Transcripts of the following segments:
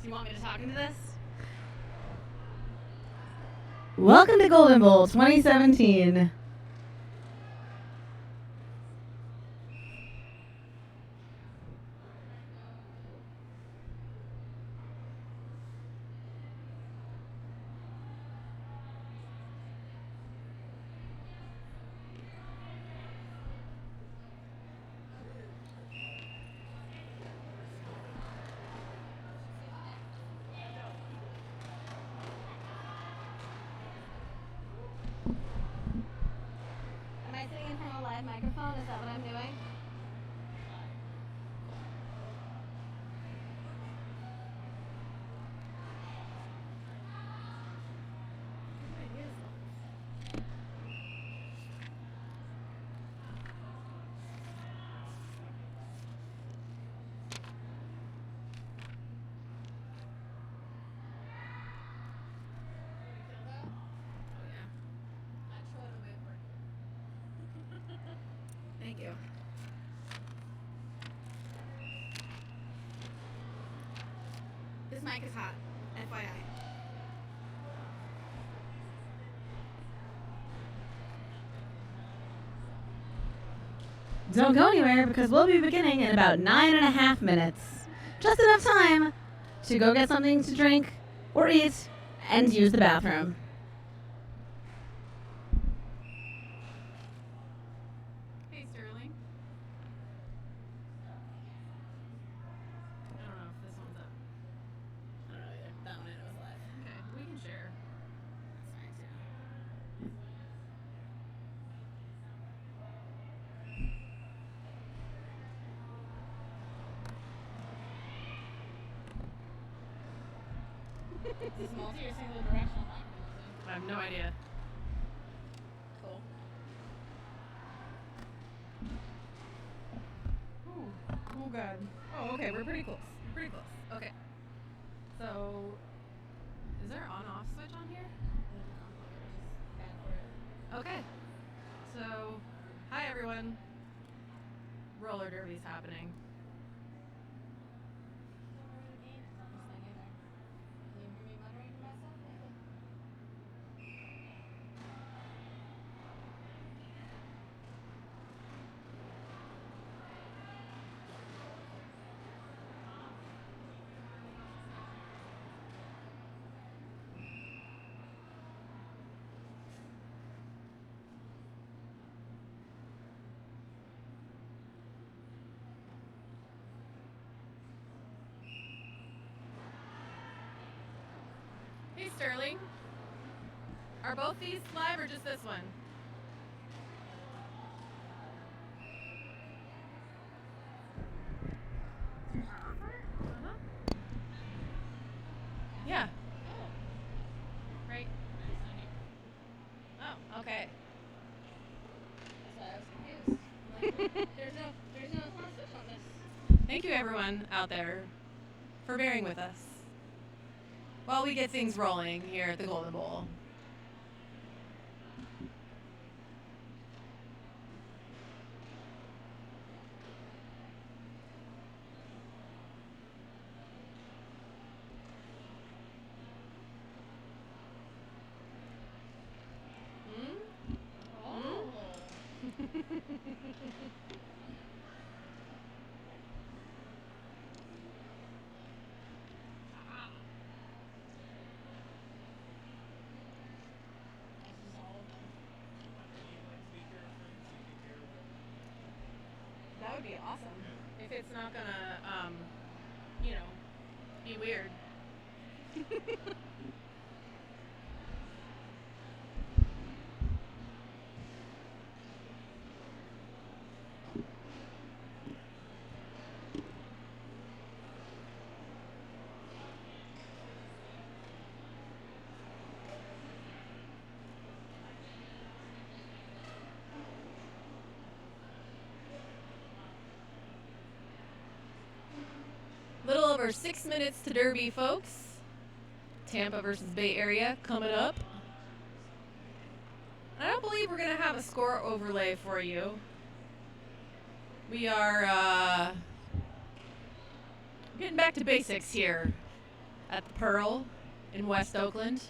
Do you want me to talk into this? Welcome to Golden Bowl 2017. Am I sitting in front of a live microphone? Is that what I'm doing? Thank you. This mic is hot, FYI. Don't go anywhere because we'll be beginning in about 9.5 minutes. Just enough time to go get something to drink or eat and use the bathroom. Hey, Sterling. I don't know if this one's up. I don't know either. That one I know is live. Okay, we can share. That's fine too. Is this multi or single directional mic? I have no idea. Cool. Oh god. Oh, okay, we're pretty close. Pretty close. Okay. So, is there on-off switch on here? Okay. So, hi everyone. Roller derby's happening. Hey Sterling, are both these live or just this one? Uh-huh. Yeah. Right. Oh, okay. That's why I was confused. There's no switch on this. Thank you everyone out there for bearing with us while we get things rolling here at the Golden Bowl. That would be awesome. If it's not gonna, be weird. Little over 6 minutes to Derby, folks. Tampa versus Bay Area coming up. I don't believe we're going to have a score overlay for you. We are getting back to basics here at the Pearl in West Oakland.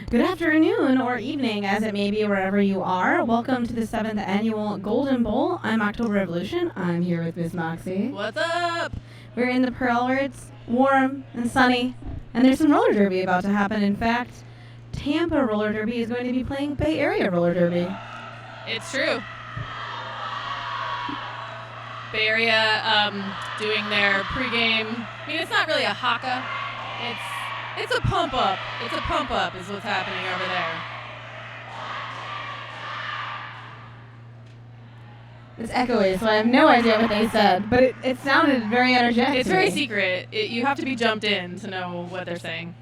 Good afternoon or evening, as it may be wherever you are. Welcome to the 7th annual Golden Bowl. I'm October Revolution. I'm here with Miss Moxie. What's up? We're in the Pearl where it's warm and sunny, and there's some roller derby about to happen. In fact, Tampa roller derby is going to be playing Bay Area roller derby. It's true. Bay Area doing their pregame. I mean, it's not really a haka. It's a pump up. It's a pump up is what's happening over there. It's echoey, so I have no idea what they said, but it sounded very energetic. It's very secret. You have to be jumped in to know what they're saying.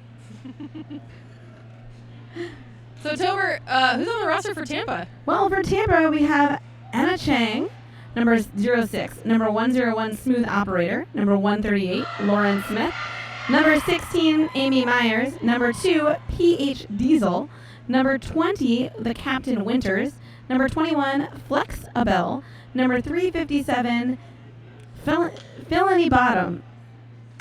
So, Tober, who's on the roster for Tampa? Well, for Tampa, we have Anna Chang, Number 06, number 101, Smooth Operator. Number 138, Lauren Smith. Number 16, Amy Myers. Number 2, PH Diesel. Number 20, the Captain Winters. Number 21, Flex Abel. Number 357, Felony Bottom.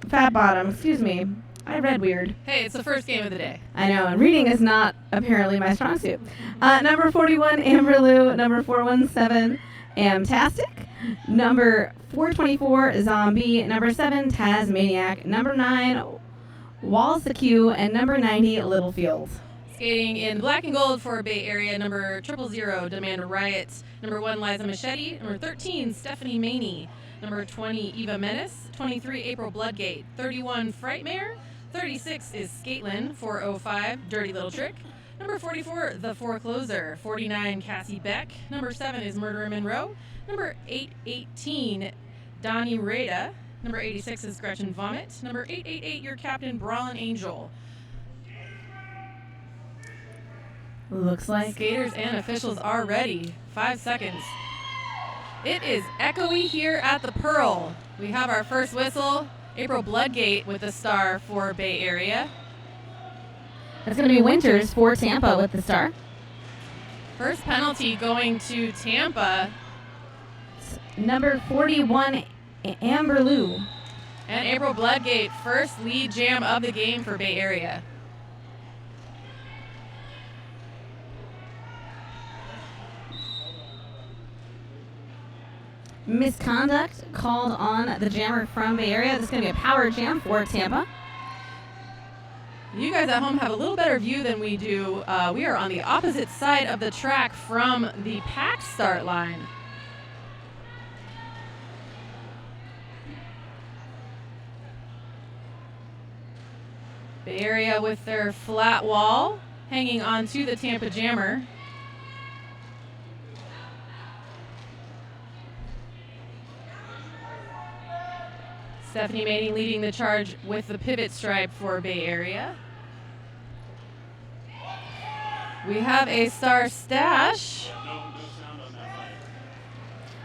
Fat Bottom, excuse me. I read weird. Hey, it's the first game of the day. I know, and reading is not apparently my strong suit. Number 41, Amber Lou. Number 417, Amtastic. Number 424, Zombie. Number 7, Tasmaniac. Number 9, Walsacue. And number 90, Littlefield. Skating in black and gold for Bay Area, number 000, Demand a Riot. Number 1, Liza Machete. Number 13, Stephanie Maney. Number 20, Eva Menace. 23, April Bloodgate. 31, Frightmare. 36 is Skatelyn. 405, Dirty Little Trick. Number 44, The Forecloser. 49, Cassie Beck. Number 7 is Murderer Monroe. Number 818, Donnie Rada. Number 86 is Gretchen Vomit. Number 888, your captain, Brawlin' Angel. Looks like Skaters and officials are ready. 5 seconds. It is echoey here at the Pearl. We have our first whistle. April Bloodgate with the star for Bay Area. it's going to be Winters for Tampa with the star. First penalty going to Tampa. Number 41, Amber Lou. And April Bloodgate, first lead jam of the game for Bay Area. Misconduct called on the jammer from Bay Area. This is going to be a power jam for Tampa. You guys at home have a little better view than we do. We are on the opposite side of the track from the pack start line. Bay Area with their flat wall hanging on to the Tampa jammer. Stephanie Maney leading the charge with the pivot stripe for Bay Area. We have a star stash.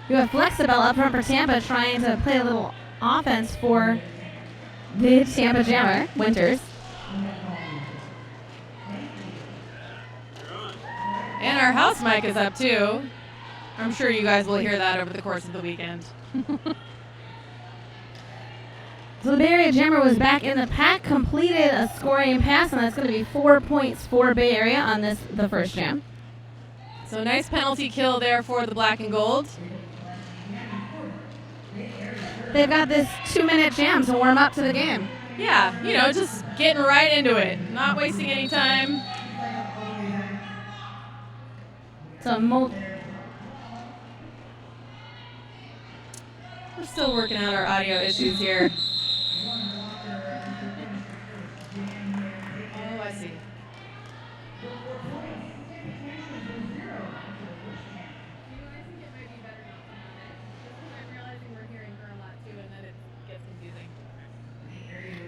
You have Flexibel up front for Tampa trying to play a little offense for the Tampa jammer, Winters. And our house mic is up too. I'm sure you guys will hear that over the course of the weekend. So the Bay Area jammer was back in the pack, completed a scoring pass, and that's going to be 4 points for Bay Area on the first jam. So nice penalty kill there for the black and gold. They've got this 2-minute jam to warm up to the game. Yeah, you know, just getting right into it, not wasting any time. So we're still working out our audio issues here. Oh, I see.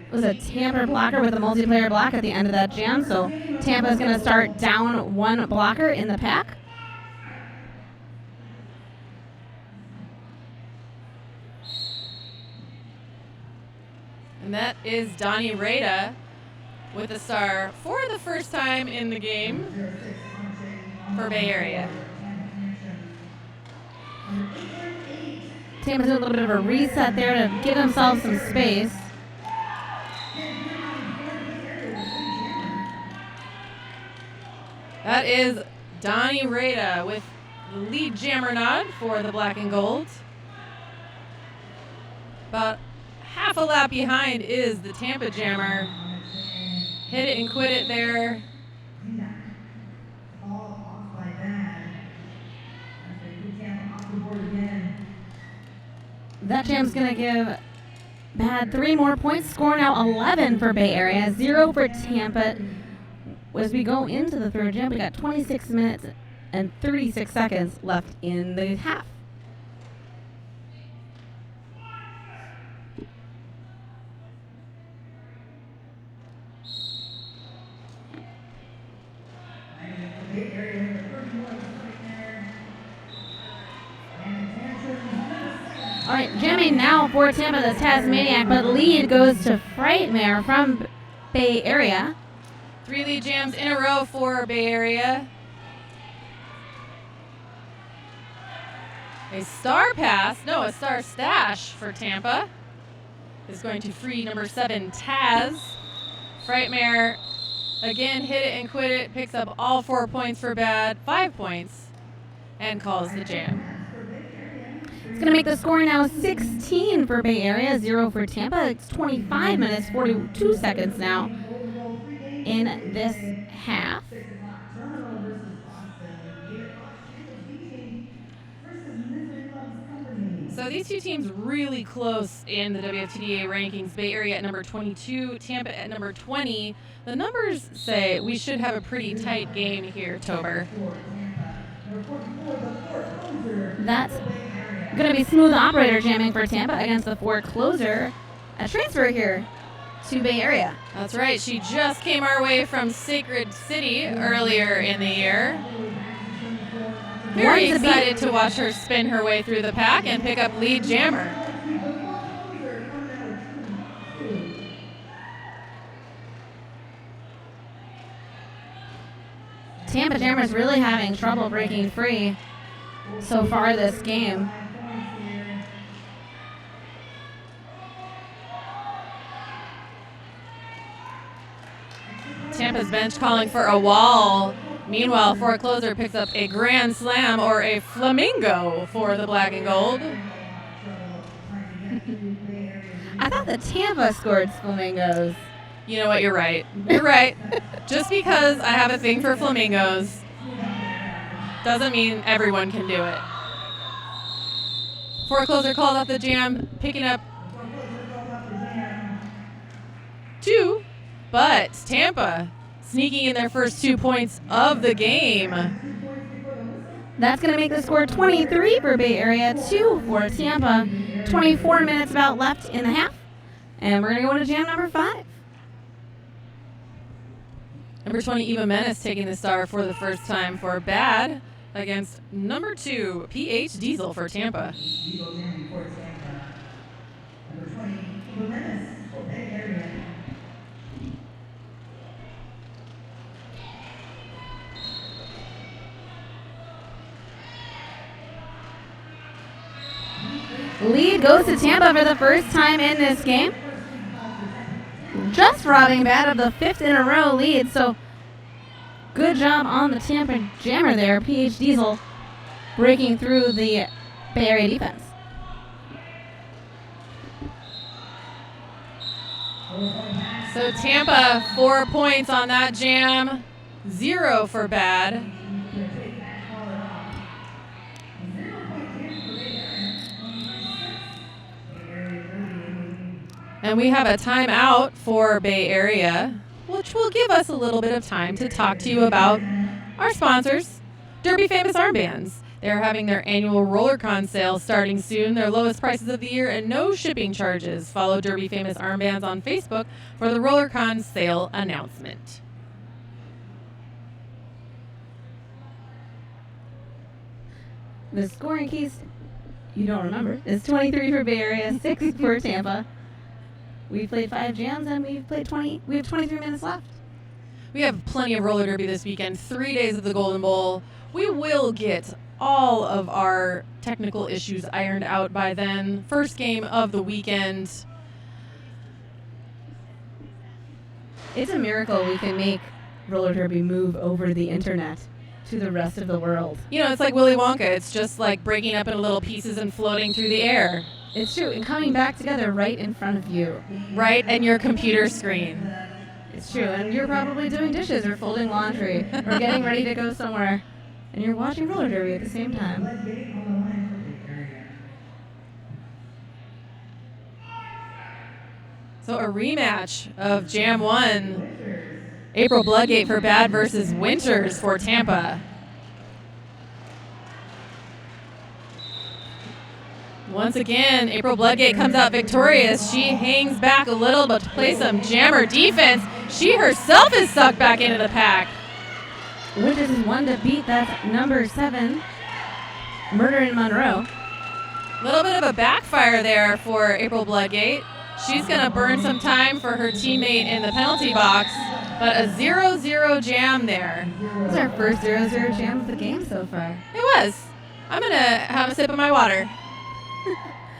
It was a Tampa blocker with a multiplayer block at the end of that jam, so Tampa's going to start down 1 blocker in the pack. And that is Donnie Rada with a star for the first time in the game for Bay Area. Tampa's doing a little bit of a reset there to give themselves some space. That is Donnie Rada with the lead jammer nod for the black and gold. About half a lap behind is the Tampa jammer. Hit it and quit it there. That jam's going to give Bad 3 more points. Score now 11 for Bay Area, 0 for Tampa. As we go into the third jam, we got 26 minutes and 36 seconds left in the half. All right, jamming now for Tampa, the Tasmaniac, but lead goes to Frightmare from Bay Area. 3 lead jams in a row for Bay Area. A star stash for Tampa is going to free number 7, Taz. Frightmare, again, hit it and quit it, picks up all 4 points for bad, 5 points, and calls the jam. It's going to make the score now 16 for Bay Area, 0 for Tampa. It's 25 minutes, 42 seconds now in this half. So these two teams really close in the WFTDA rankings. Bay Area at number 22, Tampa at number 20. The numbers say we should have a pretty tight game here, Tober. That's going to be Smooth Operator jamming for Tampa against the Forecloser. A transfer here to Bay Area. That's right. She just came our way from Sacred City earlier in the year. Very excited to watch her spin her way through the pack and pick up lead jammer. Tampa Jammer's really having trouble breaking free so far this game. Tampa's bench calling for a wall. Meanwhile, Forecloser picks up a grand slam or a flamingo for the black and gold. I thought that Tampa scored flamingos. You know what? You're right. You're right. Just because I have a thing for flamingos doesn't mean everyone can do it. Forecloser called off the jam, picking up 2, but Tampa sneaking in their first 2 points of the game. That's going to make the score 23 for Bay Area, 2 for Tampa. 24 minutes about left in the half. And we're going to go to jam number 5. Number 20, Eva Menace taking the star for the first time for bad against number 2, PH Diesel for Tampa. Diesel jamming for Tampa. Number 20, Eva Menace for Bay Area. Lead goes to Tampa for the first time in this game. Just robbing bad of the 5th in a row lead, so good job on the Tampa Jammer there. PH Diesel breaking through the Bay Area defense. So Tampa, 4 points on that jam, 0 for bad. And we have a timeout for Bay Area, which will give us a little bit of time to talk to you about our sponsors, Derby Famous Armbands. They're having their annual RollerCon sale starting soon, their lowest prices of the year and no shipping charges. Follow Derby Famous Armbands on Facebook for the RollerCon sale announcement. The score, in case you don't remember, is 23 for Bay Area, 6 for Tampa. We played 5 jams and we've played 20. We have 23 minutes left. We have plenty of roller derby this weekend, 3 days of the Golden Bowl. We will get all of our technical issues ironed out by then. First game of the weekend. It's a miracle we can make roller derby move over the internet to the rest of the world. You know, it's like Willy Wonka. It's just like breaking up into little pieces and floating through the air. It's true, and coming back together right in front of you. Right in your computer screen. It's true, and you're probably doing dishes or folding laundry or getting ready to go somewhere, and you're watching roller derby at the same time. So a rematch of Jam 1. April Bloodgate for Bad versus Winters for Tampa. Once again, April Bloodgate comes out victorious. She hangs back a little, but to play some jammer defense, she herself is sucked back into the pack. Winters is one to beat. That's number 7, Murder in Monroe. Little bit of a backfire there for April Bloodgate. She's going to burn some time for her teammate in the penalty box, but a 0-0 jam there. This is our first 0-0 jam of the game so far. It was. I'm going to have a sip of my water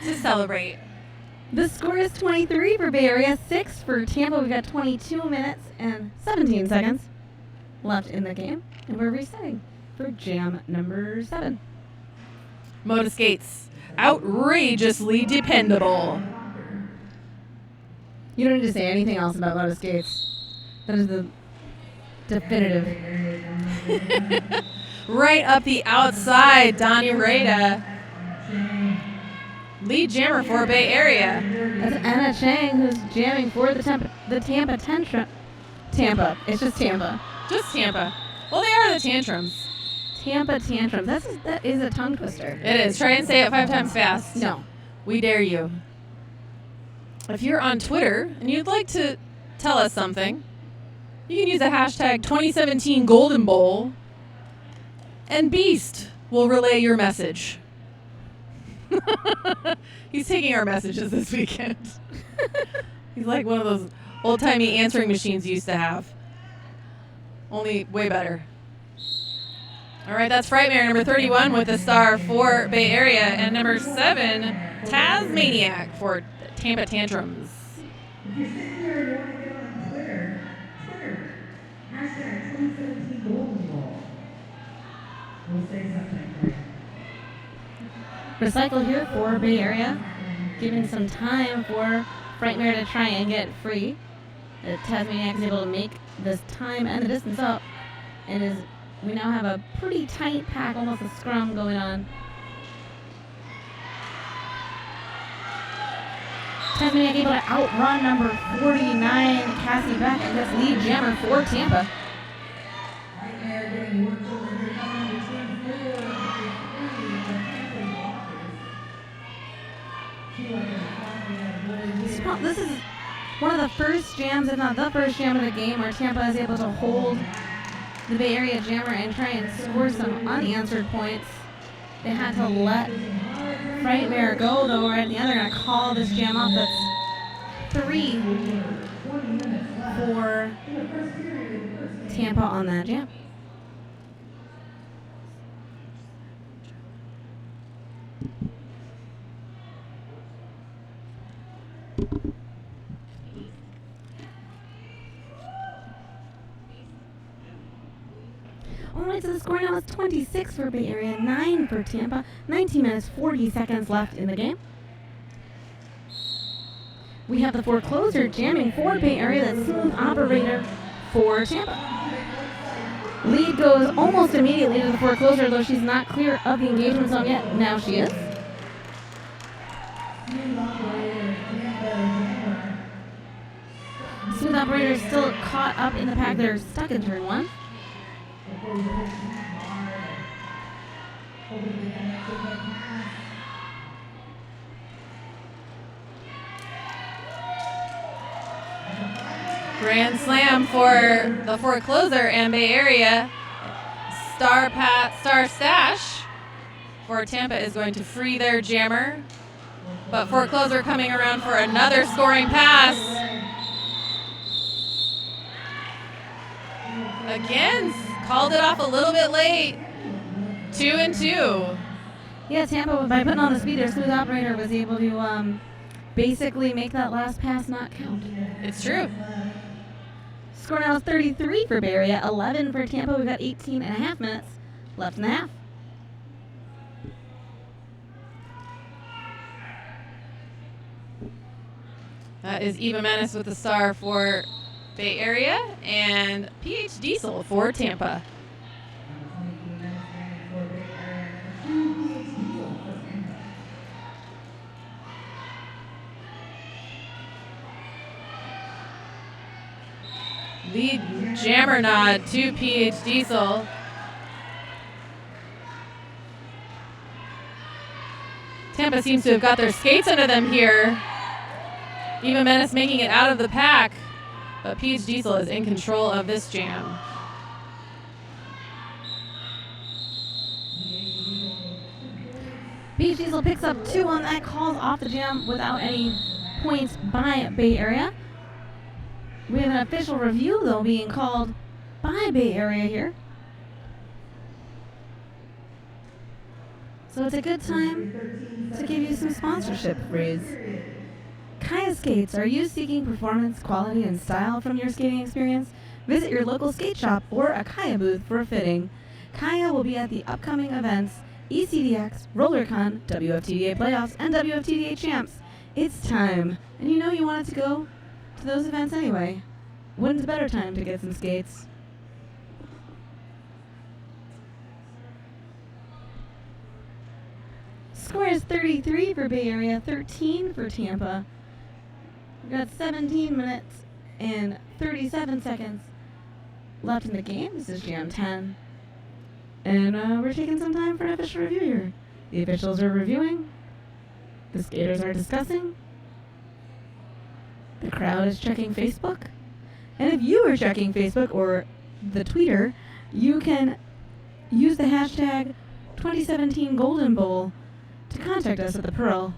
to celebrate. The score is 23 for Bay Area, 6 for Tampa. We've got 22 minutes and 17 seconds left in the game, and we're resetting for jam number 7. Moda Skates, outrageously dependable. You don't need to say anything else about Moda Skates. That is the definitive. Right up the outside, Donnie Rada. Lead jammer for Bay Area. That's Anna Chang, who's jamming for the Tampa Tantrum. Tampa. It's just Tampa. Just Tampa. Well, they are the tantrums. Tampa Tantrum. That is a tongue twister. It is. Try and say it 5 times fast. No. We dare you. If you're on Twitter and you'd like to tell us something, you can use the hashtag 2017 Golden Bowl, and Beast will relay your message. He's taking our messages this weekend. He's like one of those old-timey answering machines you used to have. Only way better. All right, that's Frightmare, number 31 with the star for Bay Area, and number 7, Tasmaniac for Tampa Tantrums. If you're sitting there and you want to get on Twitter, hashtag 2017 Golden Bowl. We'll say something for you. Recycle here for Bay Area, giving some time for Frightmare to try and get free. Tasmaniac is able to make this time and the distance up, and we now have a pretty tight pack, almost a scrum going on. Tasmaniac able to outrun number 49, Cassie Beck, and this lead jammer for Tampa. Right there, getting worked over here, coming between 4 and 3. This is one of the first jams, if not the first jam of the game, where Tampa is able to hold the Bay Area jammer and try and score some unanswered points. They had to let Frightmare go, though, right at the end. They're going to call this jam off. That's 3 for Tampa on that jam. Alright, so the score now is 26 for Bay Area, 9 for Tampa, 19 minutes, 40 seconds left in the game. We have the forecloser jamming for Bay Area, that smooth operator for Tampa. Lead goes almost immediately to the forecloser, though she's not clear of the engagement zone yet. Now she is. Smooth operator is still caught up in the pack. They're stuck in turn 1. Grand slam for the forecloser and Bay Area. Star stash for Tampa is going to free their jammer, but forecloser coming around for another scoring pass. Again, called it off a little bit late. 2 and 2. Yeah, Tampa, by putting on the speed, their smooth operator was able to basically make that last pass not count. It's true. Score now is 33 for Bay Area, 11 for Tampa. We've got 18 and a half minutes left in the half. That is Eva Menace with the star for Bay Area and PH Diesel for Tampa. Lead jammer nod to PH Diesel. Tampa seems to have got their skates under them here. Eva Menace making it out of the pack, but PH Diesel is in control of this jam. Bay PH Diesel picks up 2 on that, calls off the jam without any points by Bay Area. We have an official review, though, being called by Bay Area here. So it's a good time to give you some sponsorship praise. Kaya Skates. Are you seeking performance, quality, and style from your skating experience? Visit your local skate shop or a Kaya booth for a fitting. Kaya will be at the upcoming events ECDX, RollerCon, WFTDA Playoffs, and WFTDA Champs. It's time. And you know you wanted to go to those events anyway. When's a better time to get some skates? Score is 33 for Bay Area, 13 for Tampa. We've got 17 minutes and 37 seconds left in the game. This is Jam 10. And we're taking some time for an official review here. The officials are reviewing. The skaters are discussing. The crowd is checking Facebook. And if you are checking Facebook or the Twitter, you can use the hashtag 2017 Golden Bowl to contact us at the Pearl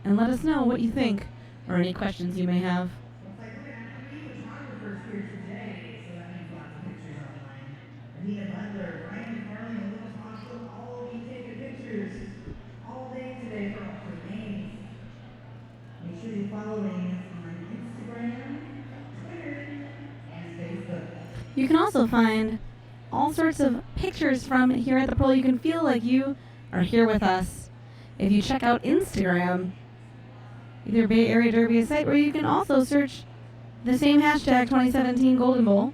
and let us know what you think or any questions you may have. Looks like we're going to have 3 photographers here today, so that means lots of pictures online. Anita Butler, Brian McFarlane, and Will Marshall all be taking pictures all day today for games. Make sure you're following on Instagram, Twitter, and Facebook. You can also find all sorts of pictures from here at the Pearl. You can feel like you are here with us if you check out Instagram, either Bay Area Derby site, or you can also search the same hashtag 2017 Golden Bowl.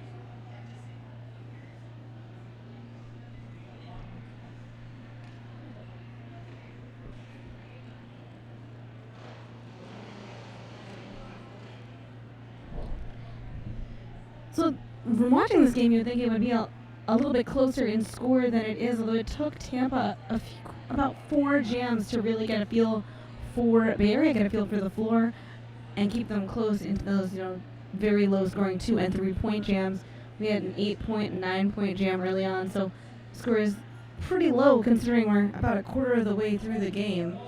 So from watching this game, you would think it would be a little bit closer in score than it is, although it took Tampa about 4 jams to really get a feel for Bay Area, get a feel for the floor, and keep them close into those, very low-scoring 2- and 3-point jams. We had an 8-point and 9-point jam early on, so score is pretty low considering we're about a quarter of the way through the game.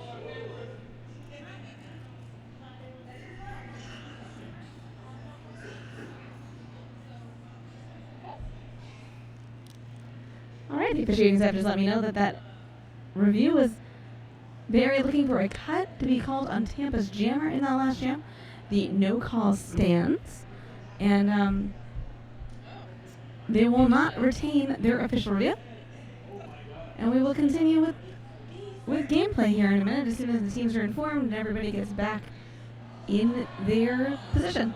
All right, the officiating staff just let me know that review was Bay Area looking for a cut to be called on Tampa's jammer in that last jam. The no call stands, and they will not retain their official review. And we will continue with gameplay here in a minute as soon as the teams are informed and everybody gets back in their position.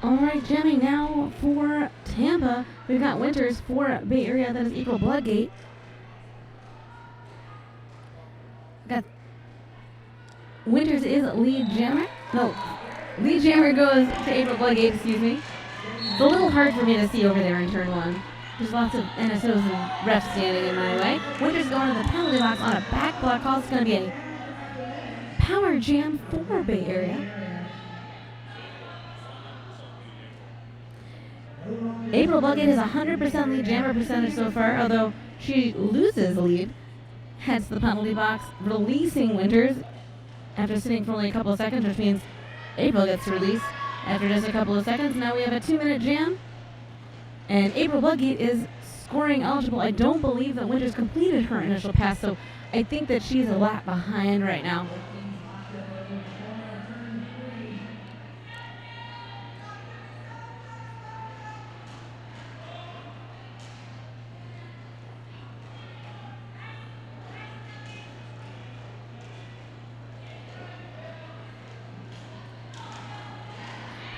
All right, jamming now for Tampa. We've got Winters for Bay Area. That is April Bloodgate. Got Winters is lead jammer. No, lead jammer goes to April Bloodgate, excuse me. It's a little hard for me to see over there in turn 1. There's lots of NSOs and refs standing in my way. Winters going to the penalty box on a back block call. It's going to be a power jam for Bay Area. April Bucket is 100% lead jammer percentage so far, although she loses lead. Heads to the penalty box, releasing Winters after sitting for only a couple of seconds, which means April gets released after just a couple of seconds. Now we have a 2-minute jam, and April Bucket is scoring eligible. I don't believe that Winters completed her initial pass, so I think that she's a lap behind right now.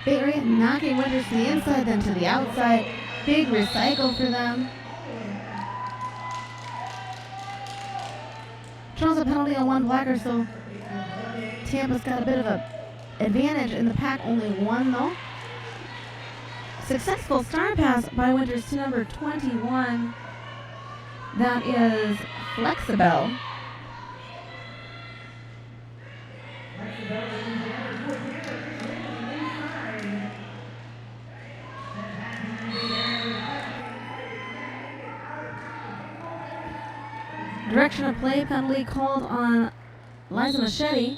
Bay Area knocking Winters to the inside, then to the outside. Big recycle for them. Draws a penalty on 1 blacker, so Tampa's got a bit of a advantage in the pack. Only 1 though. Successful star pass by Winters to number 21. That is Flexibel. Direction of play penalty called on Liza Machete.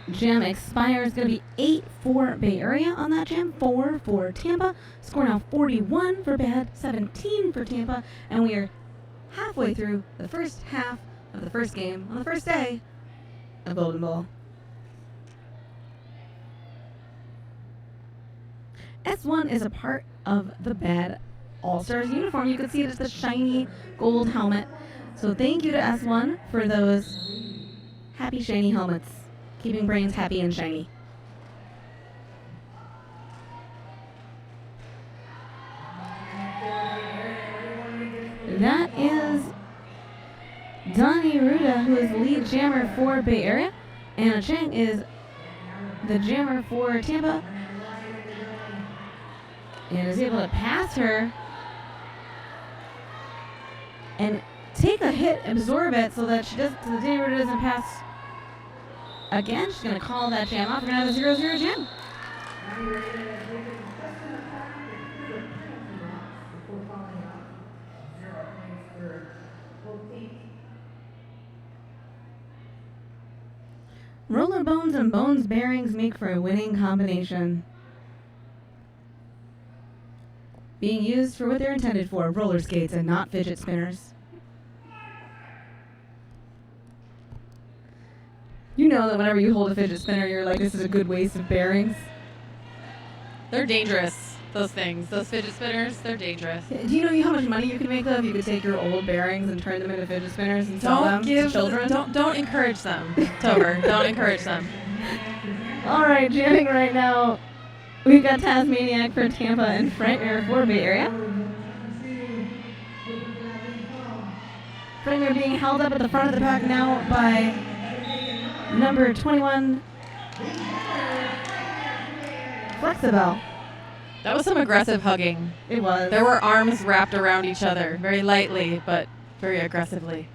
Jam expires. Going to be 8 for Bay Area on that jam, 4 for Tampa. Score now 41 for Bad, 17 for Tampa. And we are halfway through the first half of the first game on the first day of Golden Bowl. S1 is a part of the Bad All-Stars uniform. You can see it as the shiny gold helmet. So thank you to S1 for those happy shiny helmets, keeping brains happy and shiny. That is Donnie Ruda, who is lead jammer for Bay Area. Anna Chang is the jammer for Tampa and is able to pass her and take a hit, absorb it, so that Donnie Ruda doesn't pass again. She's going to call that jam off. We're going to have a 0-0 jam. Roller bones and bones bearings make for a winning combination. Being used for what they're intended for, roller skates and not fidget spinners. You know that whenever you hold a fidget spinner, you're like, this is a good waste of bearings. They're dangerous, those things. Those fidget spinners, they're dangerous. Do you know how much money you can make, though, if you could take your old bearings and turn them into fidget spinners and sell them to children? Don't encourage them, Tober. Don't encourage them. All right, jamming right now. We've got Tasmaniac for Tampa and Frightmare for Bay Area. Frightmare being held up at the front of the pack now by number 21, Flexibel. That was some aggressive hugging. It was. There were arms wrapped around each other, very lightly, but very aggressively.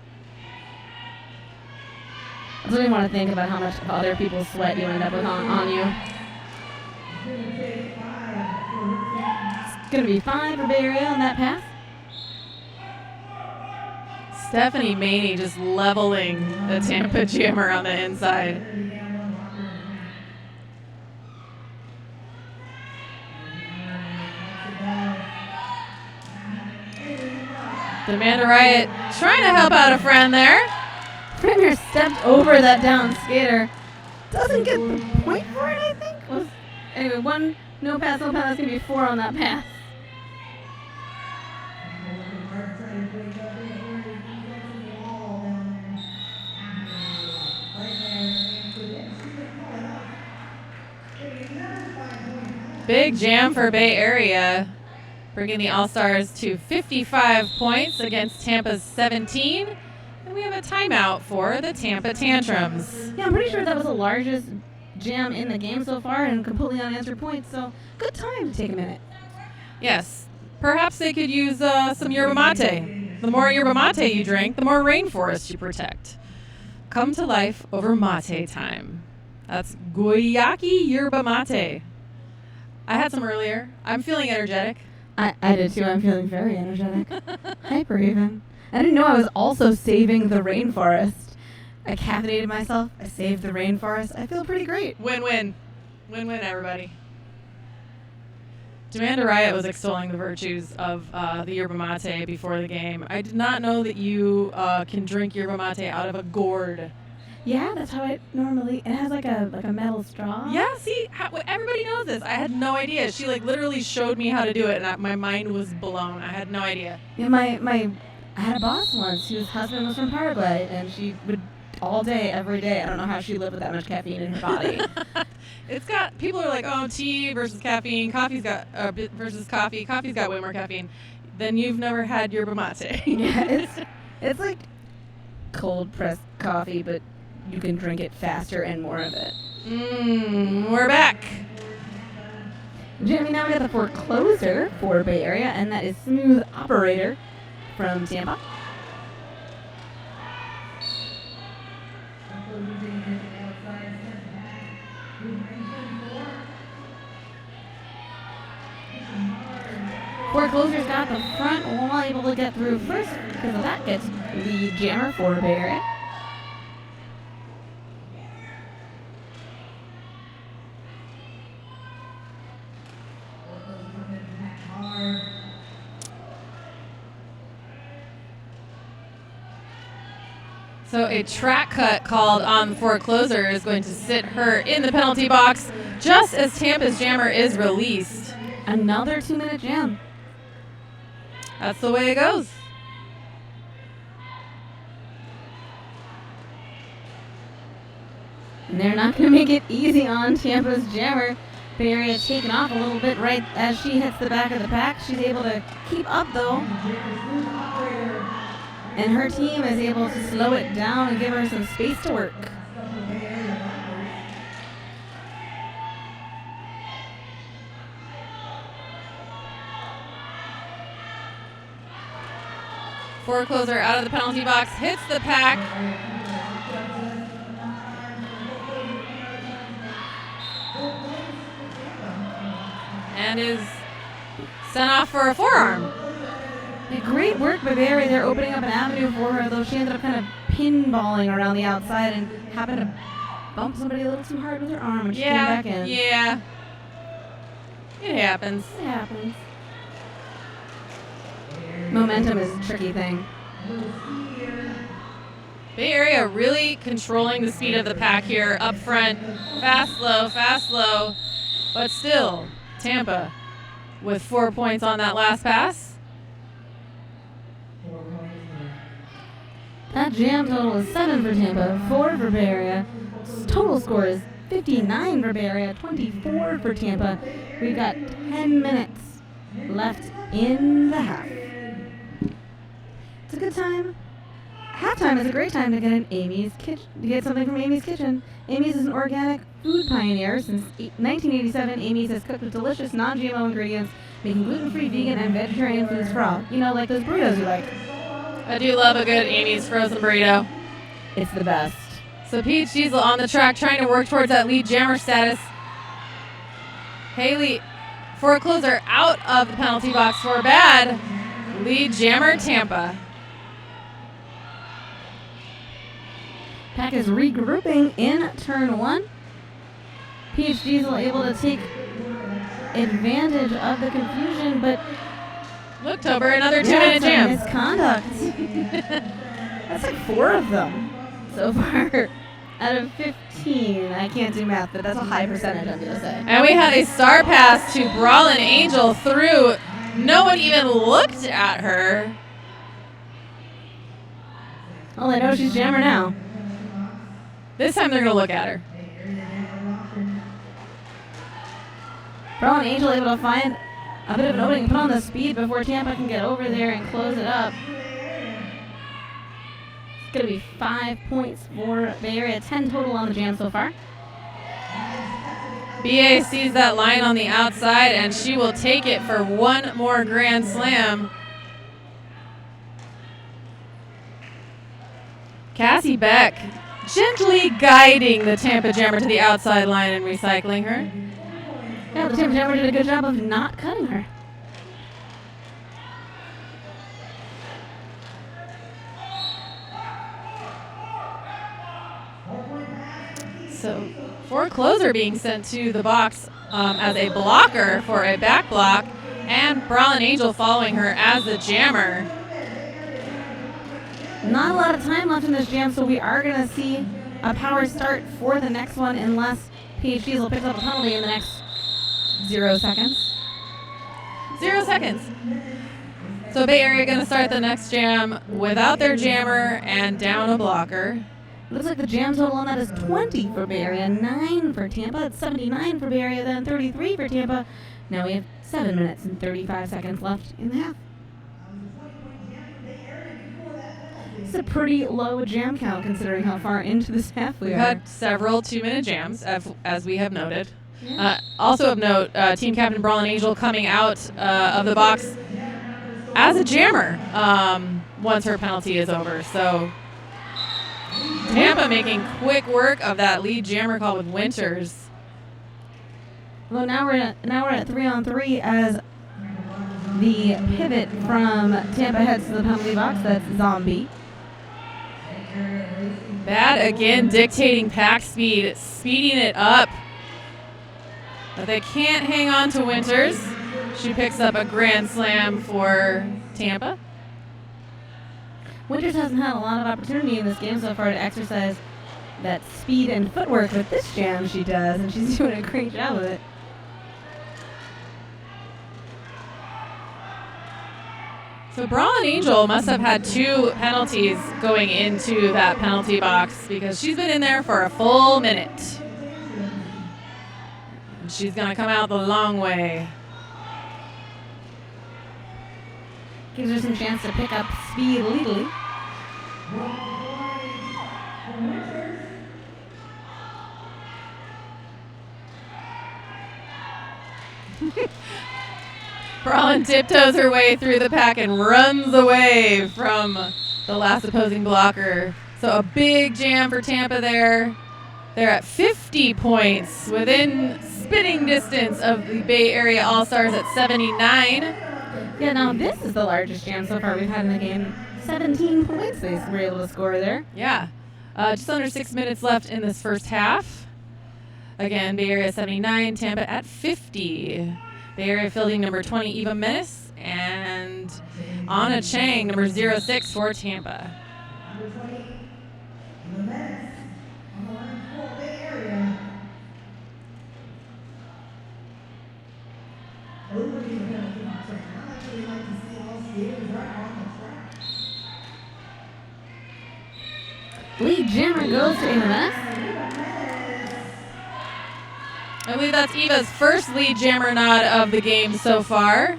I don't even want to think about how much other people's sweat you end up with on you. It's going to be 5 for Bay Area on that pass. Stephanie Maney just leveling the Tampa jammer on the inside. Amanda Riot trying to help out a friend there. Premier stepped over that down skater. Doesn't get the point for it, I think. Anyway, 1 no pass, no pass. That's going to be 4 on that pass. Big jam for Bay Area, bringing the All-Stars to 55 points against Tampa's 17. And we have a timeout for the Tampa Tantrums. Yeah, I'm pretty sure that was the largest jam in the game so far and completely unanswered points, so good time to take a minute. Yes, perhaps they could use some yerba mate. The more yerba mate you drink, the more rainforest you protect. Come to life over mate time. That's Guayaki yerba mate. I had some earlier. I'm feeling energetic. I did too. I'm feeling very energetic. Hyper even. I didn't know I was also saving the rainforest. I caffeinated myself. I saved the rainforest. I feel pretty great. Win-win. Win-win, everybody. Amanda Riot was extolling the virtues of the yerba mate before the game. I did not know that you can drink yerba mate out of a gourd. Yeah, that's how it has like a metal straw. Yeah, see, everybody knows this. I had no idea. She literally showed me how to do it, and my mind was blown. I had no idea. Yeah, I had a boss once whose husband was from Paraguay, and she would all day, every day. I don't know how she lived with that much caffeine in her body. People are like, oh, tea versus caffeine. Coffee's got versus coffee. Coffee's got way more caffeine. Then you've never had yerba mate. Yeah, it's like cold pressed coffee, but you can drink it faster and more of it. We're back. Jimmy, now we got the forecloser for Bay Area, and that is Smooth Operator from Tampa. Forecloser's got the front wall able to get through first because of that gets lead jammer for Bay Area. So a track cut called on the forecloser is going to sit her in the penalty box just as Tampa's jammer is released. Another 2-minute jam. That's the way it goes. And they're not going to make it easy on Tampa's jammer. Bay Area taking off a little bit right as she hits the back of the pack. She's able to keep up though. And her team is able to slow it down and give her some space to work. Forecloser out of the penalty box, hits the pack. And is sent off for a forearm. Great work by Bay Area. They're opening up an avenue for her, though she ended up kind of pinballing around the outside and happened to bump somebody a little too hard with her arm when she came back in. Yeah. It happens. It happens. Momentum is a tricky thing. Bay Area really controlling the speed of the pack here up front. Fast, slow. But still, Tampa with 4 points on that last pass. That jam total is 7 for Tampa, 4 for Bay Area. Total score is 59 for Bay Area, 24 for Tampa. We've got 10 minutes left in the half. It's a good time. Halftime is a great time to get an Amy's Kitchen. To get something from Amy's Kitchen. Amy's is an organic food pioneer. Since 1987, Amy's has cooked with delicious non-GMO ingredients, making gluten-free, vegan, and vegetarian foods for all. You know, like those burritos you like. I do love a good Amy's frozen burrito. It's the best. So Peach Diesel on the track trying to work towards that lead jammer status. Haley forecloser out of the penalty box for a bad. Lead jammer Tampa. Pack is regrouping in turn 1. Peach Diesel able to take advantage of the confusion, but Look, Tober, another 2-minute jam. Misconduct. That's like 4 of them so far out of 15. I can't do math, but that's a high percentage, I'm going to say. And we had a star pass to Brawlin Angel through. No one even looked at her. Oh, I know she's jammer now. This time they're going to look at her. Brawlin Angel able to find a bit of an opening, put on the speed before Tampa can get over there and close it up. It's going to be 5 points for Bay Area, 10 total on the jam so far. BA sees that line on the outside, and she will take it for one more grand slam. Cassie Beck gently guiding the Tampa jammer to the outside line and recycling her. Yeah, the Tampa jammer did a good job of not cutting her. So forecloser being sent to the box as a blocker for a back block, and Brawlin Angel following her as the jammer. Not a lot of time left in this jam, so we are going to see a power start for the next one unless Paige Diesel picks up a penalty in the next 0 seconds. 0 seconds. So Bay Area going to start the next jam without their jammer and down a blocker. Looks like the jam total on that is 20 for Bay Area, 9 for Tampa. It's 79 for Bay Area, then 33 for Tampa. Now we have 7 minutes and 35 seconds left in the half. It's a pretty low jam count considering how far into this half we We've are. had several 2-minute jams, as we have noted. Also of note, team captain Brawlin Angel coming out of the box as a jammer once her penalty is over. So Tampa making quick work of that lead jammer call with Winters. Well, now we're at 3-on-3 as the pivot from Tampa heads to the penalty box. That's Zombie. Bad again, dictating pack speed, speeding it up. But they can't hang on to Winters. She picks up a grand slam for Tampa. Winters hasn't had a lot of opportunity in this game so far to exercise that speed and footwork with this jam she does, and she's doing a great job with it. So Brawlin Angel must have had 2 penalties going into that penalty box because she's been in there for a full minute. And she's going to come out the long way. Gives her some chance to pick up speed legally. Brawlin tiptoes her way through the pack and runs away from the last opposing blocker. So a big jam for Tampa there. They're at 50 points within spitting distance of the Bay Area All-Stars at 79. Yeah, now this is the largest jam so far we've had in the game. 17 points they were able to score there. Yeah. Just under 6 minutes left in this first half. Again, Bay Area 79, Tampa at 50. Bay Area fielding number 20, Eva Menace, and Anna Chang, number 06 for Tampa. Number 20, Eva Menace, on the line for Bay Area. Over the penalty box right now. I actually like to see all skaters right on the track. Lead jammer goes to Eva Menace. I believe that's Eva's first lead jammer nod of the game so far.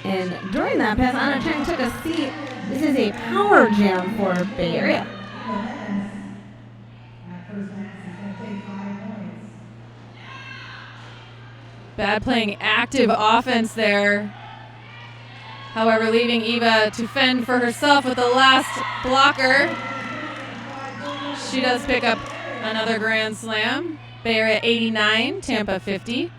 And during that pass, Anna Chang took a seat. This is a power jam for Bay Area. Bad playing active offense there. However, leaving Eva to fend for herself with the last blocker. She does pick up another grand slam. Bay Area 89, Tampa 50.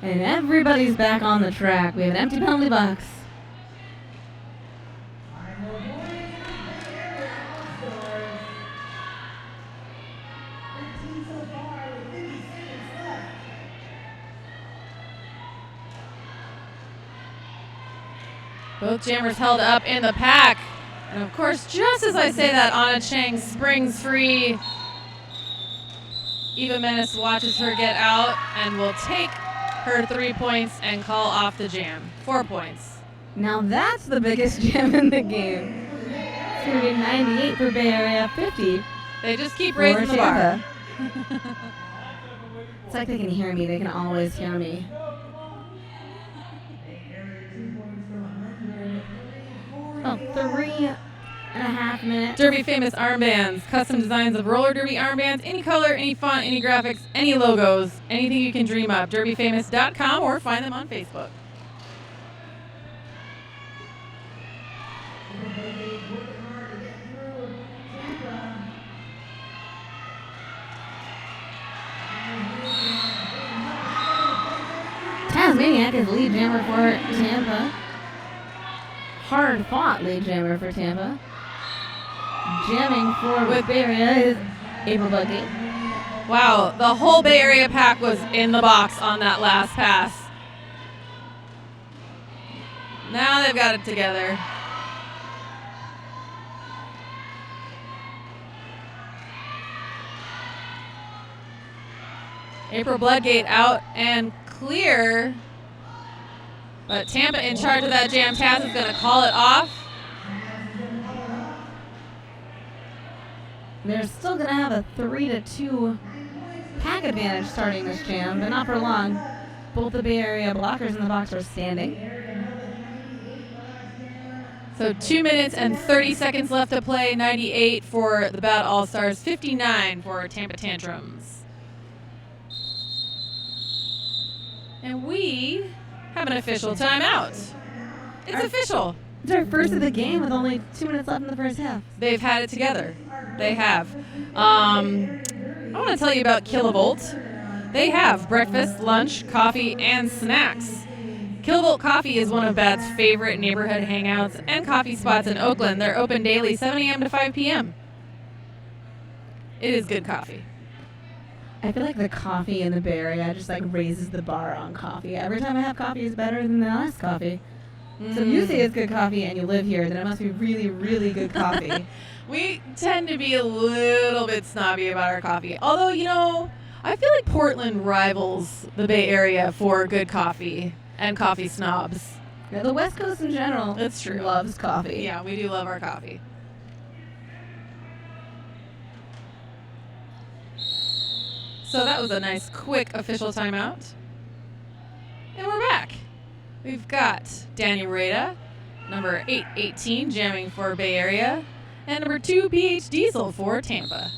And everybody's back on the track. We have an empty penalty box. Both jammers held up in the pack. And of course, just as I say that, Anna Chang springs free. Eva Menace watches her get out and will take her 3 points and call off the jam. 4 points. Now that's the biggest jam in the game. It's going to be 98 for Bay Area, 50. They just keep raising the bar. It's like they can hear me. They can always hear me. Oh, 3.5 minutes. Derby famous armbands, custom designs of roller derby armbands, any color, any font, any graphics, any logos, anything you can dream up. DerbyFamous.com or find them on Facebook. Tasmaniac is lead jammer for Tampa. Hard fought lead jammer for Tampa. Jamming for with Bay Area is April Buckey. Wow, the whole Bay Area pack was in the box on that last pass. Now they've got it together. April Bloodgate out and clear. But Tampa in charge of that jam. Taz is going to call it off. They're still going to have a 3-2 pack advantage starting this jam, but not for long. Both the Bay Area blockers in the box are standing. So 2 minutes and 30 seconds left to play. 98 for the Bad All-Stars, 59 for Tampa Tantrums. And we have an official timeout. It's official. It's our first of the game with only 2 minutes left in the first half. They've had it together. They have. I want to tell you about Kilovolt. They have breakfast, lunch, coffee, and snacks. Kilovolt Coffee is one of Bad's favorite neighborhood hangouts and coffee spots in Oakland. They're open daily, 7 a.m. to 5 p.m. It is good coffee. I feel like the coffee in the Bay Area just like raises the bar on coffee. Every time I have coffee is better than the last coffee. So if you say it's good coffee and you live here, then it must be really, really good coffee. We tend to be a little bit snobby about our coffee. Although, you know, I feel like Portland rivals the Bay Area for good coffee and coffee snobs. Yeah, the West Coast in general That's true. loves coffee. Yeah, we do love our coffee. So that was a nice, quick official timeout. And we're back. We've got Danny Rada, number 818, jamming for Bay Area, and number 2, PH Diesel for Tampa.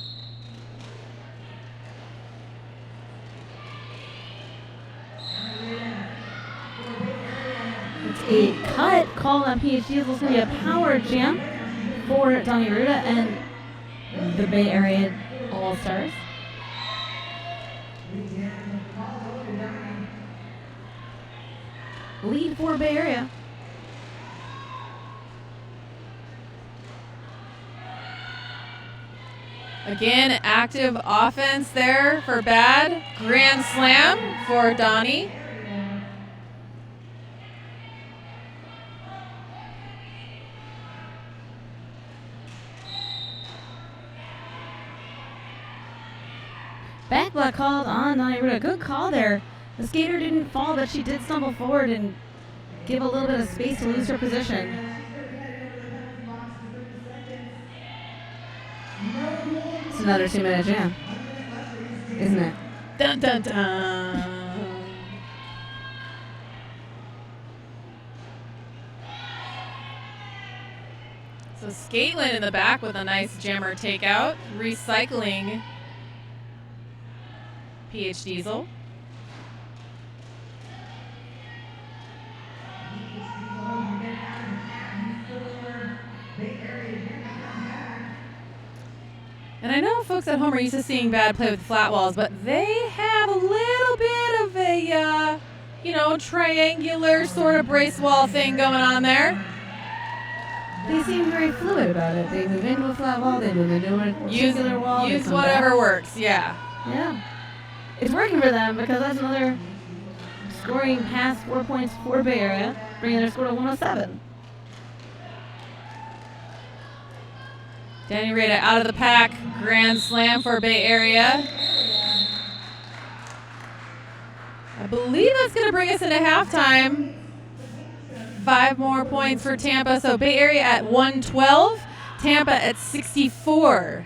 It's a cut called on PH Diesel. It's going to be a power jam for Donnie Ruda and the Bay Area All-Stars. Lead for Bay Area. Again, active offense there for Bad. Grand slam for Donnie. Back block called on Donnie Ruda. Good call there. The skater didn't fall, but she did stumble forward and give a little bit of space to lose her position. It's another 2-minute jam, isn't it? Dun dun dun. So Scaitlin in the back with a nice jammer takeout, recycling PH Diesel. And I know folks at home are used to seeing Bad play with flat walls, but they have a little bit of a, triangular sort of brace wall thing going on there. They seem very fluid about it. They move into a flat wall, they move into a triangular wall. Use whatever back. works, yeah. Yeah. It's working for them because that's another scoring past 4 points for Bay Area, bringing their score to 107. Danny Rada out of the pack. Grand slam for Bay Area. I believe that's going to bring us into halftime. 5 more points for Tampa. So Bay Area at 112. Tampa at 64.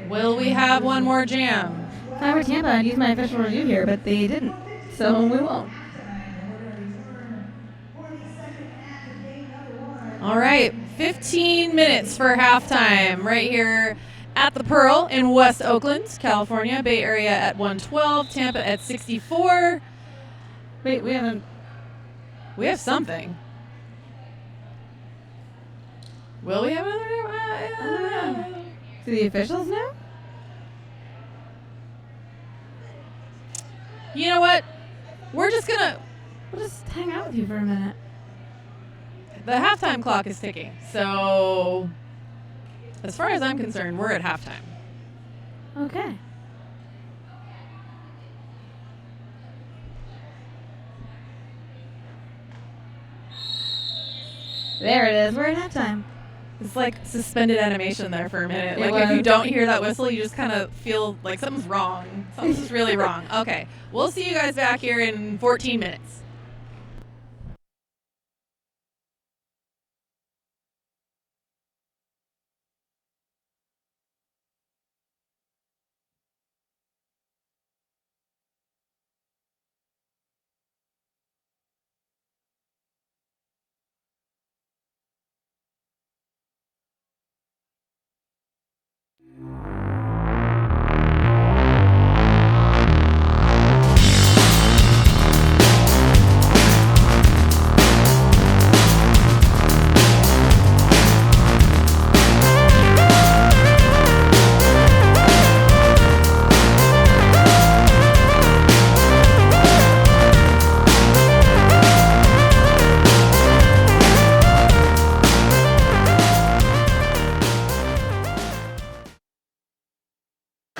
Will we have one more jam? If I were Tampa, I'd use my official review here, but they didn't. So we won't. All right, 15 minutes for halftime right here at the Pearl in West Oakland, California. Bay Area at 112, Tampa at 64. Wait, we haven't. We have something. Will we have another? I don't know. Do the officials know? You know what? We'll just hang out with you for a minute. The halftime clock is ticking. So, as far as I'm concerned, we're at halftime. Okay. There it is. We're at halftime. It's like suspended animation there for a minute. It Like if you was. don't hear that whistle, you just kind of feel like something's wrong. Something's really wrong. Okay. We'll see you guys back here in 14 minutes.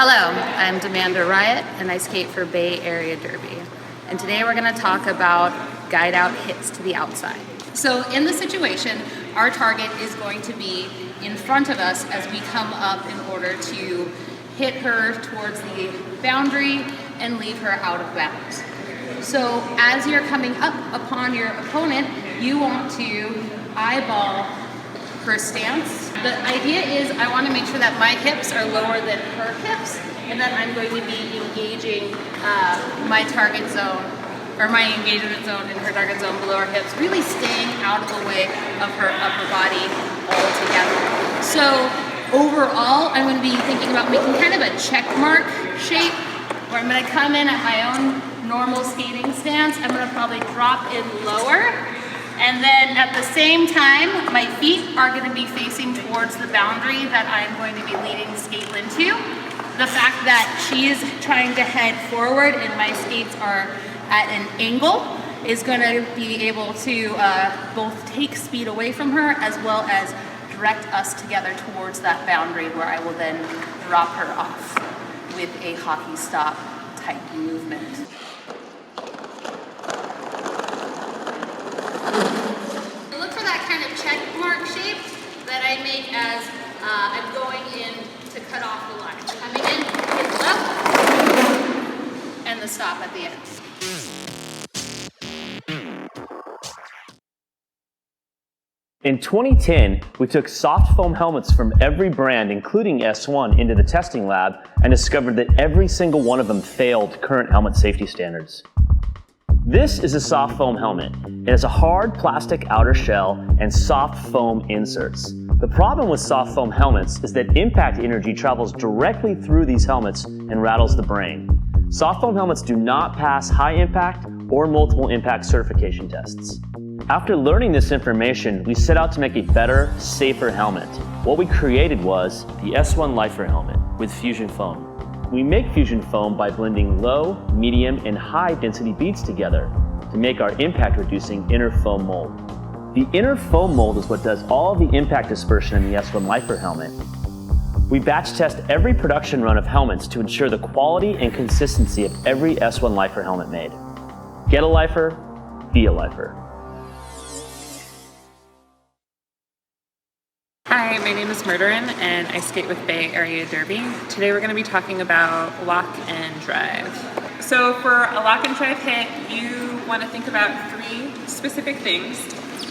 Hello, I'm Demanda Riot and I skate for Bay Area Derby. And today we're going to talk about guide out hits to the outside. So in this situation, our target is going to be in front of us as we come up in order to hit her towards the boundary and leave her out of bounds. So as you're coming up upon your opponent, you want to eyeball her stance. The idea is I want to make sure that my hips are lower than her hips, and that I'm going to be engaging my target zone, or my engagement zone in her target zone below her hips, really staying out of the way of her upper body altogether. So overall, I'm going to be thinking about making kind of a check mark shape, where I'm going to come in at my own normal skating stance. I'm going to probably drop in lower. And then at the same time, my feet are going to be facing towards the boundary that I'm going to be leading Skatelyn to. The fact that she is trying to head forward and my skates are at an angle is going to be able to both take speed away from her as well as direct us together towards that boundary, where I will then drop her off with a hockey stop type movement. Look for that kind of check mark shape that I make as I'm going in to cut off the line. Coming in, hit left, and the stop at the end. In 2010, we took soft foam helmets from every brand, including S1, into the testing lab and discovered that every single one of them failed current helmet safety standards. This is a soft foam helmet. It has a hard plastic outer shell and soft foam inserts. The problem with soft foam helmets is that impact energy travels directly through these helmets and rattles the brain. Soft foam helmets do not pass high impact or multiple impact certification tests. After learning this information, we set out to make a better, safer helmet. What we created was the S1 Lifer helmet with fusion foam. We make fusion foam by blending low, medium, and high density beads together to make our impact reducing inner foam mold. The inner foam mold is what does all the impact dispersion in the S1 Lifer helmet. We batch test every production run of helmets to ensure the quality and consistency of every S1 Lifer helmet made. Get a Lifer, be a Lifer. Hi, my name is Murderin and I skate with Bay Area Derby. Today we're going to be talking about lock and drive. So for a lock and drive hit, you want to think about three specific things.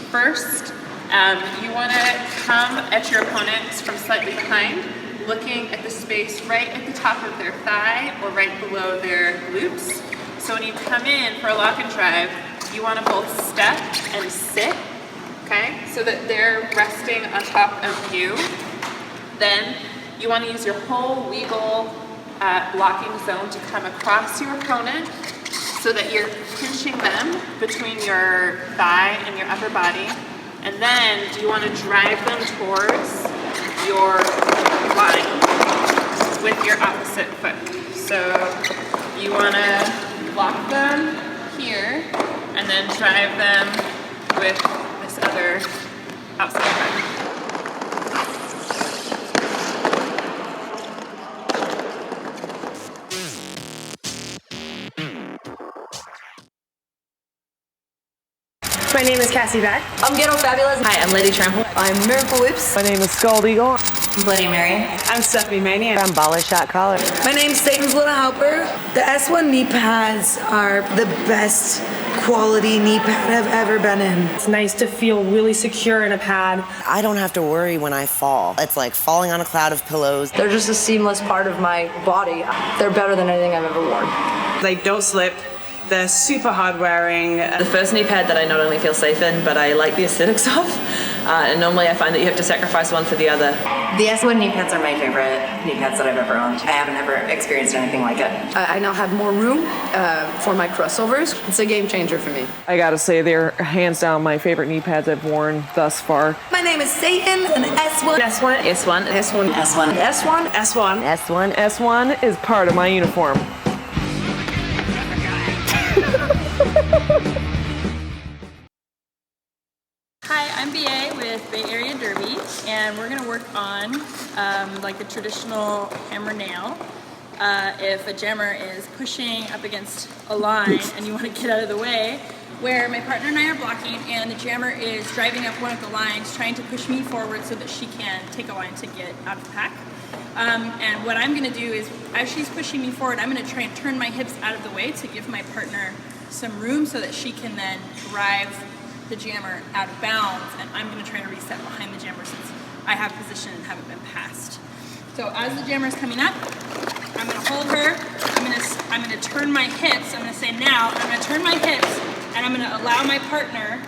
First, you want to come at your opponents from slightly behind, looking at the space right at the top of their thigh or right below their glutes. So when you come in for a lock and drive, you want to both step and sit. Okay, so that they're resting on top of you. Then you want to use your whole legal blocking zone to come across your opponent so that you're pinching them between your thigh and your upper body. And then you want to drive them towards your line with your opposite foot. So you want to block them here and then drive them with other outside leg. My name is Cassie Beck. I'm Ghetto Fabulous. Hi, I'm Lady Trample. I'm Miracle Whips. My name is Scald Eagle. I'm Bloody Mary. I'm Stephanie Mania. I'm Baller Shot Collar. My name's Satan's Little Helper. The S1 knee pads are the best quality knee pad I've ever been in. It's nice to feel really secure in a pad. I don't have to worry when I fall. It's like falling on a cloud of pillows. They're just a seamless part of my body. They're better than anything I've ever worn. They don't slip. They're super hard wearing. The first knee pad that I not only feel safe in, but I like the aesthetics of. And normally I find that you have to sacrifice one for the other. The S1 knee pads are my favorite knee pads that I've ever owned. I haven't ever experienced anything like it. I now have more room for my crossovers. It's a game changer for me. I gotta say, they're hands down my favorite knee pads I've worn thus far. My name is Satan, and S1. S1. S1. S1. S1. S1. S1. S1. S1 is part of my uniform. Hi, I'm BA with Bay Area Derby, and we're going to work on like a traditional hammer nail. if a jammer is pushing up against a line and you want to get out of the way, where my partner and I are blocking and the jammer is driving up one of the lines trying to push me forward so that she can take a line to get out of the pack. And what I'm going to do is, as she's pushing me forward, I'm going to try and turn my hips out of the way to give my partner some room so that she can then drive the jammer out of bounds, and I'm going to try to reset behind the jammer since I have position and haven't been passed. So as the jammer is coming up, I'm going to hold her, I'm going to turn my hips, I'm going to say now, I'm going to turn my hips, and I'm going to allow my partner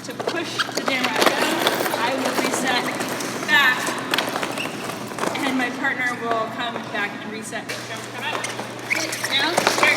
to push the jammer out of bounds. I will reset back, and my partner will come back and reset. Jammer, come out. Down, start.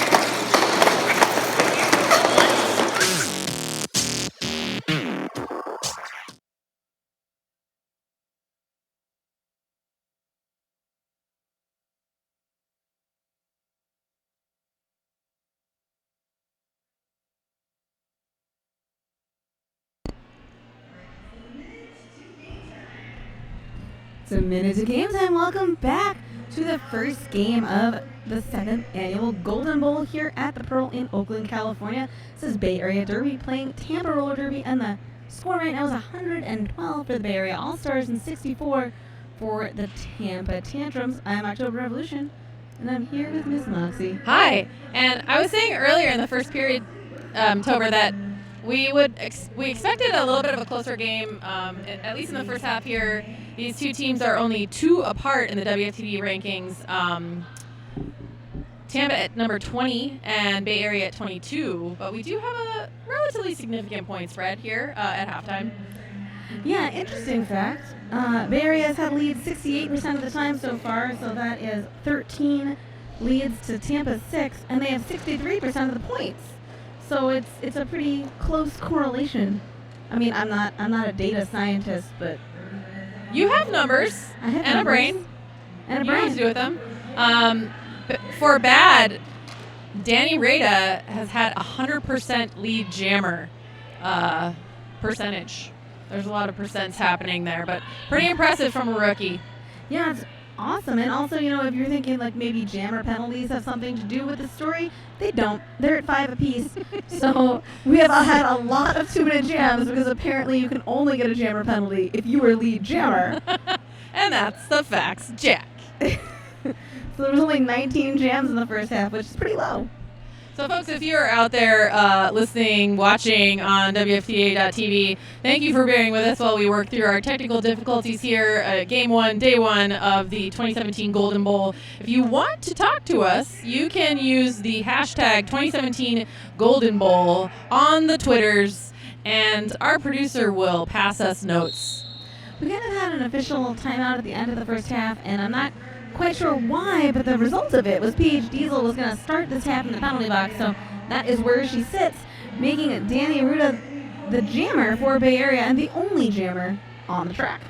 It's a minute to game time. Welcome back to the first game of the 7th annual Golden Bowl here at the Pearl in Oakland, California. This is Bay Area Derby playing Tampa Roller Derby, and the score right now is 112 for the Bay Area All-Stars and 64 for the Tampa Tantrums. I'm October Revolution, and I'm here with Miss Moxie. Hi. And I was saying earlier in the first period, Tober, that we expected a little bit of a closer game, at least in the first half here. These two teams are only 2 apart in the WFTD rankings. Tampa at number 20 and Bay Area at 22, but we do have a relatively significant point spread here at halftime. Yeah, interesting fact. Bay Area has had leads 68% of the time so far, so that is 13 leads to Tampa's 6, and they have 63% of the points. So it's a pretty close correlation. I mean, I'm not a data scientist, but you have numbers and a brain. And a you brain. know what to do with them. But for bad, Danny Rada has had 100% lead jammer percentage. There's a lot of percents happening there, but pretty impressive from a rookie. Yeah, it's awesome. And also, you know, if you're thinking like maybe jammer penalties have something to do with the story, they don't. They're at 5 apiece. So we have had a lot of 2-minute jams because apparently you can only get a jammer penalty if you were lead jammer. And that's the facts, Jack. So there was only 19 jams in the first half, which is pretty low. So, folks, if you're out there listening, watching on WFTA.tv, thank you for bearing with us while we work through our technical difficulties here. Game 1, day 1 of the 2017 Golden Bowl. If you want to talk to us, you can use the hashtag 2017 Golden Bowl on the Twitters, and our producer will pass us notes. We kind of had an official timeout at the end of the first half, and I'm not quite sure why, but the result of it was Paige Diesel was going to start this half in the penalty box, so that is where she sits, making Danny Arruda the jammer for Bay Area and the only jammer on the track.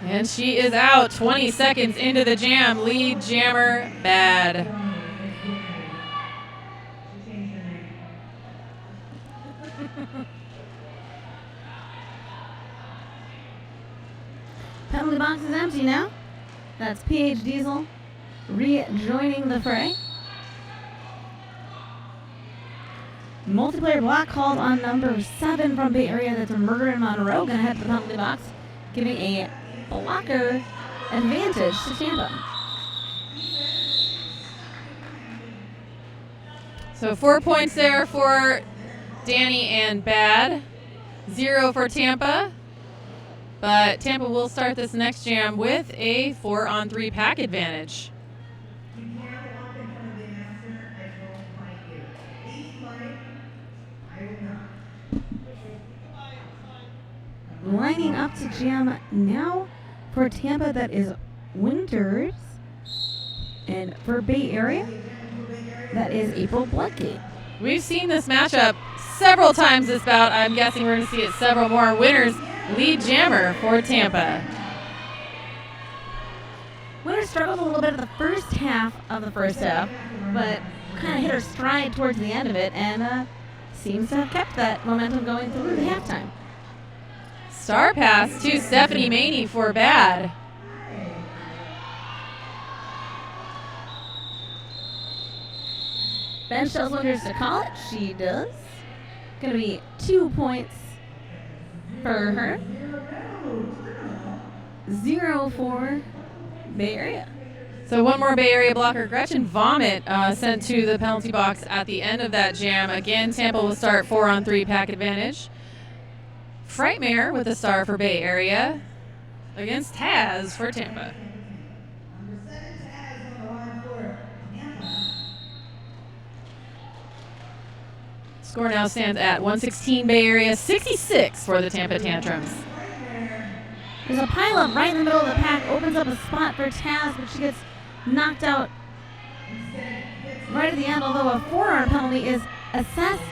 And she is out 20 seconds into the jam. Lead jammer bad. Penalty box is empty now. That's Paige Diesel rejoining the fray. Multiplayer block called on number 7 from Bay Area. That's a Murder in Monroe. Gonna head to the penalty box, giving a blocker advantage to Tampa. So 4 points there for Danny and Bad. 0 for Tampa. But Tampa will start this next jam with a 4-on-3 pack advantage. Lining up to jam now for Tampa, that is Winters. And for Bay Area, that is April Bloodgate. We've seen this matchup several times this bout. I'm guessing we're going to see it several more. Winters, lead jammer for Tampa. Winters struggled a little bit at the first half of the first half, but kind of hit her stride towards the end of it and seems to have kept that momentum going through the halftime. Star pass to Stephanie Maney for Bad. Bench tells Winters to call it. She does. Going to be 2 points for her. 0 for Bay Area. So one more Bay Area blocker. Gretchen Vomit sent to the penalty box at the end of that jam. Again, Tampa will start 4-on-3 pack advantage. Frightmare with a star for Bay Area against Taz for Tampa. Score now stands at 116 Bay Area, 66 for the Tampa Tantrums. There's a pileup right in the middle of the pack. Opens up a spot for Taz, but she gets knocked out right at the end, although a forearm penalty is assessed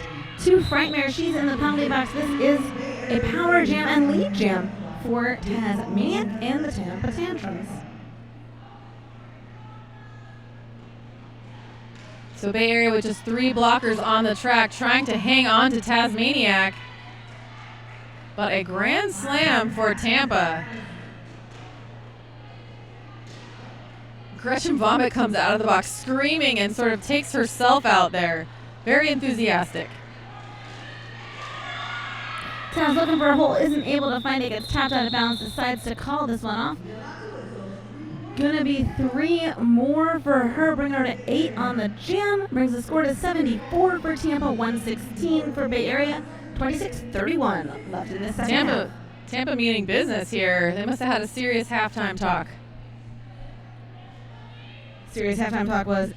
to Frightmare. She's in the penalty box. This is a power jam and lead jam for Taz Maniac and the Tampa Tantrums. So Bay Area with just 3 blockers on the track trying to hang on to Tasmaniac. But a grand slam for Tampa. Gretchen Vomit comes out of the box screaming and sort of takes herself out there. Very enthusiastic. Taz looking for a hole, isn't able to find it, gets tapped out of bounds, decides to call this one off. Gonna be 3 more for her, bring her to 8 on the jam. Brings the score to 74 for Tampa, 116 for Bay Area, 26-31 left in this second half. Tampa meaning business here. They must have had a serious halftime talk. Serious halftime talk was,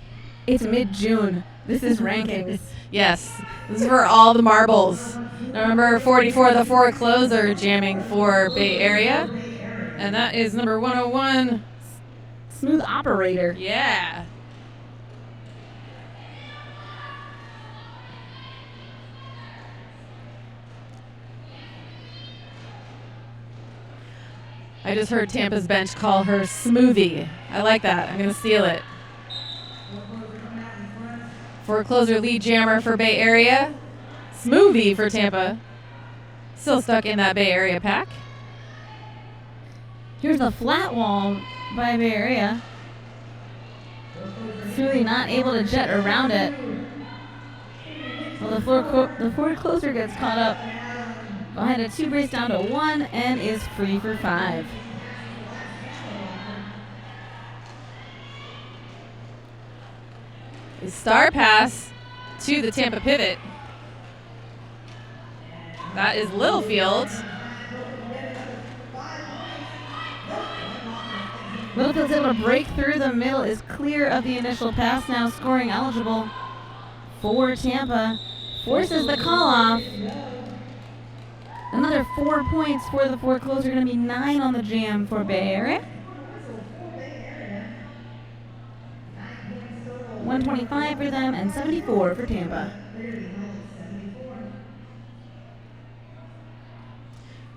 it's mid-June. This is rankings. Yes, this is for all the marbles. Number 44, the forecloser, jamming for Bay Area. And that is number 101. Smooth Operator. Yeah. I just heard Tampa's bench call her Smoothie. I like that. I'm going to steal it. Forecloser lead jammer for Bay Area. Smoothie for Tampa. Still stuck in that Bay Area pack. Here's the flat wall by Bay Area. Smoothie not able to jet around it. Well, the forecloser gets caught up behind a 2 brace down to 1 and is free for 5. A star pass to the Tampa pivot. That is Littlefield. Littlefield's able to break through the middle, is clear of the initial pass, now scoring eligible for Tampa. Forces the call off. Another 4 points for the forecloser, going to be 9 on the jam for Bay Area. 125 for them and 74 for Tampa.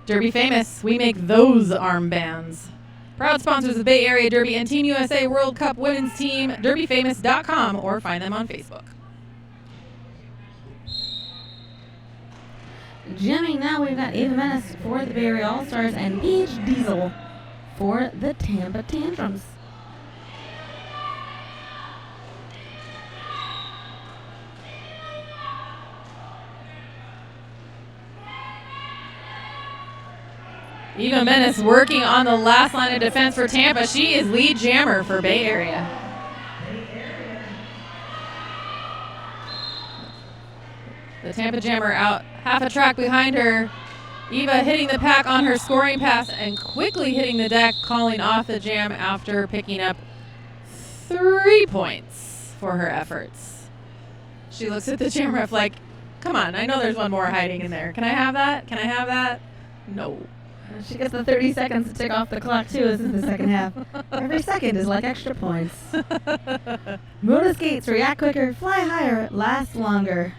Derby Famous, we make those armbands. Proud sponsors of the Bay Area Derby and Team USA World Cup Women's Team, derbyfamous.com, or find them on Facebook. Jamming now, we've got Ava Menace for the Bay Area All-Stars and Paige Diesel for the Tampa Tantrums. Eva Menace working on the last line of defense for Tampa. She is lead jammer for Bay Area. The Tampa jammer out half a track behind her. Eva hitting the pack on her scoring pass and quickly hitting the deck, calling off the jam after picking up 3 points for her efforts. She looks at the jam ref like, come on, I know there's one more hiding in there. Can I have that? Can I have that? No. She gets the 30 seconds to tick off the clock, too. This is the second half. Every second is like extra points. Motor skates, react quicker, fly higher, last longer.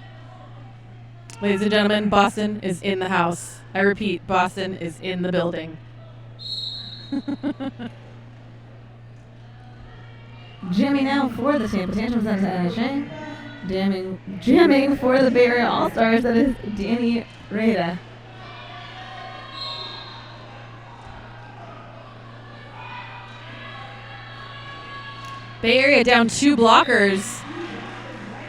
Ladies and gentlemen, Boston is in the house. I repeat, Boston is in the building. Jamming now for the Tampa Tantrums, that is NHA. Jamming for the Bay Area All-Stars, that is Danny Rada. Bay Area down 2 blockers.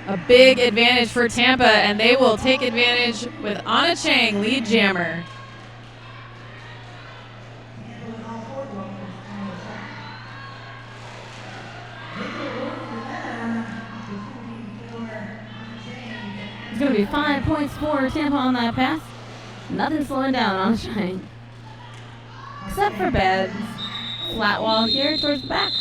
A big advantage for Tampa, and they will take advantage with Anna Chang, lead jammer. It's going to be 5 points for Tampa on that pass. Nothing slowing down on Chang. Except for Bed's flat wall here towards the back.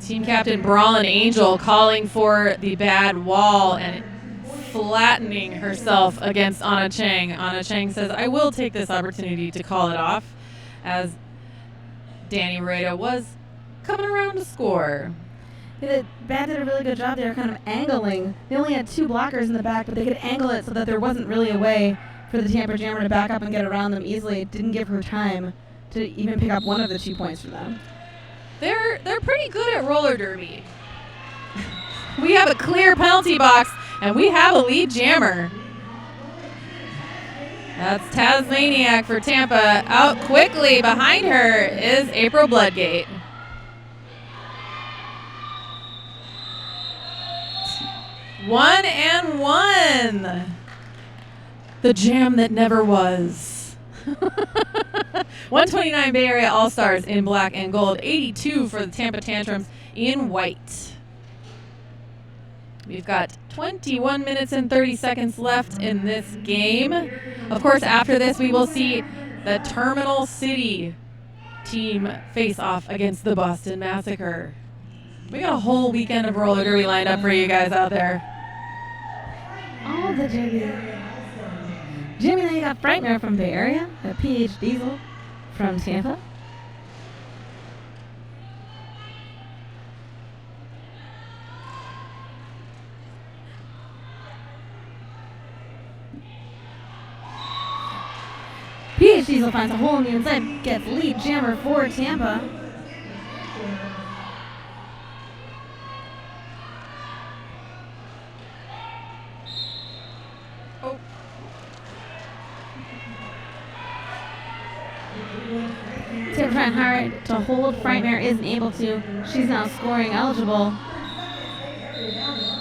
Team captain Brawlin Angel calling for the bad wall and flattening herself against Anna Chang. Anna Chang says, I will take this opportunity to call it off, as Danny Rada was coming around to score. The Bad did a really good job there kind of angling. They only had 2 blockers in the back, but they could angle it so that there wasn't really a way for the Tampa Jammer to back up and get around them easily. It didn't give her time to even pick up one of the 2 points from them. They're pretty good at roller derby. We have a clear penalty box, and we have a lead jammer. That's Tasmaniac for Tampa. Out quickly behind her is April Bloodgate. One and one. The jam that never was. 129 Bay Area All-Stars in black and gold. 82 for the Tampa Tantrums in white. We've got 21 minutes and 30 seconds left in this game. Of course, after this, we will see the Terminal City team face off against the Boston Massacre. We got a whole weekend of roller derby lined up for you guys out there. All the Jimmy. Jimmy, then you got Frightmare from Bay Area, a PH Diesel from Tampa. PH Diesel finds a hole on the inside, gets lead jammer for Tampa. Tampa trying hard to hold. Frightmare isn't able to. She's now scoring eligible.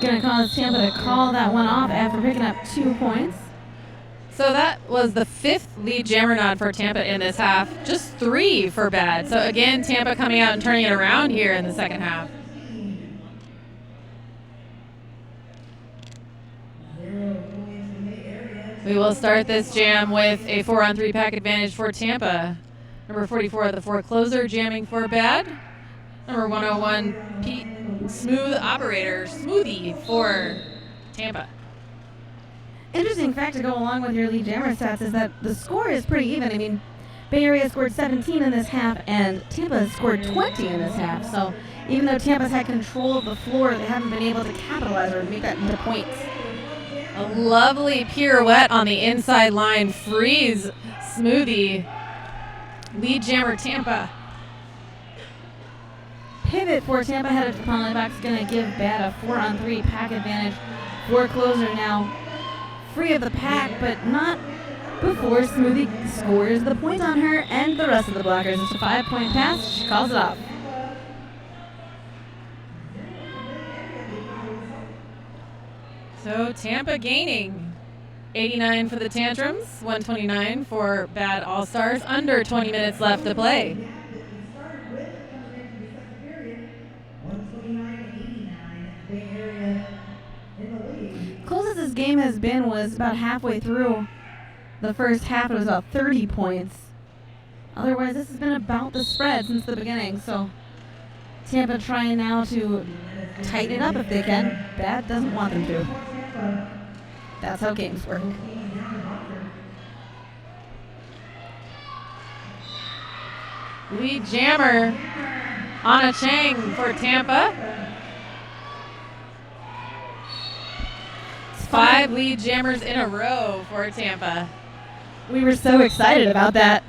Gonna cause Tampa to call that one off after picking up 2 points. So that was the 5th lead jammer nod for Tampa in this half. Just 3 for Bad. So again, Tampa coming out and turning it around here in the second half. We will start this jam with a 4-on-3 pack advantage for Tampa. Number 44, the forecloser, jamming for Bad. Number 101, Pete Smooth Operator, Smoothie for Tampa. Interesting fact to go along with your lead jammer stats is that the score is pretty even. I mean, Bay Area scored 17 in this half, and Tampa has scored 20 in this half. So even though Tampa's had control of the floor, they haven't been able to capitalize or make that into points. A lovely pirouette on the inside line, frees Smoothie. Lead jammer Tampa. Pivot for Tampa headed to the penalty box, going to give Bad a 4-on-3 pack advantage. Forecloser now free of the pack, but not before Smoothie scores the point on her and the rest of the blockers. It's a 5-point pass. She calls it off. So Tampa gaining 89 for the Tantrums, 129 for Bad All-Stars. Under 20 minutes left to play. Closest this game has been was about halfway through the first half. It was about 30 points. Otherwise, this has been about the spread since the beginning. So Tampa trying now to tighten it up if they can. Bad doesn't want them to. That's how games work. Lead jammer Anna Chang for Tampa. It's 5 lead jammers in a row for Tampa. We were so excited about that.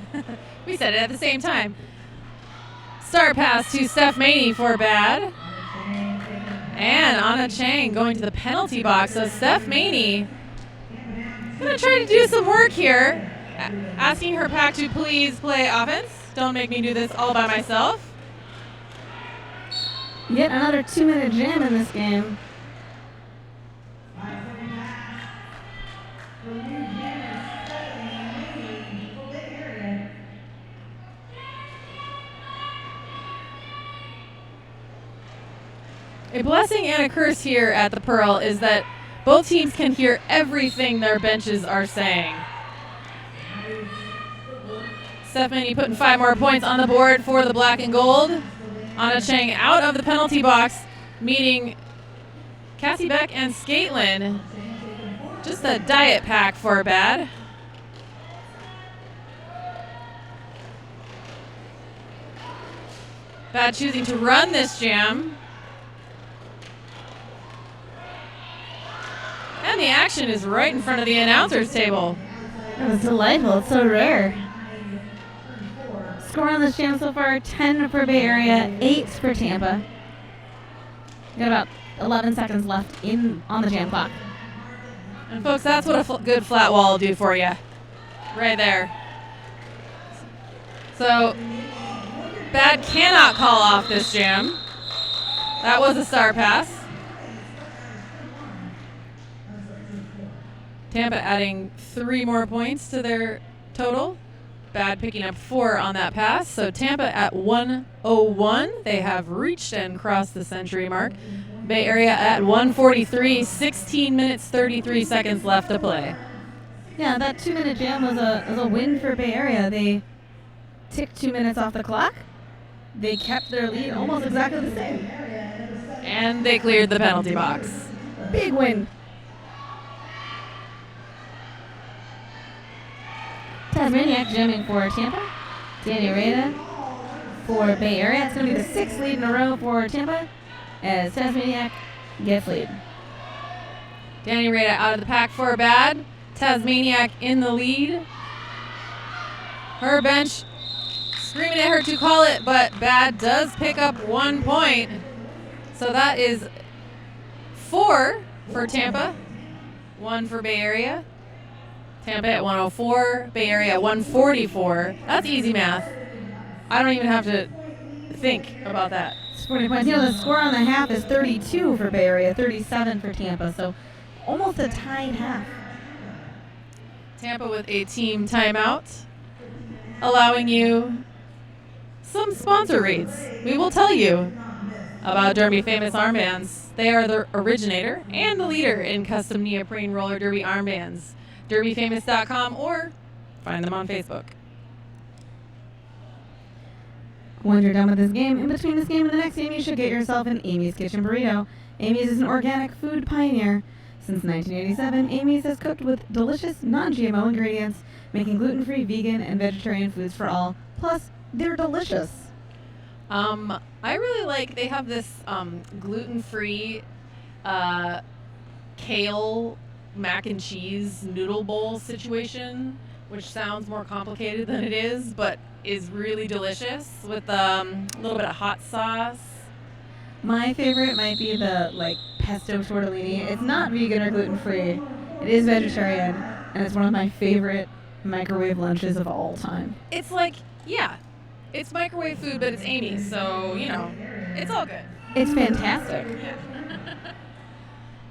We said it at the same time. Start pass to Steph Maney for Bad. And Anna Chang going to the penalty box. So Steph Maney going to try to do some work here. Asking her pack to please play offense. Don't make me do this all by myself. Yet another 2-minute jam in this game. A blessing and a curse here at the Pearl is that both teams can hear everything their benches are saying. Stephanie putting 5 more points on the board for the black and gold. Anna Chang out of the penalty box, meeting Cassie Beck and Scaitlin. Just a diet pack for Bad. Bad choosing to run this jam. And the action is right in front of the announcer's table. That was delightful. It's so rare. Score on this jam so far, 10 for Bay Area, 8 for Tampa. Got about 11 seconds left on the jam clock. And folks, that's what a good flat wall will do for you. Right there. So, Bad cannot call off this jam. That was a star pass. Tampa adding 3 more points to their total. Bad picking up 4 on that pass. So Tampa at 101. They have reached and crossed the century mark. Bay Area at 143. 16 minutes, 33 seconds left to play. Yeah, that 2-minute jam was a win for Bay Area. They ticked 2 minutes off the clock. They kept their lead almost exactly the same. And they cleared the penalty box. Big win. Tasmaniac jamming for Tampa. Danny Rada for Bay Area. It's going to be the 6th lead in a row for Tampa as Tasmaniac gets lead. Danny Rada out of the pack for Bad. Tasmaniac in the lead. Her bench screaming at her to call it, but Bad does pick up 1 point. So that is 4 for Tampa, 1 for Bay Area. Tampa at 104, Bay Area at 144. That's easy math. I don't even have to think about that. It's 40 points. You know, the score on the half is 32 for Bay Area, 37 for Tampa, so almost a tied half. Tampa with a team timeout, allowing you some sponsor rates. We will tell you about Derby Famous Armbands. They are the originator and the leader in custom neoprene roller derby armbands. DerbyFamous.com or find them on Facebook. Once you're done with this game, in between this game and the next game, you should get yourself an Amy's Kitchen Burrito. Amy's is an organic food pioneer. Since 1987, Amy's has cooked with delicious, non-GMO ingredients, making gluten-free, vegan, and vegetarian foods for all. Plus, they're delicious. I really like, they have this gluten-free kale mac and cheese noodle bowl situation, which sounds more complicated than it is, but is really delicious with a little bit of hot sauce. My favorite might be the pesto tortellini. It's not vegan or gluten-free. It is vegetarian, and it's one of my favorite microwave lunches of all time. It's it's microwave food, but it's Amy's, so, it's all good. It's fantastic.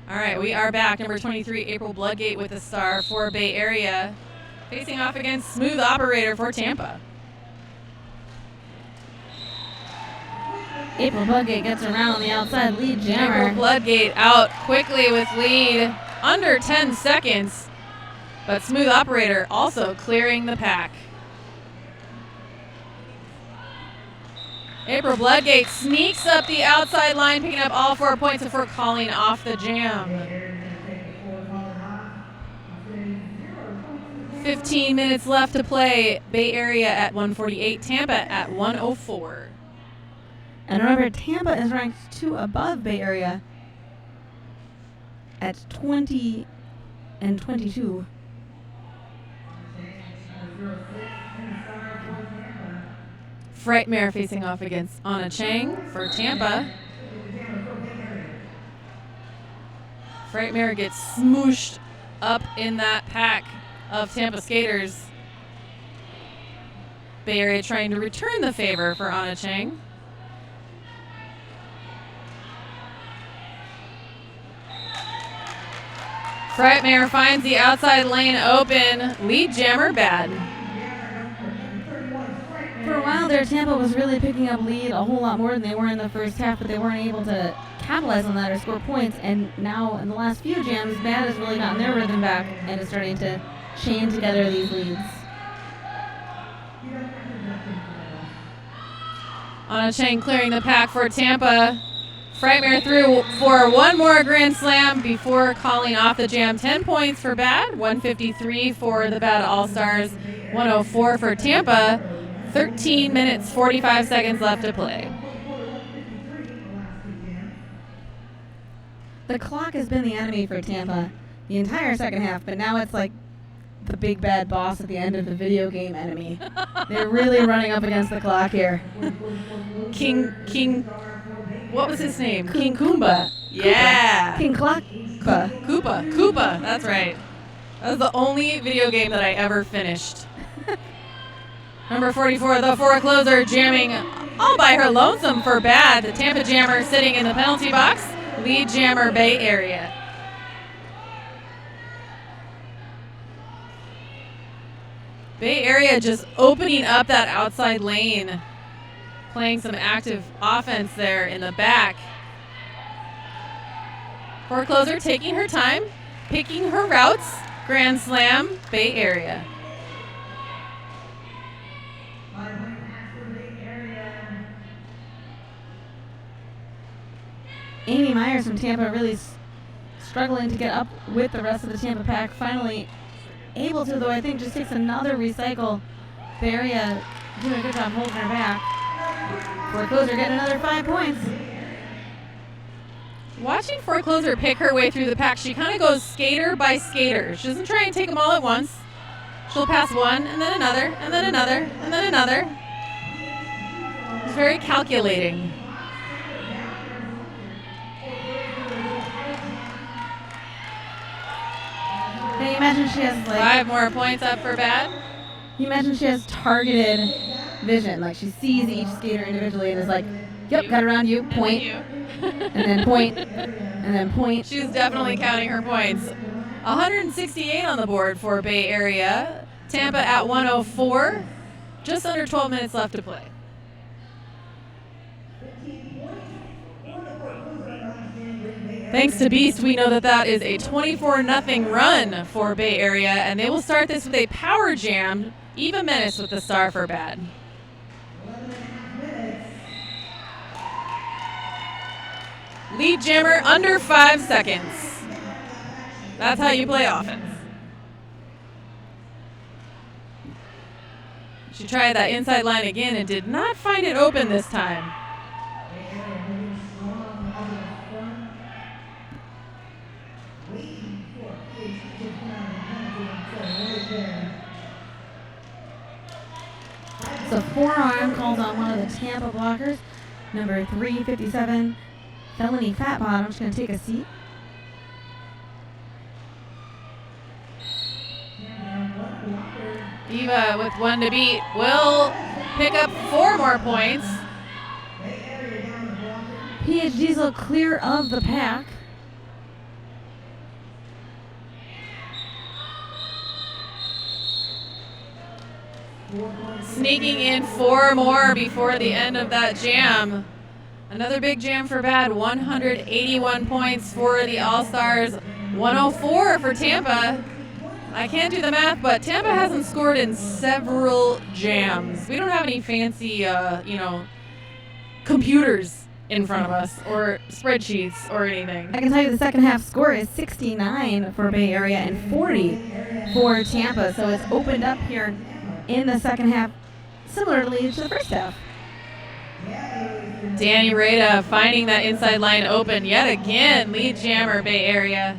All right, we are back. Number 23, April Bloodgate with a star for Bay Area, facing off against Smooth Operator for Tampa. April Bloodgate gets around on the outside lead jammer. April Bloodgate out quickly with lead, under 10 seconds, but Smooth Operator also clearing the pack. April Bloodgate sneaks up the outside line, picking up all 4 points before calling off the jam. 15 minutes left to play. Bay Area at 148, Tampa at 104. And remember, Tampa is ranked 2 above Bay Area at 20 and 22. Frightmare facing off against Anna Chang for Tampa. Frightmare gets smooshed up in that pack of Tampa skaters. Bay Area trying to return the favor for Anna Chang. Frightmare finds the outside lane open. Lead jammer bad. For a while there, Tampa was really picking up lead a whole lot more than they were in the first half, but they weren't able to capitalize on that or score points. And now in the last few jams, Bad has really gotten their rhythm back and is starting to chain together these leads. On a chain clearing the pack for Tampa. Frightmare through for one more Grand Slam before calling off the jam. 10 points for Bad, 153 for the Bad All-Stars, 104 for Tampa. 13 minutes, 45 seconds left to play. The clock has been the enemy for Tampa the entire second half, but now it's like the big bad boss at the end of the video game enemy. They're really running up against the clock here. King, what was his name? King Kumba. Yeah. King Clockpa. Koopa, that's right. That was the only video game that I ever finished. Number 44, the forecloser, jamming all by her lonesome for Bad. The Tampa jammer sitting in the penalty box. Lead jammer Bay Area. Bay Area just opening up that outside lane. Playing some active offense there in the back. Forecloser taking her time, picking her routes. Grand Slam, Bay Area. Amy Myers from Tampa really struggling to get up with the rest of the Tampa pack. Finally able to, though I think just takes another recycle. Bay Area doing a good job holding her back. Forecloser getting another 5 points. Watching Forecloser pick her way through the pack, she kind of goes skater by skater. She doesn't try and take them all at once. She'll pass one, and then another, and then another, and then another. It's very calculating. Can you imagine she has like 5 more points up for Bad? You imagine she has targeted vision, like she sees each skater individually and is like, yep, got around you, point, and then point, and then point. She's definitely counting her points. 168 on the board for Bay Area. Tampa at 104. Just under 12 minutes left to play. Thanks to Beast, we know that is a 24-0 run for Bay Area, and they will start this with a power jam. Eva Menace with the star for Bad. Lead jammer under 5 seconds. That's how you play offense. She tried that inside line again and did not find it open this time. So forearm called on one of the Tampa blockers, number 357, Felony Fat Bottom. I'm just going to take a seat. Eva with 1 to beat will pick up 4 more points. PH Diesel clear of the pack. Sneaking in 4 more before the end of that jam. Another big jam for Bad. 181 points for the All-Stars. 104 for Tampa. I can't do the math, but Tampa hasn't scored in several jams. We don't have any fancy, computers in front of us or spreadsheets or anything. I can tell you the second half score is 69 for Bay Area and 40 for Tampa. So it's opened up here in the second half, similarly to the first half. Danny Rada finding that inside line open yet again. Lead jammer, Bay Area.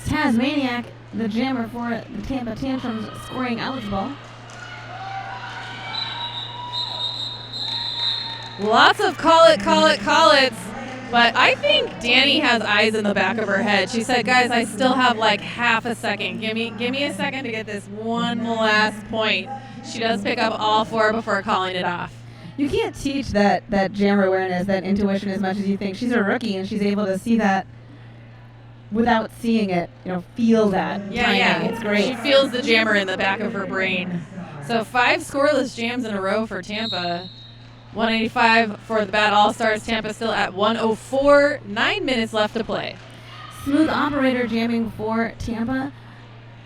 Tasmaniac, the jammer for the Tampa Tantrums, scoring eligible. Lots of call it. But I think Danny has eyes in the back of her head. She said, guys, I still have like half a second. Give me a second to get this one last point. She does pick up all 4 before calling it off. You can't teach that jammer awareness, that intuition as much as you think. She's a rookie and she's able to see that without seeing it, feel that timing. It's great. She feels the jammer in the back of her brain. So 5 scoreless jams in a row for Tampa. 185 for the Bad All-Stars. Tampa still at 104. 9 minutes left to play. Smooth Operator jamming for Tampa.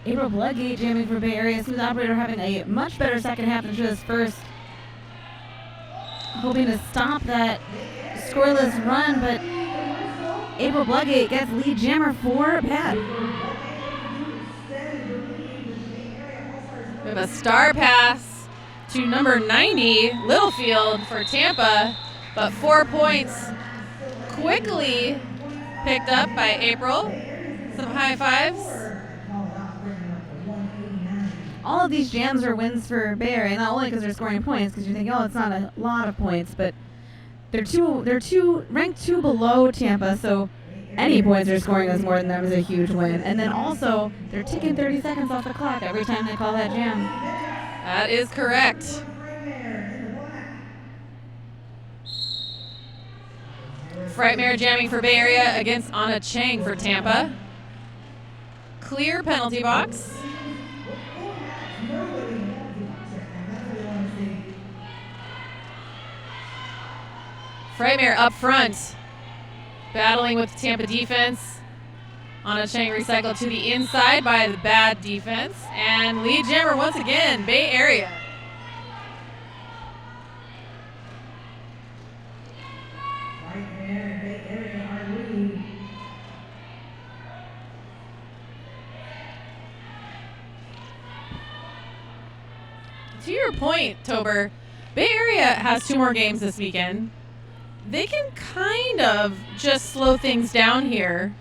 April Bloodgate jamming for Bay Area. Smooth Operator having a much better second half than she was first. Hoping to stop that scoreless run, but April Bloodgate gets lead jammer for Bad. We have a star pass to number 90, Littlefield for Tampa, but 4 points quickly picked up by April. Some high fives. All of these jams are wins for Bay Area, not only because they're scoring points, because you think, it's not a lot of points, but they're ranked 2 below Tampa, so any points they're scoring that's more than them is a huge win. And then also, they're ticking 30 seconds off the clock every time they call that jam. That is correct. Frightmare jamming for Bay Area against Anna Chang for Tampa. Clear penalty box. Frightmare up front, battling with Tampa defense. Anna Chang recycled to the inside by the Bad defense. And lead jammer once again, Bay Area. To your point, Tober, Bay Area has 2 more games this weekend. They can kind of just slow things down here,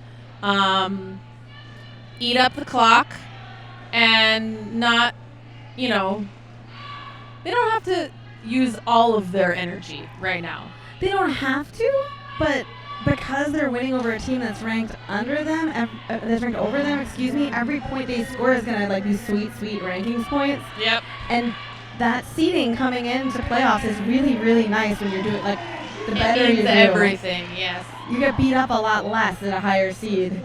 eat up the clock, and not, they don't have to use all of their energy right now. They don't have to, but because they're winning over a team that's ranked over them, every point they score is going to be sweet rankings points. Yep. And that seeding coming into playoffs is really, really nice when you're doing the better you do. Everything, yes. You get beat up a lot less at a higher seed.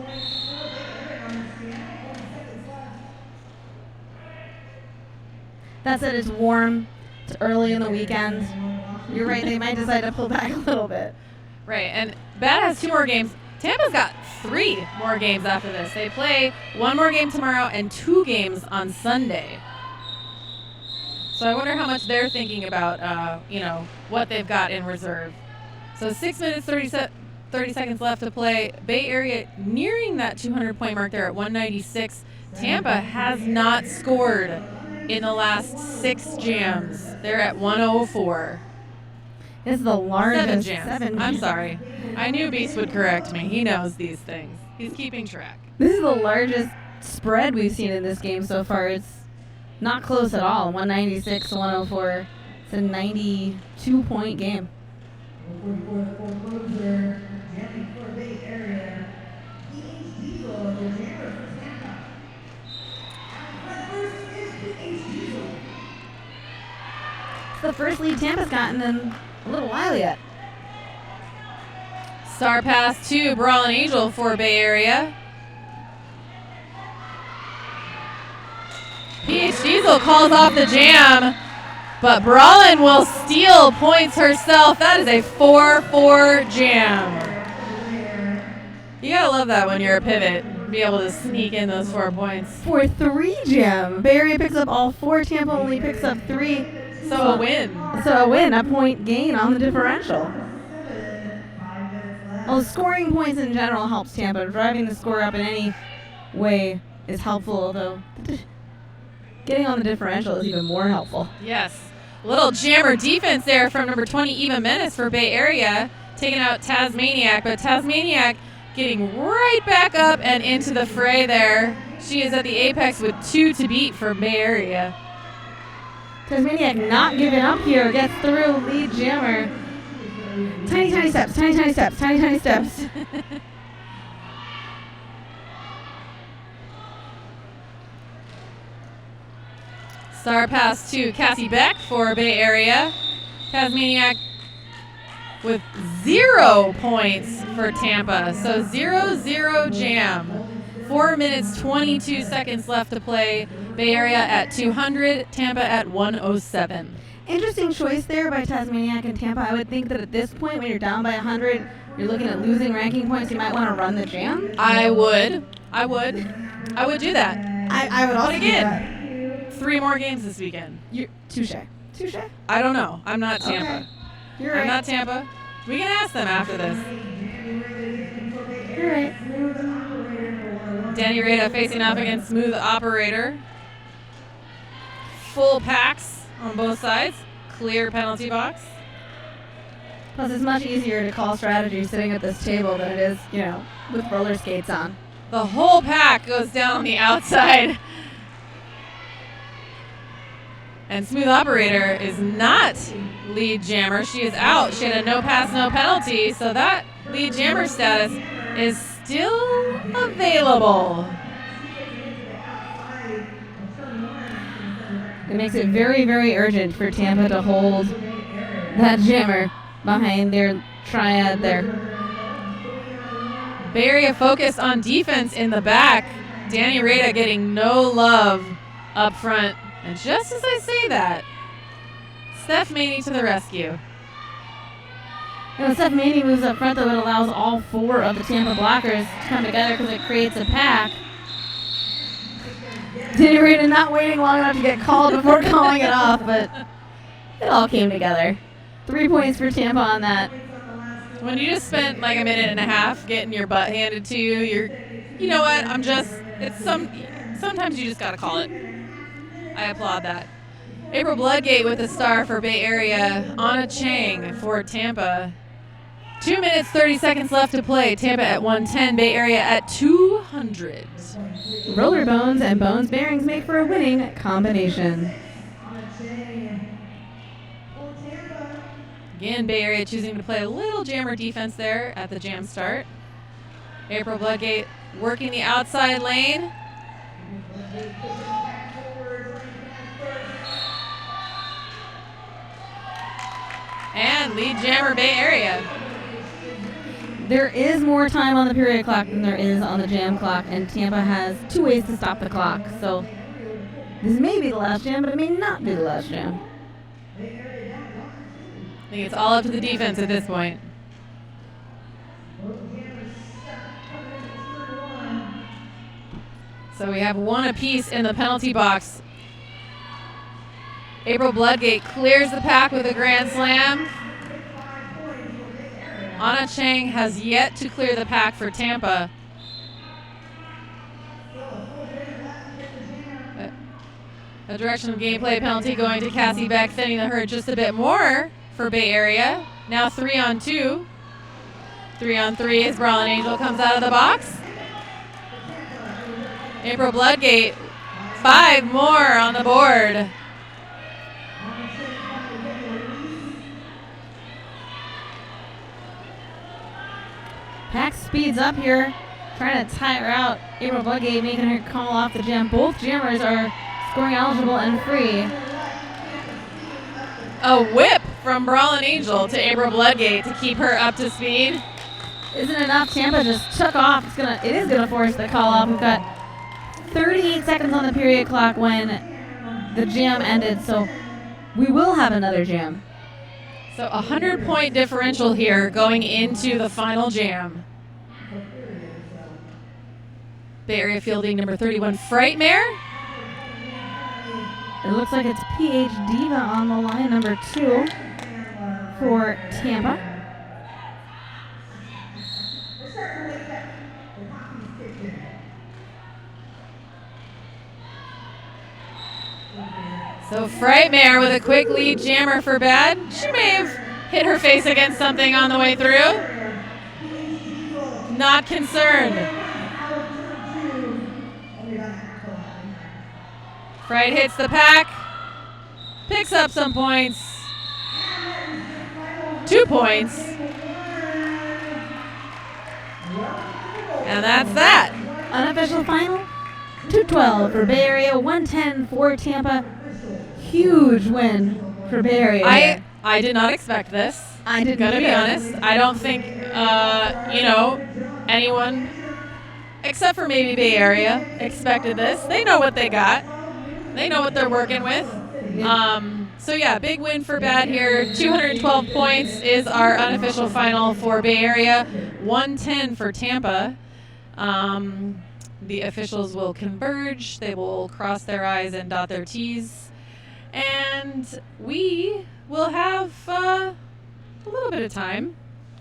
That said, it's warm. It's early in the weekend. You're right, they might decide to pull back a little bit. Right, and Bad has 2 more games. Tampa's got 3 more games after this. They play 1 more game tomorrow and 2 games on Sunday. So I wonder how much they're thinking about, what they've got in reserve. So 6 minutes, 30 seconds left to play. Bay Area nearing that 200-point mark there at 196. Tampa has not scored in the last 6 jams. They're at 104. This is the largest 7 jams. I'm sorry. I knew Beast would correct me. He knows these things. He's keeping track. This is the largest spread we've seen in this game so far. It's not close at all. 196 to 104. It's a 92-point game. It's the first lead Tampa's gotten in a little while yet. Star pass to Brawlin Angel for Bay Area. PH Diesel calls off the jam, but Brawlin will steal points herself. That is a 4-4 jam. You gotta love that when you're a pivot, be able to sneak in those 4 points. 4-3 jam. Bay Area picks up all 4. Tampa only picks up 3. So a win. A point gain on the differential. Well, scoring points in general helps Tampa. Driving the score up in any way is helpful, although getting on the differential is even more helpful. Yes. Little jammer defense there from number 20, Eva Menace for Bay Area, taking out Tasmaniac, but Tasmaniac getting right back up and into the fray there. She is at the apex with 2 to beat for Bay Area. Tasmaniac not giving up here, gets through lead jammer. Tiny, tiny steps, tiny, tiny steps, tiny, tiny steps. Star pass to Cassie Beck for Bay Area. Tasmaniac with 0 points for Tampa. So 0-0 jam. 4 minutes, 22 seconds left to play. Bay Area at 200, Tampa at 107. Interesting choice there by Tasmaniac and Tampa. I would think that at this point, when you're down by 100, you're looking at losing ranking points, you might want to run the jam. I would do that. I would also But again, 3 more games this weekend. Touche. I don't know. I'm not Tampa. Okay. You're right. I'm not Tampa. We can ask them after this. You're right. Danny Rada facing off against Smooth Operator. Full packs on both sides. Clear penalty box. Plus, it's much easier to call strategy sitting at this table than it is, with roller skates on. The whole pack goes down on the outside. And Smooth Operator is not lead jammer. She is out. She had a no pass, no penalty. So that lead jammer status is still available. It makes it very, very urgent for Tampa to hold that jammer behind their triad there. Bay Area focused on defense in the back. Danny Rada getting no love up front. And just as I say that, Steph Maney to the rescue. Steph Maney moves up front, though. It allows all 4 of the Tampa blockers to come together because it creates a pack. Danny Rada not waiting long enough to get called before calling it off, but it all came together. 3 points for Tampa on that. When you just spent like a minute and a half getting your butt handed to you, you know what? Sometimes you just gotta call it. I applaud that. April Bloodgate with a star for Bay Area. Anna Chang for Tampa. 2 minutes, 30 seconds left to play. Tampa at 110, Bay Area at 200. Roller bones and bones bearings make for a winning combination. Again, Bay Area choosing to play a little jammer defense there at the jam start. April Bloodgate working the outside lane. And lead jammer Bay Area. There is more time on the period clock than there is on the jam clock, and Tampa has 2 ways to stop the clock. So this may be the last jam, but it may not be the last jam. I think it's all up to the defense at this point. So we have 1 apiece in the penalty box. April Bloodgate clears the pack with a grand slam. Anna Chang has yet to clear the pack for Tampa. A direction of gameplay penalty going to Cassie Beck, thinning the herd just a bit more for Bay Area. Now 3-on-2. 3-on-3 as Brawlin Angel comes out of the box. April Bloodgate, 5 more on the board. Pack speeds up here, trying to tire out April Bloodgate, making her call off the jam. Both jammers are scoring eligible and free. A whip from Brawlin Angel to April Bloodgate to keep her up to speed. Isn't enough. Tampa just took off. It is gonna force the call off. We've got 38 seconds on the period clock when the jam ended, so we will have another jam. So a 100-point differential here going into the final jam. Bay Area fielding number 31, Frightmare. It looks like it's PH Diva on the line, number 2 for Tampa. So Frightmare with a quick lead jammer for Bad. She may have hit her face against something on the way through. Not concerned. Fright hits the pack, picks up some points. 2 points. And that's that. Unofficial final, 212 for Bay Area, 110 for Tampa. Huge win for Bay Area. I did not expect this. I didn't Gonna be either. honest, I don't think, anyone, except for maybe Bay Area, expected this. They know what they got. They know what they're working with. So yeah, big win for Bad here. 212 points is our unofficial final for Bay Area. 110 for Tampa. The officials will converge. They will cross their I's and dot their T's. And we will have a little bit of time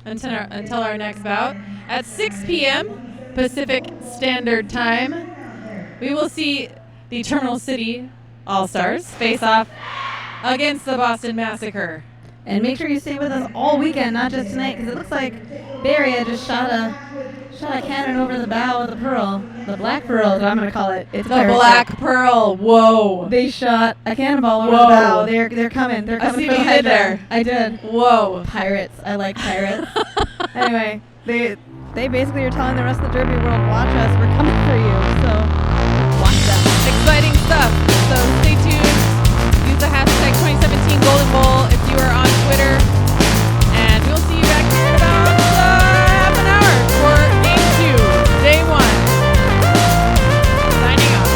until our next bout. At 6 p.m. Pacific Standard Time, we will see the Terminal City All-Stars face off against the Boston Massacre. And make sure you stay with us all weekend, not just tonight, because it looks like Bay Area just shot a cannon over the bow of the Pearl. The Black Pearl is what I'm going to call it. It's the Black Pearl. Whoa. They shot a cannonball over the bow. They're coming. They're coming for the head there. I did. Whoa. Pirates. I like pirates. Anyway, they basically are telling the rest of the Derby world, watch us. We're coming for you. So watch them. Exciting stuff. So stay tuned. Use the hashtag 2017 Golden Bowl if you are on Twitter. And we'll see you back here in about half an hour for Game 2, Day 1. Signing off.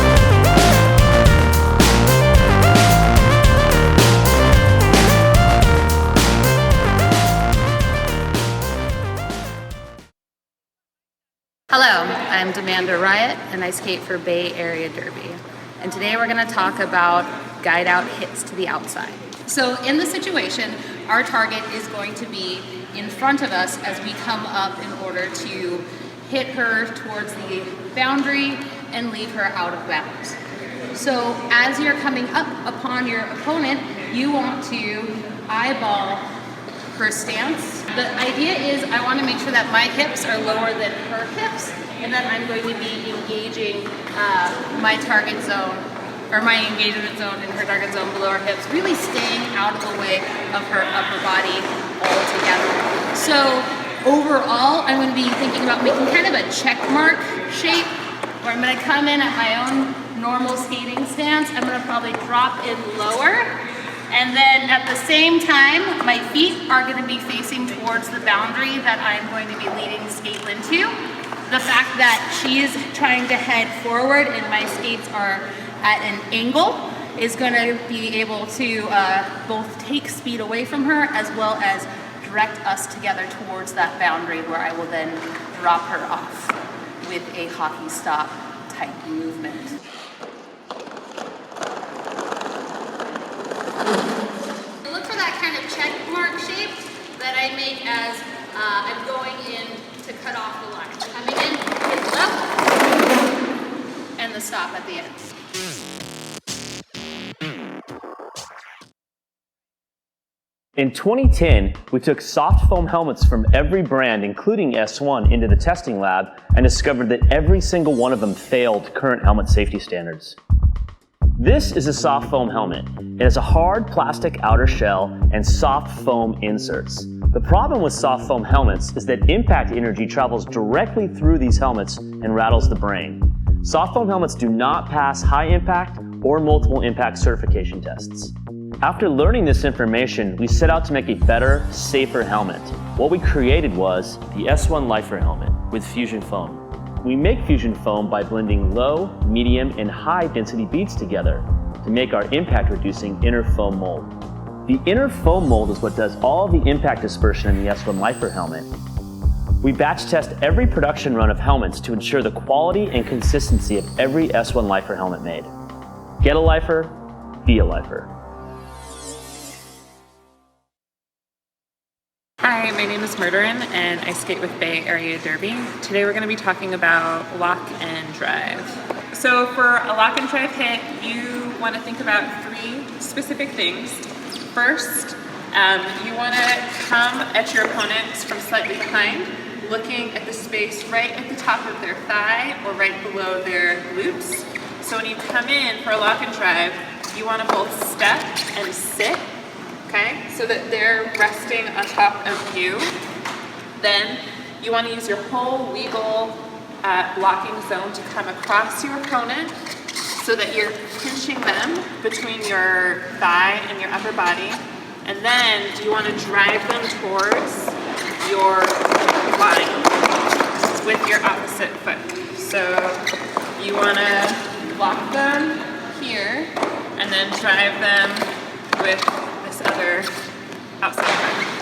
Hello, I'm Demanda Riot, and I skate for Bay Area Derby. And today we're going to talk about guide out hits to the outside. So in the situation, our target is going to be in front of us as we come up in order to hit her towards the boundary and leave her out of bounds. So as you're coming up upon your opponent, you want to eyeball her stance. The idea is I want to make sure that my hips are lower than her hips, and then I'm going to be engaging my target zone, or my engagement zone in her target zone below her hips, really staying out of the way of her upper body altogether. So overall, I'm going to be thinking about making kind of a check mark shape, where I'm going to come in at my own normal skating stance. I'm going to probably drop in lower, and then at the same time, my feet are going to be facing towards the boundary that I'm going to be leading Skatelyn to. The fact that she is trying to head forward and my skates are at an angle is going to be able to both take speed away from her as well as direct us together towards that boundary, where I will then drop her off with a hockey stop type movement. Look for that kind of check mark shape that I make as I'm going in to cut off the line. Coming in, hit left, and the stop at the end. In 2010, we took soft foam helmets from every brand, including S1, into the testing lab and discovered that every single one of them failed current helmet safety standards. This is a soft foam helmet. It has a hard plastic outer shell and soft foam inserts. The problem with soft foam helmets is that impact energy travels directly through these helmets and rattles the brain. Soft foam helmets do not pass high impact or multiple impact certification tests. After learning this information, we set out to make a better, safer helmet. What we created was the S1 Lifer helmet with fusion foam. We make fusion foam by blending low, medium, and high density beads together to make our impact reducing inner foam mold. The inner foam mold is what does all the impact dispersion in the S1 Lifer helmet. We batch test every production run of helmets to ensure the quality and consistency of every S1 Lifer helmet made. Get a Lifer, be a Lifer. Hi, my name is Murderin, and I skate with Bay Area Derby. Today we're going to be talking about lock and drive. So for a lock and drive hit, you want to think about 3 specific things. First, you want to come at your opponents from slightly behind, looking at the space right at the top of their thigh or right below their glutes. So when you come in for a lock and drive, you want to both step and sit, okay, so that they're resting on top of you. Then you want to use your whole legal blocking zone to come across your opponent so that you're pinching them between your thigh and your upper body, And then you want to drive them towards your line with your opposite foot. So you want to lock them here and then drive them with this other outside foot.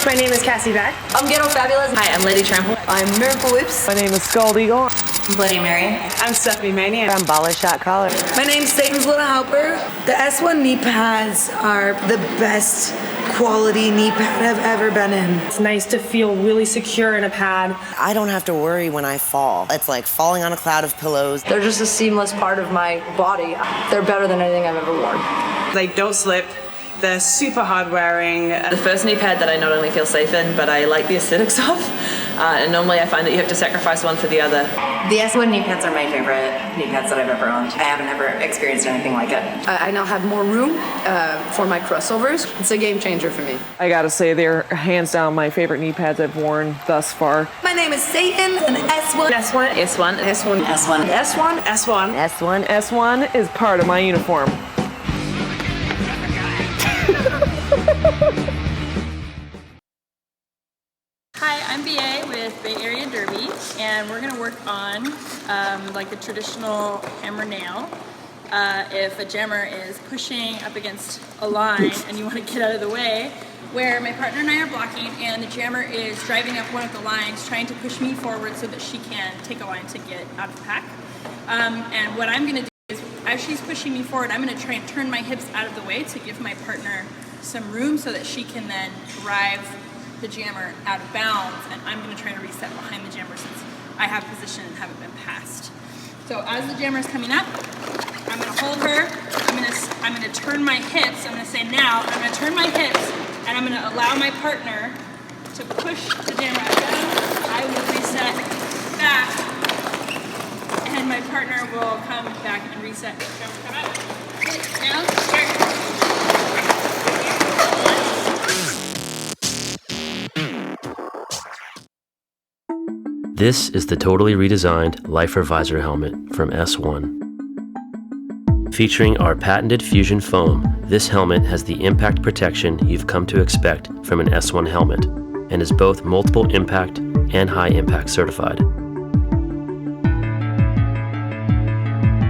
My name is Cassie Back. I'm Ghetto Fabulous. Hi, I'm Lady Trample. I'm Miracle Whips. My name is Scald Eagle. I'm Bloody Mary. I'm Stephanie Mania. I'm Baller Shot Caller. My name's Satan's Little Helper. The S1 knee pads are the best quality knee pad I've ever been in. It's nice to feel really secure in a pad. I don't have to worry when I fall. It's like falling on a cloud of pillows. They're just a seamless part of my body. They're better than anything I've ever worn. They don't slip. They're super hard wearing. The first knee pad that I not only feel safe in, but I like the aesthetics of. And normally I find that you have to sacrifice one for the other. The S1 knee pads are my favorite knee pads that I've ever owned. I haven't ever experienced anything like it. I now have more room for my crossovers. It's a game changer for me. I gotta say, they're hands down my favorite knee pads I've worn thus far. My name is Satan, and S1. S1. S1. S1. S1. S1. S1. S1. S1 is part of my uniform. Hi, I'm BA with Bay Area Derby, and we're going to work on like a traditional hammer nail. If a jammer is pushing up against a line and you want to get out of the way, where my partner and I are blocking and the jammer is driving up one of the lines trying to push me forward so that she can take a line to get out of the pack. And what I'm going to do is, as she's pushing me forward, I'm going to try and turn my hips out of the way to give my partner some room so that she can then drive the jammer out of bounds, and I'm going to try to reset behind the jammer since I have position and haven't been passed. So as the jammer is coming up, I'm going to hold her, I'm going to turn my hips, I'm going to say now, I'm going to turn my hips, and I'm going to allow my partner to push the jammer out of bounds. I will reset back, and my partner will come back and reset. Jammer, come up. Now, start. This is the totally redesigned Lifer Visor helmet from S1. Featuring our patented Fusion foam, this helmet has the impact protection you've come to expect from an S1 helmet and is both multiple impact and high impact certified.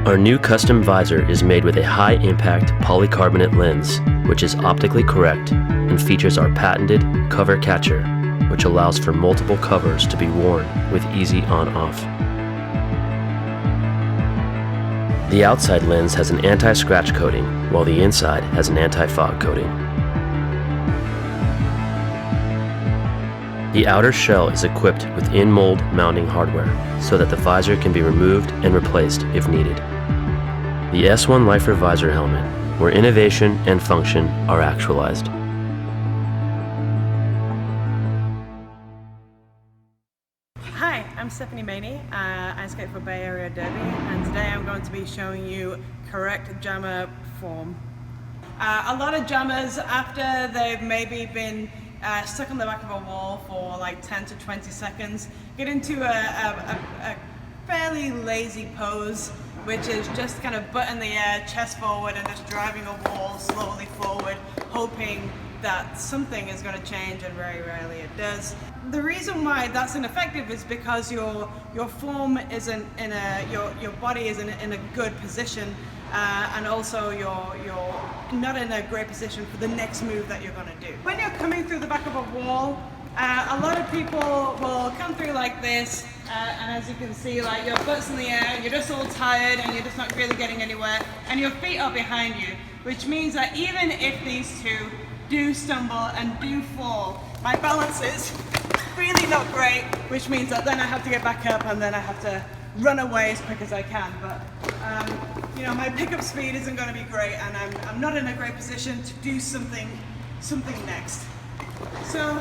Our new custom visor is made with a high impact polycarbonate lens, which is optically correct and features our patented cover catcher, which allows for multiple covers to be worn with easy on-off. The outside lens has an anti-scratch coating, while the inside has an anti-fog coating. The outer shell is equipped with in-mold mounting hardware, so that the visor can be removed and replaced if needed. The S1 Lifer Visor helmet, where innovation and function are actualized. Hi, I'm Stephanie Maney. I skate for Bay Area Derby, and today I'm going to be showing you correct jammer form. A lot of jammers, after they've maybe been stuck on the back of a wall for like 10 to 20 seconds, get into a fairly lazy pose, which is just kind of butt in the air, chest forward, and just driving a wall slowly forward, hoping that something is going to change, and very rarely it does. The reason why that's ineffective is because your form isn't in your body isn't in a good position, and also you're not in a great position for the next move that you're going to do. When you're coming through the back of a wall, a lot of people will come through like this, and as you can see, like your butt's in the air, and you're just all tired, and you're just not really getting anywhere, and your feet are behind you, which means that even if these two do stumble and do fall, my balance is really not great, which means that then I have to get back up and then I have to run away as quick as I can. But you know, my pickup speed isn't going to be great, and I'm not in a great position to do something next. So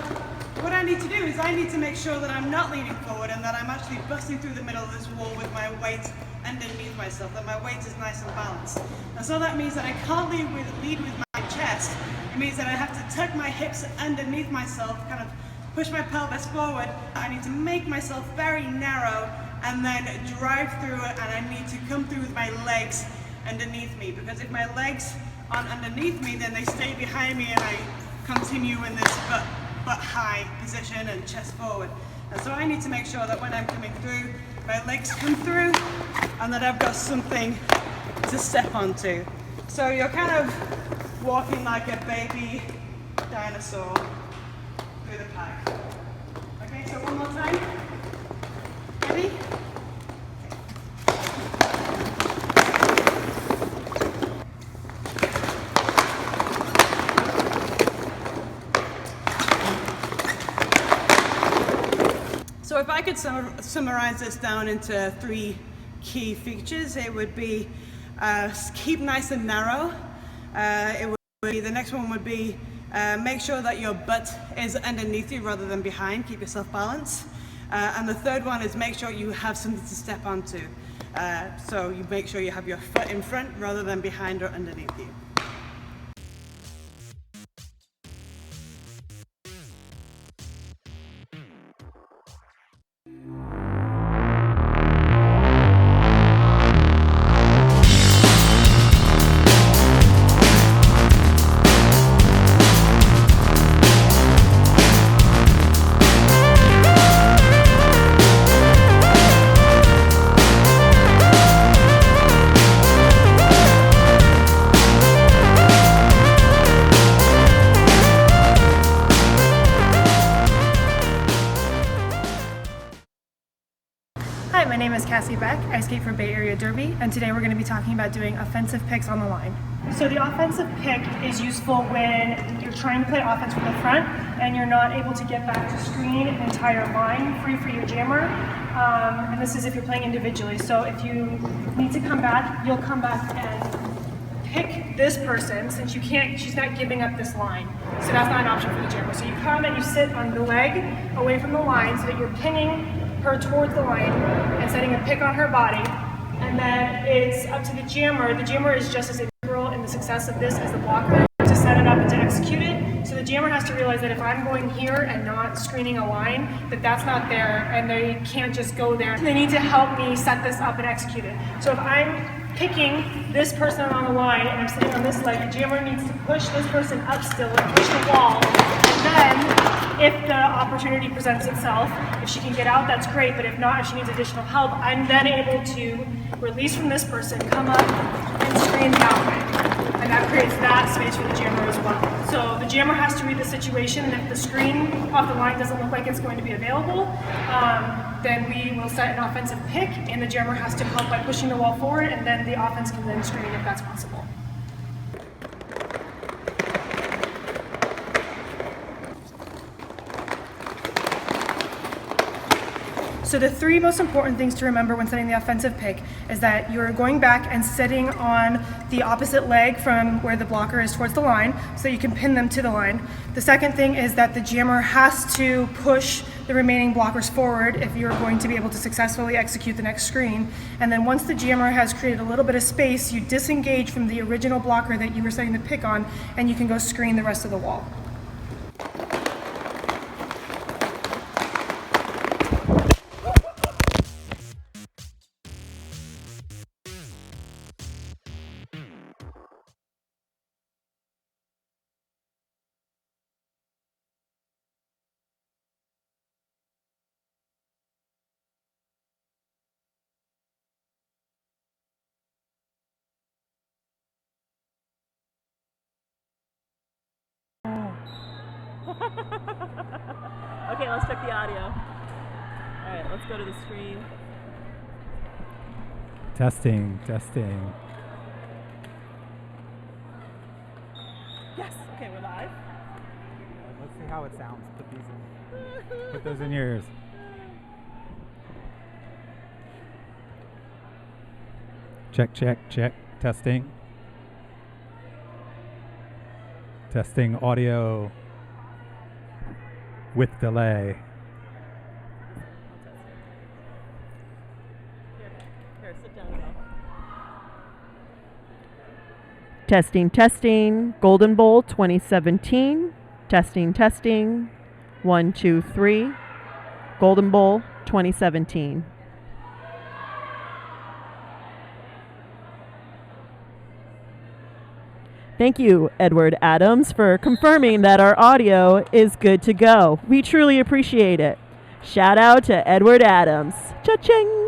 what I need to do is I need to make sure that I'm not leaning forward and that I'm actually busting through the middle of this wall with my weight underneath myself, that my weight is nice and balanced. And so that means that I can't lead with my chest. It means that I have to tuck my hips underneath myself, kind of push my pelvis forward. I need to make myself very narrow and then drive through it, and I need to come through with my legs underneath me, because if my legs aren't underneath me, then they stay behind me and I continue in this butt high position and chest forward. And so I need to make sure that when I'm coming through, my legs come through and that I've got something to step onto. So you're kind of walking like a baby dinosaur through the pack. Okay, so one more time. Ready? So if I could summarize this down into 3 key features, it would be keep nice and narrow. The next one would be make sure that your butt is underneath you rather than behind. Keep yourself balanced. And the third one is make sure you have something to step onto. So you make sure you have your foot in front rather than behind or underneath you. Hi, my name is Cassie Beck. I skate for Bay Area Derby, and today we're going to be talking about doing offensive picks on the line. So the offensive pick is useful when you're trying to play offense from the front and you're not able to get back to screen an entire line free for your jammer. And this is if you're playing individually. So if you need to come back, you'll come back and pick this person, since you can't, she's not giving up this line. So that's not an option for the jammer. So you come and you sit on the leg away from the line so that you're pinning her towards the line and setting a pick on her body. And then it's up to the jammer. The jammer is just as integral in the success of this as the blocker to set it up and to execute it. So the jammer has to realize that if I'm going here and not screening a line, that that's not there and they can't just go there. They need to help me set this up and execute it. So if I'm picking this person on the line and I'm sitting on this leg, the jammer needs to push this person up still and push the wall. And then if the opportunity presents itself, if she can get out, that's great, but if not, if she needs additional help, I'm then able to release from this person, come up and screen that way. And that creates that space for the jammer as well. So the jammer has to read the situation, and if the screen off the line doesn't look like it's going to be available, then we will set an offensive pick, and the jammer has to help by pushing the wall forward, and then the offense can then screen if that's possible. So the 3 most important things to remember when setting the offensive pick is that you're going back and sitting on the opposite leg from where the blocker is towards the line so you can pin them to the line. The second thing is that the jammer has to push the remaining blockers forward if you're going to be able to successfully execute the next screen. And then once the jammer has created a little bit of space, you disengage from the original blocker that you were setting the pick on, and you can go screen the rest of the wall. Okay, let's check the audio. All right, let's go to the screen. Testing. Yes, okay, we're live. Let's see how it sounds. Put those in your ears. Check. Testing. Testing audio with delay. Here, sit down now. Testing. Golden Bowl 2017. Testing. 1, 2, 3, Golden Bowl 2017. Thank you, Edward Adams, for confirming that our audio is good to go. We truly appreciate it. Shout out to Edward Adams. Cha-ching!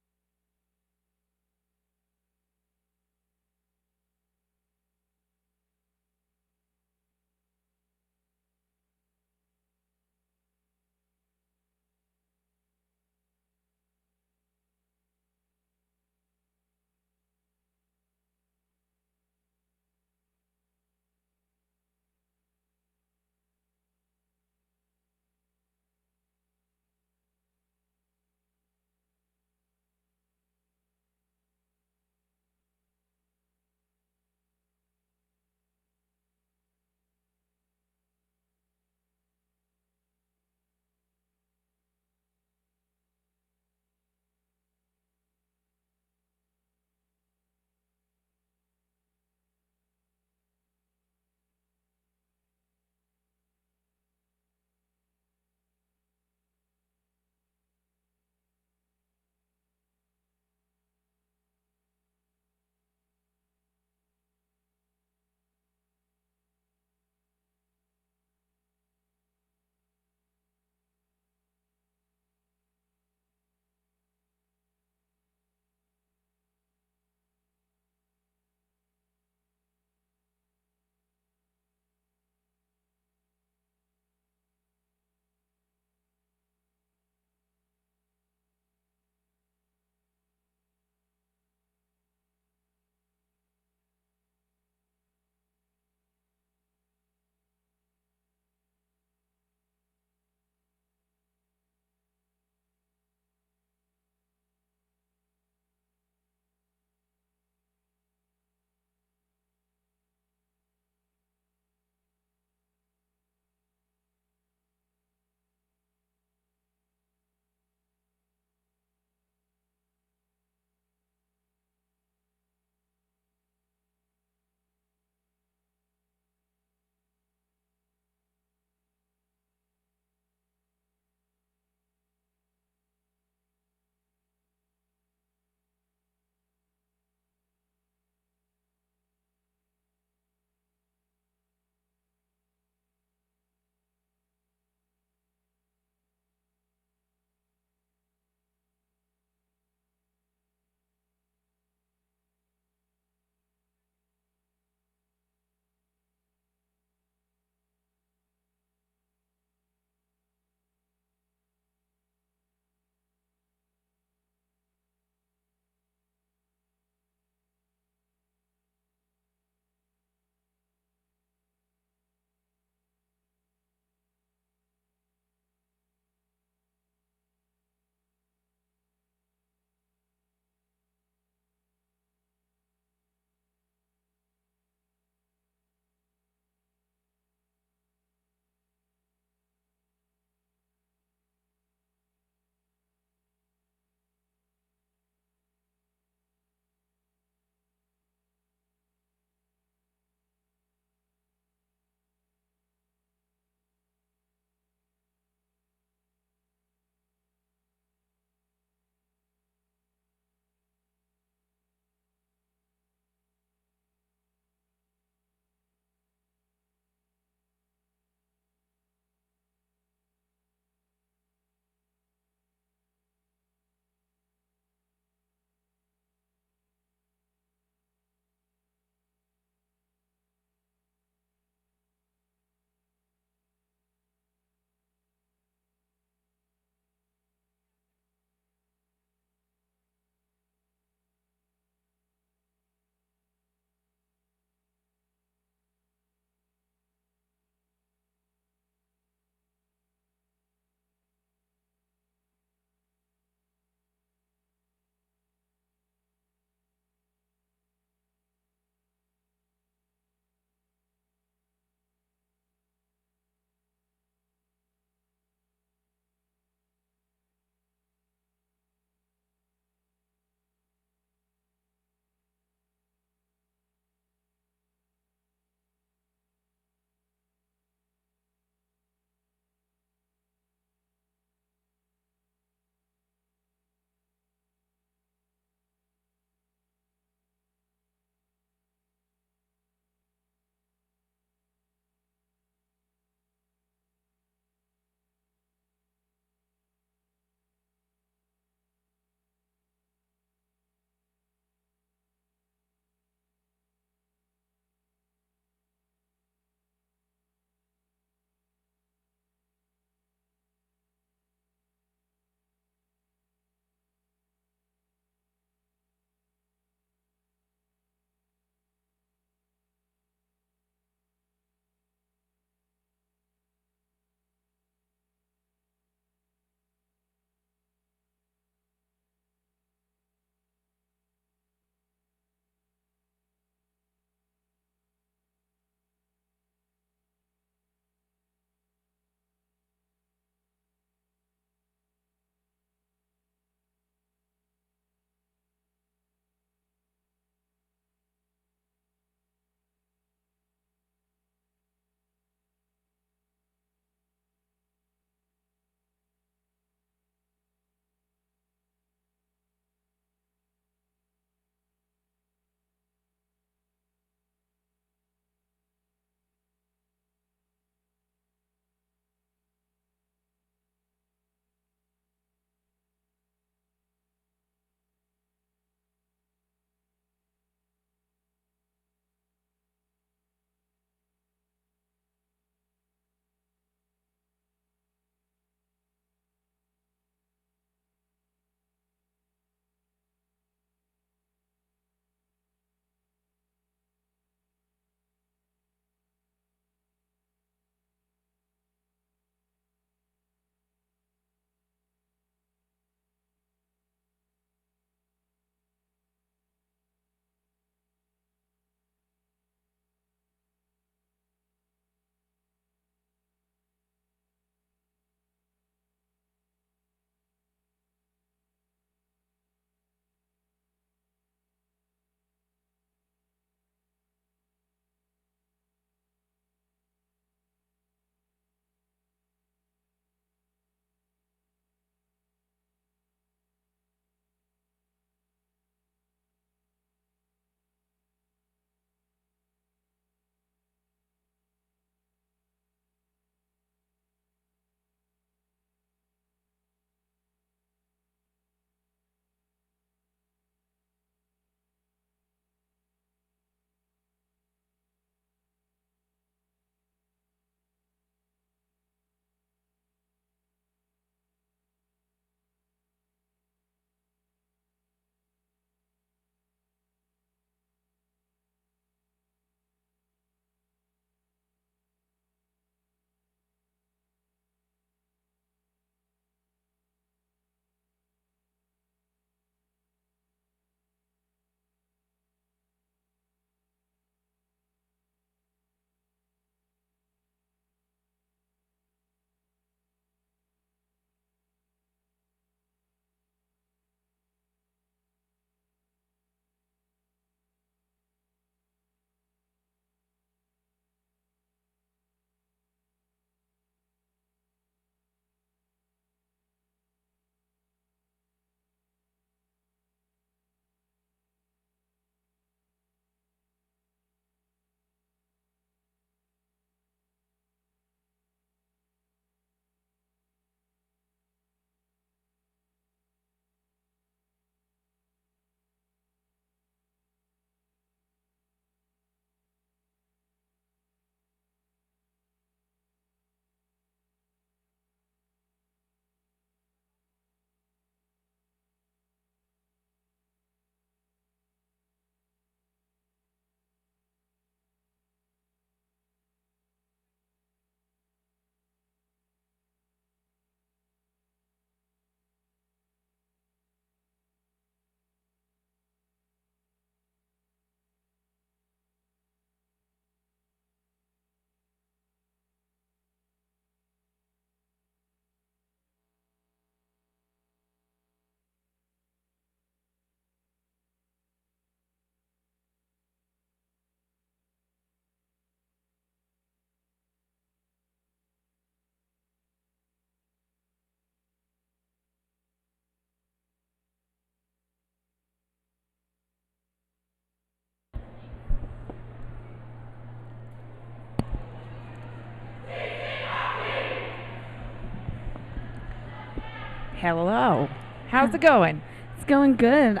Hello. How's it going? It's going good.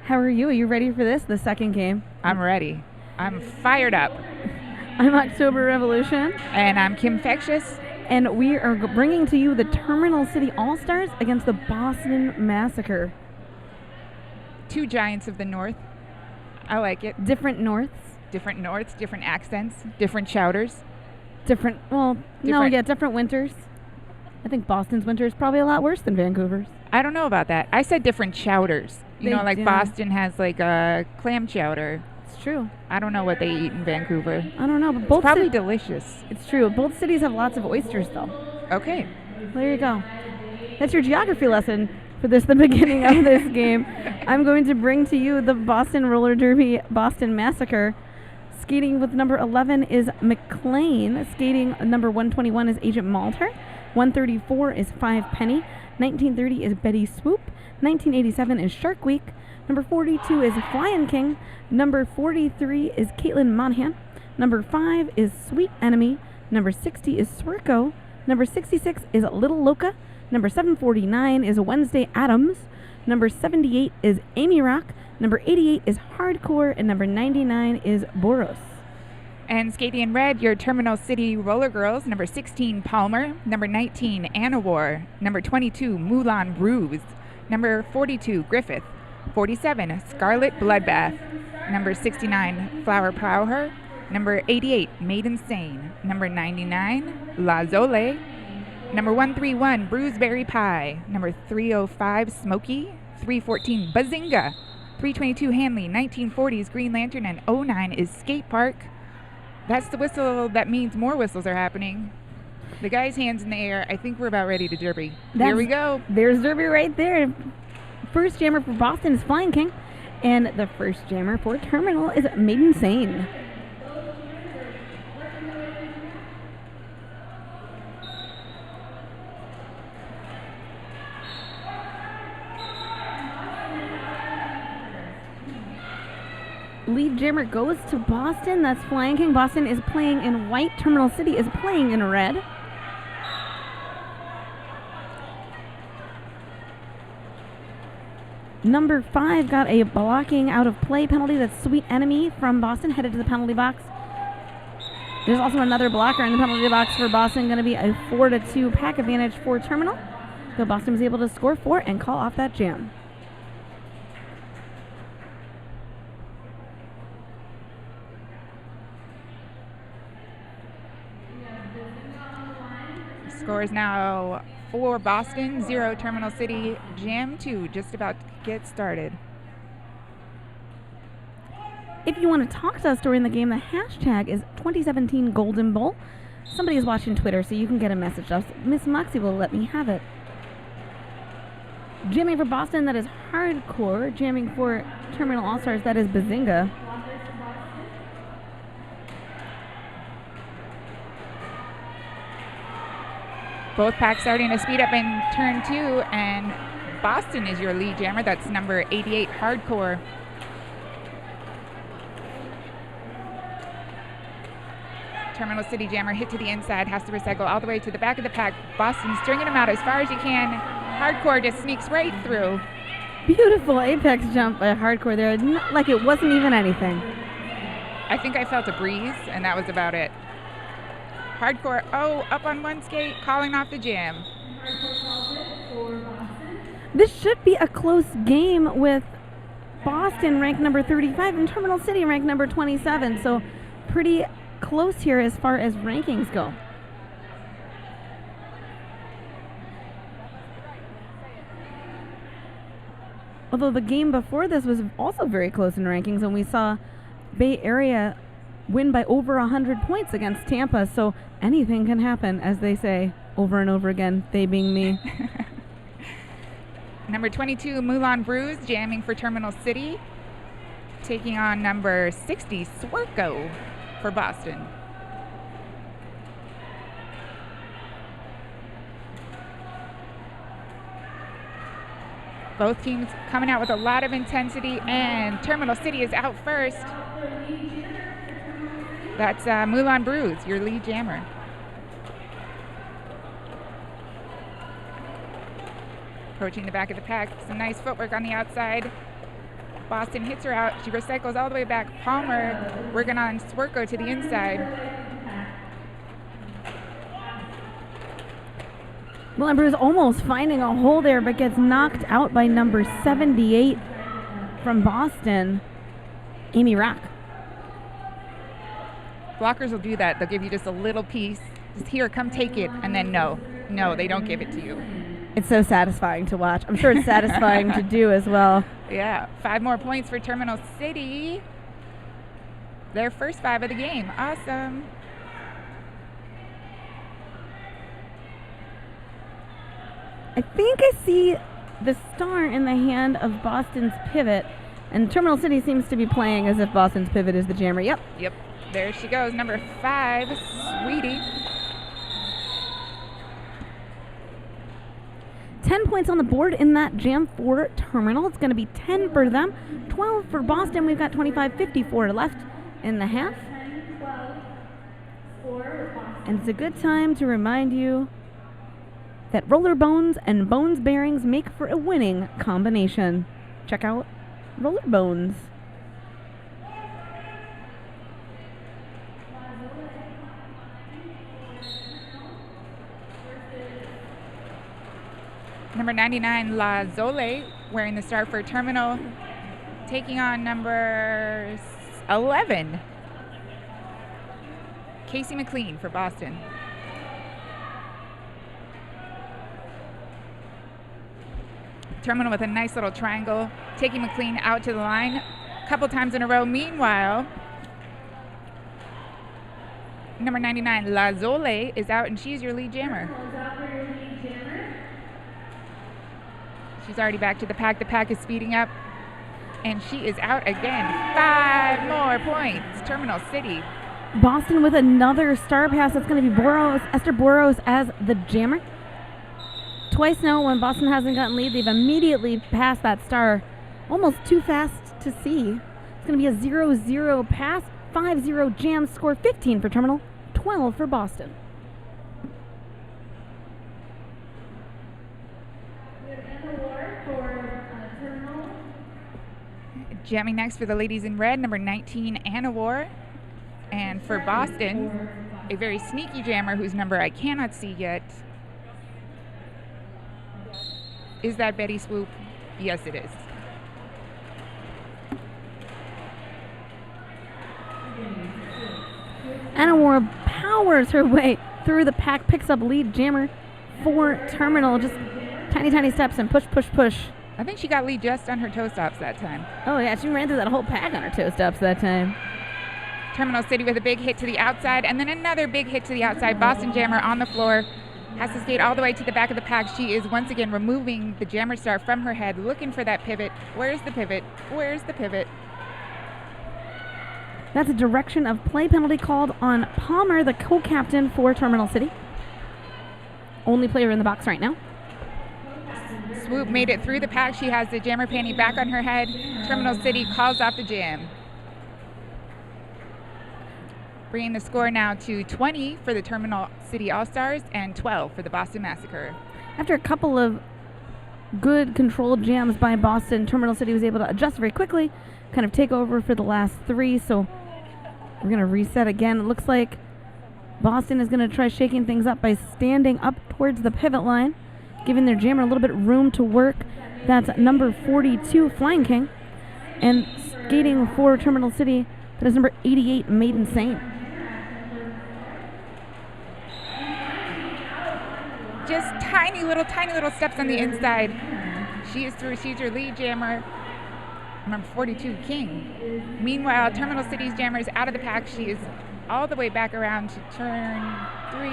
How are you? Are you ready for this, the second game? I'm ready. I'm fired up. I'm October Revolution. And I'm Kim Fectious. And we are bringing to you the Terminal City All-Stars against the Boston Massacre. Two giants of the North. I like it. Different Norths. Different Norths, different accents, different chowders. Different winters. I think Boston's winter is probably a lot worse than Vancouver's. I don't know about that. I said different chowders. Boston has like a clam chowder. It's true. I don't know what they eat in Vancouver. I don't know, but both it's probably delicious. It's true. Both cities have lots of oysters, though. Okay. There you go. That's your geography lesson for the beginning of this game. I'm going to bring to you the Boston Roller Derby Boston Massacre. Skating with number 11 is McLean. Skating number 121 is Agent Malter. 134 is Five Penny. 1930 is Betty Swoop. 1987 is Shark Week. Number 42 is Flying King. Number 43 is Caitlin Monahan. Number 5 is Sweet Enemy. Number 60 is Swerko. Number 66 is Little Loca. Number 749 is Wednesday Adams. Number 78 is Amy Rock. Number 88 is Hardcore. And number 99 is Boros. And skating in red, your Terminal City Roller Girls. Number 16, Palmer. Number 19, Anna War. Number 22, Moulin Rouge. Number 42, Griffith. 47, Scarlet Bloodbath. Number 69, Flower Power. Number 88, Made Insane. Number 99, La Zole. Number 131, Bruiseberry Pie. Number 305, Smokey. 314, Bazinga. 322, Hanley. 1940s, Green Lantern. And 09 is Skate Park. That's the whistle that means more whistles are happening. The guy's hands in the air. I think we're about ready to derby. Here we go. There's derby right there. First jammer for Boston is Flying King. And the first jammer for Terminal is Made Insane. Lead jammer goes to Boston. That's Flying King. Boston is playing in white. Terminal City is playing in red. Number 5 got a blocking out of play penalty. That's Sweet Enemy from Boston, headed to the penalty box. There's also another blocker in the penalty box for Boston. Going to be a 4-2 pack advantage for Terminal. So Boston was able to score 4 and call off that jam. Score is now 4 Boston, 0 Terminal City. Jam 2 just about to get started. If you want to talk to us during the game, the hashtag is 2017 Golden Bowl. Somebody's watching Twitter, so you can get a message to us. Miss Moxie will let me have it. Jamming for Boston, that is Hardcore. Jamming for Terminal All-Stars, that is Bazinga. Both packs starting to speed up in turn 2, and Boston is your lead jammer. That's number 88, Hardcore. Terminal City jammer hit to the inside, has to recycle all the way to the back of the pack. Boston stringing him out as far as you can. Hardcore just sneaks right through. Beautiful apex jump by Hardcore there, like it wasn't even anything. I think I felt a breeze, and that was about it. Hardcore, up on one skate, calling off the jam. This should be a close game with Boston ranked number 35 and Terminal City ranked number 27. So pretty close here as far as rankings go. Although the game before this was also very close in rankings, and we saw Bay Area win by over 100 points against Tampa, so anything can happen, as they say over and over again, they being me. Number 22, Moulin Rouge, jamming for Terminal City, taking on number 60, Swerko for Boston. Both teams coming out with a lot of intensity, and Terminal City is out first. That's Moulin Rouge, your lead jammer. approaching the back of the pack. Some nice footwork on the outside. Boston hits her out. She recycles all the way back. Palmer working on Swerko to the inside. Well, Amber's almost finding a hole there, but gets knocked out by number 78 from Boston, Amy Rock. Blockers will do that. They'll give you just a little piece. Just here, come take it. And then no, they don't give it to you. It's so satisfying to watch. I'm sure it's satisfying to do as well. Yeah, 5 more points for Terminal City. Their first 5 of the game. Awesome. I think I see the star in the hand of Boston's pivot, and Terminal City seems to be playing as if Boston's pivot is the jammer. Yep. There she goes, number 5, Sweetie. 10 points on the board in that jam for Terminal. It's going to be 10 for them, 12 for Boston. We've got 25:54 left in the half. And it's a good time to remind you that roller bones and bones bearings make for a winning combination. Check out roller bones. Number 99, La Zole, wearing the star for Terminal, taking on number 11, Casey McLean for Boston. Terminal with a nice little triangle, taking McLean out to the line a couple times in a row. Meanwhile, number 99, La Zole, is out, and she's your lead jammer. She's already back to the pack. The pack is speeding up, and she is out again. 5 more points, Terminal City. Boston with another star pass. That's going to be Esther Boros as the jammer. Twice now when Boston hasn't gotten lead, they've immediately passed that star almost too fast to see. It's going to be a 0-0 pass, 5-0 jam, score 15 for Terminal, 12 for Boston. Jamming next for the ladies in red, number 19, Anna War. And for Boston, a very sneaky jammer whose number I cannot see yet. Is that Betty Swoop? Yes, it is. Anna War powers her way through the pack, picks up lead jammer for Terminal. Just tiny, tiny steps and push, push, push. I think she got lead just on her toe stops that time. Oh, yeah, she ran through that whole pack on her toe stops that time. Terminal City with a big hit to the outside, and then another big hit to the outside. Boston jammer on the floor. Has to skate all the way to the back of the pack. She is once again removing the jammer star from her head, looking for that pivot. Where's the pivot? Where's the pivot? That's a direction of play penalty called on Palmer, the co-captain for Terminal City. Only player in the box right now. Swoop made it through the pack. She has the jammer panty back on her head. Terminal City calls off the jam. Bringing the score now to 20 for the Terminal City All-Stars and 12 for the Boston Massacre. After a couple of good controlled jams by Boston, Terminal City was able to adjust very quickly, kind of take over for the last 3. So we're going to reset again. It looks like Boston is going to try shaking things up by standing up towards the pivot line, giving their jammer a little bit of room to work. That's number 42, Flying King. And skating for Terminal City, that is number 88, Maiden Saint. Just tiny little steps on the inside. She is through. She's your lead jammer, number 42, King. Meanwhile, Terminal City's jammer is out of the pack. She is all the way back around to turn 3.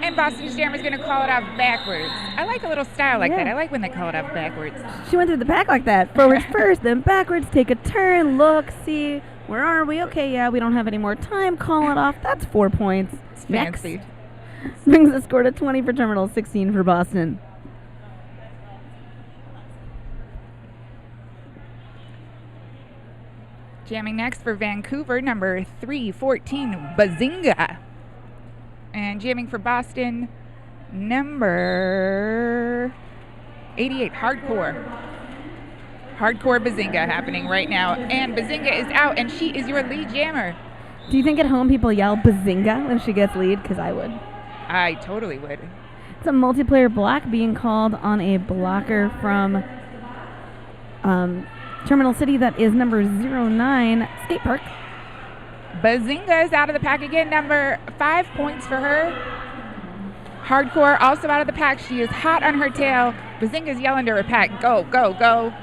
And Boston's jammer is going to call it off backwards. I like a little style like that. I like when they call it off backwards. She went through the pack like that. Forwards first, then backwards. Take a turn, look, see, where are we? Okay, yeah, we don't have any more time. Call it off. That's 4 points. It's fancy. Next. Brings the score to 20 for Terminal, 16 for Boston. Jamming next for Vancouver, number 314, Bazinga. And jamming for Boston, number 88, Hardcore. Hardcore Bazinga happening right now. And Bazinga is out, and she is your lead jammer. Do you think at home people yell Bazinga when she gets lead? Because I would. I totally would. It's a multiplayer block being called on a blocker from Terminal City that is number 09, Skate Park. Bazinga is out of the pack again, number 5 points for her. Hardcore also out of the pack. She is hot on her tail. Bazinga's yelling to her pack, go, go, go.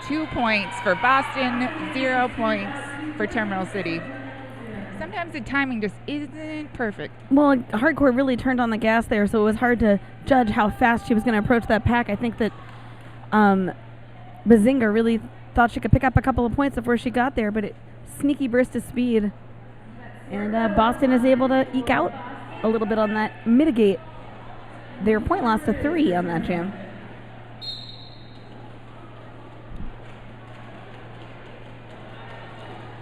2 points for Boston, 0 points for Terminal City. Sometimes the timing just isn't perfect. Well, Hardcore really turned on the gas there, so it was hard to judge how fast she was going to approach that pack. I think that Bazinga really thought she could pick up a couple of points before she got there, but it sneaky burst of speed. And Boston is able to eke out a little bit on that, mitigate their point loss to 3 on that jam.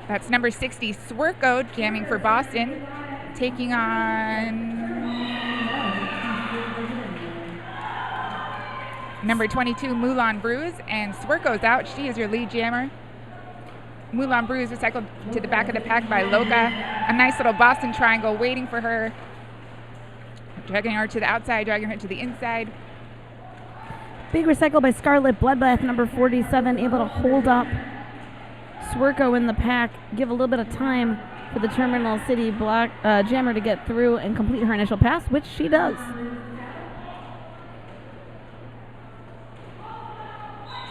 That's number 60, Swerko, jamming for Boston, taking on number 22, Moulin Bruise, and Swerko's out. She is your lead jammer. Moulin Bruise recycled to the back of the pack by Loka. A nice little Boston triangle waiting for her. Dragging her to the outside, dragging her to the inside. Big recycle by Scarlet Bloodbath, number 47, able to hold up Swerko in the pack, give a little bit of time for the Terminal City block jammer to get through and complete her initial pass, which she does.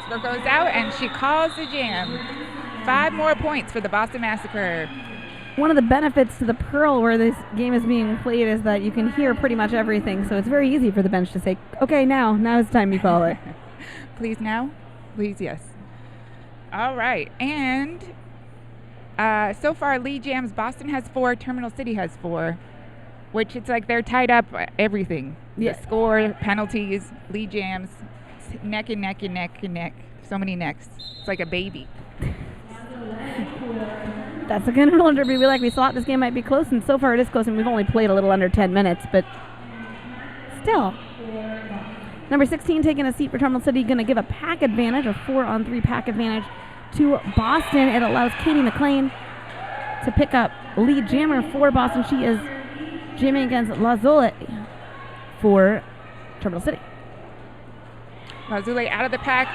Swerko's out, and she calls the jam. 5 more points for the Boston Massacre. One of the benefits to the Pearl where this game is being played is that you can hear pretty much everything, so it's very easy for the bench to say, okay, now it's time you call it. Please now? Please, yes. All right, and so far lead jams, Boston has 4, Terminal City has 4, which it's like they're tied up everything. Yeah. The score, penalties, lead jams, neck and neck and neck and neck. So many necks. It's like a baby. That's the kind of roller derby we like. We thought this game might be close, and so far it is close, and we've only played a little under 10 minutes, but still. Number 16 taking a seat for Terminal City, going to give a pack advantage, a 4-on-3 pack advantage to Boston. It allows Katie McLean to pick up lead jammer for Boston. She is jamming against Lazule for Terminal City. Lazule out of the pack.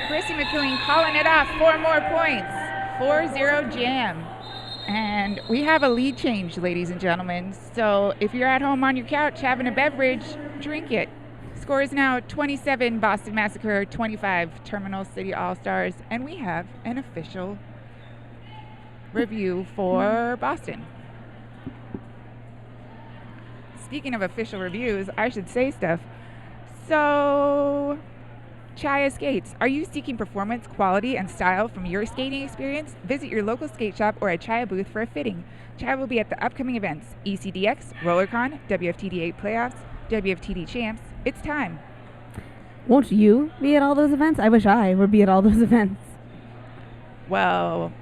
Chrissy McLean calling it off. 4 more points. 4-0 jam. And we have a lead change, ladies and gentlemen. So if you're at home on your couch having a beverage, drink it. Score is now 27 Boston Massacre, 25 Terminal City All-Stars. And we have an official review for Boston. Speaking of official reviews, I should say stuff. So, Chaya Skates. Are you seeking performance, quality, and style from your skating experience? Visit your local skate shop or a Chaya booth for a fitting. Chaya will be at the upcoming events, ECDX, RollerCon, WFTD8 Playoffs, WFTD Champs. It's time. Won't you be at all those events? I wish I would be at all those events. Well,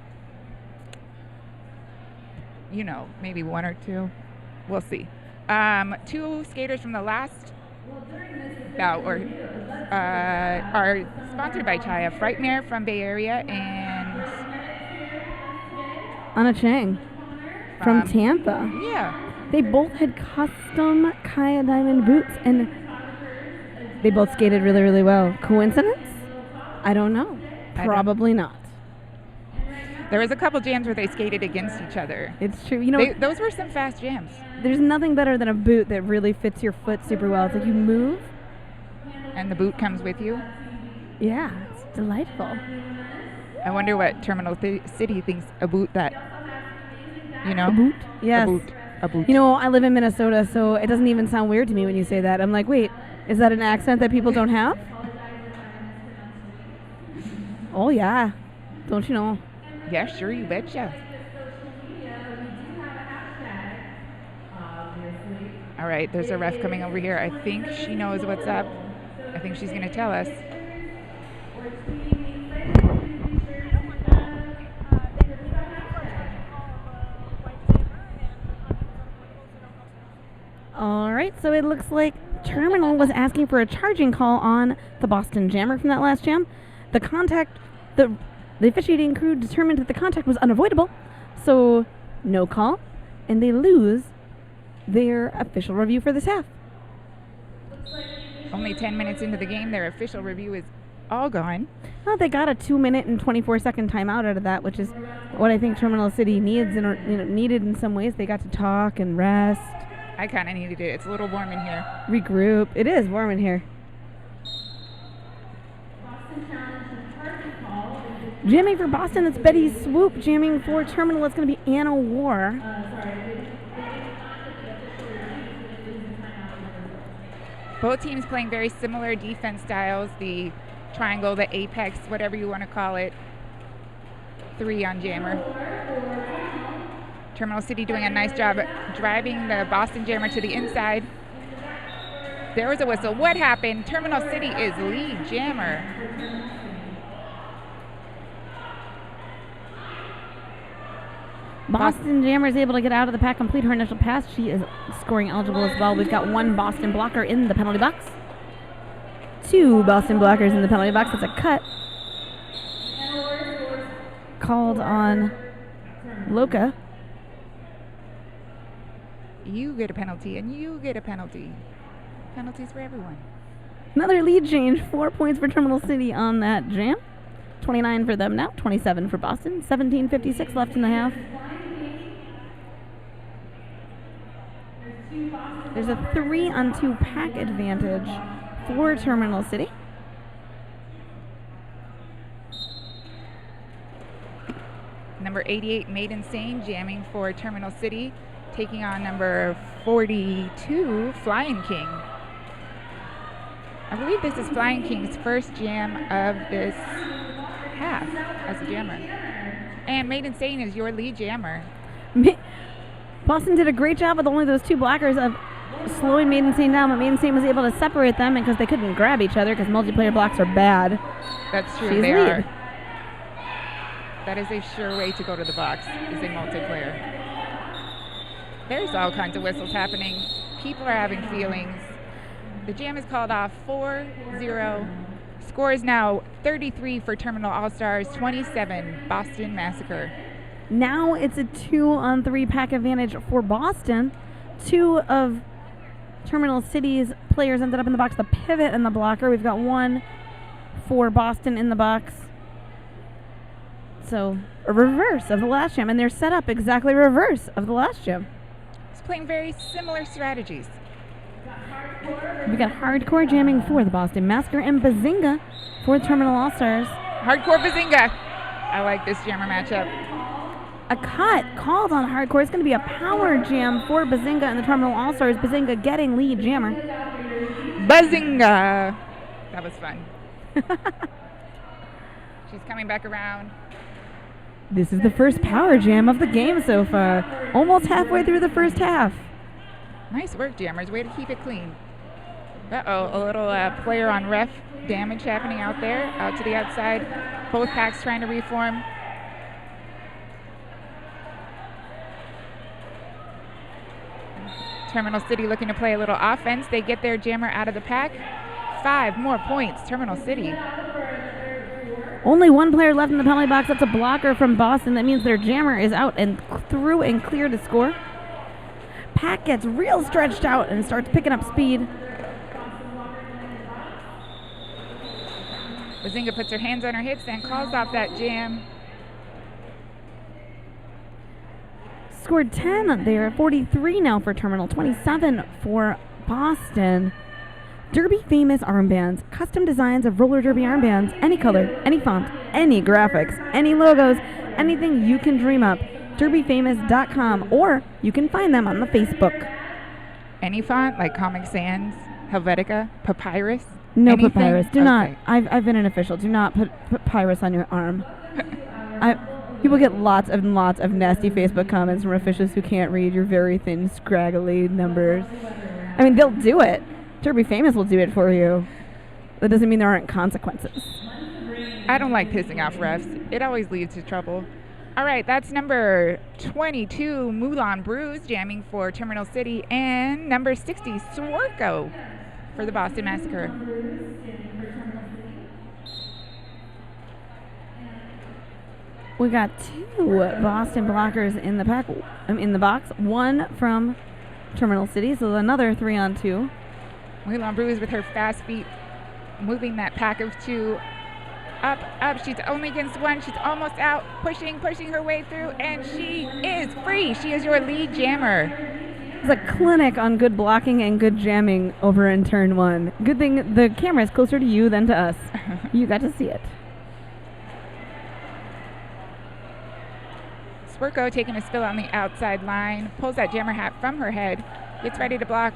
you know, maybe 1 or 2. We'll see. 2 skaters from the last bout are sponsored by Chaya. Frightmare from Bay Area and Anna Chang from Tampa. Yeah. They both had custom Kaya Diamond boots, and they both skated really, really well. Coincidence? I don't know. Probably not. There was a couple jams where they skated against each other. It's true. You know, those were some fast jams. There's nothing better than a boot that really fits your foot super well. It's like you move, and the boot comes with you. Yeah, it's delightful. I wonder what Terminal City thinks a boot that, you know? A boot? Yes. A boot. You know, I live in Minnesota, so it doesn't even sound weird to me when you say that. I'm like, wait, is that an accent that people don't have? Oh, yeah. Don't you know? Yeah, sure, you betcha. All right, there's a ref coming over here. I think she knows what's up. I think she's going to tell us. right, so it looks like Terminal was asking for a charging call on the Boston Jammer from that last jam. The officiating crew determined that the contact was unavoidable, so no call, and they lose their official review for this half. Only 10 minutes into the game, their official review is all gone. Well, they got a 2-minute and 24-second timeout out of that, which is what I think Terminal City needs and needed in some ways. They got to talk and rest. I kind of needed it. It's a little warm in here. Regroup. It is warm in here. Jamming for Boston, it's Betty Swoop. Jamming for Terminal, it's going to be Anna War. Both teams playing very similar defense styles. The triangle, the apex, whatever you want to call it. 3 on Jammer. Terminal City doing a nice job driving the Boston Jammer to the inside. There was a whistle. What happened? Terminal City is lead Jammer. Boston Jammer is able to get out of the pack, complete her initial pass. She is scoring eligible as well. We've got 1 Boston blocker in the penalty box. 2 Boston blockers in the penalty box. That's a cut. Called on Loca. You get a penalty, and you get a penalty. Penalties for everyone. Another lead change. 4 points for Terminal City on that jam. 29 for them now. 27 for Boston. 17:56 left in the half. There's a 3-on-2 pack advantage for Terminal City. Number 88, Made Insane, jamming for Terminal City, taking on number 42, Flying King. I believe this is Flying King's first jam of this half as a jammer. And Made Insane is your lead jammer. Boston did a great job with only those 2 blockers of slowing Made Insane down, but Made Insane was able to separate them because they couldn't grab each other because multiplayer blocks are bad. That's true, She's they lead. are. That is a sure way to go to the box, is a multiplayer. There's all kinds of whistles happening. People are having feelings. The jam is called off 4-0. Score is now 33 for Terminal All-Stars, 27 Boston Massacre. Now it's a 2-on-3 pack advantage for Boston. 2 of Terminal City's players ended up in the box, the pivot and the blocker. We've got 1 for Boston in the box. So a reverse of the last jam, and they're set up exactly reverse of the last jam. It's playing very similar strategies. We got Hardcore jamming for the Boston Massacre and Bazinga for Terminal All-Stars. Hardcore Bazinga. I like this jammer matchup. A cut called on Hardcore. It's going to be a power jam for Bazinga and the Terminal All-Stars. Bazinga getting lead jammer. Bazinga. That was fun. She's coming back around. This is the first power jam of the game so far. Almost halfway through the first half. Nice work, jammers. Way to keep it clean. Uh-oh, a little player on ref damage happening out there, out to the outside. Both packs trying to reform. Terminal City looking to play a little offense. They get their jammer out of the pack. 5 more points, Terminal City. Only 1 player left in the penalty box. That's a blocker from Boston. That means their jammer is out and through and clear to score. Pack gets real stretched out and starts picking up speed. Bazinga puts her hands on her hips and calls off that jam. Scored 10 there. 43 now for Terminal. 27 for Boston. Derby famous armbands, custom designs of roller derby armbands, any color, any font, any graphics, any logos, anything you can dream up. DerbyFamous.com, or you can find them on the Facebook. Any font, like Comic Sans, Helvetica, Papyrus? No anything? Papyrus. Do Okay. not. I've been an official. Do not put Papyrus on your arm. People get lots of nasty Facebook comments from officials who can't read your very thin, scraggly numbers. I mean, they'll do it. Derby Famous will do it for you. That doesn't mean there aren't consequences. I don't like pissing off refs. It always leads to trouble. All right, that's number 22, Moulin Brews, jamming for Terminal City, and number 60, Swarco for the Boston Massacre. We got 2 Boston blockers in the box. 1 from Terminal City, so another 3-on-2. Moulin Brews with her fast feet, moving that pack of 2 up. She's only against 1. She's almost out, pushing her way through, and she is free. She is your lead jammer. It's a clinic on good blocking and good jamming over in turn 1. Good thing the camera is closer to you than to us. You got to see it. Swarco taking a spill on the outside line, pulls that jammer hat from her head, gets ready to block.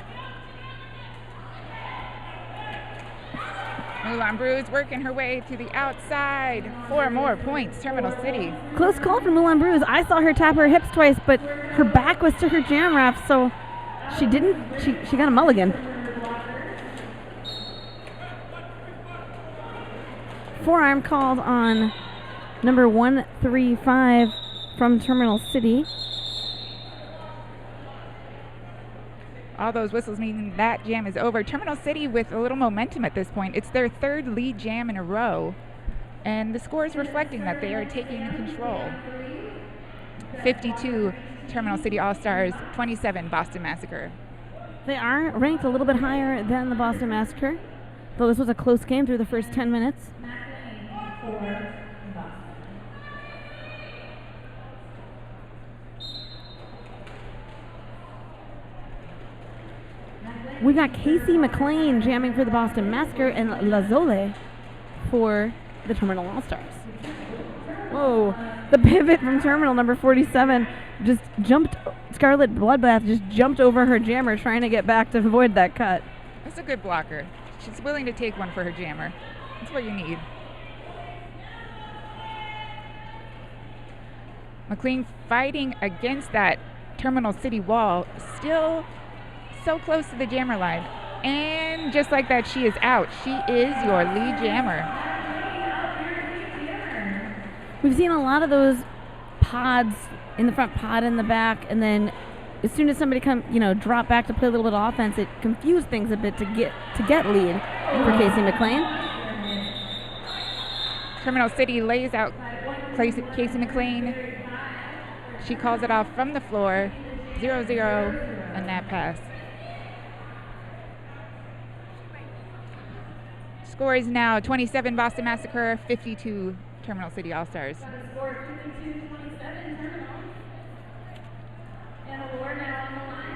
Moulin Brews working her way to the outside. 4 more points, Terminal City. Close call from Moulin Brews. I saw her tap her hips twice, but her back was to her jam raft, so she got a mulligan. Forearm called on number 135 from Terminal City. All those whistles mean that jam is over. Terminal City with a little momentum at this point. It's their 3rd lead jam in a row, and the score is reflecting that they are taking control. 52 Terminal City All-Stars, 27 Boston Massacre. They are ranked a little bit higher than the Boston Massacre, though this was a close game through the first 10 minutes. We got Casey McLean jamming for the Boston Massacre and Lazole for the Terminal All-Stars. Whoa, the pivot from Terminal number 47 just jumped, Scarlet Bloodbath just jumped over her jammer trying to get back to avoid that cut. That's a good blocker. She's willing to take one for her jammer. That's what you need. McLean fighting against that Terminal City wall, still so close to the jammer line. And just like that, she is out. She is your lead jammer. We've seen a lot of those pods in the front, pod in the back, and then as soon as somebody drop back to play a little bit of offense, it confused things a bit to get lead for Casey McLean. Terminal City lays out Casey McLean. She calls it off from the floor. 0-0 on that pass. Score is now 27 Boston Massacre, 52 Terminal City All-Stars.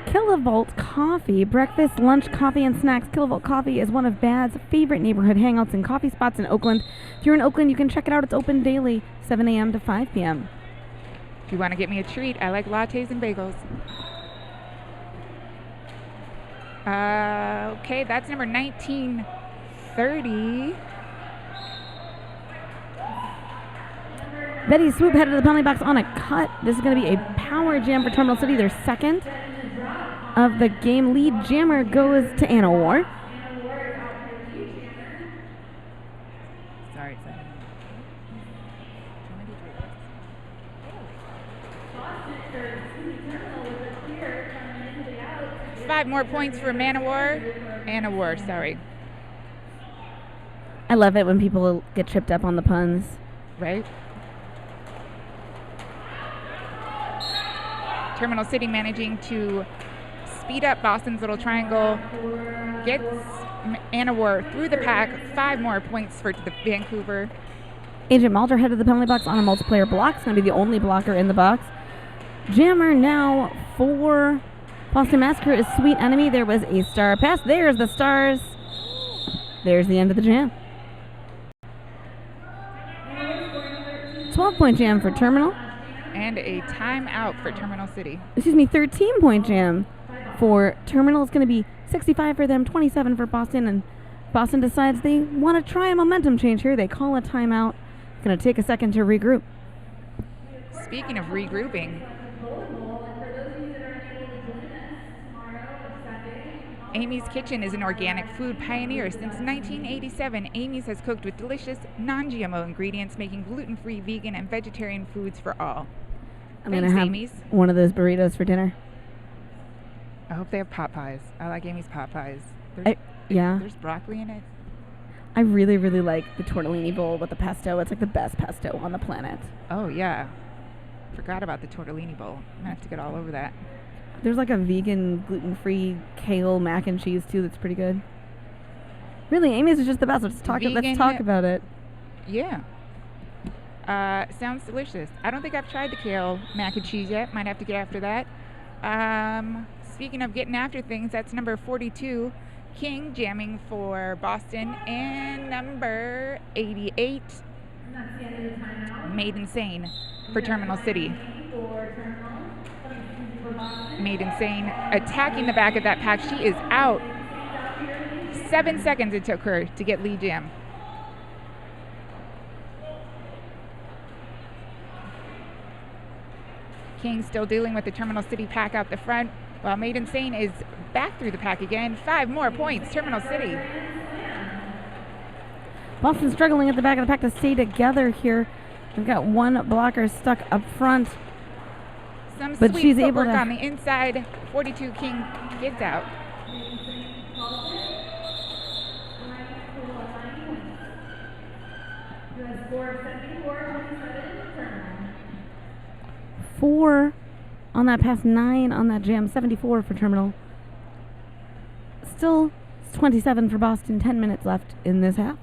Kilovolt Coffee, breakfast, lunch, coffee, and snacks. Kilovolt Coffee is one of Bad's favorite neighborhood hangouts and coffee spots in Oakland. If you're in Oakland, you can check it out. It's open daily, 7 a.m. to 5 p.m. If you want to get me a treat, I like lattes and bagels. Okay, that's number 1930. Betty Swoop headed to the penalty box on a cut. This is going to be a power jam for Terminal City, their second of the game. Lead jammer goes to Anna War. Sorry. 5 more points for Anna War, sorry. I love it when people get tripped up on the puns. Right? Terminal City managing to speed up Boston's little triangle. Gets Anna War through the pack. 5 more points for the Vancouver. Agent Malter headed to the penalty box on a multiplayer block. It's going to be the only blocker in the box. Jammer now for Boston Massacre is Sweet Enemy. There was a star pass. There's the stars. There's the end of the jam. 12-point jam for Terminal. And a timeout for Terminal City. 13-point jam for Terminal. It's going to be 65 for them, 27 for Boston. And Boston decides they want to try a momentum change here. They call a timeout. It's going to take a second to regroup. Speaking of regrouping, Amy's Kitchen is an organic food pioneer. Since 1987, Amy's has cooked with delicious, non-GMO ingredients, making gluten-free, vegan, and vegetarian foods for all. I'm Thanks, going to have Amy's. one of those burritos for dinner. I hope they have pot pies. I like Amy's pot pies. Yeah. There's broccoli in it. I really, really like the tortellini bowl with the pesto. It's like the best pesto on the planet. Oh, yeah. Forgot about the tortellini bowl. I'm going to have to get all over that. There's like a vegan, gluten-free kale mac and cheese, too, that's pretty good. Really, Amy's is just the best. Let's talk about it. Yeah. Sounds delicious. I don't think I've tried the kale mac and cheese yet. Might have to get after that. Speaking of getting after things, that's number 42, King, jamming for Boston, and number 88, Made Insane for Terminal City. Made Insane attacking the back of that pack. She is out. 7 seconds it took her to get lead jam. King still dealing with the Terminal City pack out the front, while Made Insane is back through the pack again. 5 more points, Terminal City. Boston struggling at the back of the pack to stay together here. We've got one blocker stuck up front. But sweet she's able to on the inside. 42 King gets out. Four on that pass, 9 on that jam, 74 for Terminal. Still 27 for Boston, 10 minutes left in this half.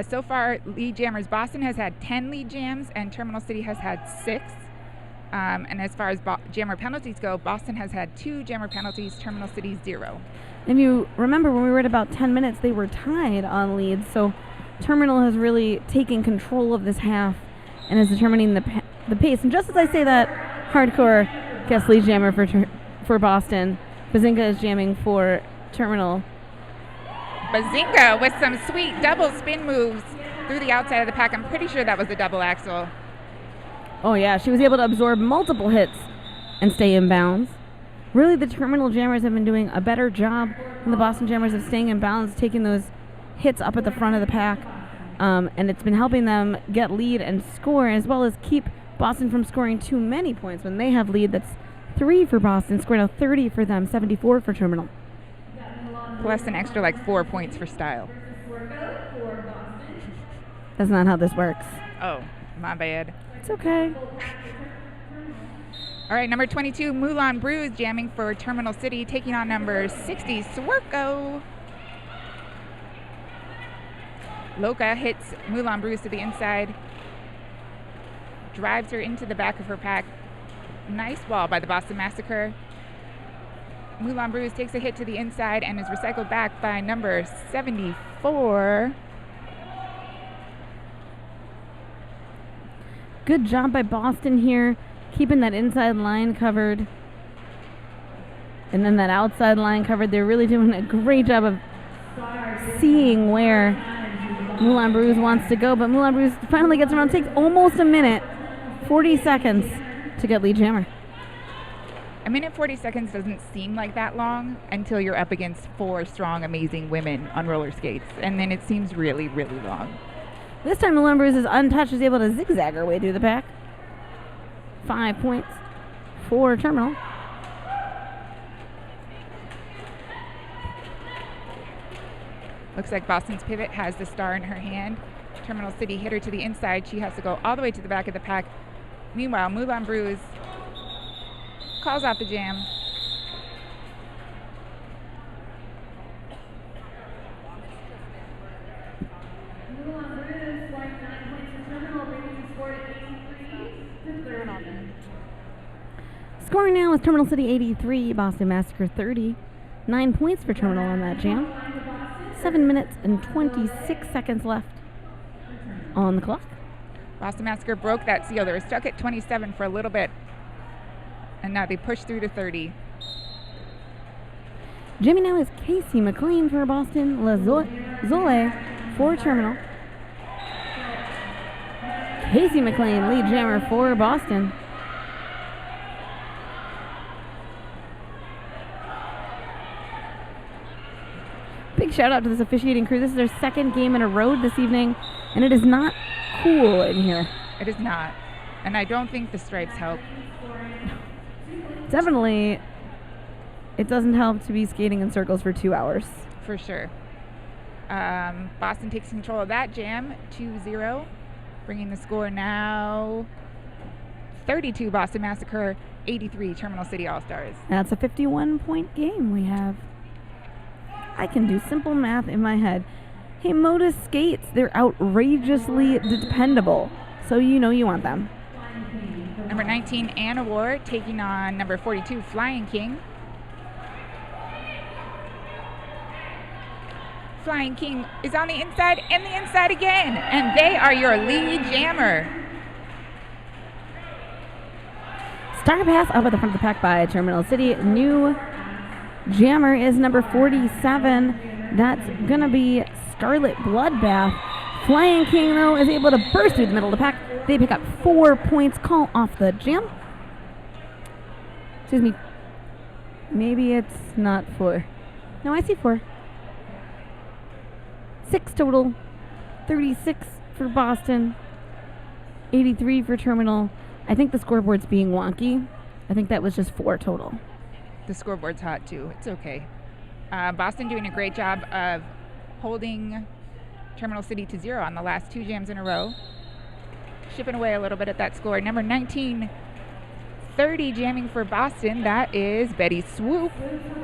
So far, lead jammers, Boston has had 10 lead jams and Terminal City has had 6. And as far as jammer penalties go, Boston has had 2 jammer penalties, Terminal City 0. If you remember, when we were at about 10 minutes, they were tied on leads. So Terminal has really taken control of this half and is determining the pace. And just as I say that, Hardcore gets lead jammer for Boston. Bazinga is jamming for Terminal. Bazinga with some sweet double spin moves through the outside of the pack. I'm pretty sure that was a double axel. Oh yeah, she was able to absorb multiple hits and stay in bounds. Really, the Terminal jammers have been doing a better job than the Boston jammers of staying in bounds, taking those hits up at the front of the pack. And it's been helping them get lead and score, as well as keep Boston from scoring too many points when they have lead. That's 3 for Boston, scored out 30 for them, 74 for Terminal. Plus an extra like 4 points for style. That's not how this works. Oh, my bad. It's okay. All right, number 22, Moulin Brews, jamming for Terminal City, taking on number 60, Swerko. Loca hits Moulin Brews to the inside, drives her into the back of her pack. Nice ball by the Boston Massacre. Moulin Brews takes a hit to the inside and is recycled back by number 74. Good job by Boston here, keeping that inside line covered. And then that outside line covered. They're really doing a great job of seeing where Moulin Brews wants to go. But Moulin Brews finally gets around. Takes almost a minute, 40 seconds to get lead jammer. A minute 40 seconds doesn't seem like that long until you're up against 4 strong, amazing women on roller skates. And then it seems really, really long. This time Moulin Brews is untouched, is able to zigzag her way through the pack. 5 points for Terminal. Looks like Boston's pivot has the star in her hand. Terminal City hit her to the inside. She has to go all the way to the back of the pack. Meanwhile, Moulin Brews calls out the jam. Scoring now is Terminal City 83, Boston Massacre 30. 9 points for Terminal on that jam. 7 minutes and 26 seconds left on the clock. Boston Massacre broke that seal. They were stuck at 27 for a little bit. And now they push through to 30. Jamming now is Casey McLean for Boston, Zole for Terminal. Casey McLean, lead jammer for Boston. Big shout out to this officiating crew. This is their second game in a row this evening, and it is not cool in here. It is not. And I don't think the stripes help. Definitely, it doesn't help to be skating in circles for 2 hours. For sure. Boston takes control of that jam, 2-0, bringing the score now 32 Boston Massacre, 83 Terminal City All-Stars. That's a 51-point game we have. I can do simple math in my head. Hey, Modus skates, they're outrageously dependable, so you know you want them. Number 19, Anna Ward, taking on number 42, Flying King. Flying King is on the inside and the inside again, and they are your lead jammer. Star pass up at the front of the pack by Terminal City. New jammer is number 47. That's going to be Scarlet Bloodbath. Flying King, though, is able to burst through the middle of the pack. They pick up 4 points. Call off the jam. Excuse me. Maybe it's not 4. No, I see 4. 6 total. 36 for Boston. 83 for Terminal. I think the scoreboard's being wonky. I think that was just 4 total. The scoreboard's hot, too. It's okay. Boston doing a great job of holding Terminal City to 0 on the last 2 jams in a row. Shipping away a little bit at that score. Number 19, 30 jamming for Boston. That is Betty Swoop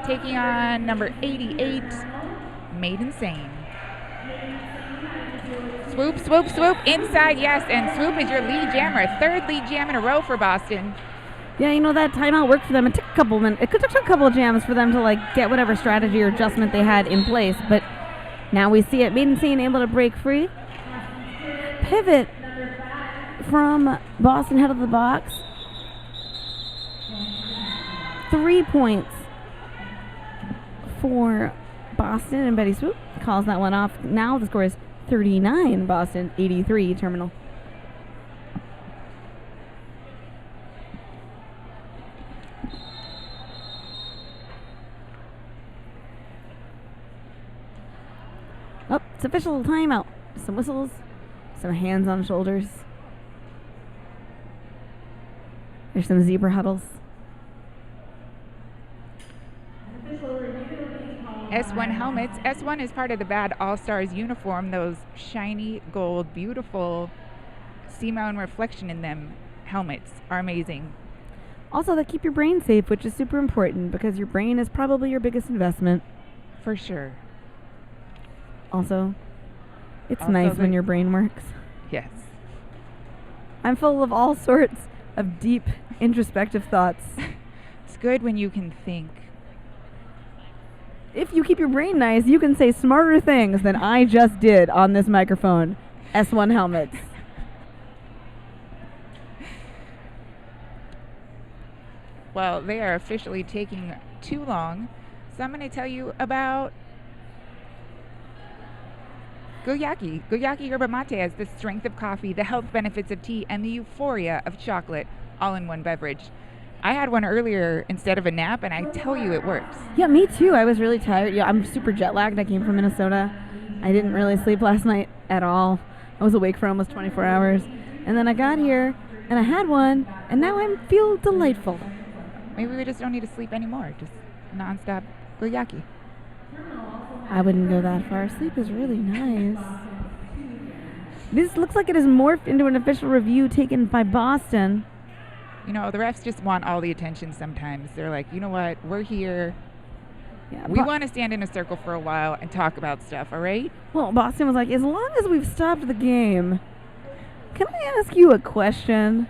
taking on number 88, Made Insane. Swoop, swoop, swoop, inside, yes, and Swoop is your lead jammer. 3rd lead jam in a row for Boston. Yeah, you know, that timeout worked for them. It took a couple minutes. It took a couple of jams for them to, like, get whatever strategy or adjustment they had in place, but now we see it. Made Insane able to break free. Pivot from Boston head of the box. 3 points for Boston, and Betty Swoop calls that one off. Now the score is 39 Boston, 83 Terminal. Oh, it's official timeout. Some whistles, some hands on shoulders. There's some zebra huddles. S1 helmets. S1 is part of the Bad All-Stars uniform. Those shiny gold, beautiful seamountain reflection in them helmets are amazing. Also, they keep your brain safe, which is super important because your brain is probably your biggest investment. For sure. Also, it's nice when your brain works. Yes. I'm full of all sorts of deep, introspective thoughts. It's good when you can think. If you keep your brain nice, you can say smarter things than I just did on this microphone. S1 helmets. Well, they are officially taking too long, so I'm going to tell you about Goyaki. Goyaki yerba mate has the strength of coffee, the health benefits of tea, and the euphoria of chocolate, all in one beverage. I had one earlier instead of a nap, and I tell you it works. Yeah, me too. I was really tired. Yeah, I'm super jet lagged. I came from Minnesota. I didn't really sleep last night at all. I was awake for almost 24 hours. And then I got here, and I had one, and now I feel delightful. Maybe we just don't need to sleep anymore. Just nonstop Goyaki. I wouldn't go that far. Sleep is really nice. This looks like it has morphed into an official review taken by Boston. You know, the refs just want all the attention sometimes. They're like, you know what, we're here. Yeah, we want to stand in a circle for a while and talk about stuff, all right? Well, Boston was like, as long as we've stopped the game, can I ask you a question?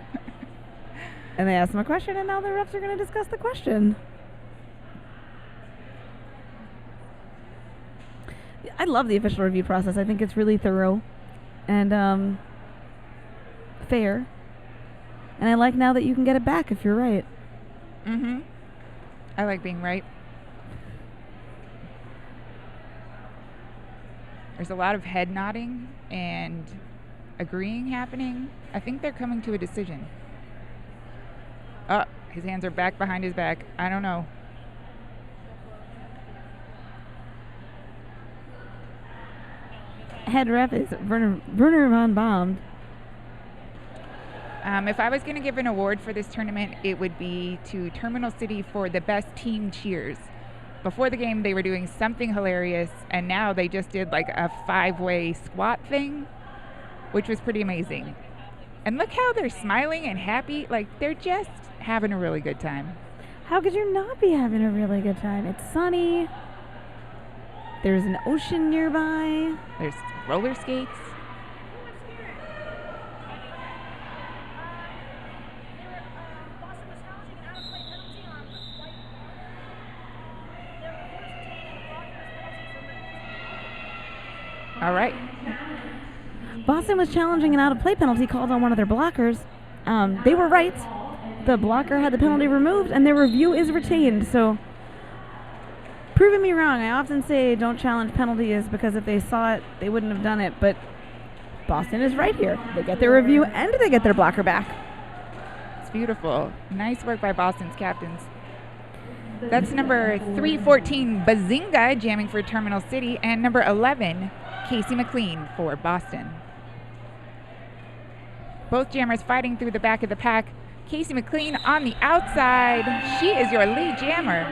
And they asked him a question, and now the refs are going to discuss the question. I love the official review process. I think it's really thorough and fair. And I like now that you can get it back if you're right. Mm-hmm. I like being right. There's a lot of head nodding and agreeing happening. I think they're coming to a decision. Oh, his hands are back behind his back. I don't know. head ref is Werner von Baum. If I was going to give an award for this tournament, it would be to Terminal City for the best team cheers. Before the game, they were doing something hilarious, and now they just did like a 5-way squat thing, which was pretty amazing. And look how they're smiling and happy. Like, they're just having a really good time. How could you not be having a really good time? It's sunny. There's an ocean nearby. There's roller skates. All right. Boston was challenging an out-of-play penalty called on one of their blockers. They were right. The blocker had the penalty removed, and their review is retained. So, proving me wrong. I often say don't challenge penalties because if they saw it, they wouldn't have done it. But Boston is right here. They get their review, and they get their blocker back. It's beautiful. Nice work by Boston's captains. That's number 314, Bazinga, jamming for Terminal City, and number 11, Casey McLean for Boston. Both jammers fighting through the back of the pack. Casey McLean on the outside. She is your lead jammer.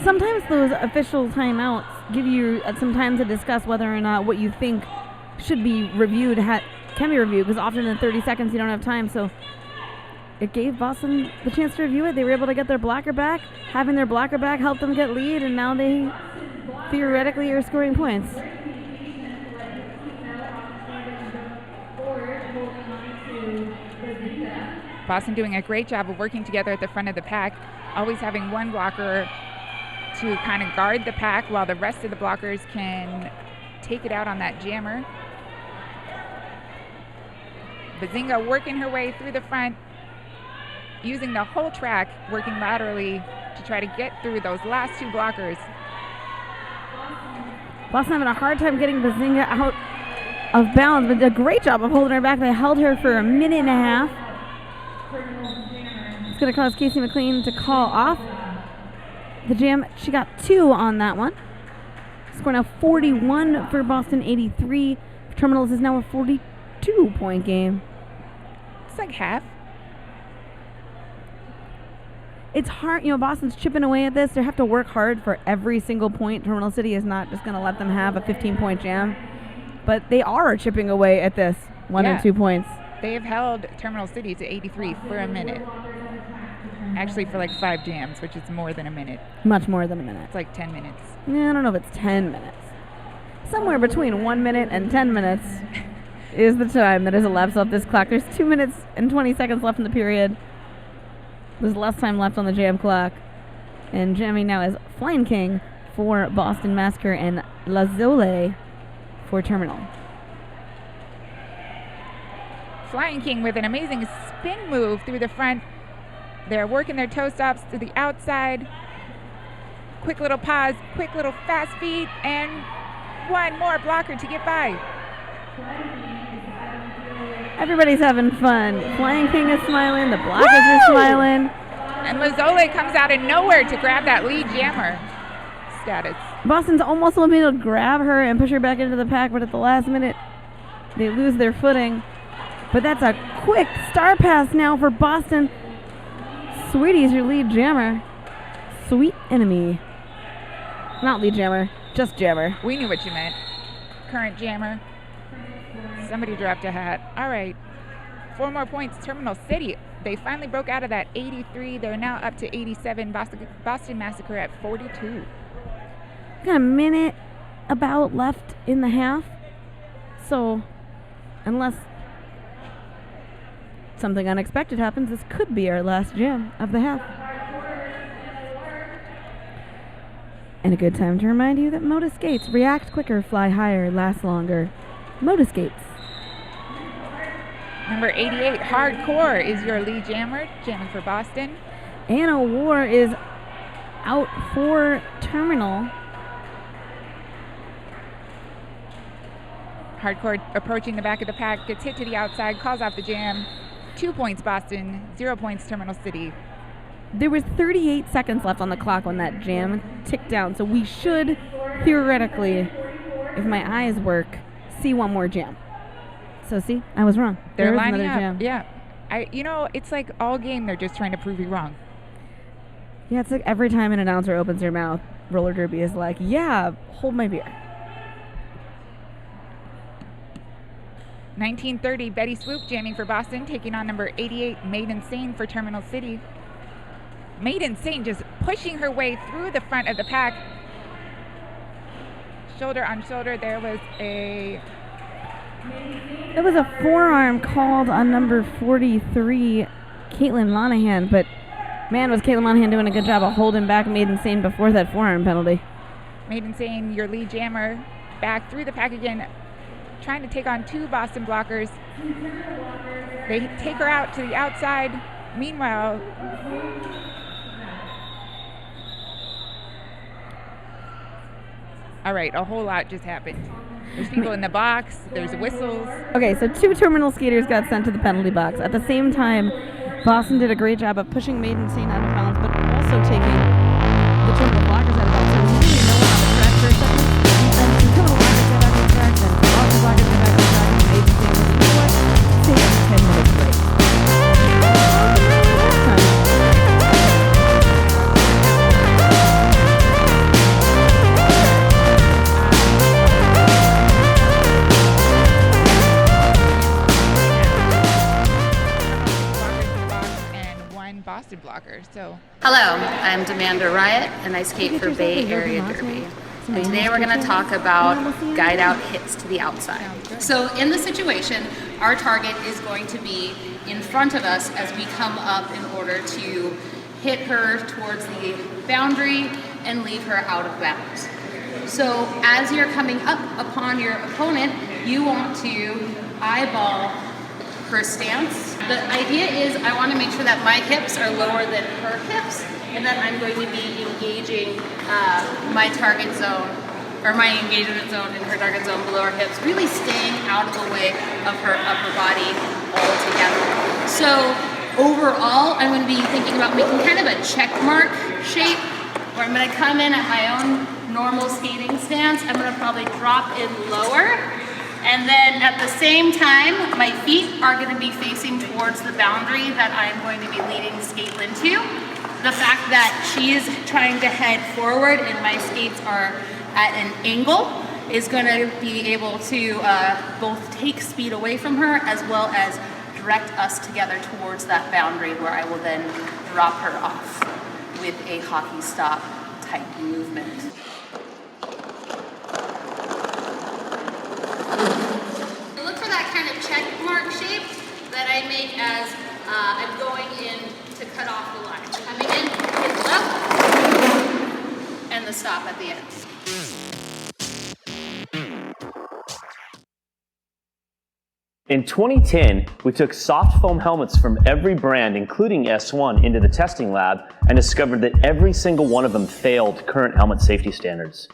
Sometimes those official timeouts give you some time to discuss whether or not what you think should be reviewed can be reviewed, because often in 30 seconds you don't have time. So it gave Boston the chance to review it. They were able to get their blocker back. Having their blocker back helped them get lead, and now they theoretically are scoring points. Boston doing a great job of working together at the front of the pack, always having one blocker to kind of guard the pack while the rest of the blockers can take it out on that jammer. Bazinga working her way through the front, using the whole track, working laterally to try to get through those last two blockers. Boston having a hard time getting Bazinga out of bounds, but did a great job of holding her back. They held her for a minute and a half. It's going to cause Casey McLean to call off the jam. She got 2 on that one. Score now 41 for Boston, 83. Terminals is now a 42-point game. It's like half. It's hard, Boston's chipping away at this. They have to work hard for every single point. Terminal City is not just going to let them have a 15-point jam, but they are chipping away at this 1 and 2 points. They have held Terminal City to 83 for a minute. Actually, for like 5 jams, which is more than a minute. Much more than a minute. It's like 10 minutes. Yeah, I don't know if it's 10 minutes. Somewhere between 1 minute and 10 minutes is the time that is elapsed off this clock. There's 2 minutes and 20 seconds left in the period. There's less time left on the jam clock. And jamming now is Flying King for Boston Massacre and Lazole for Terminal. Flying King with an amazing spin move through the front. They're working their toe stops to the outside. Quick little pause, quick little fast feet, and one more blocker to get by. Everybody's having fun. Flying King is smiling, the blockers are smiling. And Lazole comes out of nowhere to grab that lead jammer status. Boston's almost able to grab her and push her back into the pack, but at the last minute, they lose their footing. But that's a quick star pass now for Boston. Sweetie's your lead jammer. Sweet enemy. Not lead jammer, just jammer. We knew what you meant. Current jammer. Somebody dropped a hat. All right. 4 more points. Terminal City. They finally broke out of that 83. They're now up to 87. Boston Massacre at 42. Got a minute about left in the half. So, unless something unexpected happens, this could be our last jam of the half. And a good time to remind you that Moda Skates react quicker, fly higher, last longer. Moda Skates. Number 88, Hardcore, is your lead jammer, jamming for Boston. Anna War is out for Terminal. Hardcore approaching the back of the pack, gets hit to the outside, calls off the jam. 2 points Boston, 0 points Terminal City. There was 38 seconds left on the clock when that jam ticked down, so we should theoretically, if my eyes work, see one more jam. So see, I was wrong. They're There is lining another up. jam. Yeah. It's like all game they're just trying to prove you wrong. Yeah, it's like every time an announcer opens their mouth, roller derby is like, yeah, hold my beer. 1930, Betty Swoop jamming for Boston, taking on number 88, Made Insane for Terminal City. Made Insane just pushing her way through the front of the pack. Shoulder on shoulder, there was a forearm called on number 43, Caitlin Monahan, but man, was Caitlin Monahan doing a good job of holding back Made Insane before that forearm penalty. Made Insane, your lead jammer, back through the pack again, trying to take on two Boston blockers. They take her out to the outside. Meanwhile, all right, a whole lot just happened. There's people in the box, there's whistles. Okay, so two terminal skaters got sent to the penalty box. At the same time, Boston did a great job of pushing Made Insane out of bounds, but also taking the terminal blockers out of bounds. So we didn't know on the track for a second. And the terminal blockers got out of the track, then Boston blockers got back on the track, and Made Insane was like, you know what? Take a 10-minute break. Boston blocker. So hello, I'm Demanda Riot and I skate for Bay Area Derby. And today we're going to talk about guide out hits to the outside. So in the situation, our target is going to be in front of us as we come up in order to hit her towards the boundary and leave her out of bounds. So as you're coming up upon your opponent, you want to eyeball her stance. The idea is I want to make sure that my hips are lower than her hips, and that I'm going to be engaging my target zone, or my engagement zone in her target zone below her hips, really staying out of the way of her upper body altogether. So overall, I'm going to be thinking about making kind of a check mark shape, where I'm going to come in at my own normal skating stance. I'm going to probably drop in lower. And then at the same time, my feet are going to be facing towards the boundary that I'm going to be leading Caitlin to. The fact that she is trying to head forward and my skates are at an angle is going to be able to both take speed away from her as well as direct us together towards that boundary, where I will then drop her off with a hockey stop type movement. Look for that kind of check mark shape that I make as I'm going in to cut off the line. Coming in, hit left, and the stop at the end. In 2010, we took soft foam helmets from every brand, including S1, into the testing lab and discovered that every single one of them failed current helmet safety standards.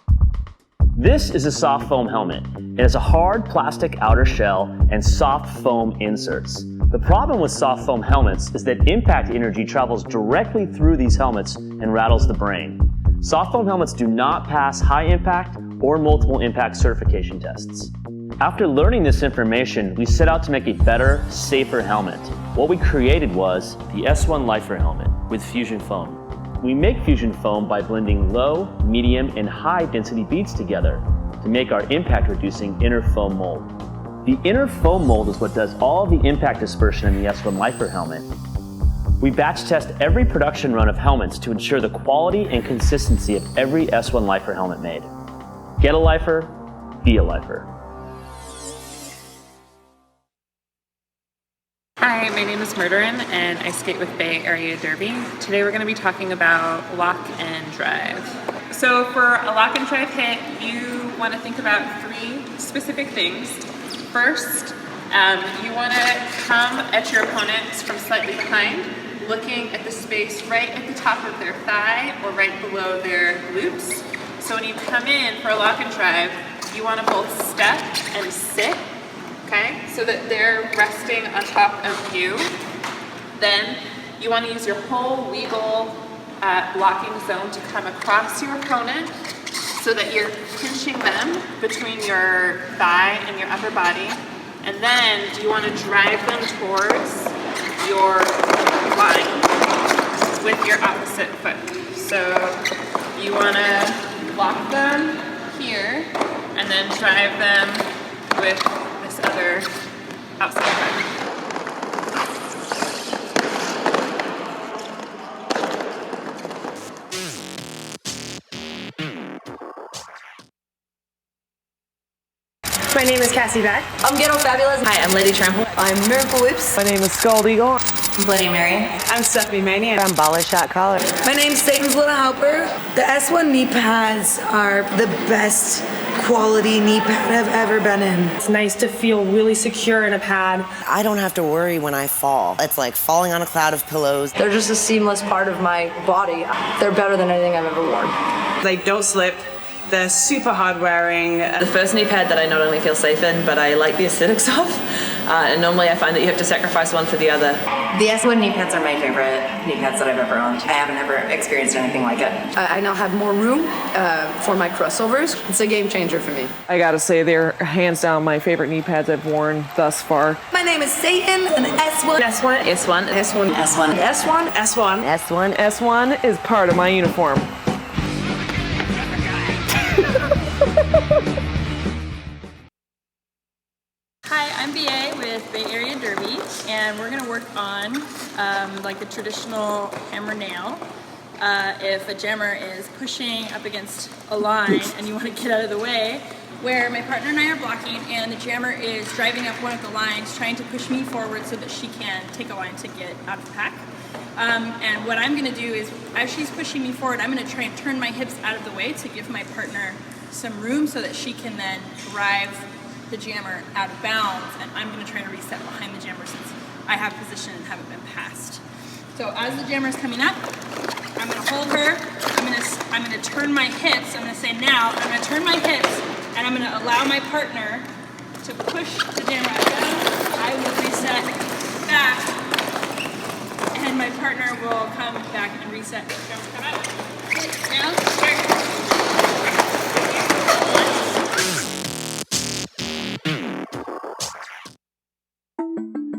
This is a soft foam helmet. It has a hard plastic outer shell and soft foam inserts. The problem with soft foam helmets is that impact energy travels directly through these helmets and rattles the brain. Soft foam helmets do not pass high impact or multiple impact certification tests. After learning this information, we set out to make a better, safer helmet. What we created was the S1 Lifer helmet with fusion foam. We make fusion foam by blending low, medium, and high density beads together to make our impact reducing inner foam mold. The inner foam mold is what does all the impact dispersion in the S1 Lifer helmet. We batch test every production run of helmets to ensure the quality and consistency of every S1 Lifer helmet made. Get a Lifer, be a Lifer. Hi, my name is Murderin and I skate with Bay Area Derby. Today we're going to be talking about lock and drive. So for a lock and drive hit, you want to think about three specific things. First, you want to come at your opponents from slightly behind, looking at the space right at the top of their thigh or right below their glutes. So when you come in for a lock and drive, you want to both step and sit. Okay, so that they're resting on top of you. Then you want to use your whole legal blocking zone to come across your opponent so that you're pinching them between your thigh and your upper body. And then you want to drive them towards your line with your opposite foot. So you want to lock them here and then drive them with this other outside foot. My name is Cassie Beck. I'm Ghetto Fabulous. Hi, I'm Lady Trample. I'm Miracle Whips. My name is Scald Eagle. I'm Bloody Mary. I'm Stephanie Mania. I'm Baller Shot Collar. My name's Satan's Little Helper. The S1 knee pads are the best quality knee pad I've ever been in. It's nice to feel really secure in a pad. I don't have to worry when I fall. It's like falling on a cloud of pillows. They're just a seamless part of my body. They're better than anything I've ever worn. They don't slip. They're super hard wearing. The first knee pad that I not only feel safe in, but I like the aesthetics of. And normally I find that you have to sacrifice one for the other. The S1 knee pads are my favorite knee pads that I've ever owned. I haven't ever experienced anything like it. I now have more room for my crossovers. It's a game changer for me. I gotta say, they're hands down my favorite knee pads I've worn thus far. My name is Satan, an S1. S1. S1. S1. S1. S1. S1. S1. S1 is part of my uniform. Hi, I'm BA with Bay Area Derby, and we're going to work on like the traditional hammer nail. If a jammer is pushing up against a line and you want to get out of the way, where my partner and I are blocking and the jammer is driving up one of the lines trying to push me forward so that she can take a line to get out of the pack. And what I'm going to do is, as she's pushing me forward, I'm going to try and turn my hips out of the way to give my partner some room so that she can then drive the jammer out of bounds, and I'm going to try to reset behind the jammer since I have position and haven't been passed. So as the jammer is coming up, I'm going to hold her, I'm going to turn my hips, I'm going to say now, I'm going to turn my hips, and I'm going to allow my partner to push the jammer out of bounds. I will reset back, and my partner will come back and reset. Jammer come out. Hit, down, start.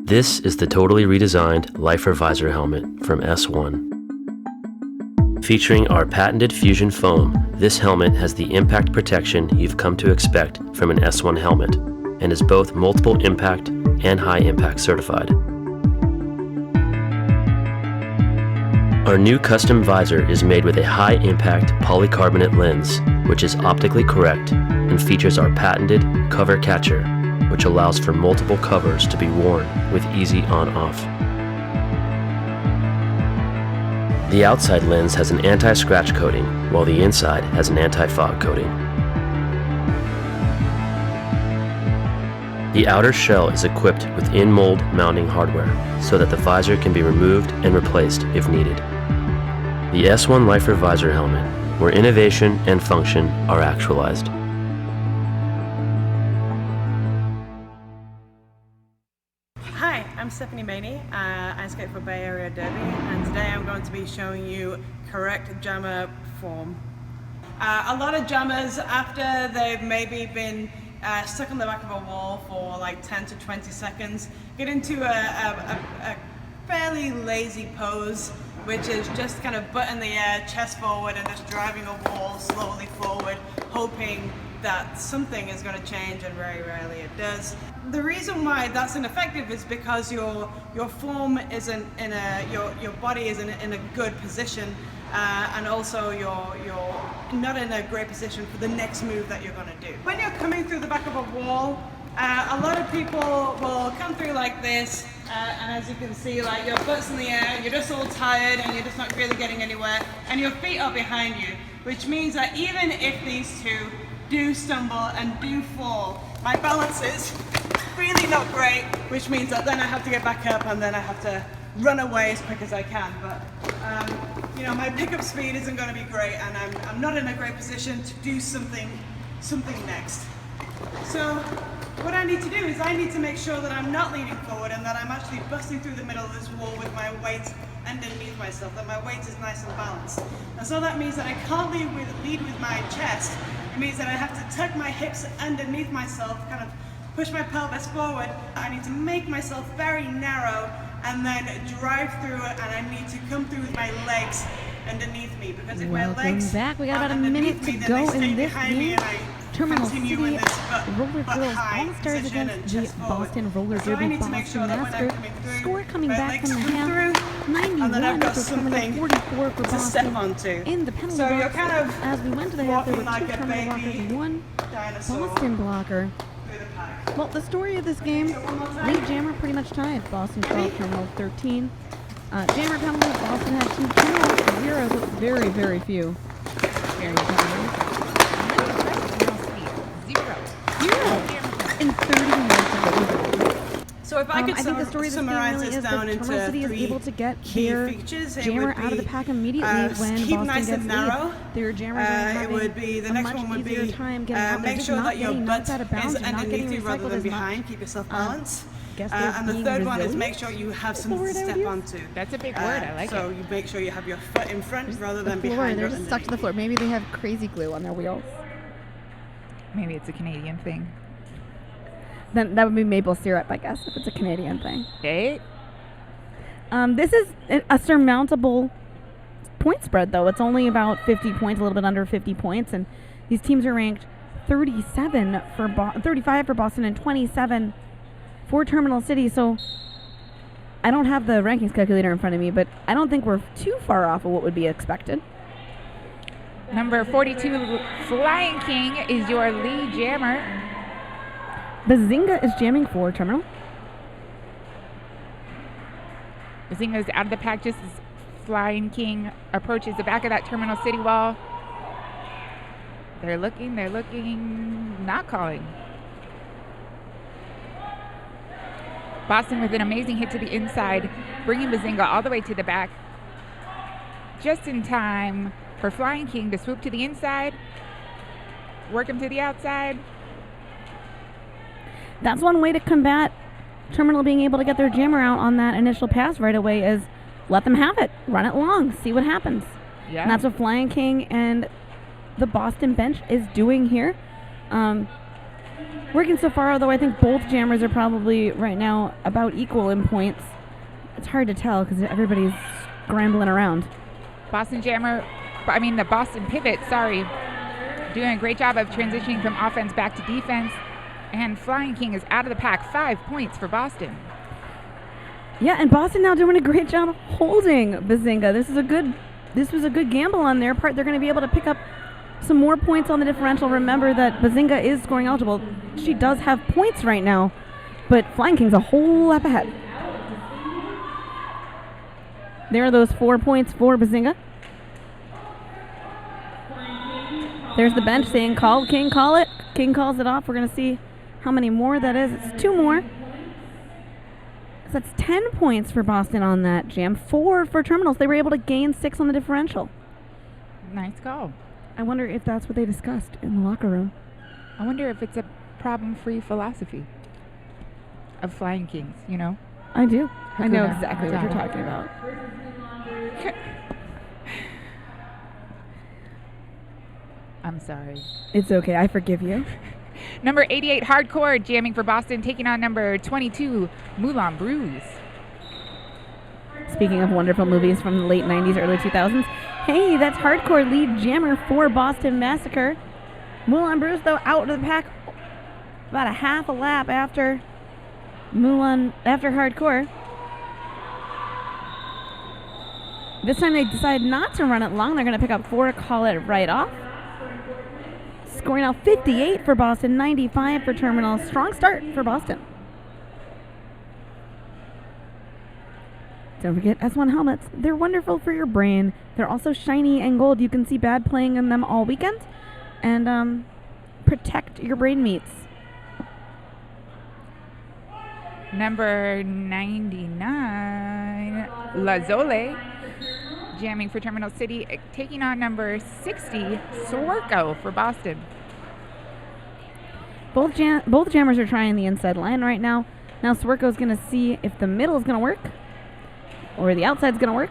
This is the totally redesigned Lifer Visor helmet from S1. Featuring our patented fusion foam, this helmet has the impact protection you've come to expect from an S1 helmet and is both multiple impact and high impact certified. Our new custom visor is made with a high impact polycarbonate lens, which is optically correct and features our patented cover catcher, which allows for multiple covers to be worn with easy on-off. The outside lens has an anti-scratch coating, while the inside has an anti-fog coating. The outer shell is equipped with in-mold mounting hardware, so that the visor can be removed and replaced if needed. The S1 Lifer Visor helmet, where innovation and function are actualized. Hi, I'm Stephanie Maney. I skate for Bay Area Derby, and today I'm going to be showing you correct jammer form. A lot of jammers, after they've maybe been stuck on the back of a wall for like 10 to 20 seconds, get into a fairly lazy pose, which is just kind of butt in the air, chest forward, and just driving a wall slowly forward, hoping that something is going to change, and very rarely it does. The reason why that's ineffective is because your form isn't in your body isn't in a good position, and also you're not in a great position for the next move that you're going to do. When you're coming through the back of a wall, a lot of people will come through like this, and as you can see, like your butt's in the air, you're just all tired and you're just not really getting anywhere, and your feet are behind you, which means that even if these two do stumble and do fall, my balance is really not great, which means that then I have to get back up and then I have to run away as quick as I can. But you know, my pickup speed isn't going to be great, and I'm not in a great position to do something next. So what I need to do is I need to make sure that I'm not leaning forward and that I'm actually busting through the middle of this wall with my weight underneath myself, that my weight is nice and balanced. And so that means that I can't lead with my chest, It means that I have to tuck my hips underneath myself, kind of push my pelvis forward. I need to make myself very narrow and then drive through it, and I need to come through with my legs underneath me, because if my legs back. We got about a minute to go in this game. Terminal City Roller Girls All-Stars against the Boston Roller Derby Boston Master. Score coming back from the half, 91 for Terminal 44 for Boston. In the penalty box, as we went to the half, there were 2 Terminal blockers, 1 Boston blocker. Well, the story of this game, lead jammer pretty much tied. Boston 12, Terminal 13. Jammer penalties, Boston had 2, Terminal 0, but very, very few. Very penalties. In 30 minutes. So if I could I think the story of this game really is that Terminal City is able to get their jammer out of the pack immediately when keep Boston nice gets and narrow. Their jammer having the next one would be make sure that your butt is underneath you rather than behind. Keep yourself balanced. And the third one is make sure you have something to step onto. That's a big word. I like it. So you make sure you have your foot in front rather than floor. behind. They're just stuck to the floor. Maybe they have crazy glue on their wheels. Maybe it's a Canadian thing. Then that would be maple syrup, I guess, if it's a Canadian thing. Okay. This is a surmountable point spread, though. It's only about 50 points, a little bit under 50 points, and these teams are ranked 35 for Boston and 27 for Terminal City. So I don't have the rankings calculator in front of me, but I don't think we're too far off of what would be expected. Number 42, Flying King, is your lead jammer. Bazinga is jamming for Terminal. Bazinga is out of the pack just as Flying King approaches the back of that Terminal City wall. They're looking, not calling. Boston with an amazing hit to the inside, bringing Bazinga all the way to the back. Just in time for Flying King to swoop to the inside, work him to the outside. That's one way to combat Terminal being able to get their jammer out on that initial pass right away, is let them have it. Run it long. See what happens. Yeah. And that's what Flying King and the Boston bench is doing here. Working so far, although I think both jammers are probably right now about equal in points. It's hard to tell because everybody's scrambling around. The Boston pivot, doing a great job of transitioning from offense back to defense. And Flying King is out of the pack, 5 points for Boston. Yeah, and Boston now doing a great job holding Bazinga. This was a good gamble on their part. They're going to be able to pick up some more points on the differential. Remember that Bazinga is scoring eligible. She does have points right now, but Flying King's a whole lap ahead. There are those 4 points for Bazinga. There's the bench saying, call, King, call it. King calls it off. We're going to see how many more that is. It's 2 more. So that's 10 points for Boston on that jam. 4 for Terminals. They were able to gain 6 on the differential. Nice call. I wonder if that's what they discussed in the locker room. I wonder if it's a problem-free philosophy of Flying Kings, I do. I know exactly what you're talking about. I'm sorry. It's okay. I forgive you. Number 88, Hardcore, jamming for Boston, taking on number 22, Moulin Rouge. Speaking of wonderful movies from the late 90s, early 2000s, hey, that's Hardcore, lead jammer for Boston Massacre. Moulin Rouge, though, out of the pack about a half a lap after Hardcore. This time they decide not to run it long. They're going to pick up 4, call it right off. Scoring now 58 for Boston, 95 for Terminal. Strong start for Boston. Don't forget S1 helmets. They're wonderful for your brain. They're also shiny and gold. You can see bad playing in them all weekend. And protect your brain meats. Number 99, Lazole, jamming for Terminal City, taking on number 60, Swerko for Boston. Both jammers are trying the inside line right now. Now Swerko's going to see if the middle is going to work or the outside's going to work.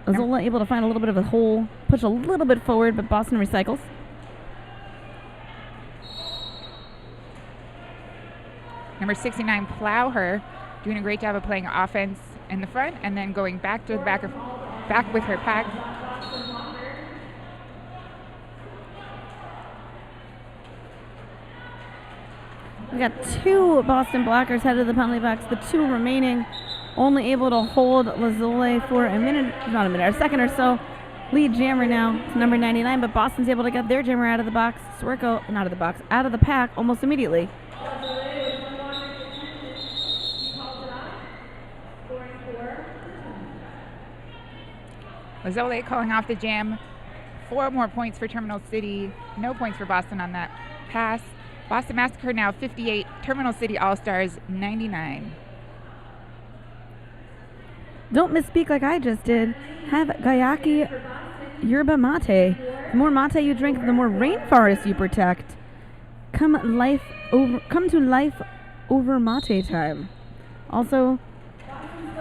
Azzola able to find a little bit of a hole, push a little bit forward, but Boston recycles. Number 69, Plowher, doing a great job of playing offense in the front and then going back to the back with her pack. We got 2 Boston blockers headed to the penalty box. The 2 remaining only able to hold Lazole for a second or so. Lead jammer now to number 99, but Boston's able to get their jammer out of the box. Swerko, not out of the box, out of the pack almost immediately. Lazole calling off the jam. 4 more points for Terminal City. No points for Boston on that pass. Boston Massacre now 58. Terminal City All-Stars 99. Don't misspeak like I just did. Have Gayaki Yerba Mate. The more mate you drink, the more rainforest you protect. Come to life over mate time. Also,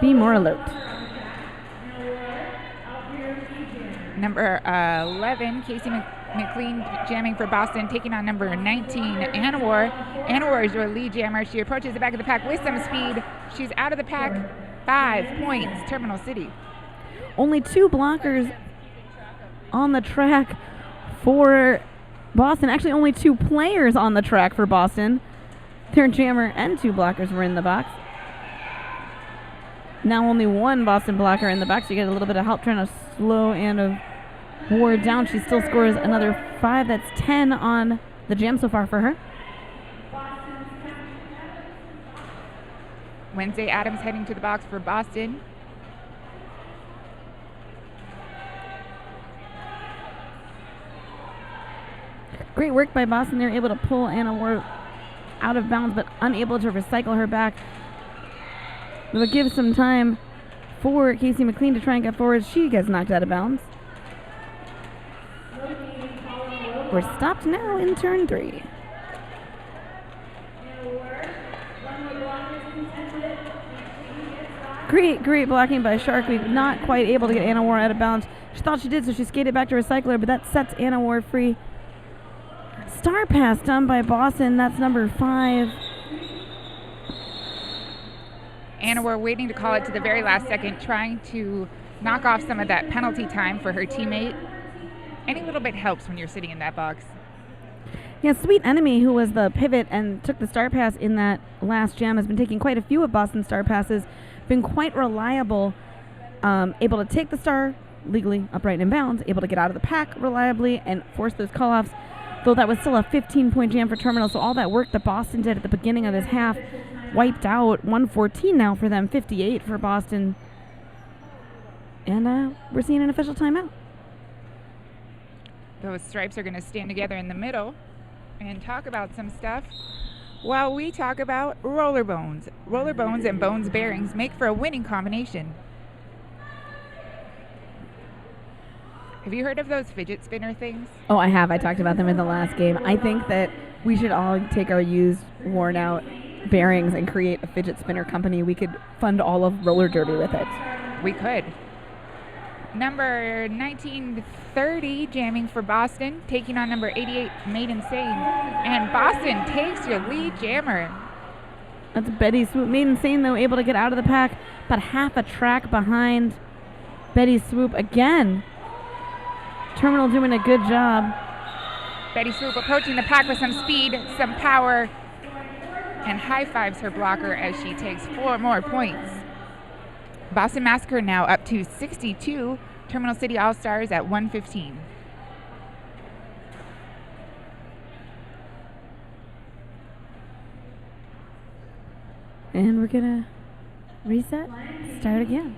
be more alert. Number 11, Casey McLean jamming for Boston, taking on number 19, Anawar. Anawar is your lead jammer. She approaches the back of the pack with some speed. She's out of the pack. 5 points, Terminal City. Only 2 blockers on the track for Boston. Actually, only 2 players on the track for Boston. Their jammer and 2 blockers were in the box. Now only 1 Boston blocker in the box. You get a little bit of help trying to slow and Ward down. She still scores another 5. That's 10 on the jam so far for her. Wednesday Adams heading to the box for Boston. Great work by Boston. They're able to pull Anna Ward out of bounds, but unable to recycle her back. It will give some time for Casey McLean to try and get forward. She gets knocked out of bounds. We're stopped now in turn 3. Great blocking by Sharkweed. Not quite able to get Anna Ward out of bounds. She thought she did, so she skated back to recycler, but that sets Anna Ward free. Star pass done by Boston. That's number 5. Anna Ward waiting to call it to the very last second, trying to knock off some of that penalty time for her teammate. Any little bit helps when you're sitting in that box. Yeah, Sweet Enemy, who was the pivot and took the star pass in that last jam, has been taking quite a few of Boston's star passes. Been quite reliable, able to take the star legally, upright and in bounds, able to get out of the pack reliably and force those call-offs, though that was still a 15-point jam for Terminal, so all that work that Boston did at the beginning of this half wiped out. 114 now for them, 58 for Boston. And we're seeing an official timeout. Those stripes are going to stand together in the middle and talk about some stuff while we talk about roller bones. Roller bones and bones bearings make for a winning combination. Have you heard of those fidget spinner things? Oh, I have. I talked about them in the last game. I think that we should all take our used, worn out bearings and create a fidget spinner company. We could fund all of roller derby with it. We could. Number 1930 jamming for Boston, taking on number 88 Maiden Sane. And Boston takes your lead jammer. That's Betty Swoop. Maiden Sane, though, able to get out of the pack, about half a track behind Betty Swoop again. Terminal doing a good job. Betty Swoop approaching the pack with some speed, some power, and high fives her blocker as she takes 4 more points. Boston Massacre now up to 62. Terminal City All-Stars at 115. And we're going to reset, start again.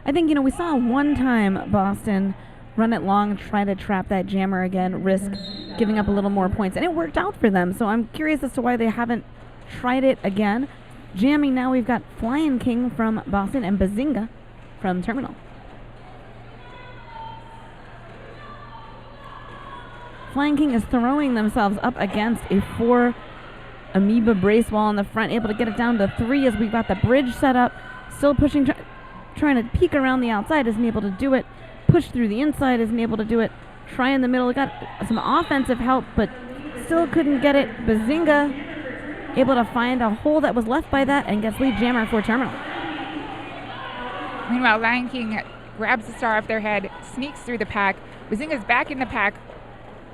I think, we saw one time Boston run it long, try to trap that jammer again, risk giving up a little more points, and it worked out for them. So I'm curious as to why they haven't tried it again. Jamming now, we've got Flying King from Boston and Bazinga from Terminal. Flying King is throwing themselves up against a 4 amoeba brace wall in the front, able to get it down to 3 as we've got the bridge set up, still pushing. trying to peek around the outside, isn't able to do it. Push through the inside, isn't able to do it. Try in the middle, got some offensive help, but still couldn't get it. Bazinga able to find a hole that was left by that and gets lead jammer for Terminal. Meanwhile, Lion King grabs the star off their head, sneaks through the pack. Bazinga's back in the pack.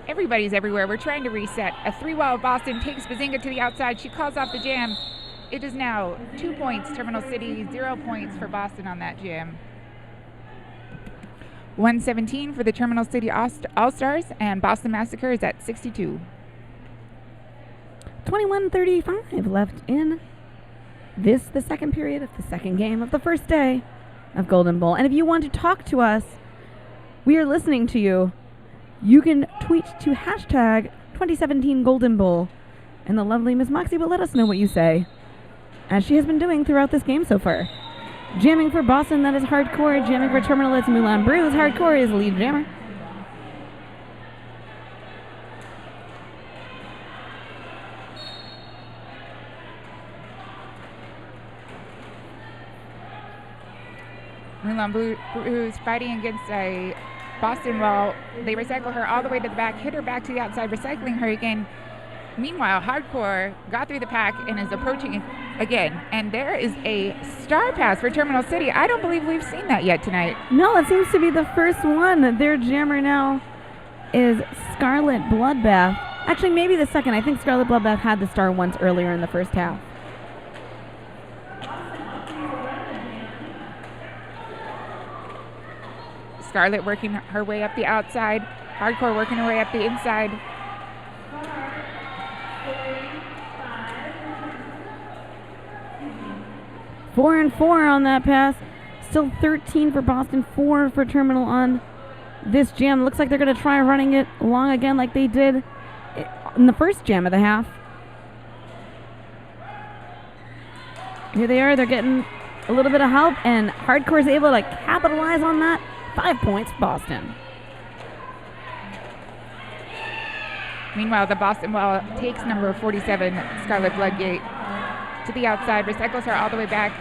Everybody's everywhere. We're trying to reset. A 3-wall of Boston takes Bazinga to the outside. She calls off the jam. It is now 2 points, Terminal City, 0 points for Boston on that jam. 117 for the Terminal City All-Stars, and Boston Massacre is at 62. 21:35 left in the second period of the second game of the first day of Golden Bowl. And if you want to talk to us, we are listening to you. You can tweet to hashtag 2017 Golden Bowl, and the lovely Miss Moxie will let us know what you say, as she has been doing throughout this game so far. Jamming for Boston, that is Hardcore. Jamming for Terminal, it's Moulin Brews. Hardcore is lead jammer. Moulin Brews fighting against a Boston wall. They recycle her all the way to the back, hit her back to the outside, recycling her again. Meanwhile, Hardcore got through the pack and is approaching again. And there is a star pass for Terminal City. I don't believe we've seen that yet tonight. No, it seems to be the first one. Their jammer now is Scarlet Bloodbath. Actually, maybe the second. I think Scarlet Bloodbath had the star once earlier in the first half. Scarlet working her way up the outside. Hardcore working her way up the inside. Four and 4 on that pass. Still 13 for Boston, 4 for Terminal on this jam. Looks like they're going to try running it long again like they did in the first jam of the half. Here they are. They're getting a little bit of help, and Hardcore is able to capitalize on that. 5 points, Boston. Meanwhile, the Boston wall takes number 47, Scarlet Bloodgate, to the outside, recycles her all the way back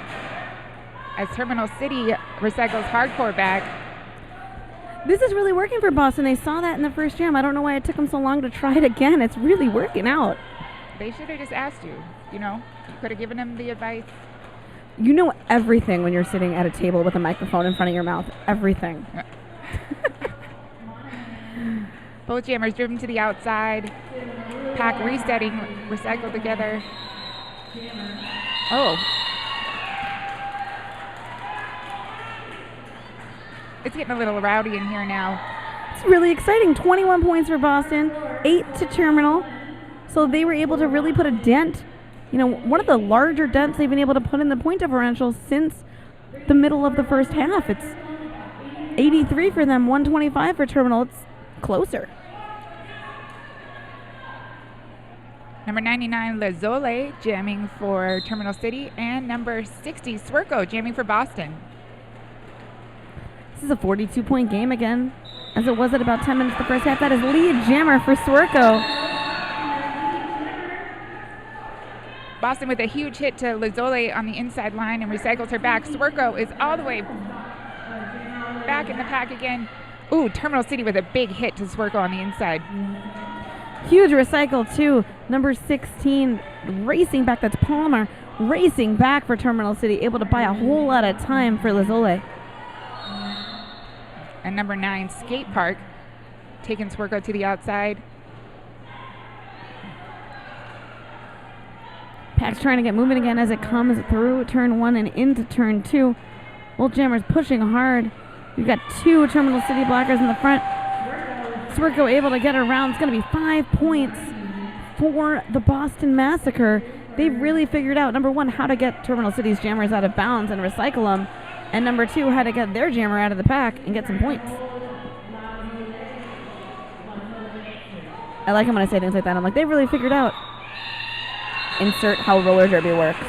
as Terminal City recycles Hardcore back. This is really working for Boston. They saw that in the first jam. I don't know why it took them so long to try it again. It's really working out. They should have just asked you, you know? You could have given them the advice. You know everything when you're sitting at a table with a microphone in front of your mouth. Everything. Both jammers driven to the outside. Pack resetting, recycled together. Oh. It's getting a little rowdy in here now. It's really exciting. 21 points for Boston, 8 to Terminal. So they were able to really put a dent. You know, one of the larger dents they've been able to put in the point differential since the middle of the first half. It's 83 for them, 125 for Terminal. It's closer. Number 99, Lazole, jamming for Terminal City, and number 60, Swerko, jamming for Boston. This is a 42-point game again, as it was at about 10 minutes the first half. That is lead jammer for Swerko. Boston with a huge hit to Lazole on the inside line and recycles her back. Swerko is all the way back in the pack again. Ooh, Terminal City with a big hit to Swerko on the inside. Huge recycle too. Number 16 racing back. That's Palmer racing back for Terminal City. Able to buy a whole lot of time for Lazole. And number 9, Skate Park, taking Swerko to the outside. Pack's trying to get moving again as it comes through turn 1 and into turn 2. Both jammers pushing hard. We've got 2 Terminal City blockers in the front. Swerko able to get around. It's going to be 5 points for the Boston Massacre. They've really figured out, number 1, how to get Terminal City's jammers out of bounds and recycle them. And number 2, how to get their jammer out of the pack and get some points. I like it when I say things like that. I'm like, they've really figured out. Insert how roller derby works.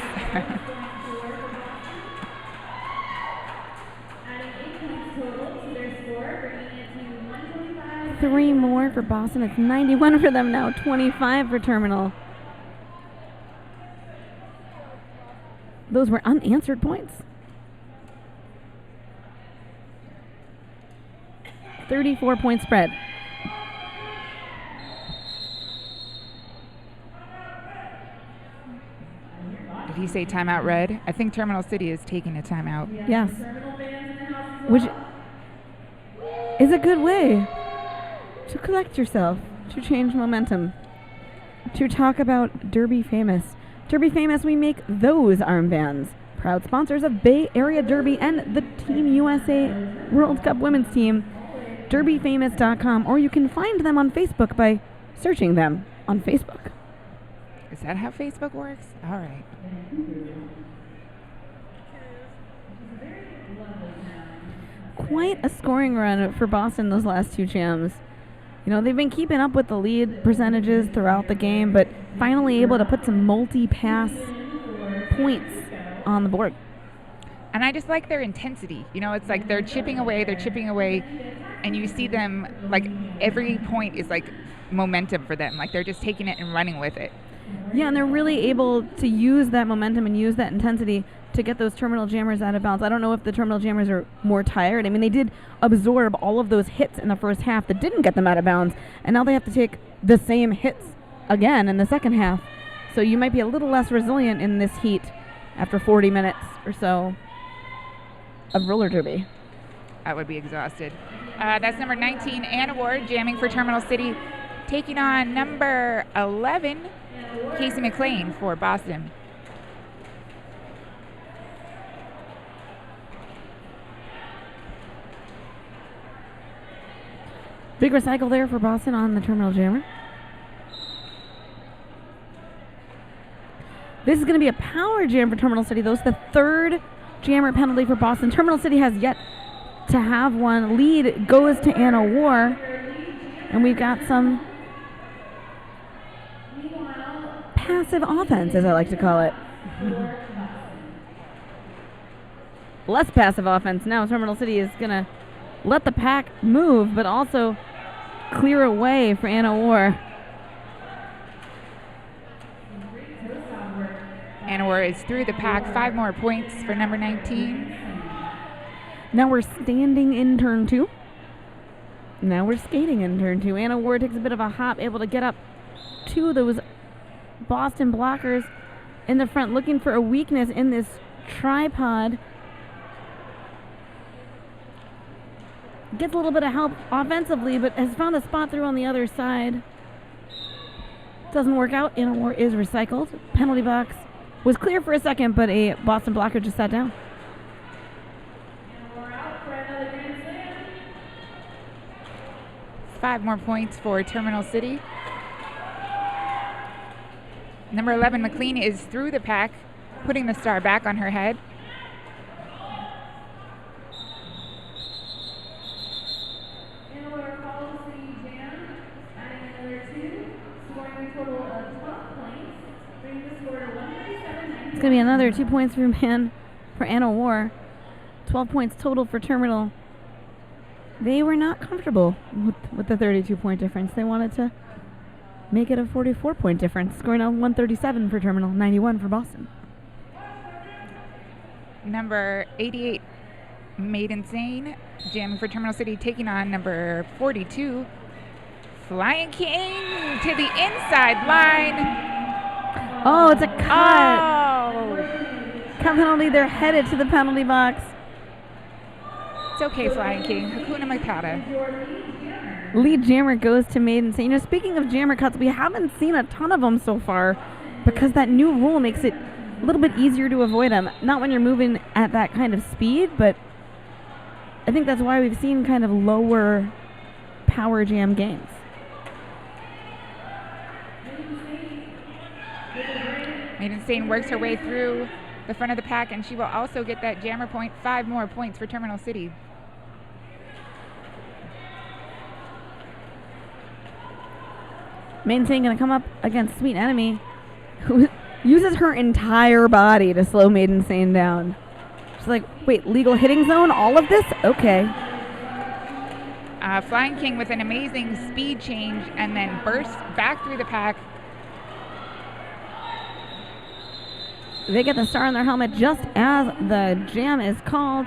3 more for Boston. It's 91 for them now, 25 for Terminal. Those were unanswered points. 34-point spread. Did he say timeout, Red? I think Terminal City is taking a timeout. Yes. Which is a good way to collect yourself, to change momentum, to talk about Derby Famous. Derby Famous, we make those armbands. Proud sponsors of Bay Area Derby and the Team USA World Cup Women's Team. DerbyFamous.com, or you can find them on Facebook by searching them on Facebook. Is that how Facebook works? All right. Quite a scoring run for Boston those last two jams. You know, they've been keeping up with the lead percentages throughout the game, but finally able to put some multi-pass points on the board. And I just like their intensity. You know, it's like they're chipping away, and you see them, like, every point is like momentum for them. Like, they're just taking it and running with it. Yeah, and they're really able to use that momentum and use that intensity to get those terminal jammers out of bounds. I don't know if the terminal jammers are more tired. I mean, they did absorb all of those hits in the first half that didn't get them out of bounds, and now they have to take the same hits again in the second half. So you might be a little less resilient in this heat after 40 minutes or so of roller derby. I would be exhausted. That's number 19, Anna Ward, jamming for Terminal City, taking on number 11, Casey McLean for Boston. Big recycle there for Boston on the terminal jammer. This is going to be a power jam for Terminal City, though. It's the third jammer penalty for Boston. Terminal City has yet to have one. Lead goes to Anna War. And we've got some passive offense, as I like to call it. Less passive offense now. Terminal City is going to let the pack move, but also clear away for Anna War. Anna War is through the pack. 5 more points for number 19. Now we're standing in turn 2. Now we're skating in turn 2. Anna Ward takes a bit of a hop, able to get up to those Boston blockers in the front, looking for a weakness in this tripod. Gets a little bit of help offensively, but has found a spot through on the other side. Doesn't work out. Anna War is recycled. Penalty box was clear for a second, but a Boston blocker just sat down. 5 more points for Terminal City. Number 11, McLean, is through the pack, putting the star back on her head. It's going to be another 2 points for Anna War. 12 points total for Terminal. They were not comfortable with the 32-point difference. They wanted to make it a 44-point difference, scoring on 137 for Terminal, 91 for Boston. Number 88, Maiden Sane, jamming for Terminal City, taking on number 42, Flying King, to the inside line. Oh, it's a cut. Oh. Cut penalty. They're headed to the penalty box. It's okay, Flying King. Hakuna Matata. Lead jammer goes to Maiden Sane. You know, speaking of jammer cuts, we haven't seen a ton of them so far because that new rule makes it a little bit easier to avoid them. Not when you're moving at that kind of speed, but I think that's why we've seen kind of lower power jam games. Maiden Sane works her way through the front of the pack, and she will also get that jammer point. 5 more points for Terminal City. Maiden Sane going to come up against Sweet Enemy, who uses her entire body to slow Maiden Sane down. She's like, wait, legal hitting zone? All of this? Okay. Flying King with an amazing speed change and then bursts back through the pack. They get the star on their helmet just as the jam is called.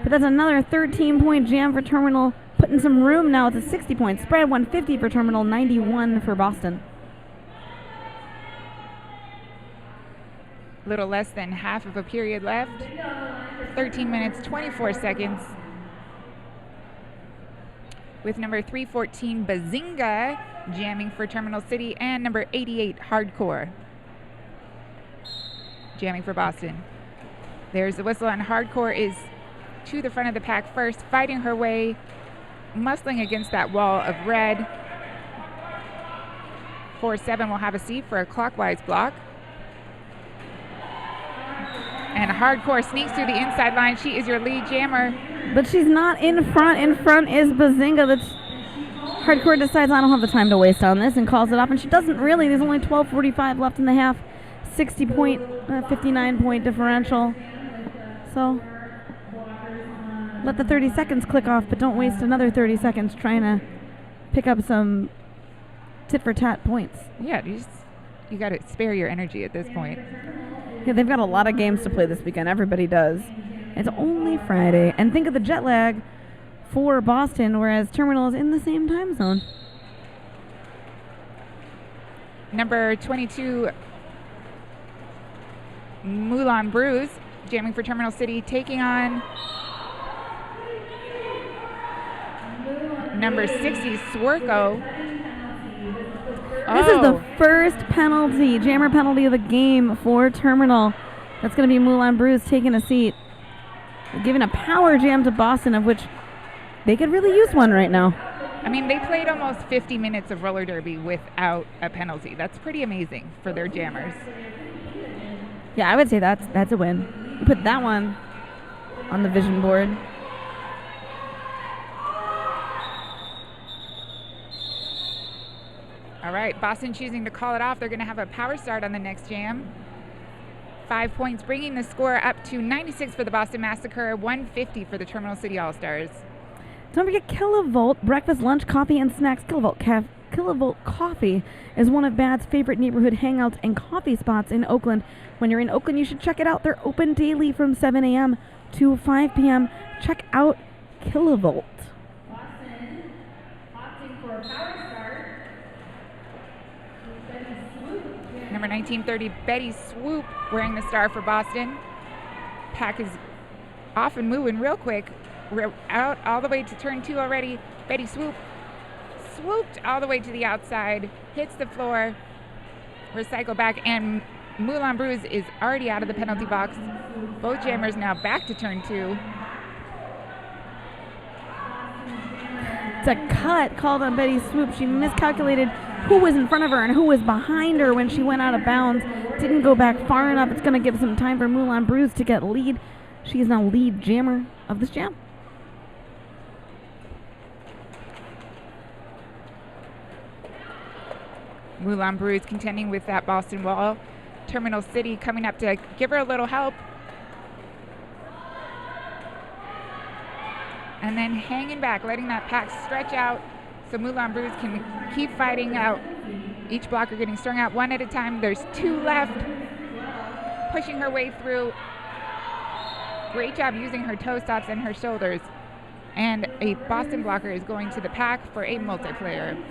But that's another 13-point jam for Terminal, putting putting some room now. It's a 60-point spread, 150 for Terminal, 91 for Boston. Little less than half of a period left. 13 minutes, 24 seconds. With number 314, Bazinga, jamming for Terminal City, and number 88, Hardcore, jamming for Boston. There's the whistle, and Hardcore is to the front of the pack first, fighting her way, muscling against that wall of red. 4-7 will have a seat for a clockwise block. And Hardcore sneaks through the inside line. She is your lead jammer. But she's not in front. In front is Bazinga. That's Hardcore decides, I don't have the time to waste on this, and calls it off. And she doesn't really. There's only 12:45 left in the half. 59-point differential. So let the 30 seconds click off, but don't waste another 30 seconds trying to pick up some tit-for-tat points. Yeah, you got to spare your energy at this point. Yeah, they've got a lot of games to play this weekend. Everybody does. It's only Friday. And think of the jet lag for Boston, whereas Terminal is in the same time zone. Number 22, Moulin Bruise, jamming for Terminal City, taking on number 60, Swerko. This is the first penalty, jammer penalty of the game for Terminal. That's going to be Moulin Bruise taking a seat. Giving a power jam to Boston, of which they could really use one right now. I mean, they played almost 50 minutes of roller derby without a penalty. That's pretty amazing for their jammers. Yeah, I would say that's a win. You put that one on the vision board. All right, Boston choosing to call it off. They're going to have a power start on the next jam. 5 points, bringing the score up to 96 for the Boston Massacre, 150 for the Terminal City All-Stars. Don't forget Kilovolt, breakfast, lunch, coffee, and snacks. Kilovolt Coffee is one of Bad's favorite neighborhood hangouts and coffee spots in Oakland. When you're in Oakland, you should check it out. They're open daily from 7 a.m. to 5 p.m. Check out Kilovolt. Boston opting for a power start. Number 1930, Betty Swoop, wearing the star for Boston. Pack is off and moving real quick. We're out all the way to turn 2 already. Betty Swoop swooped all the way to the outside, hits the floor, recycle back, and Moulin Bruise is already out of the penalty box. Both jammers now back to turn 2. It's a cut called on Betty Swoop. She miscalculated who was in front of her and who was behind her when she went out of bounds. Didn't go back far enough. It's going to give some time for Moulin Bruise to get lead. She is now lead jammer of this jam. Moulin Bruise contending with that Boston wall. Terminal City coming up to give her a little help. And then hanging back, letting that pack stretch out so Moulin Bruise can keep fighting out. Each blocker getting strung out one at a time. There's 2 left. Pushing her way through. Great job using her toe stops and her shoulders. And a Boston blocker is going to the pack for a multiplayer.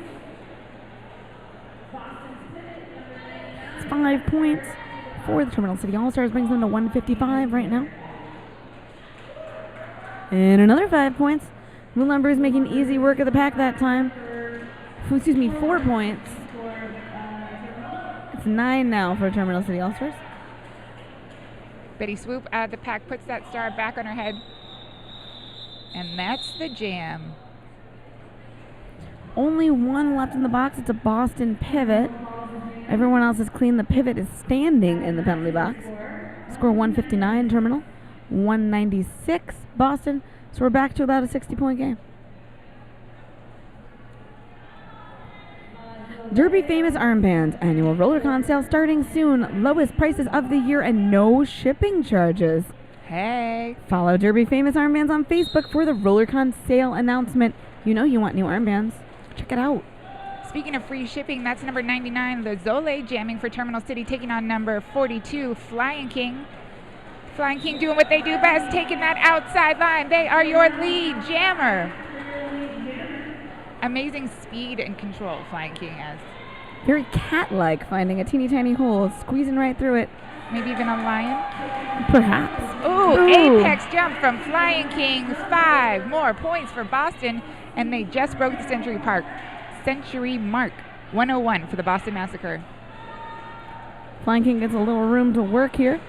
It's 5 points for the Terminal City All-Stars, brings them to 155 right now. And another 5 points. Moulin Bruise making easy work of the pack that time. 4 points. It's 9 now for Terminal City All-Stars. Betty Swoop out of the pack, puts that star back on her head. And that's the jam. Only 1 left in the box. It's a Boston pivot. Everyone else is clean. The pivot is standing in the penalty box. Score 159 Terminal, 196 Boston. So we're back to about a 60-point game. Derby Famous Armbands annual RollerCon sale starting soon. Lowest prices of the year and no shipping charges. Hey. Follow Derby Famous Armbands on Facebook for the RollerCon sale announcement. You know you want new armbands. Check it out. Speaking of free shipping, that's number 99, the Zole, jamming for Terminal City, taking on number 42, Flying King. Flying King doing what they do best, taking that outside line. They are your lead jammer. amazing speed and control Flying King has. Very cat-like, finding a teeny tiny hole, squeezing right through it. Maybe even a lion? Perhaps. Ooh, apex jump from Flying King. 5 more points for Boston, and they just broke the century mark. 101 for the Boston Massacre. Flying King gets a little room to work here.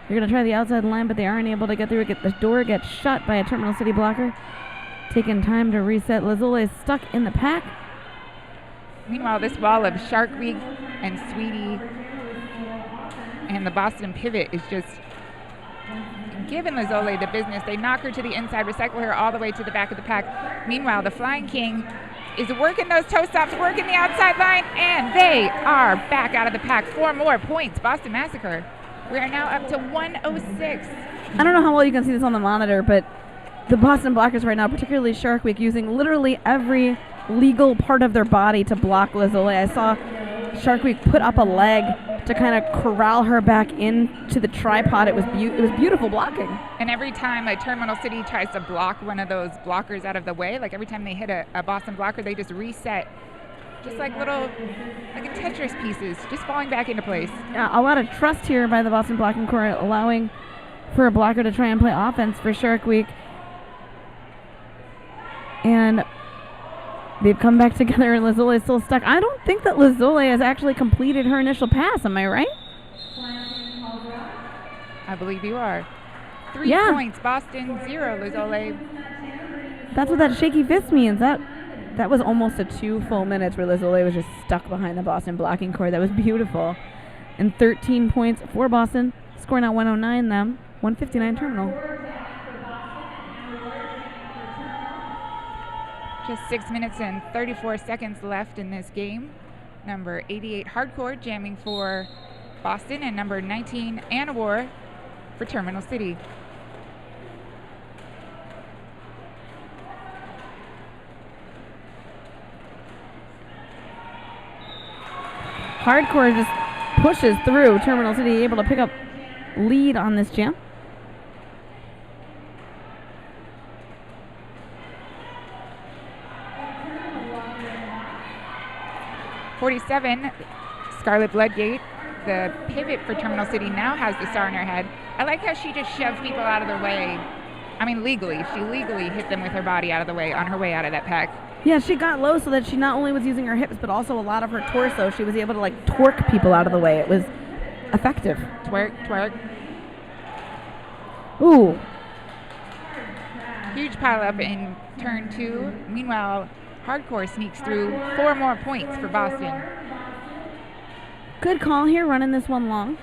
They're going to try the outside line, but they aren't able to get through it. The door gets shut by a Terminal City blocker. Taking time to reset. Lazule is stuck in the pack. Meanwhile, this wall of Shark Week and Sweetie and the Boston pivot is just giving Lazole the business. They knock her to the inside, recycle her all the way to the back of the pack. Meanwhile, the Flying King is working those toe stops, working the outside line, and they are back out of the pack. 4 more points, Boston Massacre. We are now up to 106. I don't know how well you can see this on the monitor, but the Boston blockers right now, particularly Shark Week, using literally every legal part of their body to block Lazole. I saw Shark Week put up a leg to kind of corral her back into the tripod. It was beautiful blocking. And every time a Terminal City tries to block one of those blockers out of the way, like every time they hit a Boston blocker, they just reset, just like little, like a Tetris pieces, just falling back into place. A lot of trust here by the Boston blocking core, allowing for a blocker to try and play offense for Shark Week. And they've come back together, and Lazole is still stuck. I don't think that Lazole has actually completed her initial pass. Am I right? I believe you are. 3 points, Boston, 0, Lazole. That's what that shaky fist means. That was almost a 2 full minutes where Lazole was just stuck behind the Boston blocking core. That was beautiful. And 13 points for Boston. Score now 109 them. 159 Terminal. Just 6 minutes and 34 seconds left in this game. Number 88 Hardcore jamming for Boston, and number 19 Anawar for Terminal City. Hardcore just pushes through. Terminal City able to pick up lead on this jam. 47, Scarlet Bloodgate, the pivot for Terminal City, now has the star in her head. I like how she just shoved people out of their way. I mean, legally. She legally hit them with her body out of the way on her way out of that pack. Yeah, she got low so that she not only was using her hips, but also a lot of her torso. She was able to, like, torque people out of the way. It was effective. Twerk, twerk. Ooh. Huge pile up in turn 2. Meanwhile, Hardcore sneaks through. 4 more points for Boston. Good call here, running this one long.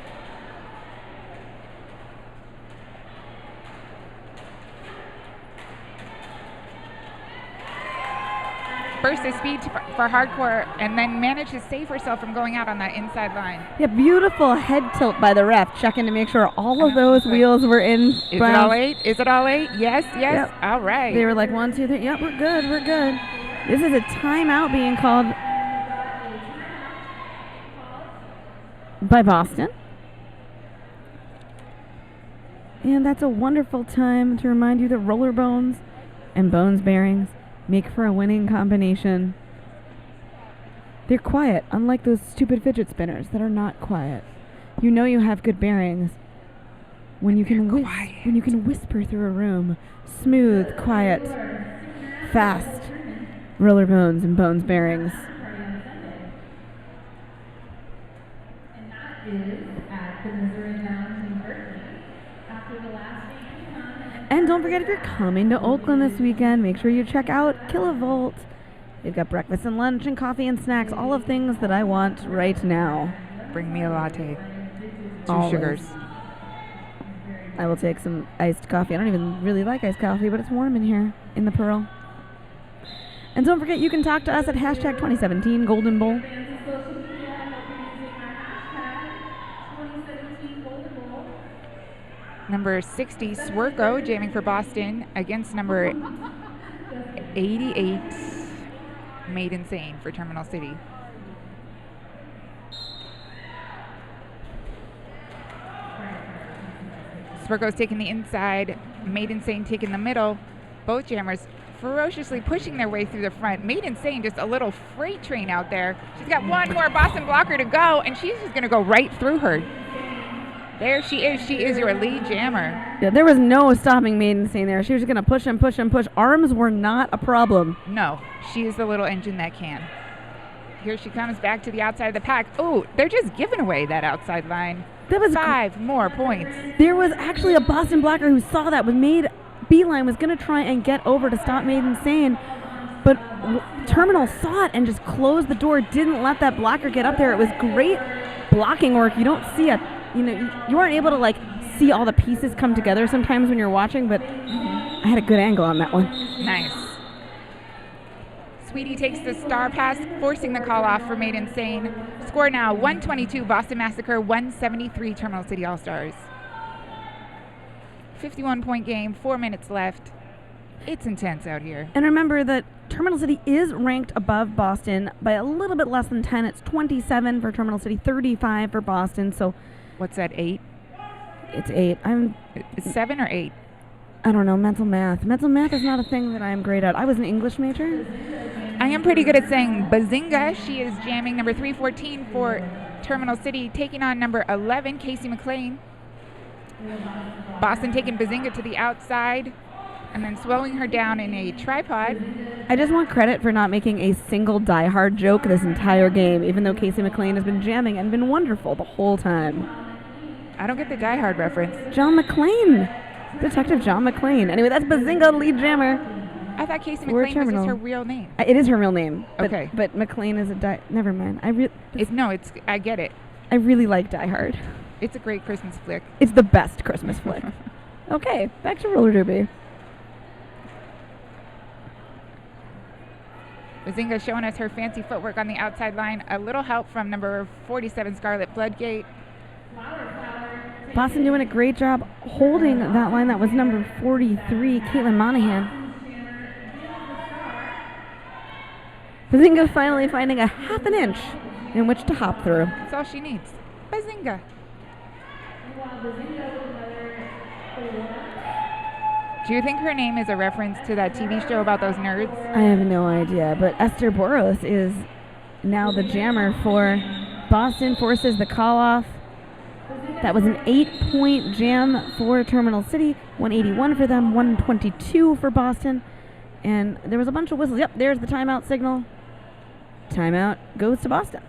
Burst of speed for Hardcore, and then managed to save herself from going out on that inside line. Yeah, beautiful head tilt by the ref, checking to make sure all of those wheels were in. Is it all 8? Is it all 8? Yes, yes. Yep. All right. They were like 1, 2, 3. Yep, we're good, we're good. This is a timeout being called by Boston. And that's a wonderful time to remind you that roller bones and bones bearings make for a winning combination. They're quiet, unlike those stupid fidget spinners that are not quiet. You know you have good bearings when you can whisper through a room. Smooth, quiet, fast. Roller bones and bones bearings. And don't forget, if you're coming to Oakland this weekend, make sure you check out Kilovolt. They've got breakfast and lunch and coffee and snacks, all of things that I want right now. Bring me a latte. 2 Always. sugars. I will take some iced coffee. I don't even really like iced coffee, but it's warm in here in the Pearl. And don't forget, you can talk to us at hashtag 2017 Golden Bowl. Number 60, Swerko, jamming for Boston against number 88, Made Insane for Terminal City. Swerko's taking the inside, Made Insane taking the middle. Both jammers ferociously pushing their way through the front. Made Insane, just a little freight train out there. She's got one more Boston blocker to go, and she's just going to go right through her. There she is. She is your lead jammer. Yeah, there was no stopping Made Insane there. She was going to push and push and push. Arms were not a problem. No, she is the little engine that can. Here she comes back to the outside of the pack. Oh, they're just giving away that outside line. That was 5 more points. There was actually a Boston blocker who saw that, Beeline was going to try and get over to stop Made Insane, but Terminal saw it and just closed the door, didn't let that blocker get up there. It was great blocking work. You don't see you weren't able to see all the pieces come together sometimes when you're watching, but I had a good angle on that one. Nice. Sweetie takes the star pass, forcing the call off for Made Insane. Score now 122 Boston Massacre, 173 Terminal City All-Stars. 51-point game, 4 minutes left. It's intense out here. And remember that Terminal City is ranked above Boston by a little bit less than 10. It's 27 for Terminal City, 35 for Boston. So, what's that, 8? It's 8. It's 7 or 8? I don't know, mental math. Mental math is not a thing that I am great at. I was an English major. I am pretty good at saying Bazinga. She is jamming number 314 for Terminal City, taking on number 11, Casey McLean. Boston taking Bazinga to the outside and then slowing her down in a tripod. I just want credit for not making a single Die Hard joke this entire game, even though Casey McLean has been jamming and been wonderful the whole time. I don't get the Die Hard reference. John McClane. Detective John McClane. Anyway, that's Bazinga, lead jammer. I thought Casey McLean was just her real name. It is her real name. Okay. But McClane is never mind. I get it. I really like Die Hard. It's a great Christmas flick. It's the best Christmas flick. Okay, back to roller derby. Bazinga showing us her fancy footwork on the outside line. A little help from number 47, Scarlett Bloodgate. Boston doing a great job holding that line. That was number 43, Caitlin Monahan. Bazinga finally finding a half an inch in which to hop through. That's all she needs. Bazinga. Do you think her name is a reference to that TV show about those nerds? I have no idea, but Esther Boros is now the jammer for Boston, forces the call off. That was an 8-point jam for Terminal City, 181 for them, 122 for Boston. And there was a bunch of whistles. Yep, there's the timeout signal. Timeout goes to Boston.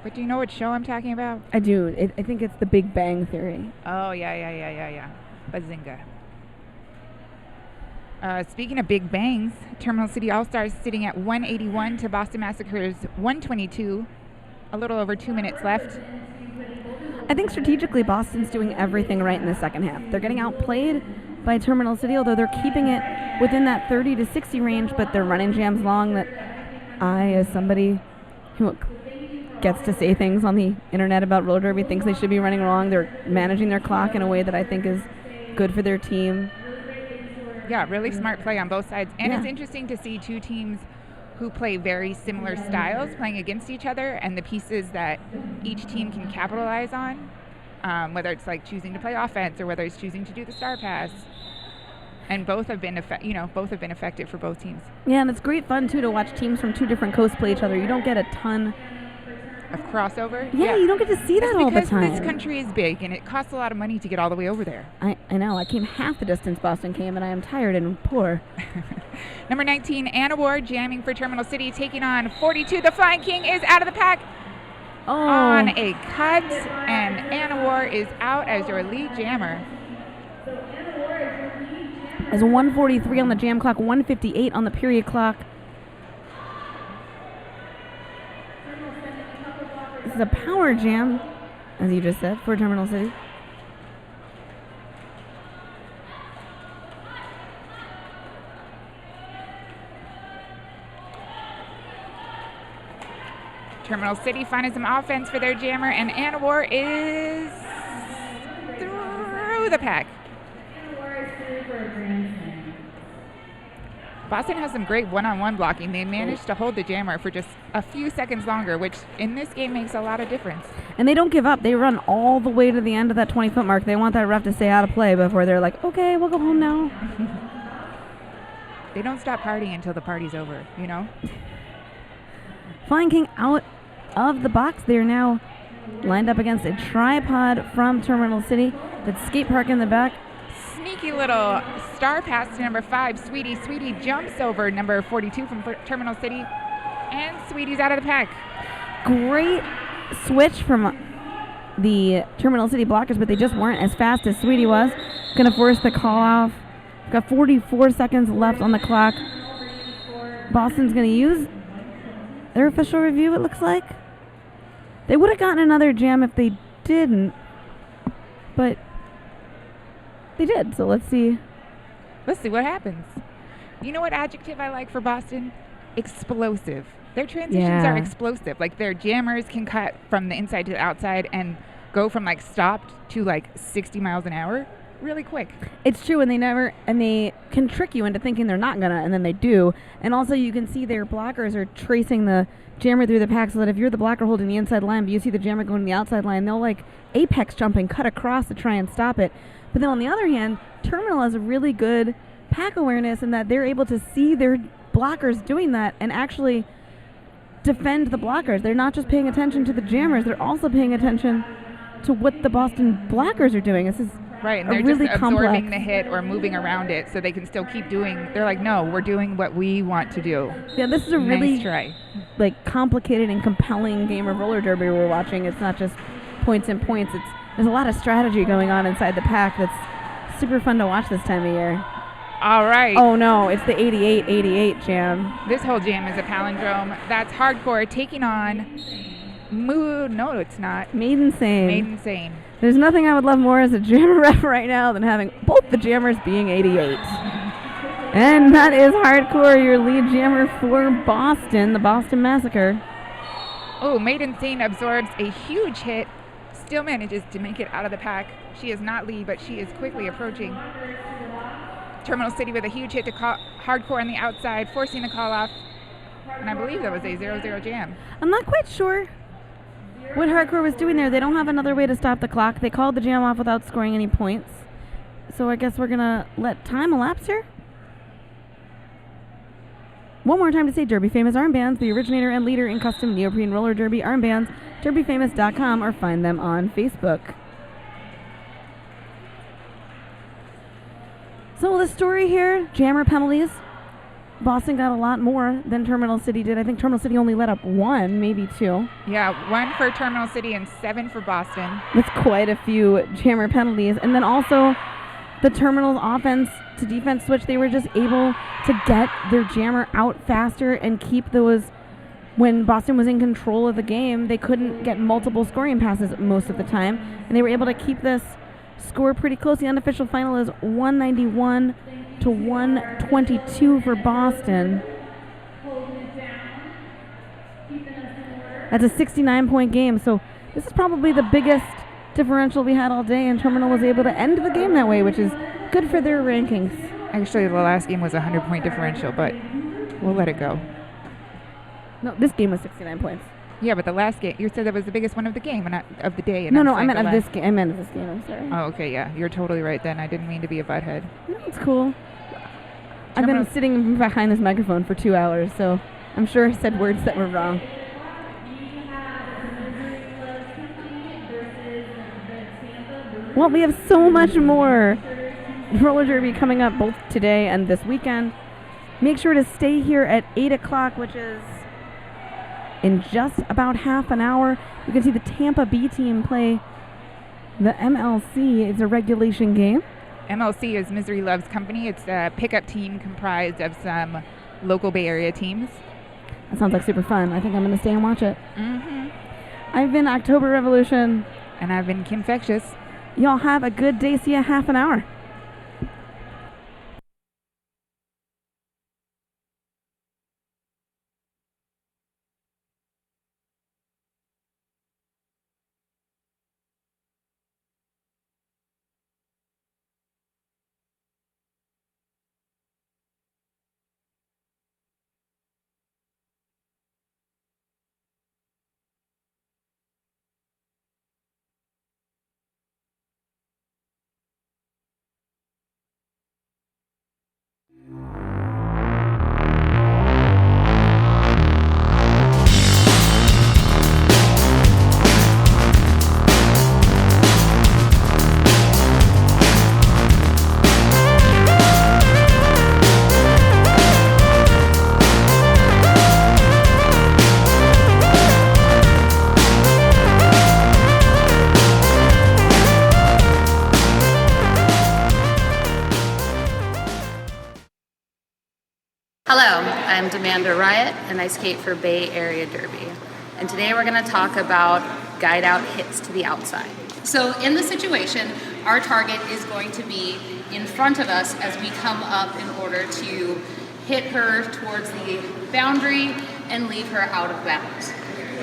But do you know what show I'm talking about? I do. I think it's The Big Bang Theory. Oh, yeah. Bazinga. Speaking of big bangs, Terminal City All-Stars sitting at 181 to Boston Massacre's 122. A little over 2 minutes left. I think strategically Boston's doing everything right in the second half. They're getting outplayed by Terminal City, although they're keeping it within that 30 to 60 range, but they're running jams long that I, as somebody who gets to say things on the internet about roller derby, thinks they should be running wrong. They're managing their clock in a way that I think is good for their team. Yeah, really smart play on both sides. And it's interesting to see two teams who play very similar styles playing against each other, and the pieces that each team can capitalize on, whether it's like choosing to play offense or whether it's choosing to do the star pass. And both have been effective for both teams. Yeah, and it's great fun too to watch teams from two different coasts play each other. You don't get a ton of crossover. Yeah, you don't get to see that all the time. Because this country is big and it costs a lot of money to get all the way over there. I know. I came half the distance Boston came, and I am tired and poor. Number 19, Anna Ward, jamming for Terminal City, taking on 42. The Flying King is out of the pack on a cut, and Anna Ward is out as your lead jammer. There's 1:43 on the jam clock, 1:58 on the period clock. This is a power jam, as you just said, for Terminal City. Terminal City finding some offense for their jammer, and Anna War is through the pack. Boston has some great one-on-one blocking. They managed to hold the jammer for just a few seconds longer, which in this game makes a lot of difference. And they don't give up. They run all the way to the end of that 20-foot mark. They want that ref to stay out of play before they're like, okay, we'll go home now. They don't stop partying until the party's over, you know? Flying King out of the box. They're now lined up against a tripod from Terminal City. That skate park in the back. Sneaky little star pass to number 5, Sweetie. Sweetie jumps over number 42 from Terminal City, and Sweetie's out of the pack. Great switch from the Terminal City blockers, but they just weren't as fast as Sweetie was. Going to force the call off. Got 44 seconds left on the clock. Boston's going to use their official review, it looks like. They would have gotten another jam if they didn't, but they did, so let's see. Let's see what happens. You know what adjective I like for Boston? Explosive. Their transitions are explosive. Like, their jammers can cut from the inside to the outside and go from like stopped to like 60 miles an hour really quick. It's true, and they can trick you into thinking they're not gonna, and then they do. And also you can see their blockers are tracing the jammer through the pack, so that if you're the blocker holding the inside line, but you see the jammer going to the outside line, they'll like apex jump and cut across to try and stop it. But then on the other hand, Terminal has a really good pack awareness in that they're able to see their blockers doing that and actually defend the blockers. They're not just paying attention to the jammers, they're also paying attention to what the Boston blockers are doing. This is right, and a they're really just complex absorbing the hit or moving around it so they can still keep doing. They're like, no, we're doing what we want to do. Yeah, this is a really nice try. Like complicated and compelling game of roller derby we're watching. It's not just points and points. There's a lot of strategy going on inside the pack that's super fun to watch this time of year. All right. Oh no, it's the 88-88 jam. This whole jam is a palindrome. That's hardcore taking on no, it's not. Made Insane. Made Insane. There's nothing I would love more as a jammer ref right now than having both the jammers being 88. And that is Hardcore, your lead jammer for Boston, the Boston Massacre. Oh, Made Insane absorbs a huge hit, still manages to make it out of the pack. She is not lead, but she is quickly approaching Terminal City with a huge hit to Hardcore on the outside, forcing the call off. And I believe that was a 0-0 jam. I'm not quite sure what Hardcore was doing there. They don't have another way to stop the clock. They called the jam off without scoring any points. So I guess we're going to let time elapse here. One more time to say Derby Famous Armbands, the originator and leader in custom neoprene roller derby armbands, derbyfamous.com, or find them on Facebook. So the story here, jammer penalties. Boston got a lot more than Terminal City did. I think Terminal City only let up 1, maybe 2. Yeah, 1 for Terminal City and 7 for Boston. That's quite a few jammer penalties. And then also the Terminal's offense to defense switch, they were just able to get their jammer out faster and keep those. When Boston was in control of the game, they couldn't get multiple scoring passes most of the time, and they were able to keep this score pretty close. The unofficial final is 191 to 122 for Boston. That's a 69-point game, so this is probably the biggest differential we had all day, and Terminal was able to end the game that way, which is good for their rankings. Actually, the last game was a 100-point differential, but we'll let it go. No, this game was 69 points. Yeah, but the last game, you said that was the biggest one of the game, and of the day. And No, I meant of this game. I'm sorry. Oh, okay, yeah. You're totally right then. I didn't mean to be a butthead. No, it's cool. I've been sitting behind this microphone for 2 hours, so I'm sure I said words that were wrong. Well, we have so much more roller derby coming up both today and this weekend. Make sure to stay here at 8 o'clock, which is in just about half an hour. You can see the Tampa B team play the MLC. It's a regulation game. MLC is Misery Loves Company. It's a pickup team comprised of some local Bay Area teams. That sounds like super fun. I think I'm going to stay and watch it. Mm-hmm. I've been October Revolution. And I've been Kinfectious. Y'all have a good day. See you half an hour. I'm Demanda Riot, and I skate for Bay Area Derby. And today we're going to talk about guide out hits to the outside. So in the situation, our target is going to be in front of us as we come up in order to hit her towards the boundary and leave her out of bounds.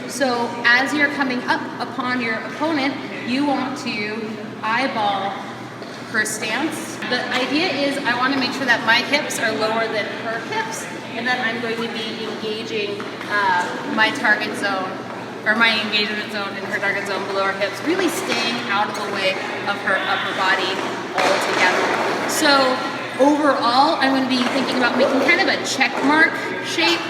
So as you're coming up upon your opponent, you want to eyeball her stance. The idea is I want to make sure that my hips are lower than her hips, and that I'm going to be engaging my target zone, or my engagement zone in her target zone below her hips, really staying out of the way of her upper body altogether. So overall, I'm going to be thinking about making kind of a check mark shape,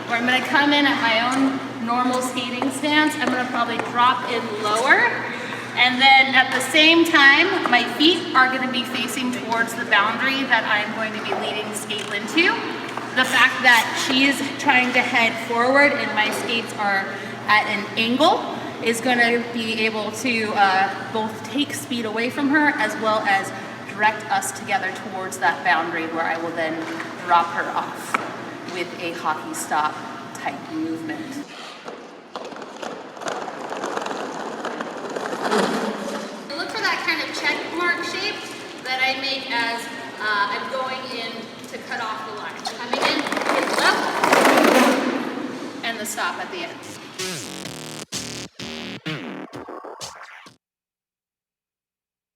where I'm going to come in at my own normal skating stance. I'm going to probably drop in lower, and then at the same time, my feet are going to be facing towards the boundary that I'm going to be leading Skatelyn to. The fact that she is trying to head forward and my skates are at an angle is going to be able to both take speed away from her as well as direct us together towards that boundary, where I will then drop her off with a hockey stop type movement. Look for that kind of check mark shape that I make as I'm going in to cut off the line. Coming in, hit up, and the stop at the end.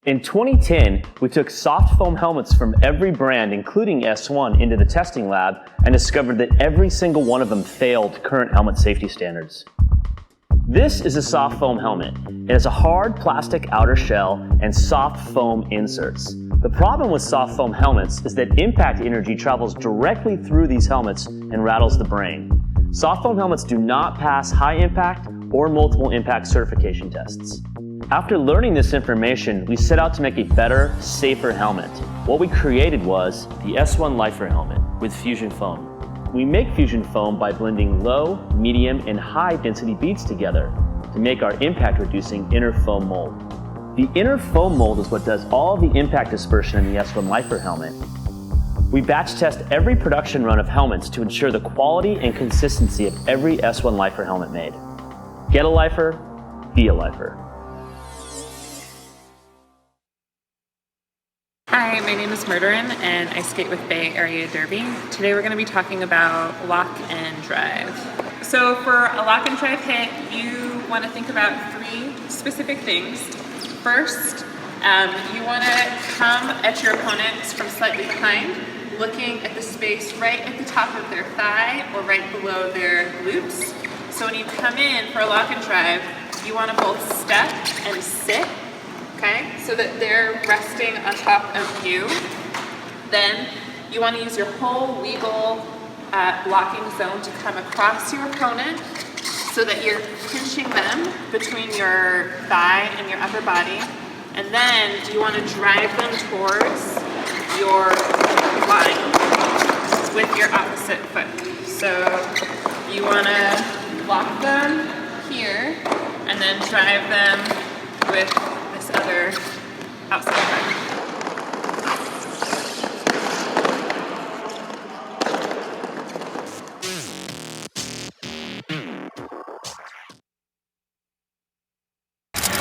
In 2010, we took soft foam helmets from every brand, including S1, into the testing lab and discovered that every single one of them failed current helmet safety standards. This is a soft foam helmet. It has a hard plastic outer shell and soft foam inserts. The problem with soft foam helmets is that impact energy travels directly through these helmets and rattles the brain. Soft foam helmets do not pass high impact or multiple impact certification tests. After learning this information, we set out to make a better, safer helmet. What we created was the S1 Lifer helmet with fusion foam. We make fusion foam by blending low, medium, and high density beads together to make our impact reducing inner foam mold. The inner foam mold is what does all the impact dispersion in the S1 Lifer helmet. We batch test every production run of helmets to ensure the quality and consistency of every S1 Lifer helmet made. Get a Lifer, be a Lifer. Hi, my name is Murderin, and I skate with Bay Area Derby. Today we're going to be talking about lock and drive. So for a lock and drive hit, you want to think about three specific things. First, you want to come at your opponents from slightly behind, looking at the space right at the top of their thigh or right below their glutes. So when you come in for a lock and drive, you want to both step and sit, okay, so that they're resting on top of you. Then you want to use your whole legal blocking zone to come across your opponent so that you're pinching them between your thigh and your upper body. And then you want to drive them towards your line with your opposite foot. So you want to block them here and then drive them with this other outside foot.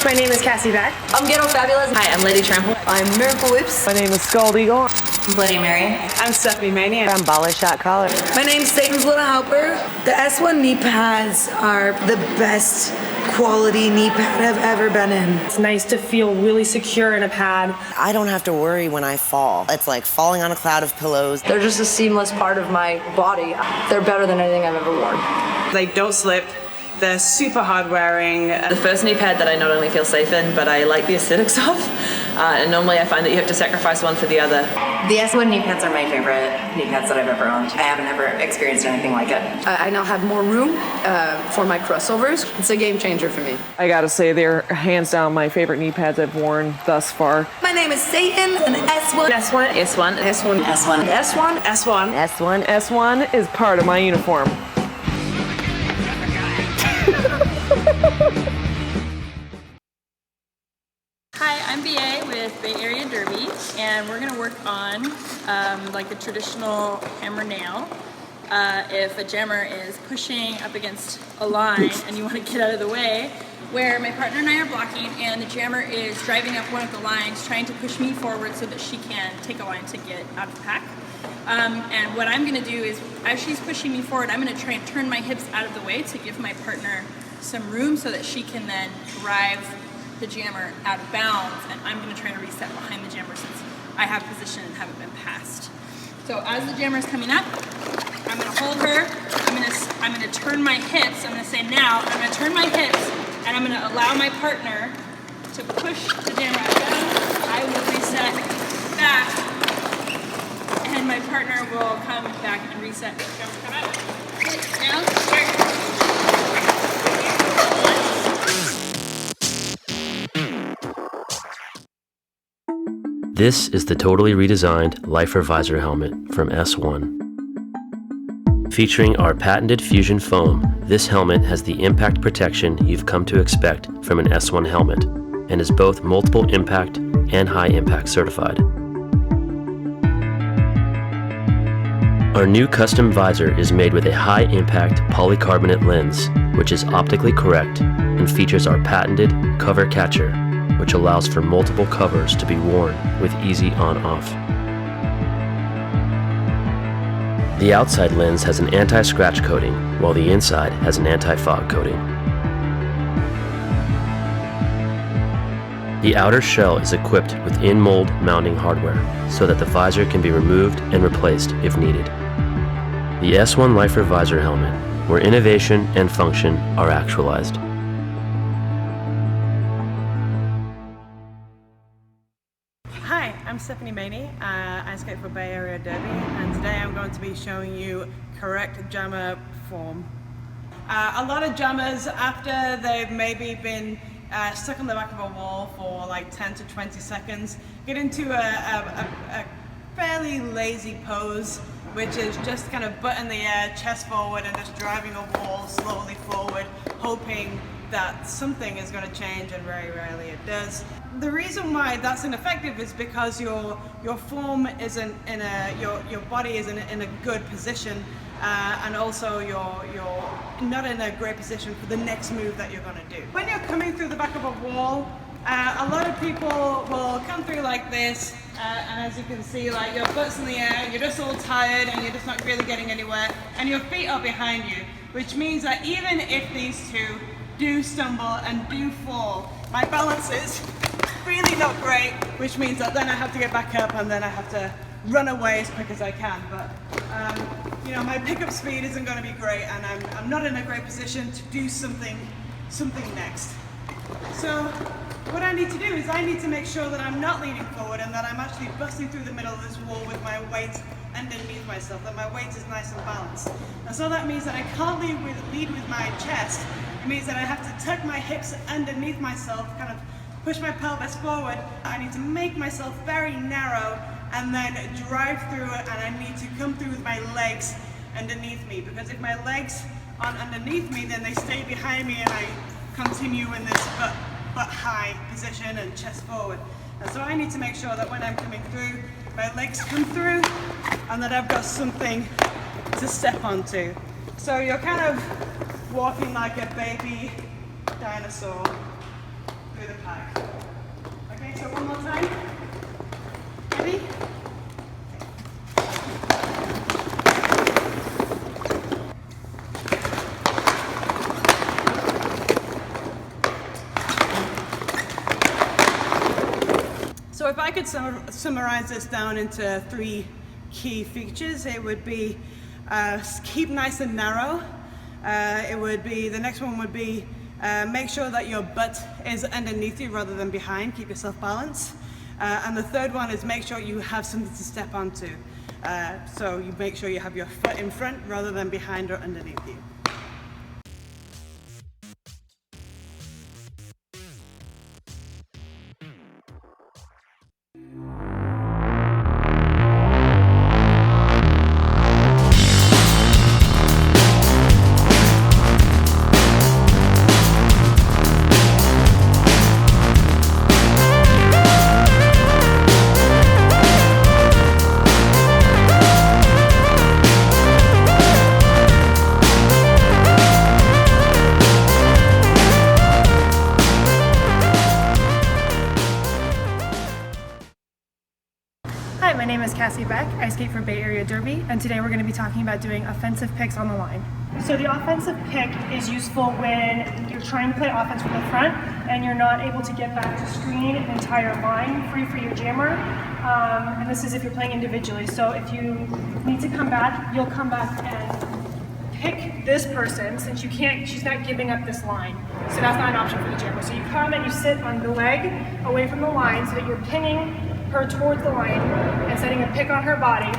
My name is Cassie Beck. I'm Ghetto Fabulous. Hi, I'm Lady Trample. I'm Miracle Whips. My name is Scald Eagle. I'm Bloody Mary. I'm Stephanie Mania. I'm Baller Shot Collar. My name's Satan's Little Helper. The S1 knee pads are the best quality knee pad I've ever been in. It's nice to feel really secure in a pad. I don't have to worry when I fall. It's like falling on a cloud of pillows. They're just a seamless part of my body. They're better than anything I've ever worn. They don't slip. They're super hard wearing. The first knee pad that I not only feel safe in, but I like the aesthetics of. And normally I find that you have to sacrifice one for the other. The S1 knee pads are my favorite knee pads that I've ever owned. I haven't ever experienced anything like it. I now have more room for my crossovers. It's a game changer for me. I gotta say, they're hands down my favorite knee pads I've worn thus far. My name is Satan, and S1. S1. S1. S1. S1. S1. S1. S1. S1 is part of my uniform. Hi, I'm BA with Bay Area Derby, and we're going to work on like a traditional hammer nail. if a jammer is pushing up against a line and you want to get out of the way, where my partner and I are blocking and the jammer is driving up one of the lines trying to push me forward so that she can take a line to get out of the pack. And what I'm going to do is, as she's pushing me forward, I'm going to try and turn my hips out of the way to give my partner some room so that she can then drive the jammer out of bounds, and I'm going to try to reset behind the jammer since I have position and haven't been passed. So as the jammer is coming up, I'm going to hold her, I'm going to turn my hips, I'm going to say now, I'm going to turn my hips, and I'm going to allow my partner to push the jammer out of bounds. I will reset back, and my partner will come back and reset. Come out. Now, start. This is the totally redesigned Lifer Visor helmet from S1. Featuring our patented fusion foam, this helmet has the impact protection you've come to expect from an S1 helmet and is both multiple impact and high impact certified. Our new custom visor is made with a high impact polycarbonate lens, which is optically correct and features our patented cover catcher, which allows for multiple covers to be worn with easy on-off. The outside lens has an anti-scratch coating, while the inside has an anti-fog coating. The outer shell is equipped with in-mold mounting hardware, so that the visor can be removed and replaced if needed. The S1 Lifer Visor helmet, where innovation and function are actualized. Hi, I'm Stephanie Maney. I skate for Bay Area Derby, and today I'm going to be showing you correct jammer form. A lot of jammers, after they've maybe been stuck on the back of a wall for like 10 to 20 seconds, get into a fairly lazy pose, which is just kind of butt in the air, chest forward, and just driving a wall slowly forward, hoping that something is going to change, and very rarely it does. The reason why that's ineffective is because your form isn't in your body isn't in a good position, and also you're not in a great position for the next move that you're going to do. When you're coming through the back of a wall, a lot of people will come through like this, and as you can see, like your butt's in the air, you're just all tired and you're just not really getting anywhere, and your feet are behind you, which means that even if these two do stumble and do fall, my balance is really not great, which means that then I have to get back up and then I have to run away as quick as I can. But you know, my pickup speed isn't going to be great, and I'm not in a great position to do something next. So what I need to do is I need to make sure that I'm not leaning forward and that I'm actually busting through the middle of this wall with my weight underneath myself, that my weight is nice and balanced. And so that means that I can't lead with my chest. It means that I have to tuck my hips underneath myself, kind of push my pelvis forward. I need to make myself very narrow and then drive through it, and I need to come through with my legs underneath me, because if my legs aren't underneath me, then they stay behind me and I continue in this butt high position and chest forward. And so I need to make sure that when I'm coming through, my legs come through and that I've got something to step onto. So you're kind of walking like a baby dinosaur through the pack. Okay, so one more time. Ready? So if I could summarize this down into 3 key features, it would be keep nice and narrow. The next one would be make sure that your butt is underneath you rather than behind, keep yourself balanced. And the third one is make sure you have something to step onto. So you make sure you have your foot in front rather than behind or underneath you. name is Cassie Beck. I skate for Bay Area Derby, and today we're going to be talking about doing offensive picks on the line. So the offensive pick is useful when you're trying to play offense from the front and you're not able to get back to screen an entire line free for your jammer. And this is if you're playing individually. So if you need to come back, you'll come back and pick this person, since you can't, she's not giving up this line. So that's not an option for the jammer. So you come and you sit on the leg away from the line so that you're pinning her towards the line and setting a pick on her body.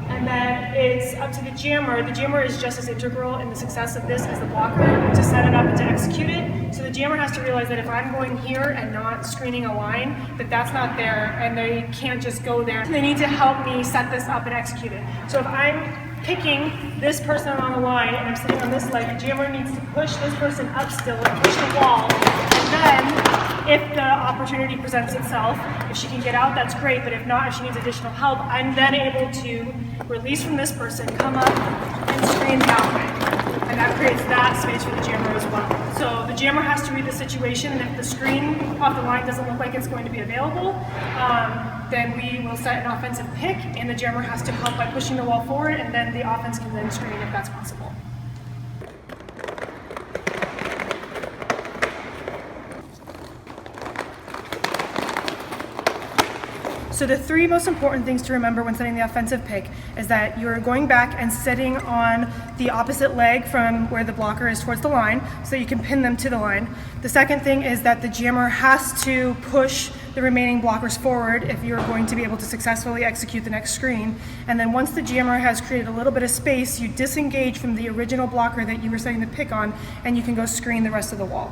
And then it's up to the jammer. The jammer is just as integral in the success of this as the blocker to set it up and to execute it. So the jammer has to realize that if I'm going here and not screening a line, that that's not there and they can't just go there. They need to help me set this up and execute it. So if I'm picking this person on the line and I'm sitting on this leg, the jammer needs to push this person up still and push the wall. And then if the opportunity presents itself, if she can get out, that's great, but if not, if she needs additional help, I'm then able to release from this person, come up and screen that way. And that creates that space for the jammer as well. So the jammer has to read the situation, and if the screen off the line doesn't look like it's going to be available, then we will set an offensive pick, and the jammer has to help by pushing the wall forward, and then the offense can then screen if that's possible. So the three most important things to remember when setting the offensive pick is that you're going back and sitting on the opposite leg from where the blocker is towards the line so that you can pin them to the line. The second thing is that the jammer has to push the remaining blockers forward if you're going to be able to successfully execute the next screen. And then once the jammer has created a little bit of space, you disengage from the original blocker that you were setting the pick on, and you can go screen the rest of the wall.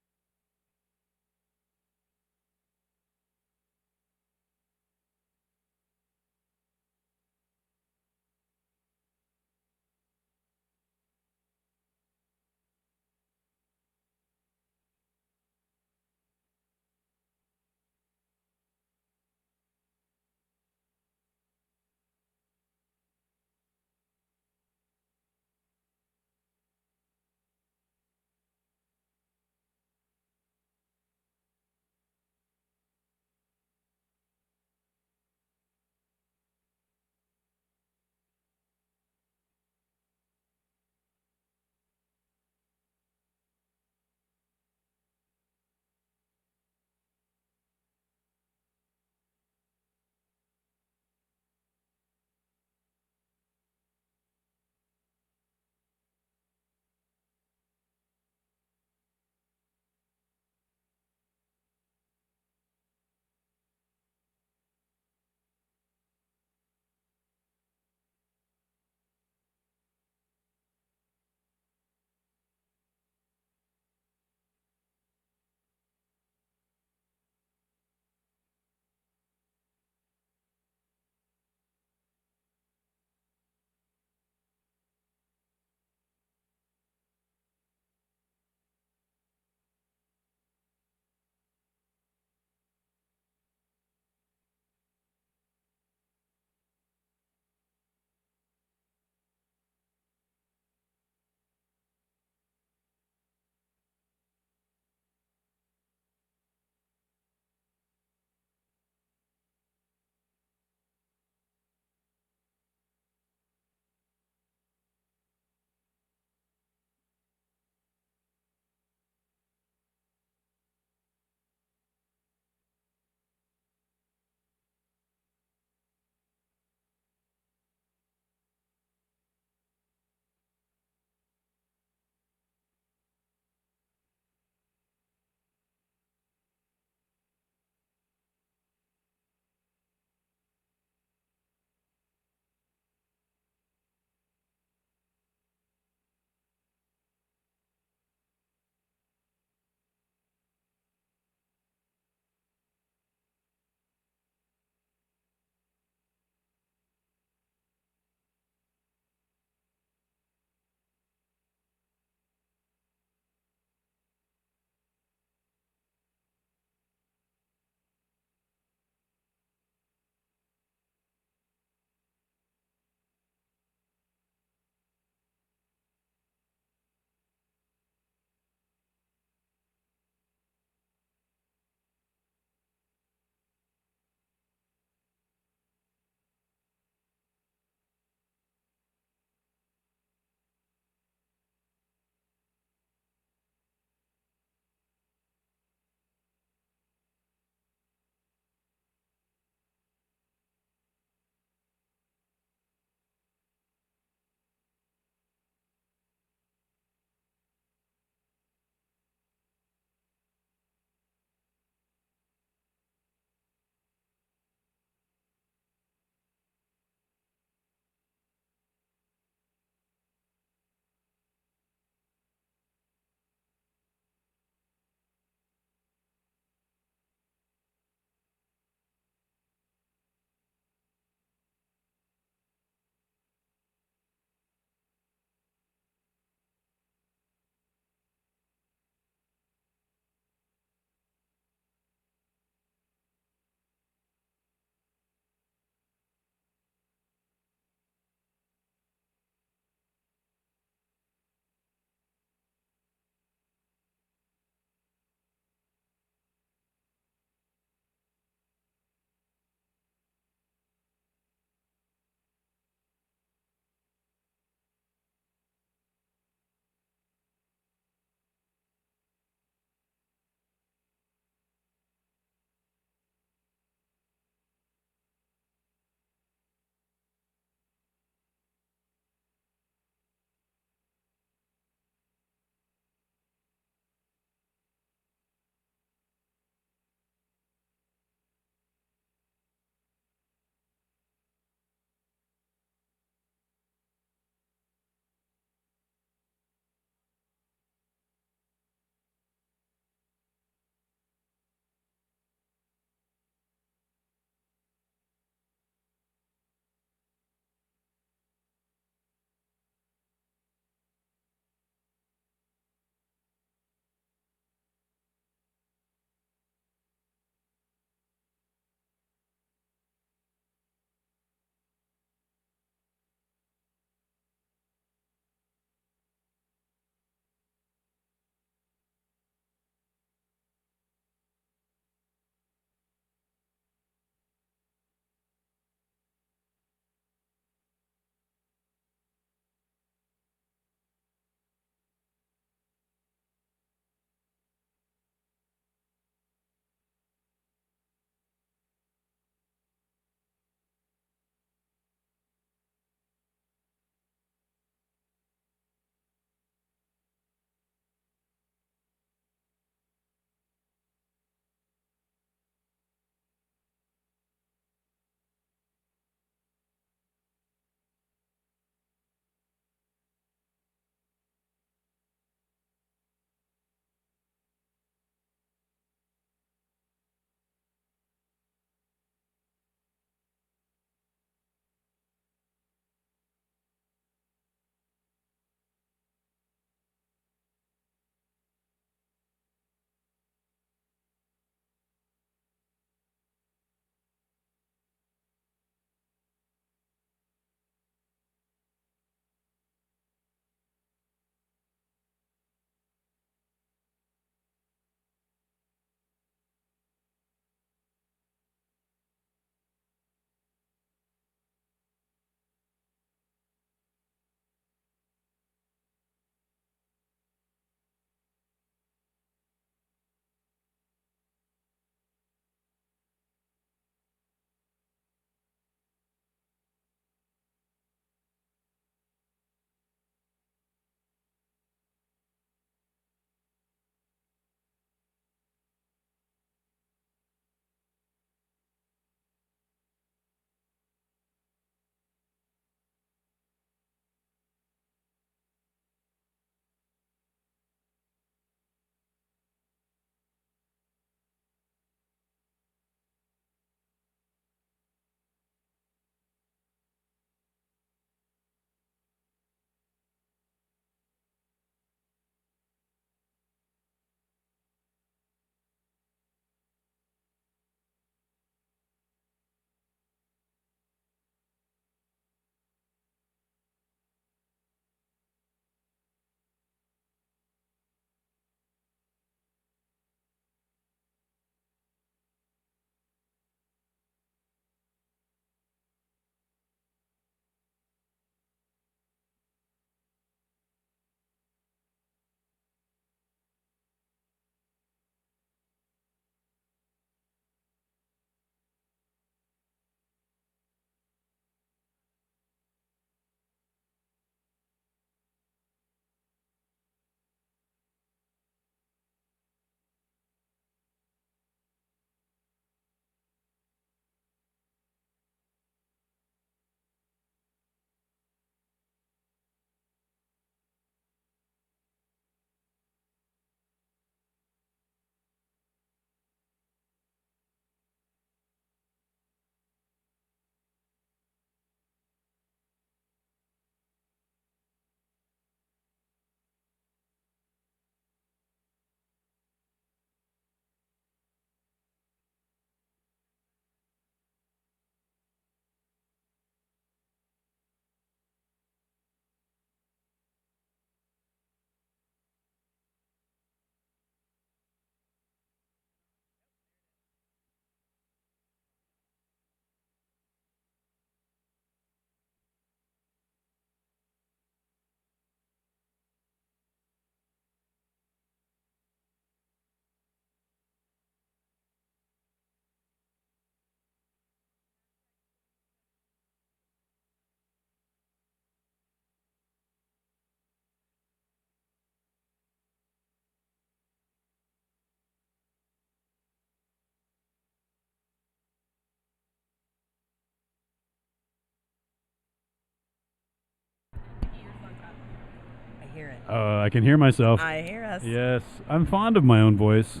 hear it. I can hear myself. I hear us. Yes, I'm fond of my own voice.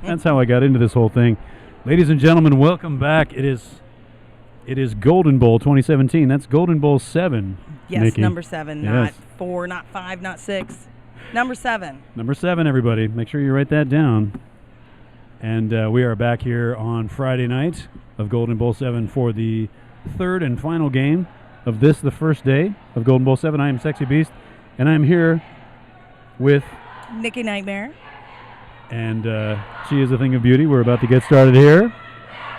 That's how I got into this whole thing. Ladies and gentlemen, welcome back. It is Golden Bowl 2017. That's Golden Bowl 7. Yes, Nikki. number 7, not 4, not 5, not 6. Number 7. Number 7, everybody. Make sure you write that down. And we are back here on Friday night of Golden Bowl 7 for the third and final game of this, the first day of Golden Bowl 7. I am Sexy Beast, and I am here with Nikki Nightmare. And she is a thing of beauty. We're about to get started here.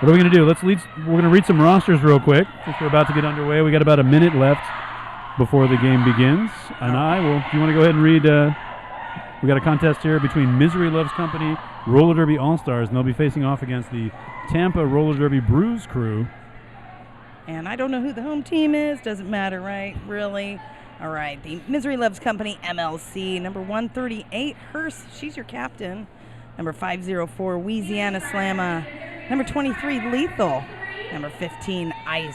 What are we going to do? We're going to read some rosters real quick since we're about to get underway. We got about a minute left before the game begins. And do you want to go ahead and read? We got a contest here between Misery Loves Company, Roller Derby All-Stars, and they'll be facing off against the Tampa Roller Derby Brews Crew. And I don't know who the home team is. Doesn't matter, right? Really? All right. The Misery Loves Company, MLC. Number 138, Hearst. She's your captain. Number 504, Louisiana Slamma. Number 23, Lethal. Number 15, Ice.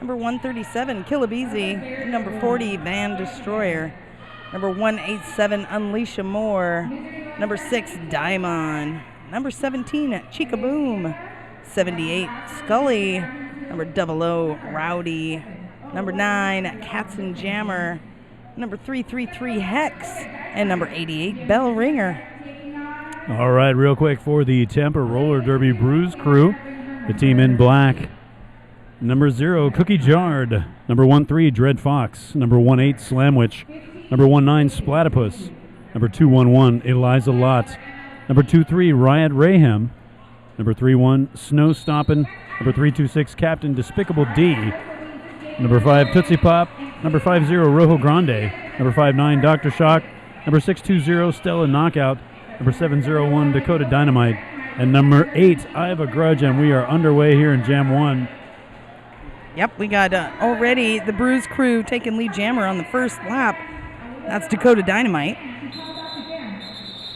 Number 137, Killabeezy. Number 40, Van Destroyer. Number 187, Unleash More. Number 6, Diamond. Number 17, Chica Boom. 78, Scully. Number 00, Rowdy. Number 9, Cats and Jammer. Number 333, Hex. And number 88, Bell Ringer. All right, real quick for the Tampa Roller Derby Brews Crew, the team in black. Number 0, Cookie Jard. Number 13, Dread Fox. Number 18, Slamwich. Number 19, Splatipus. Number 211, Eliza Lott. Number 23, Riot Rayhem. Number 31, Snow Stoppin'. Number 326, Captain Despicable D. Number 5, Tootsie Pop. Number 50, Rojo Grande. Number 59, Dr. Shock. Number 620, Stella Knockout. Number 701, Dakota Dynamite. And number 8, I Have a Grudge, and we are underway here in Jam 1. Yep, we got already the Brews Crew taking lead jammer on the first lap. That's Dakota Dynamite.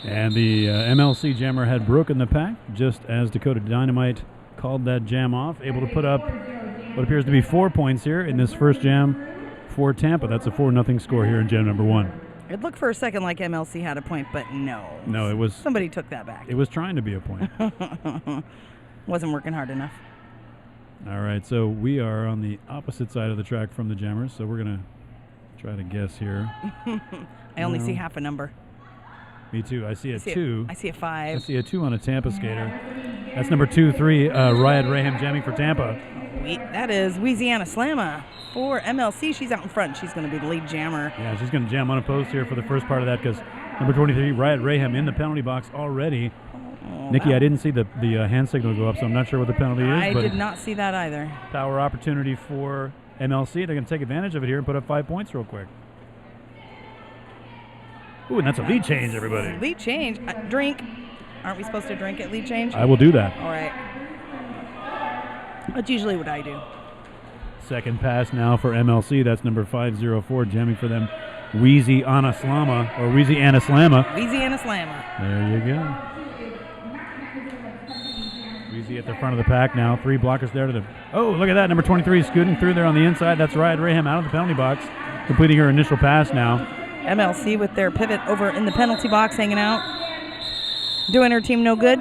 And the MLC jammer had broken the pack just as Dakota Dynamite called that jam off, able to put up what appears to be 4 points here in this first jam for Tampa. That's a 4-0 score here in jam number 1. It looked for a second like MLC had a point, but no. No, it was... Somebody took that back. It was trying to be a point. Wasn't working hard enough. All right, so we are on the opposite side of the track from the jammers, so we're going to try to guess here. I only see half a number. Me too. I see a 2. I see a 5. I see a 2 on a Tampa skater. That's number 23, Riot Rayhem jamming for Tampa. That is Louisiana Slamma for MLC. She's out in front. She's going to be the lead jammer. Yeah, she's going to jam unopposed here for the first part of that because number 23, Riot Rayhem, in the penalty box already. Nikki, I didn't see the hand signal go up, so I'm not sure what the penalty is. I did not see that either. Power opportunity for MLC. They're going to take advantage of it here and put up 5 points real quick. Ooh, and that's a lead change, everybody. Lead change. Drink. Aren't we supposed to drink at lead change? I will do that. All right. That's usually what I do. Second pass now for MLC. That's number 504, jamming for them. Wheezy Anaslama, or Wheezy Anaslama. Wheezy Anaslama. There you go. Wheezy at the front of the pack now. 3 blockers there to the... Oh, look at that. Number 23 scooting through there on the inside. That's Riot Rayhem out of the penalty box, completing her initial pass now. MLC with their pivot over in the penalty box, hanging out. Doing her team no good.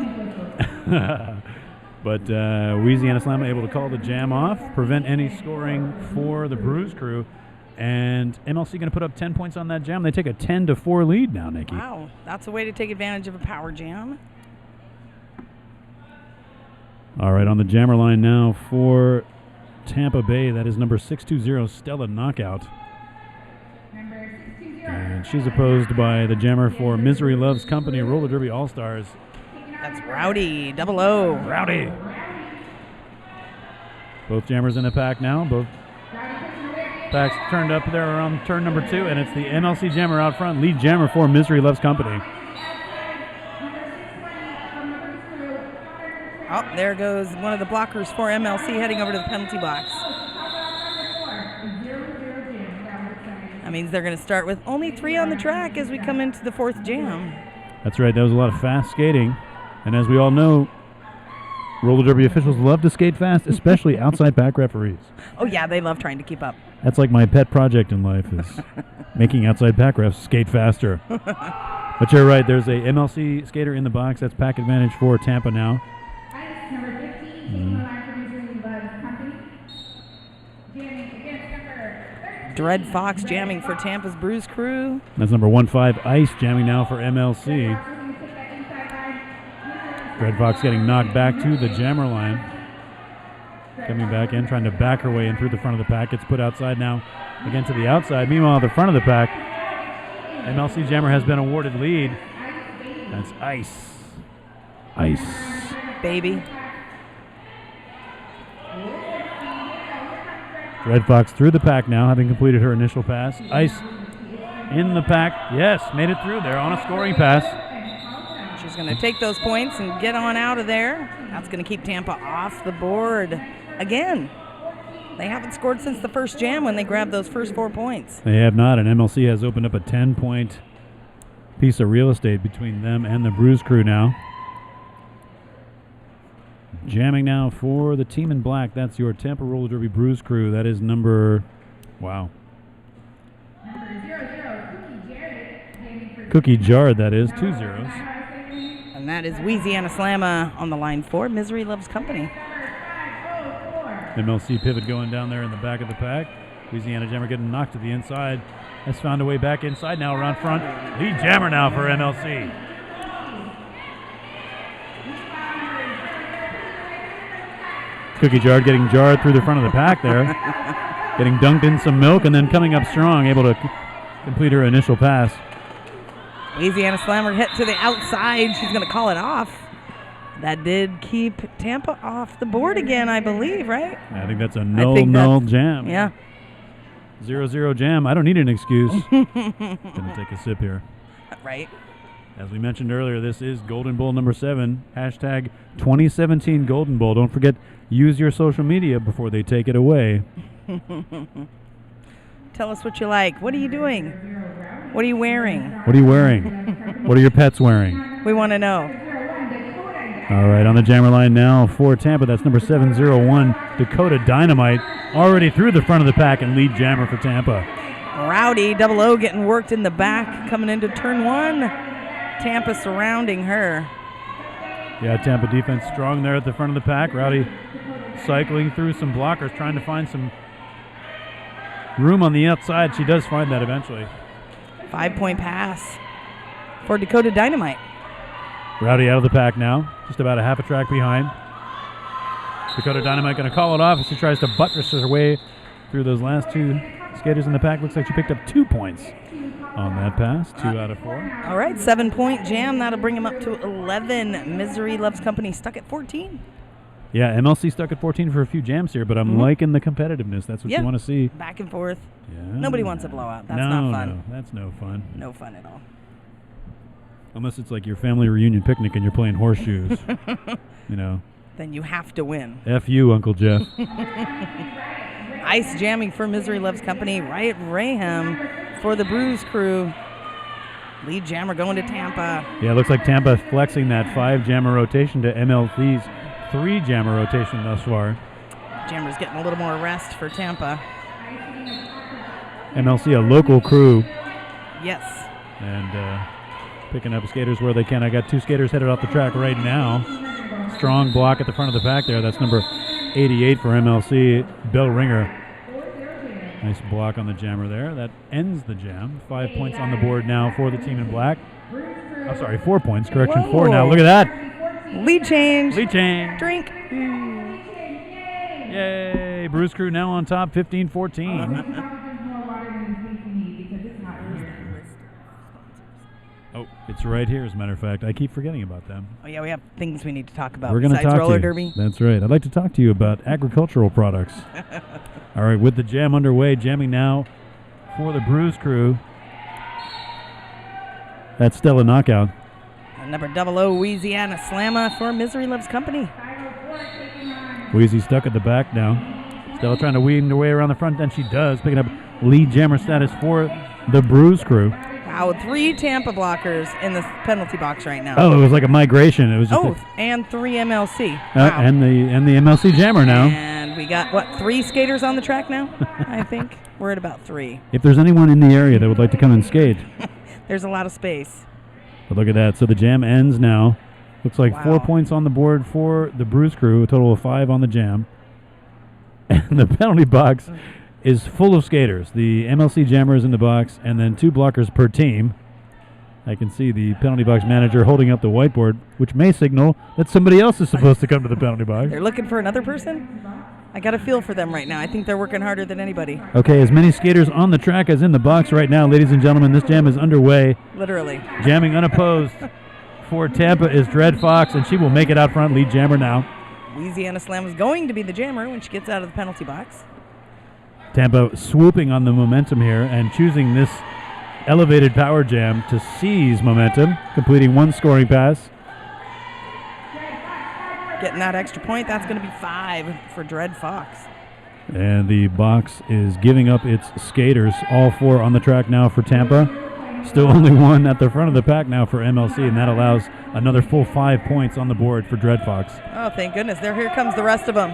But Wheezy Anaslama able to call the jam off, prevent any scoring for the Brews Crew. And MLC going to put up 10 points on that jam. They take a 10-4 lead now, Nikki. Wow, that's a way to take advantage of a power jam. All right, on the jammer line now for Tampa Bay, that is number 620, Stella Knockout. And she's opposed by the jammer for Misery Loves Company, Roller Derby All-Stars. That's Rowdy, 00. Rowdy. Both jammers in the pack now. Both packs turned up there around turn number 2, and it's the MLC jammer out front, lead jammer for Misery Loves Company. Oh, there goes one of the blockers for MLC heading over to the penalty box. That means they're going to start with only 3 on the track as we come into the 4th jam. That's right. That was a lot of fast skating. And as we all know, Roller derby officials love to skate fast, especially outside back referees. Oh yeah, they love trying to keep up. That's like my pet project in life is making outside pack refs skate faster. But you're right, there's a MLC skater in the box. That's pack advantage for Tampa now. Dread Fox jamming for Tampa's Bruise Crew. That's number 15, Ice, jamming now for MLC. Dread Fox getting knocked back to the jammer line. Coming back in, trying to back her way in through the front of the pack. Gets put outside now, again to the outside. Meanwhile, the front of the pack, MLC jammer has been awarded lead. That's Ice. Ice. Baby. Red Fox through the pack now, having completed her initial pass. Ice in the pack. Yes, made it through there on a scoring pass. She's going to take those points and get on out of there. That's going to keep Tampa off the board again. They haven't scored since the first jam when they grabbed those first 4 points. They have not, and MLC has opened up a 10-point piece of real estate between them and the Bruise Crew now. Jamming now for the team in black. That's your Tampa Roller Derby Bruise Crew. That is number, wow. Cookie Jard, that is, 2 zeros. And that is Louisiana Slamma on the line for Misery Loves Company. MLC pivot going down there in the back of the pack. Louisiana Jammer getting knocked to the inside. Has found a way back inside now around front. Lead jammer now for MLC. Cookie Jard getting jarred through the front of the pack there. Getting dunked in some milk and then coming up strong, able to complete her initial pass. Louisiana Slammer hit to the outside. She's going to call it off. That did keep Tampa off the board again, I believe, right? I think that's a null jam. Yeah. 0-0 jam. I don't need an excuse. Gonna take a sip here. Right. As we mentioned earlier, this is Golden Bowl number 7. Hashtag 2017 Golden Bowl. Don't forget, use your social media before they take it away. Tell us what you like. What are you doing? What are you wearing? What are you wearing? What are your pets wearing? We want to know. All right, on the jammer line now for Tampa, that's number 701, Dakota Dynamite, already through the front of the pack and lead jammer for Tampa. Rowdy, 00 getting worked in the back, coming into turn 1. Tampa surrounding her. Yeah, Tampa defense strong there at the front of the pack. Rowdy cycling through some blockers, trying to find some room on the outside. She does find that eventually. 5-point pass for Dakota Dynamite. Rowdy out of the pack now, just about a half a track behind. Dakota Dynamite going to call it off as she tries to buttress her way through those last 2 skaters in the pack. Looks like she picked up 2 points on that pass, 2 out of 4. All right, 7-point jam. That'll bring him up to 11. Misery Loves Company stuck at 14. Yeah, MLC stuck at 14 for a few jams here, but I'm liking the competitiveness. That's what you want to see. Back and forth. Yeah. Nobody wants a blowout. That's not fun. No, that's no fun. No fun at all. Unless it's like your family reunion picnic and you're playing horseshoes. You know. Then you have to win. F you, Uncle Jeff. Ice jamming for Misery Loves Company. Riot Raham for the Bruise Crew. Lead jammer going to Tampa. Yeah, it looks like Tampa flexing that 5 jammer rotation to MLC's 3 jammer rotation thus far. Jammer's getting a little more rest for Tampa. MLC, a local crew. Yes. And picking up skaters where they can. I got 2 skaters headed off the track right now. Strong block at the front of the pack there. That's number 88 for MLC, Bell Ringer. Nice block on the jammer there. That ends the jam. 5 points on the board now for the team in black. I'm sorry, 4 points. Correction, 4 now. Look at that. Lead change. Lead change. Drink. Yay. Bruise Crew now on top, 15-14. Oh, it's right here, as a matter of fact. I keep forgetting about them. Oh, yeah, we have things we need to talk about We're going to talk roller to you. derby. That's right. I'd like to talk to you about agricultural products. All right, with the jam underway, jamming now for the Bruise Crew. That's Stella Knockout. And number 00, Louisiana Slamma for Misery Loves Company. Wheezy stuck at the back now. Stella trying to weave her way around the front, and she does, picking up lead jammer status for the Bruise Crew. Wow, 3 Tampa blockers in the penalty box right now. Oh, it was like a migration. It was just and 3 MLC. wow. and the MLC jammer now. And we got 3 skaters on the track now. I think we're at about 3. If there's anyone in the area that would like to come and skate, there's a lot of space. But look at that. So the jam ends now. Looks like 4 points on the board for the Bruise Crew. A total of 5 on the jam. And the penalty box is full of skaters. The MLC jammer is in the box, and then 2 blockers per team. I can see the penalty box manager holding up the whiteboard, which may signal that somebody else is supposed to come to the penalty box. They're looking for another person? I got a feel for them right now. I think they're working harder than anybody. Okay, as many skaters on the track as in the box right now, ladies and gentlemen. This jam is underway. Literally. Jamming unopposed for Tampa is Dread Fox, and she will make it out front, lead jammer now. Louisiana Slam is going to be the jammer when she gets out of the penalty box. Tampa swooping on the momentum here and choosing this elevated power jam to seize momentum, completing 1 scoring pass. Getting that extra point, that's going to be 5 for Dread Fox. And the box is giving up its skaters, all 4 on the track now for Tampa. Still only 1 at the front of the pack now for MLC, and that allows another full 5 points on the board for Dread Fox. Oh, thank goodness. Here comes the rest of them.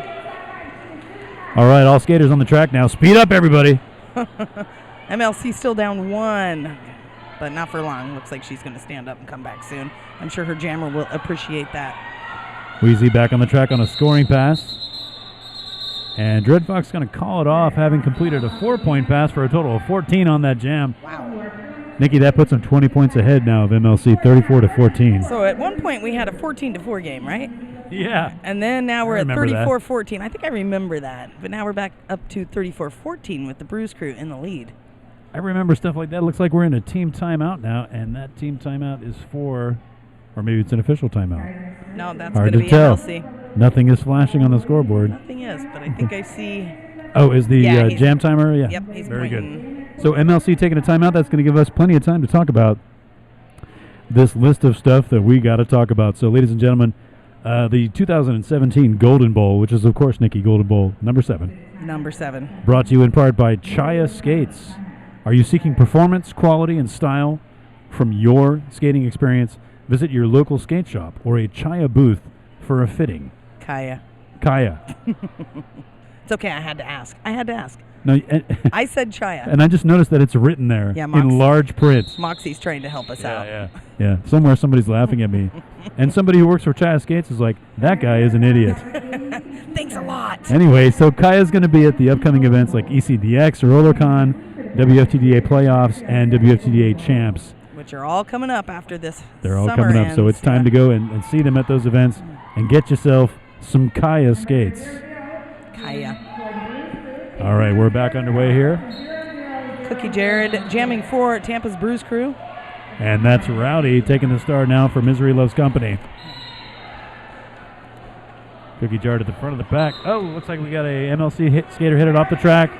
All right, all skaters on the track now. Speed up, everybody. MLC still down 1, but not for long. Looks like she's going to stand up and come back soon. I'm sure her jammer will appreciate that. Wheezy back on the track on a scoring pass. And Dread Fox going to call it off, having completed a 4-point pass for a total of 14 on that jam. Wow. Nikki, that puts them 20 points ahead now of MLC, 34-14. So at one point we had a 14-4 game, right? Yeah. And then now we're at 34-14. I think I remember that. But now we're back up to 34-14 with the Bruise Crew in the lead. I remember stuff like that. It looks like we're in a team timeout now, and that team timeout is for, or maybe it's an official timeout. No, that's going to be tell. MLC. Nothing is flashing on the scoreboard. Nothing is, but I think I see. Oh, is the jam timer? Yeah. Yep, he's very pointing. Good. So MLC taking a timeout. That's going to give us plenty of time to talk about this list of stuff that we got to talk about. So, ladies and gentlemen, the 2017 Golden Bowl, which is, of course, Nikki, Golden Bowl number 7. Number 7. Brought to you in part by Chaya Skates. Are you seeking performance, quality, and style from your skating experience? Visit your local skate shop or a Chaya booth for a fitting. Kaya. It's okay. I had to ask. No, I said Chaya. And I just noticed that it's written there in large print. Moxie's trying to help us out. Yeah. Somewhere somebody's laughing at me. And somebody who works for Chaya Skates is like, that guy is an idiot. Thanks a lot. Anyway, so Kaya's going to be at the upcoming events like ECDX, RollerCon, WFTDA Playoffs, and WFTDA Champs. Which are all coming up after this. They're all coming up, so it's time to go and see them at those events and get yourself some Kaya skates. Kaya. All right, we're back underway here. Cookie Jared jamming for Tampa's Bruise Crew. And that's Rowdy taking the start now for Misery Loves Company. Cookie Jared at the front of the pack. Oh, looks like we got a MLC skater hit it off the track.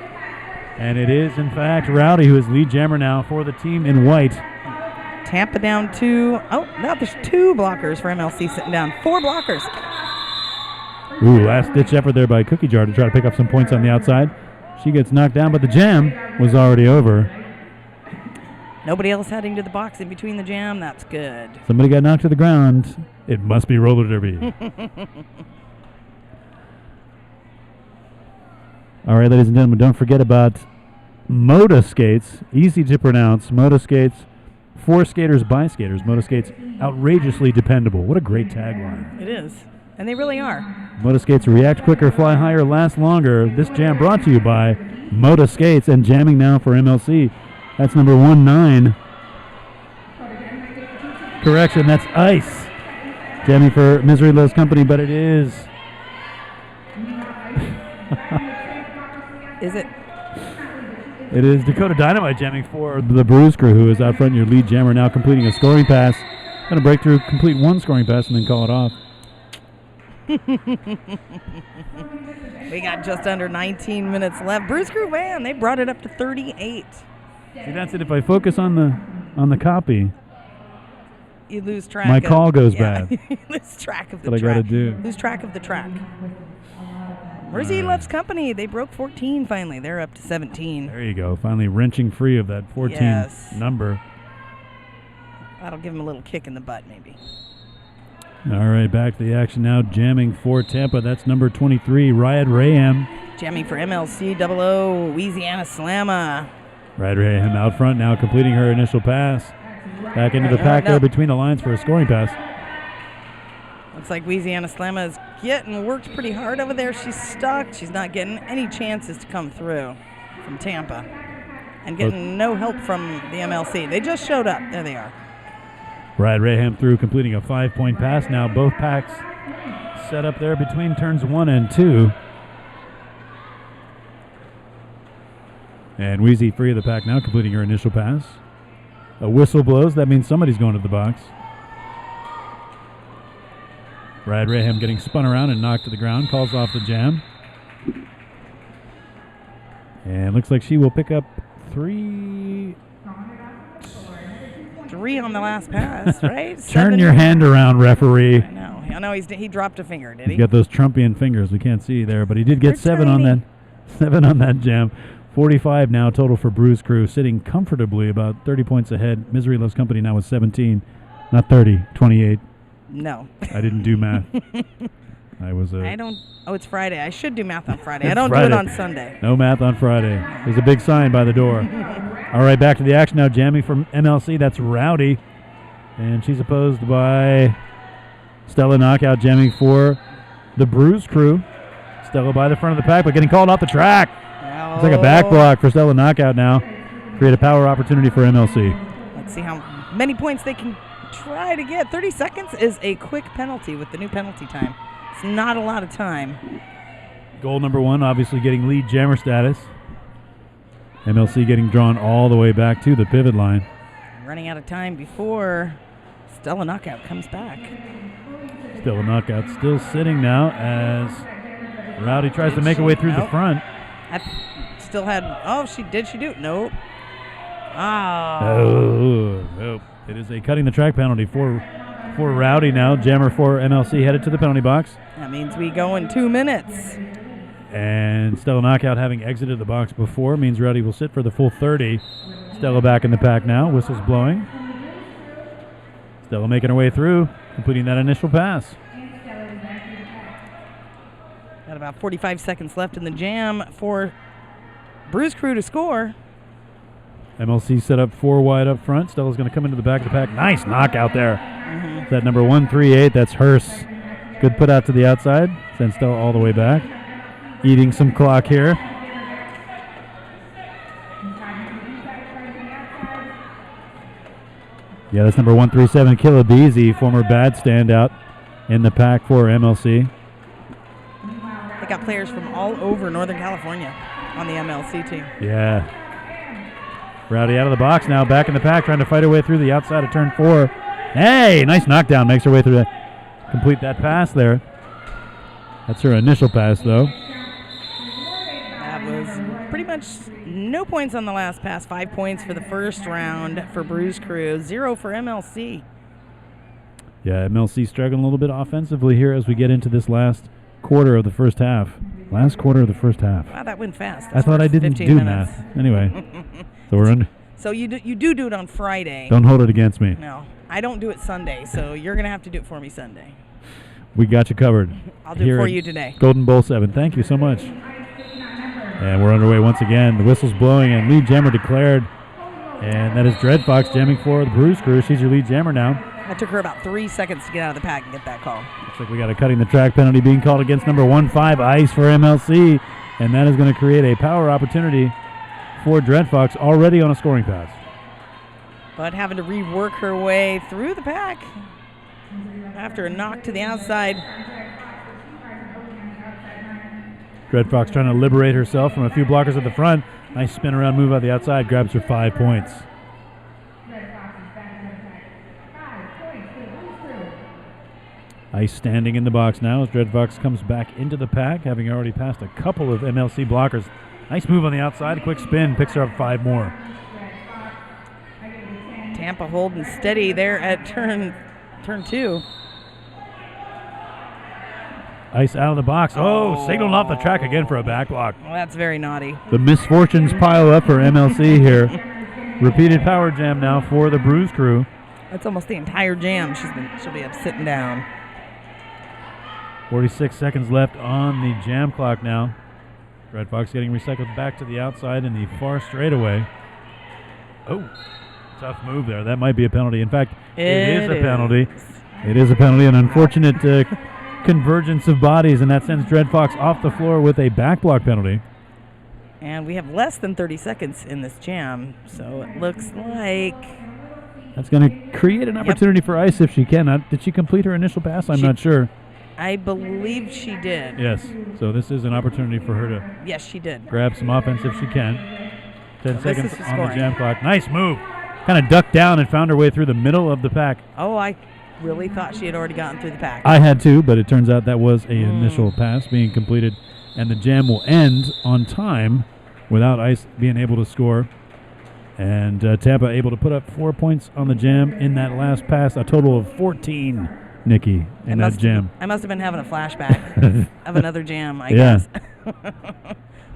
And it is, in fact, Rowdy who is lead jammer now for the team in white. Tampa down 2. Oh, now there's 2 blockers for MLC sitting down. 4 blockers. Ooh, last-ditch effort there by Cookie Jar to try to pick up some points on the outside. She gets knocked down, but the jam was already over. Nobody else heading to the box in between the jam. That's good. Somebody got knocked to the ground. It must be roller derby. All right, ladies and gentlemen, don't forget about Moda Skates. Easy to pronounce. Moda Skates. For skaters, by skaters. Moda Skates, outrageously dependable. What a great tagline. It is. And they really are. Moda Skates, react quicker, fly higher, last longer. This jam brought to you by Moda Skates, and jamming now for MLC. That's number 19. Correction, that's Ice. Jamming for Misery Loves Company, but it is. Is it? It is Dakota Dynamite jamming for the Bruise Crew, who is out front, your lead jammer now completing a scoring pass. Going to break through, complete 1 scoring pass, and then call it off. We got just under 19 minutes left. Bruise Crew, man, they brought it up to 38. See, that's it. If I focus on the copy, you lose track. My call goes bad. You lose track of the track. What I got to do. Lose track of the track. Misery Loves Company. They broke 14 finally. They're up to 17. There you go. Finally wrenching free of that 14 number. That'll give him a little kick in the butt, maybe. All right, back to the action now. Jamming for Tampa. That's number 23, Riot Raham. Jamming for MLC 00, Louisiana Slamma. Riot Raham out front now, completing her initial pass. Back into the pack there between the lines for a scoring pass. Looks like Louisiana Slamma is getting worked pretty hard over there. She's stuck. She's not getting any chances to come through from Tampa. And getting no help from the MLC. They just showed up. There they are. Riot Raham through, completing a 5-point pass. Now both packs set up there between turns 1 and 2. And Wheezy free of the pack now, completing her initial pass. A whistle blows. That means somebody's going to the box. Riot Raham getting spun around and knocked to the ground. Calls off the jam. And looks like she will pick up 3 on the last pass, right? Turn your hand around, referee. I know he dropped a finger, did he? He's got those Trumpian fingers. We can't see there, but he did get 7 on that. 7 on that jam. 45 now total for Brews Crew, sitting comfortably about 30 points ahead. Misery Loves Company now with 17. Not 30, 28. No. I didn't do math. I don't. Oh, it's Friday. I should do math on Friday. I It's don't Friday. do it on Sunday. No math on Friday. There's a big sign by the door. All right, back to the action now. Jamming from MLC. That's Rowdy. And she's opposed by Stella Knockout, jamming for the Brews Crew. Stella by the front of the pack, but getting called off the track. It's like a back block for Stella Knockout now. Create a power opportunity for MLC. Let's see how many points they can try to get. 30 seconds is a quick penalty with the new penalty time. It's not a lot of time. Goal number 1, obviously getting lead jammer status. MLC getting drawn all the way back to the pivot line. Running out of time before Stella Knockout comes back. Stella Knockout still sitting now as Rowdy tries to make her way through the front. Still had, did she do it? Nope. Oh. It is a cutting the track penalty for Rowdy now. Jammer for MLC headed to the penalty box. That means we go in 2 minutes. And Stella Knockout, having exited the box before, means Rowdy will sit for the full 30. Stella back in the pack now. Whistle's blowing. Stella making her way through, completing that initial pass. Got about 45 seconds left in the jam for Brews Crew to score. MLC set up 4 wide up front. Stella's going to come into the back of the pack. Nice knockout there. That number 138, that's Hearst. Good put out to the outside. Send Stella all the way back. Eating some clock here. Yeah, that's number 137, Killabeezy, former bad standout in the pack for MLC. They got players from all over Northern California on the MLC team. Yeah. Rowdy out of the box now, back in the pack, trying to fight her way through the outside of turn 4. Hey, nice knockdown, makes her way through that. Complete that pass there. That's her initial pass, though. That was pretty much no points on the last pass. 5 points for the first round for Brews Crew, 0 for MLC. Yeah, MLC struggling a little bit offensively here as we get into this last quarter of the first half. Last quarter of the first half. Wow, that went fast. I thought I didn't do math. Anyway, so we're in. So you do it on Friday. Don't hold it against me. No, I don't do it Sunday, so you're going to have to do it for me Sunday. We got you covered. I'll do it for you today. Golden Bowl 7. Thank you so much. And we're underway once again. The whistle's blowing and lead jammer declared. And that is Dread Fox jamming for the Brews Crew. She's your lead jammer now. It took her about 3 seconds to get out of the pack and get that call. Looks like we got a cutting the track penalty being called against number 15, Ice for MLC. And that is going to create a power opportunity for Dread Fox, already on a scoring pass. But having to rework her way through the pack after a knock to the outside. Dread Fox trying to liberate herself from a few blockers at the front. Nice spin around move on the outside, grabs her 5 points. Ice standing in the box now as Dread Fox comes back into the pack, having already passed a couple of MLC blockers. Nice move on the outside, quick spin, picks her up 5 more. Tampa holding steady there at turn 2. Ice out of the box. Oh, signaled off the track again for a back block. Well, that's very naughty. The misfortunes pile up for MLC here. Repeated power jam now for the Brews Crew. That's almost the entire jam. She'll be up sitting down. 46 seconds left on the jam clock now. Red Fox getting recycled back to the outside in the far straightaway. Oh, tough move there. That might be a penalty. In fact, it is a penalty. It is a penalty. An unfortunate convergence of bodies, and that sends Red Fox off the floor with a back block penalty. And we have less than 30 seconds in this jam, so it looks like... That's going to create an opportunity for Ice if she can. Did she complete her initial pass? I'm not sure. I believe she did. Yes, so this is an opportunity for her to Yes, she did. grab some offense if she can. 10 seconds is on scoring. the jam clock. Nice move. Kind of ducked down and found her way through the middle of the pack. Oh, I really thought she had already gotten through the pack. I had to, but it turns out that was an initial pass being completed, and the jam will end on time without Ice being able to score. And Tampa able to put up 4 points on the jam in that last pass, a total of 14, Nikki, in that jam. I must have been having a flashback of another jam, I guess.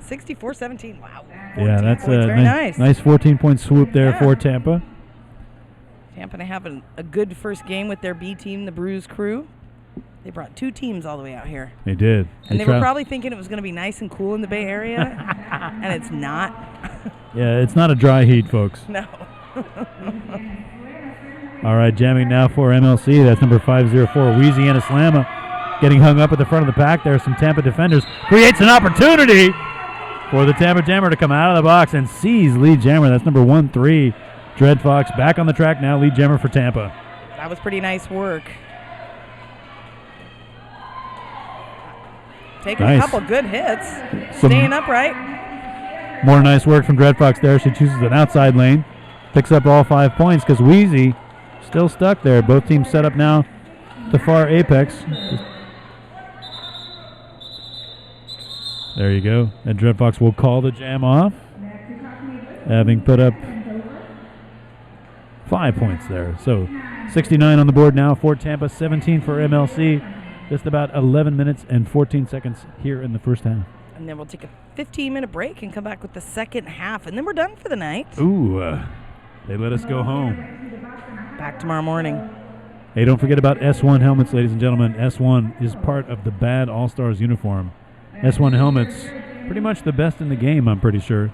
64-17, wow. Yeah, that's very nice. Nice 14-point swoop there for Tampa. Tampa having a good first game with their B team, the Bruise Crew. They brought 2 teams all the way out here. They did. And they were probably thinking it was going to be nice and cool in the Bay Area, and it's not. Yeah, it's not a dry heat, folks. No. All right, jamming now for MLC. That's number 504, Louisiana Slamma. Getting hung up at the front of the pack. There are some Tampa defenders. Creates an opportunity for the Tampa Jammer to come out of the box and seize lead jammer. That's number 13, Dread Fox. Back on the track now, lead jammer for Tampa. That was pretty nice work. Taking a couple good hits. Staying upright. More nice work from Dread Fox there. She chooses an outside lane. Picks up all 5 points because Wheezy still stuck there. Both teams set up now the far apex. There you go. And Dread Fox will call the jam off, having put up 5 points there. So 69 on the board now for Tampa, 17 for MLC. Just about 11 minutes and 14 seconds here in the first half. And then we'll take a 15-minute break and come back with the second half, and then we're done for the night. Ooh, they let us go home. Back tomorrow morning. Hey, don't forget about S1 helmets, ladies and gentlemen. S1 is part of the Bad All-Stars uniform. S1 helmets, pretty much the best in the game, I'm pretty sure.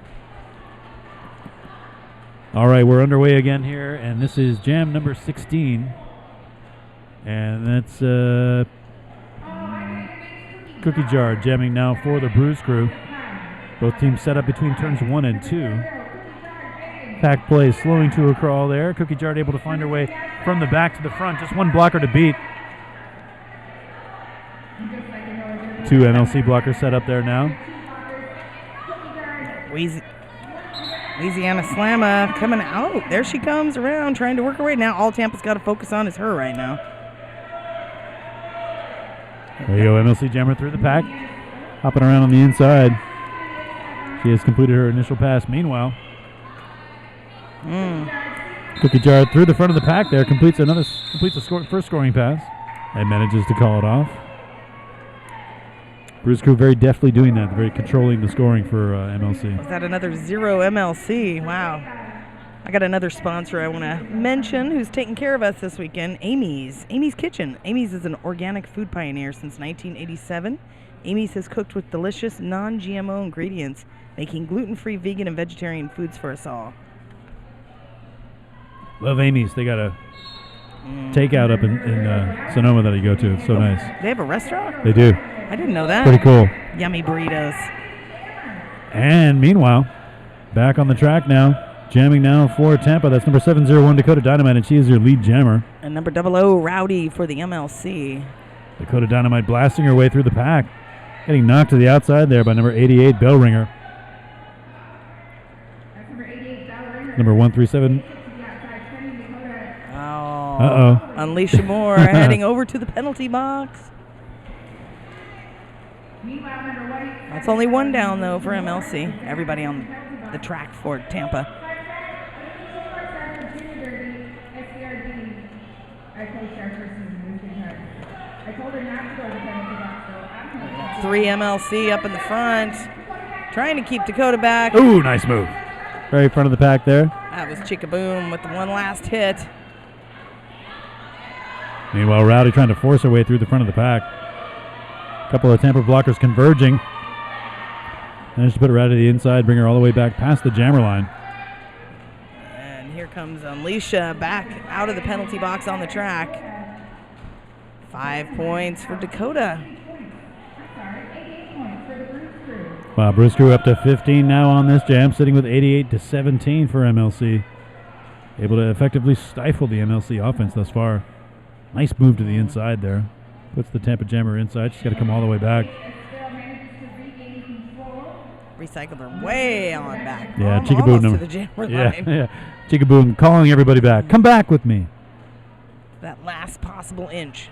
All right, we're underway again here, and this is jam number 16. And that's Cookie Jar jamming now for the Bruise Crew. Both teams set up between turns 1 and 2. Pack play slowing to a crawl there. Cookie Jar able to find her way from the back to the front. Just one blocker to beat. 2 MLC blockers set up there now. Louisiana Slamma coming out. There she comes around trying to work her way. Now all Tampa's got to focus on is her right now. There you go, MLC jammer through the pack. Hopping around on the inside. She has completed her initial pass. Meanwhile, Cookie Jar through the front of the pack there, completes a first scoring pass and manages to call it off. Bruise Crew very deftly doing that, very controlling the scoring for MLC. Is that another 0 MLC? Wow. I got another sponsor I want to mention who's taking care of us this weekend, Amy's Kitchen. Amy's is an organic food pioneer since 1987. Amy's has cooked with delicious non-GMO ingredients, making gluten-free, vegan, and vegetarian foods for us all. Love Amy's. They got a takeout up in Sonoma that I go to. It's so nice. They have a restaurant? They do. I didn't know that. Pretty cool. Yummy burritos. And meanwhile, back on the track now, jamming now for Tampa. That's number 701, Dakota Dynamite, and she is your lead jammer. And number 00, Rowdy for the MLC. Dakota Dynamite blasting her way through the pack. Getting knocked to the outside there by number 88, Bell Ringer. Number 137. Oh. Unleash more, heading over to the penalty box. That's only one down, though, for MLC. Everybody on the track for Tampa. Three MLC up in the front, trying to keep Dakota back. Ooh, nice move. Very front of the pack there. That was Chickaboom with the one last hit. Meanwhile, Rowdy trying to force her way through the front of the pack. A couple of Tampa blockers converging. Managed to put her out of the inside, bring her all the way back past the jammer line. And here comes Alicia back out of the penalty box on the track. 5 points for Dakota. Wow, Bruce Crew up to 15 now on this jam, sitting with 88-17 for MLC. Able to effectively stifle the MLC offense thus far. Nice move to the inside there. Puts the Tampa Jammer inside. She's got to come all the way back. Recycled her way on back. Yeah, Almost Chickaboo to the jammer line. Yeah. Chickaboo calling everybody back. Come back with me. That last possible inch.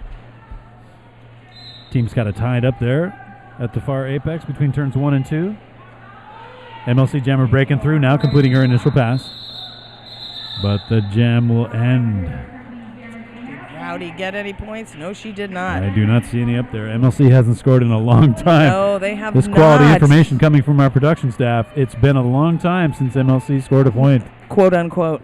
Team's got it tied up there at the far apex between turns 1 and 2. MLC Jammer breaking through now, completing her initial pass. But the jam will end. Did Rowdy get any points? No, she did not. I do not see any up there. MLC hasn't scored in a long time. No, they have This not. quality information coming from our production staff. It's been a long time since MLC scored a point. Quote unquote.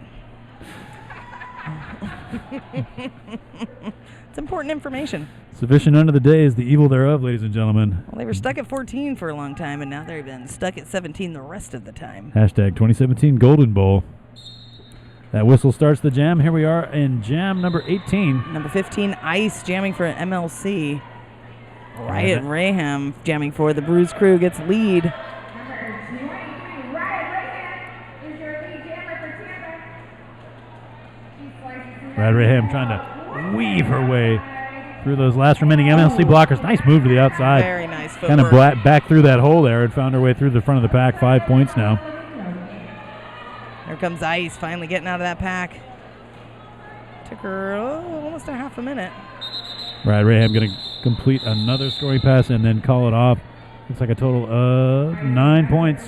It's important information. Sufficient unto the day is the evil thereof, ladies and gentlemen. Well, they were stuck at 14 for a long time, and now they've been stuck at 17 the rest of the time. Hashtag 2017 Golden Bowl. That whistle starts the jam. Here we are in jam number 18. Number 15, Ice, jamming for MLC. Riot Raham jamming for the Bruise Crew gets lead. Riot Raham trying to weave her way through those last remaining MLC blockers. Nice move to the outside. Very nice Kind of footwork. back through that hole there and found her way through the front of the pack. 5 points now. Here comes Ice, finally getting out of that pack. Took her almost a half a minute. Riot Raham going to complete another scoring pass and then call it off. Looks like a total of 9 points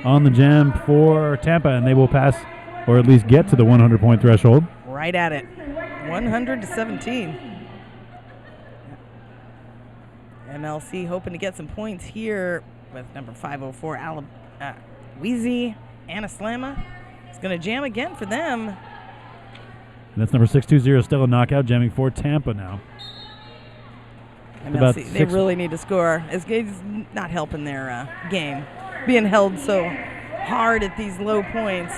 on the jam for Tampa, and they will pass or at least get to the 100-point threshold. Right at it. 100-17. MLC hoping to get some points here with number 504, Wheezy Anaslama. It's going to jam again for them. And that's number 620, Stella Knockout, jamming for Tampa now. MLC, they really need to score. It's not helping their game, being held so hard at these low points.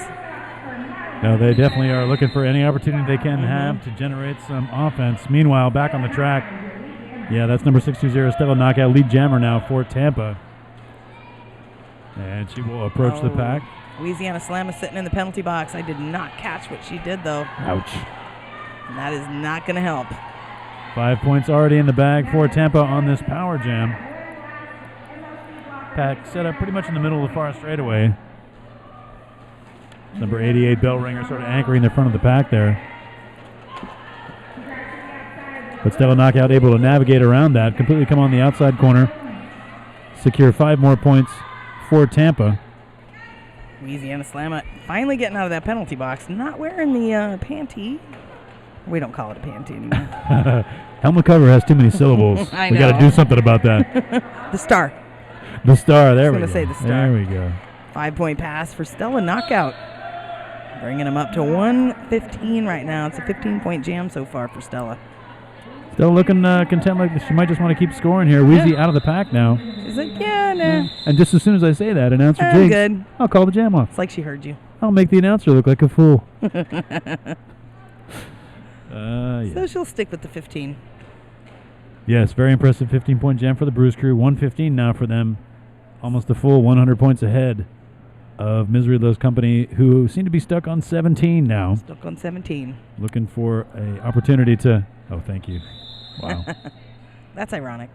No, they definitely are looking for any opportunity they can have to generate some offense. Meanwhile, back on the track, yeah, that's number 620, Stella Knockout, lead jammer now for Tampa. And she will approach the pack. Louisiana Slam is sitting in the penalty box. I did not catch what she did, though. Ouch. And that is not going to help. 5 points already in the bag for Tampa on this power jam. Pack set up pretty much in the middle of the far straightaway. Number 88, Bell Ringer, sort of anchoring the front of the pack there. But Stella Knockout able to navigate around that, completely come on the outside corner, secure 5 more points for Tampa. Louisiana Slam finally getting out of that penalty box, not wearing the panty. We don't call it a panty anymore. Helmet cover has too many syllables. I We got to know. do something about that. The star. The star, there we go. I was going to say the star. There we go. 5-point pass for Stella Knockout. Bringing him up to 115 right now. It's a 15-point jam so far for Stella. Still looking content, like she might just want to keep scoring here. Wheezy out of the pack now. She's like, yeah, nah. And just as soon as I say that, announcer I'm Jinx, good. I'll call the jam off. It's like she heard you. I'll make the announcer look like a fool. So she'll stick with the 15. Yes, very impressive 15-point jam for the Bruise Crew. 115 now for them. Almost a full 100 points ahead of Misery Loves Company, who seem to be stuck on 17 now. Stuck on 17. Looking for an opportunity to... Oh, thank you. Wow. That's ironic.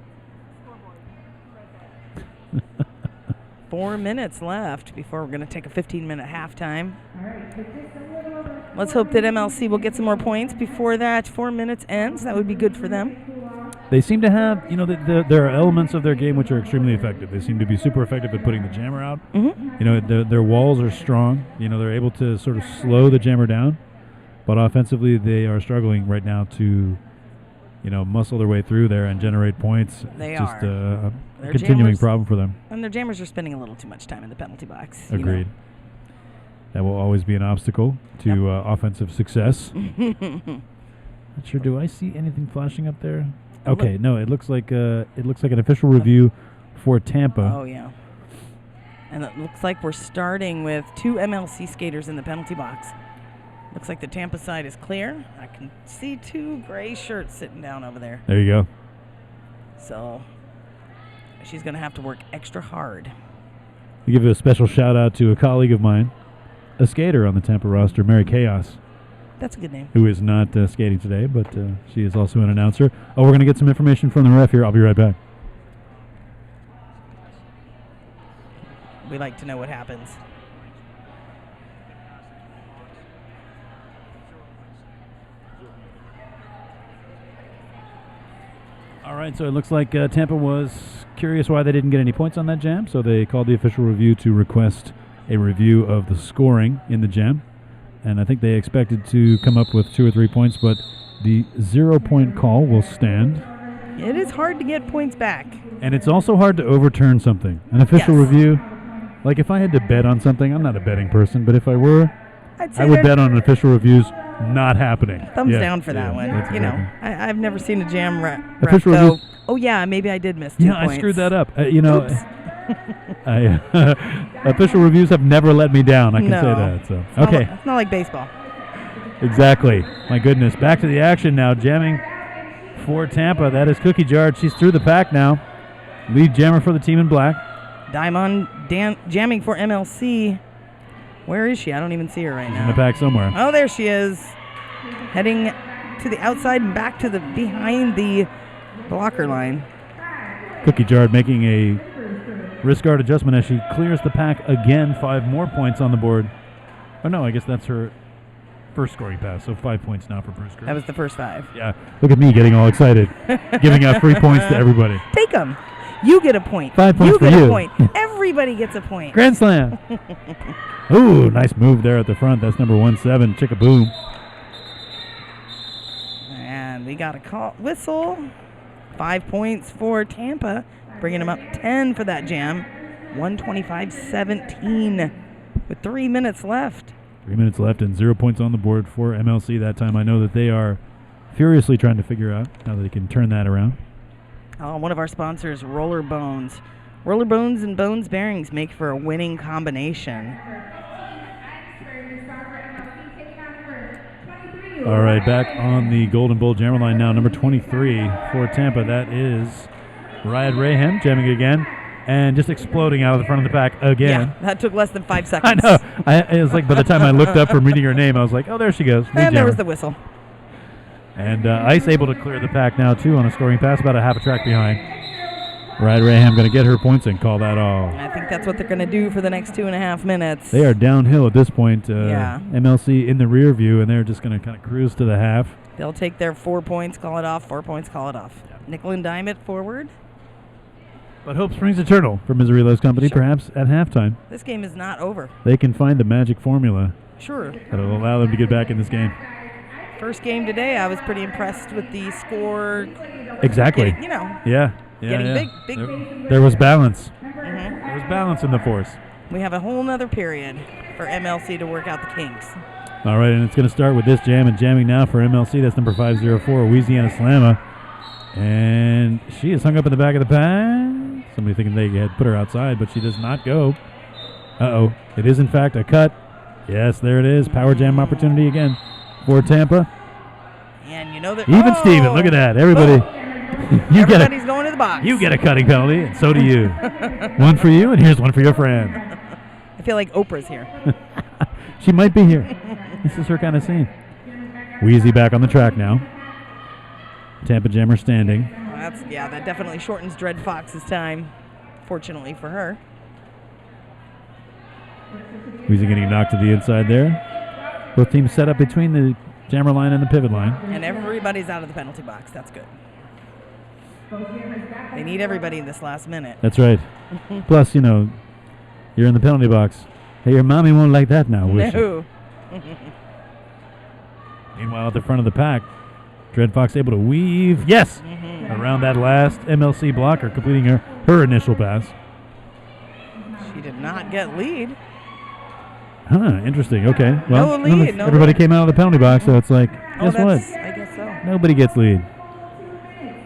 4 minutes left before we're going to take a 15-minute halftime. Let's hope that MLC will get some more points before that 4 minutes ends. That would be good for them. They seem to have, there are elements of their game which are extremely effective. They seem to be super effective at putting the jammer out. Mm-hmm. Their walls are strong. They're able to sort of slow the jammer down. But offensively, they are struggling right now to, muscle their way through there and generate points. They it's just are. a continuing problem for them. And their jammers are spending a little too much time in the penalty box. Agreed. That will always be an obstacle to offensive success. Not sure. Do I see anything flashing up there? Okay, no. It looks like an official review for Tampa. Oh yeah. And it looks like we're starting with 2 MLC skaters in the penalty box. Looks like the Tampa side is clear. I can see 2 gray shirts sitting down over there. There you go. So she's going to have to work extra hard. We give a special shout out to a colleague of mine, a skater on the Tampa roster, Mary Chaos. That's a good name. Who is not skating today, but she is also an announcer. Oh, we're going to get some information from the ref here. I'll be right back. We like to know what happens. All right, so it looks like Tampa was curious why they didn't get any points on that jam, so they called the official review to request a review of the scoring in the jam. And I think they expected to come up with 2 or 3 points, but the 0-point call will stand. It is hard to get points back. And it's also hard to overturn something. An official review, like if I had to bet on something, I'm not a betting person, but if I were, I would bet on official reviews not happening. Thumbs down for that one. You know, I've never seen a jam ref official go, reviews. oh yeah, maybe I did miss 2 points. Yeah, I screwed that up. Official reviews have never let me down. I can say that. So okay, it's not like baseball. Exactly. My goodness. Back to the action now. Jamming for Tampa. That is Cookie Jar. She's through the pack now. Lead jammer for the team in black. Diamond jamming for MLC. Where is she? I don't even see her right now. In the pack somewhere. Oh, there she is. Heading to the outside and back to the behind the blocker line. Cookie Jar making a wrist guard adjustment as she clears the pack again. 5 more points on the board. Oh, no, I guess that's her first scoring pass. So 5 points now for Bruce Crew. That was the first 5. Yeah. Look at me getting all excited. Giving out free points to everybody. Take them. You get a point. 5 points for you. You get a point. Everybody gets a point. Grand slam. Ooh, nice move there at the front. That's number 17, Chickaboom. And we got a whistle. 5 points for Tampa, bringing them up 10 for that jam. 125-17 with 3 minutes left. 3 minutes left and 0 points on the board for MLC that time. I know that they are furiously trying to figure out how they can turn that around. One of our sponsors, Roller Bones. Roller Bones and Bones bearings make for a winning combination. All right, back on the Golden Bowl jammer line now, number 23 for Tampa. That is Riot Raham jamming again and just exploding out of the front of the pack again. Yeah, that took less than 5 seconds. I know. It was like by the time I looked up from reading her name, I was like, oh, there she goes. And there was the whistle. And Ice able to clear the pack now, too, on a scoring pass, about a half a track behind. Riot Raham going to get her points and call that all. I think that's what they're going to do for the next 2.5 minutes. They are downhill at this point. Yeah. MLC in the rear view, and they're just going to kind of cruise to the half. They'll take their 4 points, call it off, 4 points, call it off. Yeah. Nickel and dime it forward. But hope springs eternal for Misery Loves Company, perhaps at halftime. This game is not over. They can find the magic formula. Sure. That'll allow them to get back in this game. First game today, I was pretty impressed with the score. Exactly. Getting, Yeah. Getting big. There was balance. Mm-hmm. There was balance in the force. We have a whole nother period for MLC to work out the kinks. All right, and it's going to start with this jam, and jamming now for MLC. That's number 504, Louisiana Slamma. And she is hung up in the back of the pack. Somebody thinking they had put her outside, but she does not go. Uh-oh. It is, in fact, a cut. Yes, there it is. Power jam opportunity again for Tampa. And you know that... Even Steven, look at that. Everybody... Everybody's going to the box. You get a cutting penalty, and so do you. One for you, and here's one for your friend. I feel like Oprah's here. She might be here. This is her kind of scene. Wheezy back on the track now. Tampa Jammer standing. Well, that definitely shortens Dread Fox's time, fortunately for her. Wheezy getting knocked to the inside there. Both teams set up between the jammer line and the pivot line. And everybody's out of the penalty box. That's good. They need everybody in this last minute. That's right. Plus, you're in the penalty box. Hey, your mommy won't like that now, will No. Meanwhile, at the front of the pack, Dread Fox able to weave, around that last MLC blocker, completing her initial pass. She did not get lead. Huh, interesting. Okay. Well, no lead. everybody came out of the penalty box, so it's like, guess what? I guess so. Nobody gets lead.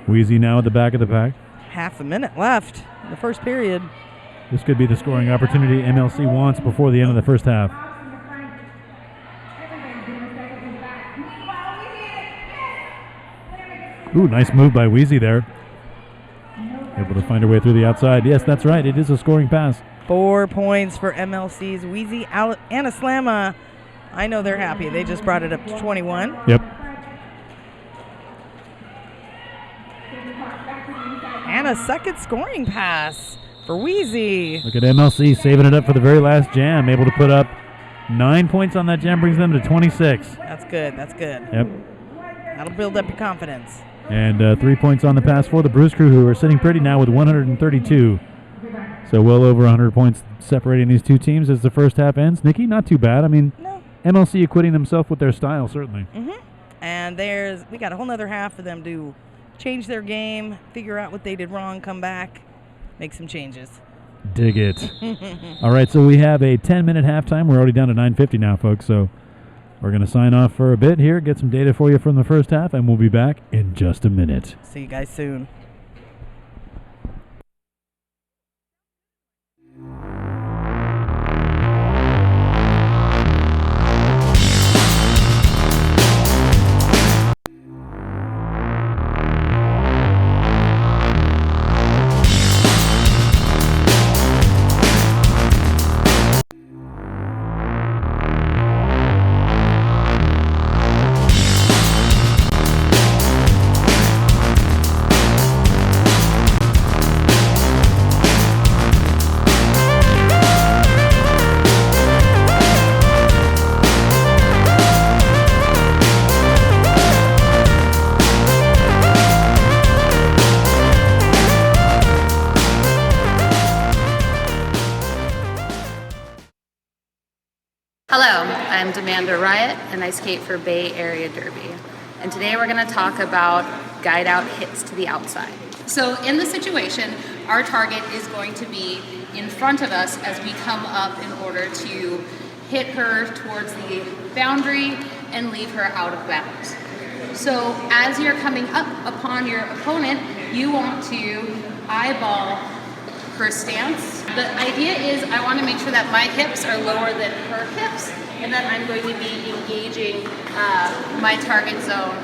Wheezy now at the back of the pack. Half a minute left in the first period. This could be the scoring opportunity MLC wants before the end of the first half. Ooh, nice move by Wheezy there. Able to find her way through the outside. Yes, that's right. It is a scoring pass. 4 points for MLC's Wheezy. Anna Slamma, I know they're happy. They just brought it up to 21. Yep. Anna's second scoring pass for Wheezy. Look at MLC saving it up for the very last jam. Able to put up 9 points on that jam, brings them to 26. That's good. That's good. Yep. That'll build up your confidence. And 3 points on the pass for the Bruce Crew, who are sitting pretty now with 132. So well over 100 points separating these two teams as the first half ends. Nikki, not too bad. I mean, no. MLC acquitting themselves with their style, certainly. And we got a whole nother half for them to change their game, figure out what they did wrong, come back, make some changes. Dig it. All right, so we have a 10-minute halftime. We're already down to 9:50 now, folks, so we're going to sign off for a bit here, get some data for you from the first half, and we'll be back in just a minute. See you guys soon. Hello, I'm Demanda Riot, and I skate for Bay Area Derby. And today we're going to talk about guide out hits to the outside. So in this situation, our target is going to be in front of us as we come up in order to hit her towards the boundary and leave her out of bounds. So as you're coming up upon your opponent, you want to eyeball her stance. The idea is I want to make sure that my hips are lower than her hips, and that I'm going to be engaging my target zone,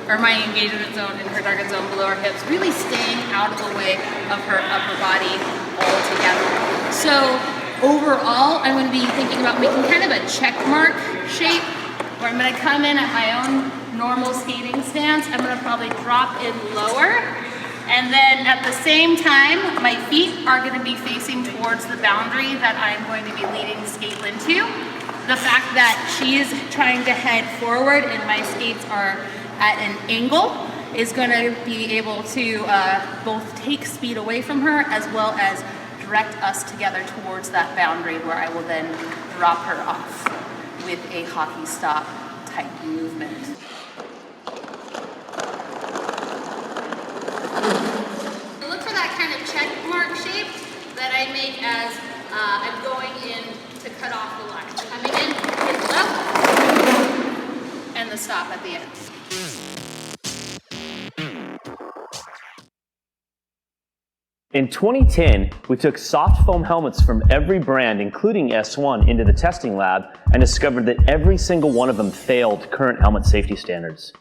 or my engagement zone in her target zone below her hips, really staying out of the way of her upper body altogether. So overall, I'm going to be thinking about making kind of a check mark shape, where I'm going to come in at my own normal skating stance. I'm going to probably drop in lower. And then at the same time, my feet are going to be facing towards the boundary that I'm going to be leading Skatelyn to. The fact that she is trying to head forward and my skates are at an angle is going to be able to both take speed away from her as well as direct us together towards that boundary, where I will then drop her off with a hockey stop type movement. Look for that kind of check mark shape that I make as I'm going in to cut off the line. Coming in, hit up, and the stop at the end. In 2010, we took soft foam helmets from every brand, including S1, into the testing lab and discovered that every single one of them failed current helmet safety standards.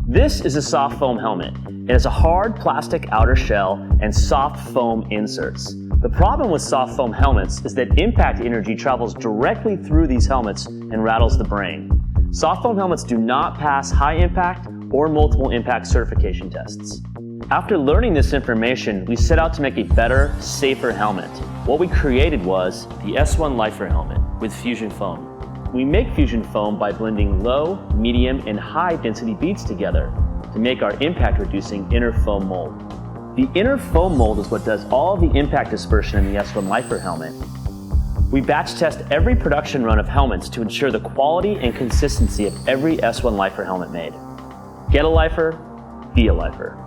This is a soft foam helmet. It has a hard plastic outer shell and soft foam inserts. The problem with soft foam helmets is that impact energy travels directly through these helmets and rattles the brain. Soft foam helmets do not pass high impact or multiple impact certification tests. After learning this information, we set out to make a better, safer helmet. What we created was the S1 Lifer helmet with fusion foam. We make fusion foam by blending low, medium, and high density beads together to make our impact reducing inner foam mold. The inner foam mold is what does all the impact dispersion in the S1 Lifer helmet. We batch test every production run of helmets to ensure the quality and consistency of every S1 Lifer helmet made. Get a Lifer, be a Lifer.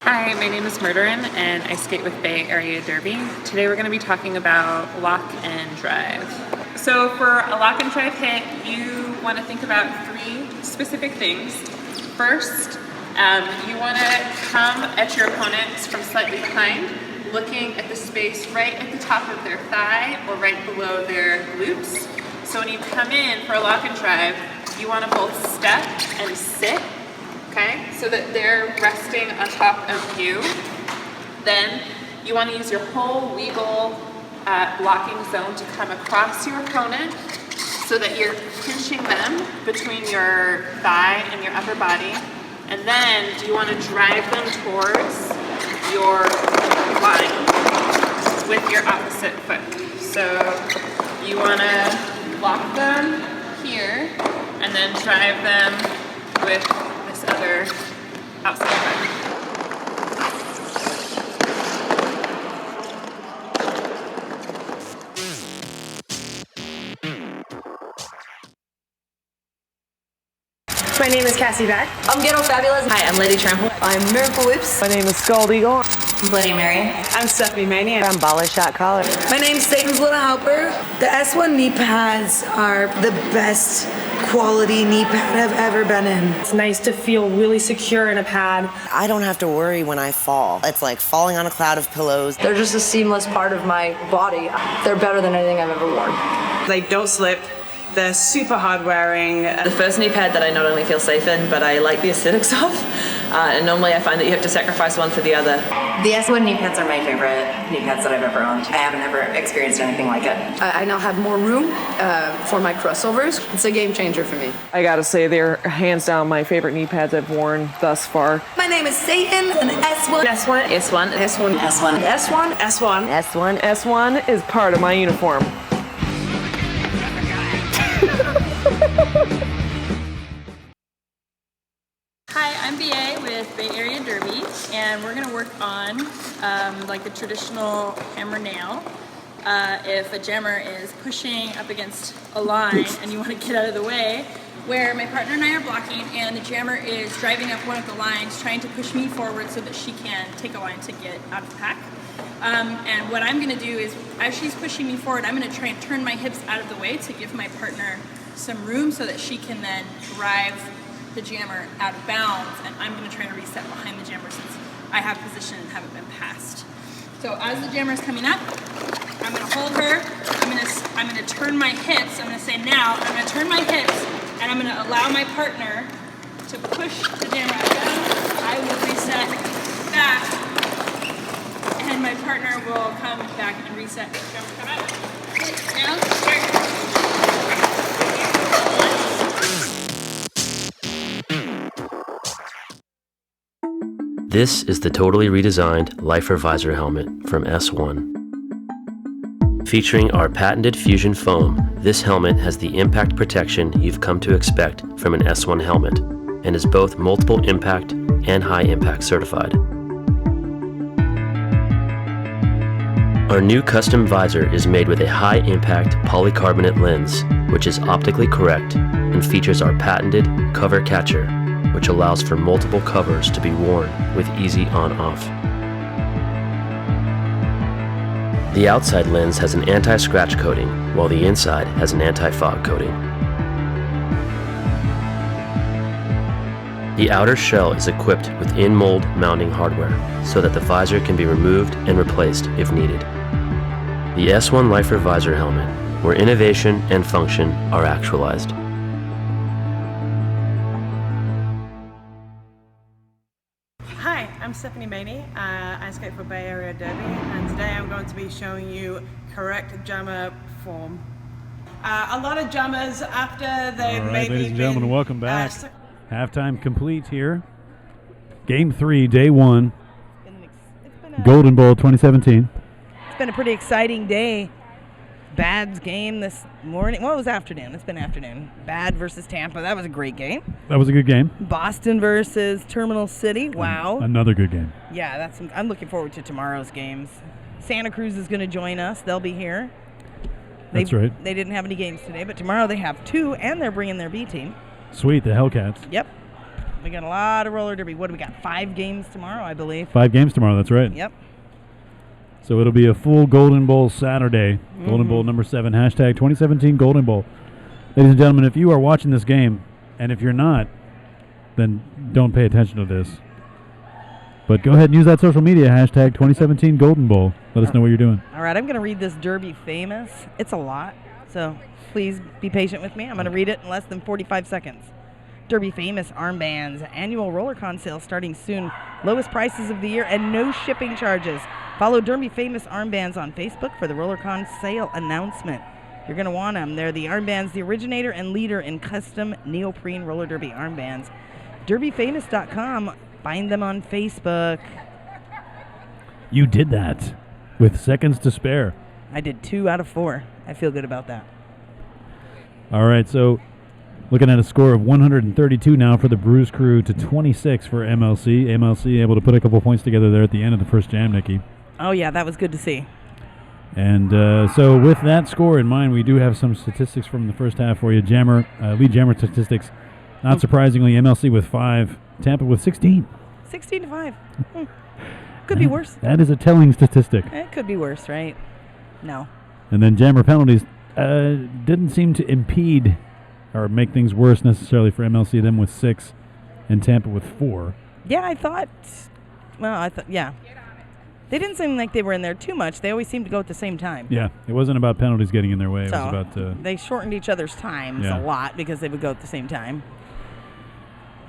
Hi, my name is Murderin, and I skate with Bay Area Derby. Today we're going to be talking about lock and drive. So for a lock and drive hit, you want to think about three specific things. First, you want to come at your opponents from slightly behind, looking at the space right at the top of their thigh or right below their glutes. So when you come in for a lock and drive, you want to both step and sit, okay, so that they're resting on top of you. Then you want to use your whole legal blocking zone to come across your opponent so that you're pinching them between your thigh and your upper body. And then you want to drive them towards your line with your opposite foot. So you want to lock them here and then drive them with this other outside foot. My name is Cassie Beck. I'm Ghetto Fabulous. Hi, I'm Lady Trample. I'm Miracle Whips. My name is Scald Eagle. I'm Bloody Mary. I'm Stephanie Mania. I'm Bala Shot Collar. My name's Satan's Little Helper. The S1 knee pads are the best quality knee pad I've ever been in. It's nice to feel really secure in a pad. I don't have to worry when I fall. It's like falling on a cloud of pillows. They're just a seamless part of my body. They're better than anything I've ever worn. They don't slip. They're super hard wearing. The first knee pad that I not only feel safe in, but I like the aesthetics of. And normally I find that you have to sacrifice one for the other. The S1 knee pads are my favorite knee pads that I've ever owned. I haven't ever experienced anything like it. I now have more room for my crossovers. It's a game changer for me. I gotta say, they're hands down my favorite knee pads I've worn thus far. My name is Satan, an S1. S1. S1. S1. S1. S1. S1. S1. S1 is part of my uniform. Hi, I'm BA with Bay Area Derby, and we're going to work on like the traditional hammer nail. If a jammer is pushing up against a line and you want to get out of the way, where my partner and I are blocking and the jammer is driving up one of the lines trying to push me forward so that she can take a line to get out of the pack. And what I'm going to do is, as she's pushing me forward, I'm going to try and turn my hips out of the way to give my partner some room so that she can then drive the jammer out of bounds, and I'm going to try to reset behind the jammer since I have position and haven't been passed. So as the jammer is coming up, I'm going to hold her, I'm going to turn my hips, I'm going to say now, I'm going to turn my hips, and I'm going to allow my partner to push the jammer out of bounds. I will reset back, and my partner will come back and reset. Come out. Now, start. This is the totally redesigned Lifer Visor helmet from S1. Featuring our patented fusion foam, this helmet has the impact protection you've come to expect from an S1 helmet and is both multiple impact and high impact certified. Our new custom visor is made with a high impact polycarbonate lens, which is optically correct and features our patented cover catcher, which allows for multiple covers to be worn with easy on-off. The outside lens has an anti-scratch coating, while the inside has an anti-fog coating. The outer shell is equipped with in-mold mounting hardware, so that the visor can be removed and replaced if needed. The S1 Lifer Visor helmet, where innovation and function are actualized. Hi, I'm Stephanie Maney. I skate for Bay Area Derby, and today I'm going to be showing you correct jammer form. A lot of jammers, after they've All right, maybe ladies and gentlemen, been, welcome back. Halftime complete here. Game 3, day 1. Golden Bowl 2017. It's been a pretty exciting day. Bad's game this morning. Well, it was afternoon. It's been afternoon. Bad versus Tampa. That was a great game. That was a good game. Boston versus Terminal City. Wow. Another good game. Yeah, I'm looking forward to tomorrow's games. Santa Cruz is going to join us. They'll be here. That's right. They didn't have any games today, but tomorrow they have 2, and they're bringing their B team. Sweet, the Hellcats. Yep. We got a lot of roller derby. What do we got? 5 games tomorrow, I believe. 5 games tomorrow, that's right. Yep. So it'll be a full Golden Bowl Saturday. Golden Bowl number 7, hashtag 2017 Golden Bowl. Ladies and gentlemen, if you are watching this game, and if you're not, then don't pay attention to this. But go ahead and use that social media, hashtag 2017 Golden Bowl. Let us know what you're doing. All right, I'm going to read this Derby Famous. It's a lot, so please be patient with me. I'm going to read it in less than 45 seconds. Derby Famous armbands. Annual RollerCon sale starting soon. Lowest prices of the year and no shipping charges. Follow Derby Famous armbands on Facebook for the RollerCon sale announcement. You're going to want them. They're the armbands, the originator and leader in custom neoprene roller derby armbands. DerbyFamous.com. Find them on Facebook. You did that with seconds to spare. I did 2 out of 4. I feel good about that. All right, so looking at a score of 132 now for the Brews Crew to 26 for MLC. MLC able to put a couple points together there at the end of the first jam, Nikki. Oh, yeah, that was good to see. And so with that score in mind, we do have some statistics from the first half for you. Lead jammer statistics. Not surprisingly, MLC with 5, Tampa with 16. 16 to 5. Could be worse. That is a telling statistic. It could be worse, right? No. And then jammer penalties didn't seem to impede or make things worse necessarily for MLC, them with 6 and Tampa with 4. Yeah, I thought, yeah. They didn't seem like they were in there too much. They always seemed to go at the same time. Yeah, it wasn't about penalties getting in their way. It So, was about... they shortened each other's times a lot because they would go at the same time.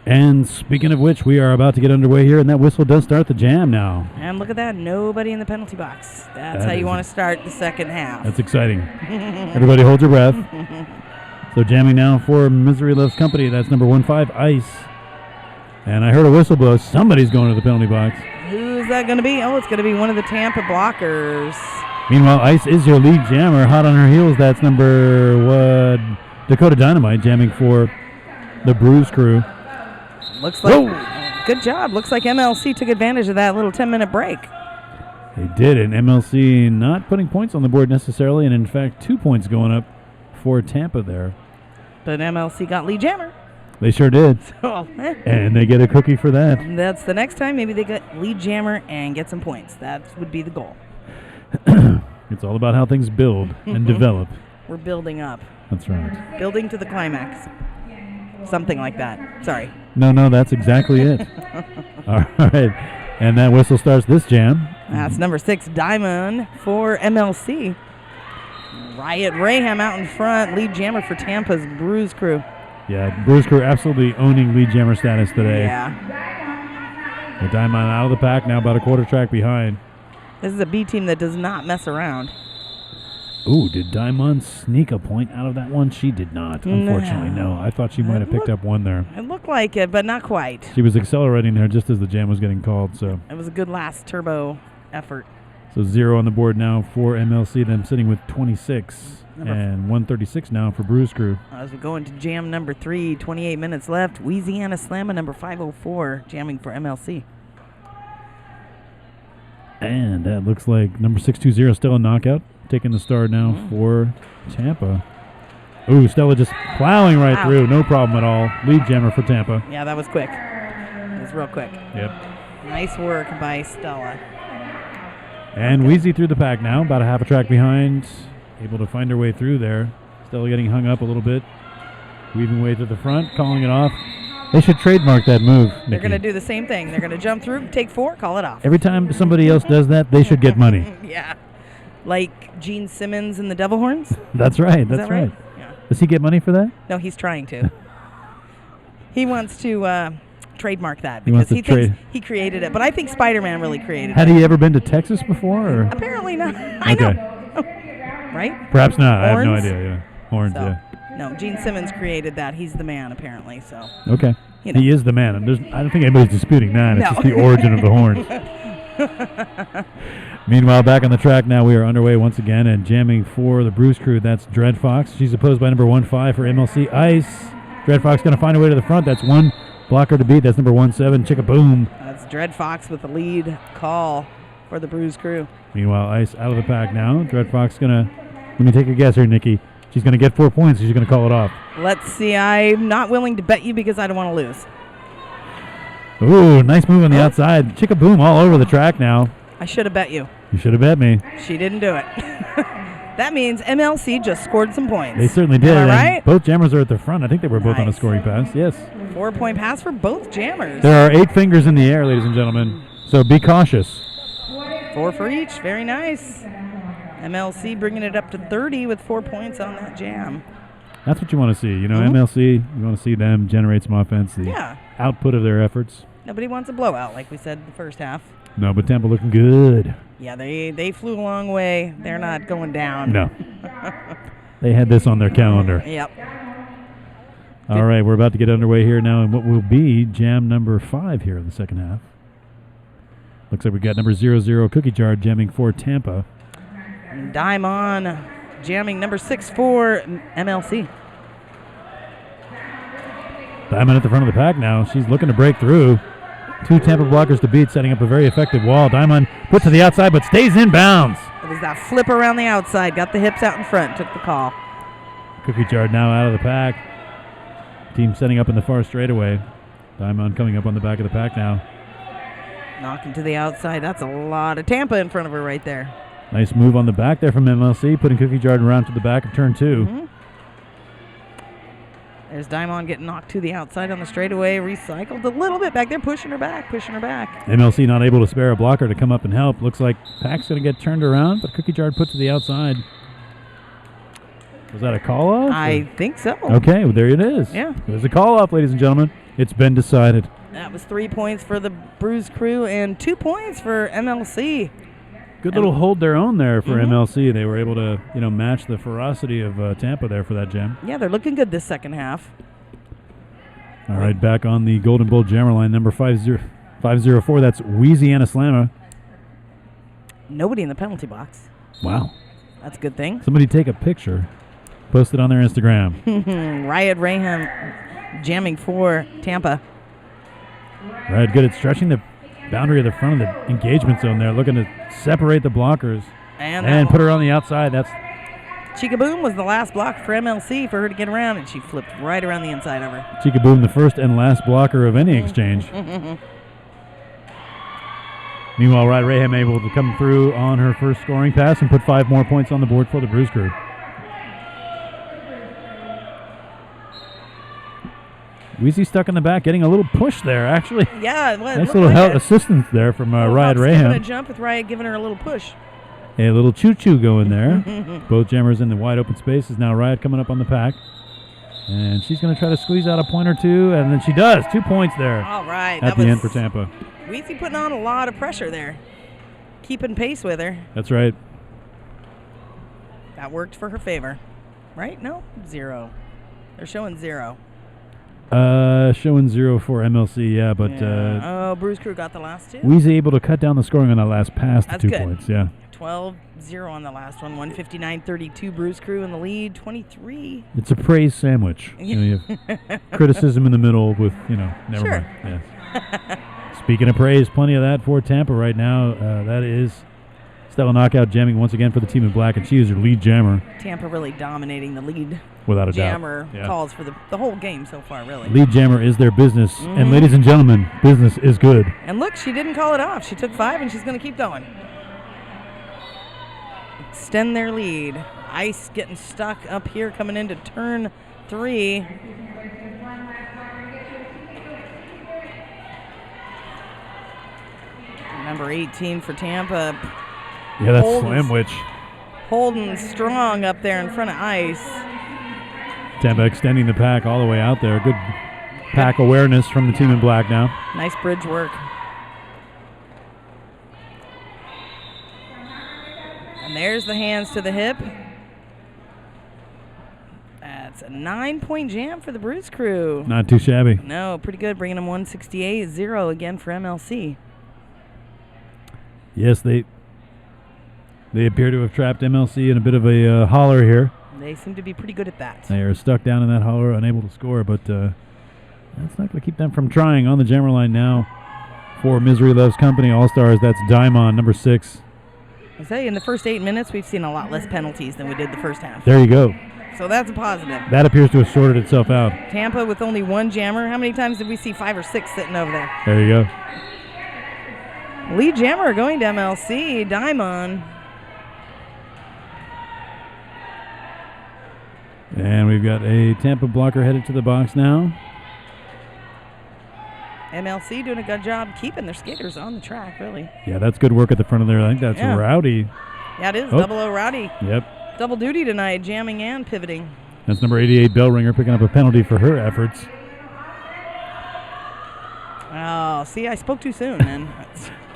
And speaking of which, we are about to get underway here, and that whistle does start the jam now. And look at that, nobody in the penalty box. That's how you want to start the second half. That's exciting. Everybody hold your breath. So jamming now for Misery Loves Company. That's number 15, Ice. And I heard a whistle blow. Somebody's going to the penalty box. Who's that going to be? Oh, it's going to be one of the Tampa blockers. Meanwhile, Ice is your lead jammer. Hot on her heels. That's number Dakota Dynamite jamming for the Brews Crew. Looks like, good job. Looks like MLC took advantage of that little 10-minute break. They did, and MLC not putting points on the board necessarily, and in fact 2 points going up for Tampa there. But MLC got lead jammer. They sure did. So, and they get a cookie for that. That's the next time. Maybe they get lead jammer and get some points. That would be the goal. It's all about how things build and develop. We're building up. That's right. Building to the climax. Something like that. Sorry. No, that's exactly it. All right. And that whistle starts this jam. That's number 6, Diamond for MLC. Riot Raham out in front. Lead jammer for Tampa's Brews Crew. Yeah, Brews Crew absolutely owning lead jammer status today. Yeah. The Diamond out of the pack now, about a quarter track behind. This is a B team that does not mess around. Ooh, did Diamond sneak a point out of that one? She did not, unfortunately. No, I thought she might have picked up one there. It looked like it, but not quite. She was accelerating there just as the jam was getting called. So it was a good last turbo effort. So 0 on the board now for MLC, them sitting with 26. And 136 now for Brews Crew. As we go into jam number 3, 28 minutes left. Louisiana Slamma number 504 jamming for MLC. And that looks like number 620 still a knockout. Taking the start now for Tampa. Ooh, Stella just plowing right through. No problem at all. Lead jammer for Tampa. Yeah, that was quick. It was real quick. Yep. Nice work by Stella. And Wheezy through the pack now. About a half a track behind. Able to find her way through there. Stella getting hung up a little bit. Weaving way to the front. Calling it off. They should trademark that move, Nikki. They're going to do the same thing. They're going to jump through, take 4, call it off. Every time somebody else does that, they should get money. Yeah. Like Gene Simmons and the Devil Horns? That's right. Is That's that right. Yeah. Does he get money for that? No, he's trying to. He wants to trademark that He wants because to he thinks he created it. But I think Spider-Man really created Had it. he ever been to Texas before? Or? Apparently not. I Okay. know. Right? Perhaps not. I have no Horns? idea. Yeah. Horns, So, yeah. No, Gene Simmons created that. He's the man, apparently. So. Okay. You know. He is the man. And I don't think anybody's disputing that. It's No. just the origin of the horns. Meanwhile, back on the track now, we are underway once again and jamming for the Brews Crew. That's Dread Fox. She's opposed by number 15 for MLC Ice. Dread Fox going to find her way to the front. That's one blocker to beat. That's number 17, Chicka Boom. That's Dread Fox with the lead call for the Brews Crew. Meanwhile, Ice out of the pack now. Dread Fox going to, let me take a guess here, Nikki. She's going to get 4 points. She's going to call it off. Let's see. I'm not willing to bet you because I don't want to lose. Ooh, nice move on the outside. Chicka Boom all over the track now. I should have bet you. You should have bet me. She didn't do it. That means MLC just scored some points. They certainly did. Am I right? Both jammers are at the front. I think they were both on a Nice. scoring pass. Yes. 4-point pass for both jammers. There are 8 fingers in the air, ladies and gentlemen. So be cautious. 4 for each. Very nice. MLC bringing it up to 30 with 4 points on that jam. That's what you want to see. You know, MLC, you want to see them generate some offense, the Yeah. output of their efforts. Nobody wants a blowout, like we said the first half. No, but Tampa looking good. Yeah, they flew a long way. They're not going down. No. They had this on their calendar. Yep. All right, we're about to get underway here now in what will be jam number 5 here in the second half. Looks like we got number 00 Cookie Jar jamming for Tampa. Daimon jamming number 6 for MLC. Diamond at the front of the pack now. She's looking to break through. 2 Tampa blockers to beat, setting up a very effective wall. Diamond put to the outside, but stays in bounds. It was that flip around the outside. Got the hips out in front. Took the call. Cookie Jar now out of the pack. Team setting up in the far straightaway. Diamond coming up on the back of the pack now. Knocking to the outside. That's a lot of Tampa in front of her right there. Nice move on the back there from MLC, putting Cookie Jar around to the back of turn 2. Mm-hmm. There's Daimon getting knocked to the outside on the straightaway. Recycled a little bit back there, pushing her back. MLC not able to spare a blocker to come up and help. Looks like pack's going to get turned around, but Cookie Jar put to the outside. Was that a call-off? I think so. Okay, well, there it is. Yeah. There's a call-off, ladies and gentlemen. It's been decided. That was 3 points for the Bruise Crew and 2 points for MLC. Good little hold their own there for MLC. They were able to, match the ferocity of Tampa there for that jam. Yeah, they're looking good this second half. All right, back on the Golden Bull jammer line, number 504. That's Louisiana Slammer. Nobody in the penalty box. Wow. That's a good thing. Somebody take a picture, post it on their Instagram. Riot Raham jamming for Tampa. Right, good at stretching the boundary of the front of the engagement zone there, looking to separate the blockers and put her on the outside. That's Chica Boom was the last block for MLC for her to get around, and she flipped right around the inside of her. Chica Boom, the first and last blocker of any exchange. Meanwhile, Riot Raham able to come through on her first scoring pass and put 5 more points on the board for the Bruise Crew. Weezy stuck in the back, getting a little push there, actually. Yeah, it was. Nice little assistance there from Riot Raham. A jump with Riot giving her a little push. A little choo-choo going there. Both jammers in the wide open spaces. Now Riot coming up on the pack. And she's going to try to squeeze out a point or two, and then she does. 2 points there. All right. At the end for Tampa. Weezy putting on a lot of pressure there. Keeping pace with her. That's right. That worked for her favor. Right? No? 0. They're showing 0. Showing 0 for MLC, yeah, but Bruise Crew got the last 2. Weezy able to cut down the scoring on that last pass to 2 points, yeah. 12-0 on the last one. 159-32 Bruise Crew in the lead. 23. It's a praise sandwich. You have criticism in the middle with, never mind. Yeah. Speaking of praise, plenty of that for Tampa right now. That is Stella Knockout jamming once again for the team in black, and she is her lead jammer. Tampa really dominating the lead. Without a jammer doubt. Calls for the whole game so far, really. Lead jammer is their business. And ladies and gentlemen, business is good. And look, she didn't call it off. She took 5, and she's going to keep going. Extend their lead. Ice getting stuck up here coming into turn 3. Number 18 for Tampa. Yeah, that's Slamwich. Holding strong up there in front of Ice. Tampa extending the pack all the way out there. Good pack awareness from the team in black now. Nice bridge work. And there's the hands to the hip. That's a 9-point jam for the Bruise Crew. Not too shabby. No, pretty good. Bringing them 168-0 again for MLC. Yes, they appear to have trapped MLC in a bit of a holler here. They seem to be pretty good at that. They are stuck down in that holler, unable to score, but that's not going to keep them from trying. On the jammer line now for Misery Loves Company All-Stars, that's Daimon, number 6. I say, in the first 8 minutes, we've seen a lot less penalties than we did the first half. There you go. So that's a positive. That appears to have sorted itself out. Tampa with only 1 jammer. How many times did we see 5 or 6 sitting over there? There you go. Lead jammer going to MLC, Diamond. And we've got a Tampa blocker headed to the box now. MLC doing a good job keeping their skaters on the track, really. Yeah, that's good work at the front of there. I think that's Rowdy. Yeah, it is. Oh. Double O Rowdy. Yep. Double duty tonight, jamming and pivoting. That's number 88, Bellringer, picking up a penalty for her efforts. Oh, see, I spoke too soon, man.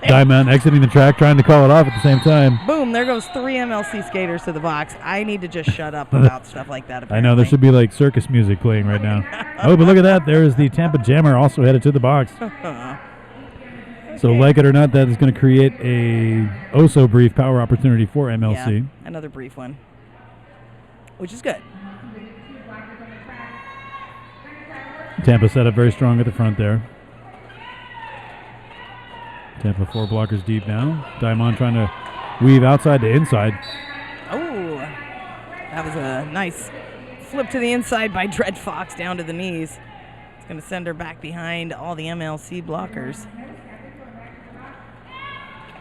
Diamond exiting the track, trying to call it off at the same time. Boom, there goes 3 MLC skaters to the box. I need to just shut up about stuff like that, apparently. I know, there should be like circus music playing right now. Oh, but look at that. There is the Tampa Jammer also headed to the box. So like it or not, that is going to create a brief power opportunity for MLC. Yeah, another brief one, which is good. Tampa set up very strong at the front there. Tampa 4 blockers deep now. Diamond trying to weave outside to inside. Oh, that was a nice flip to the inside by Dread Fox down to the knees. It's going to send her back behind all the MLC blockers.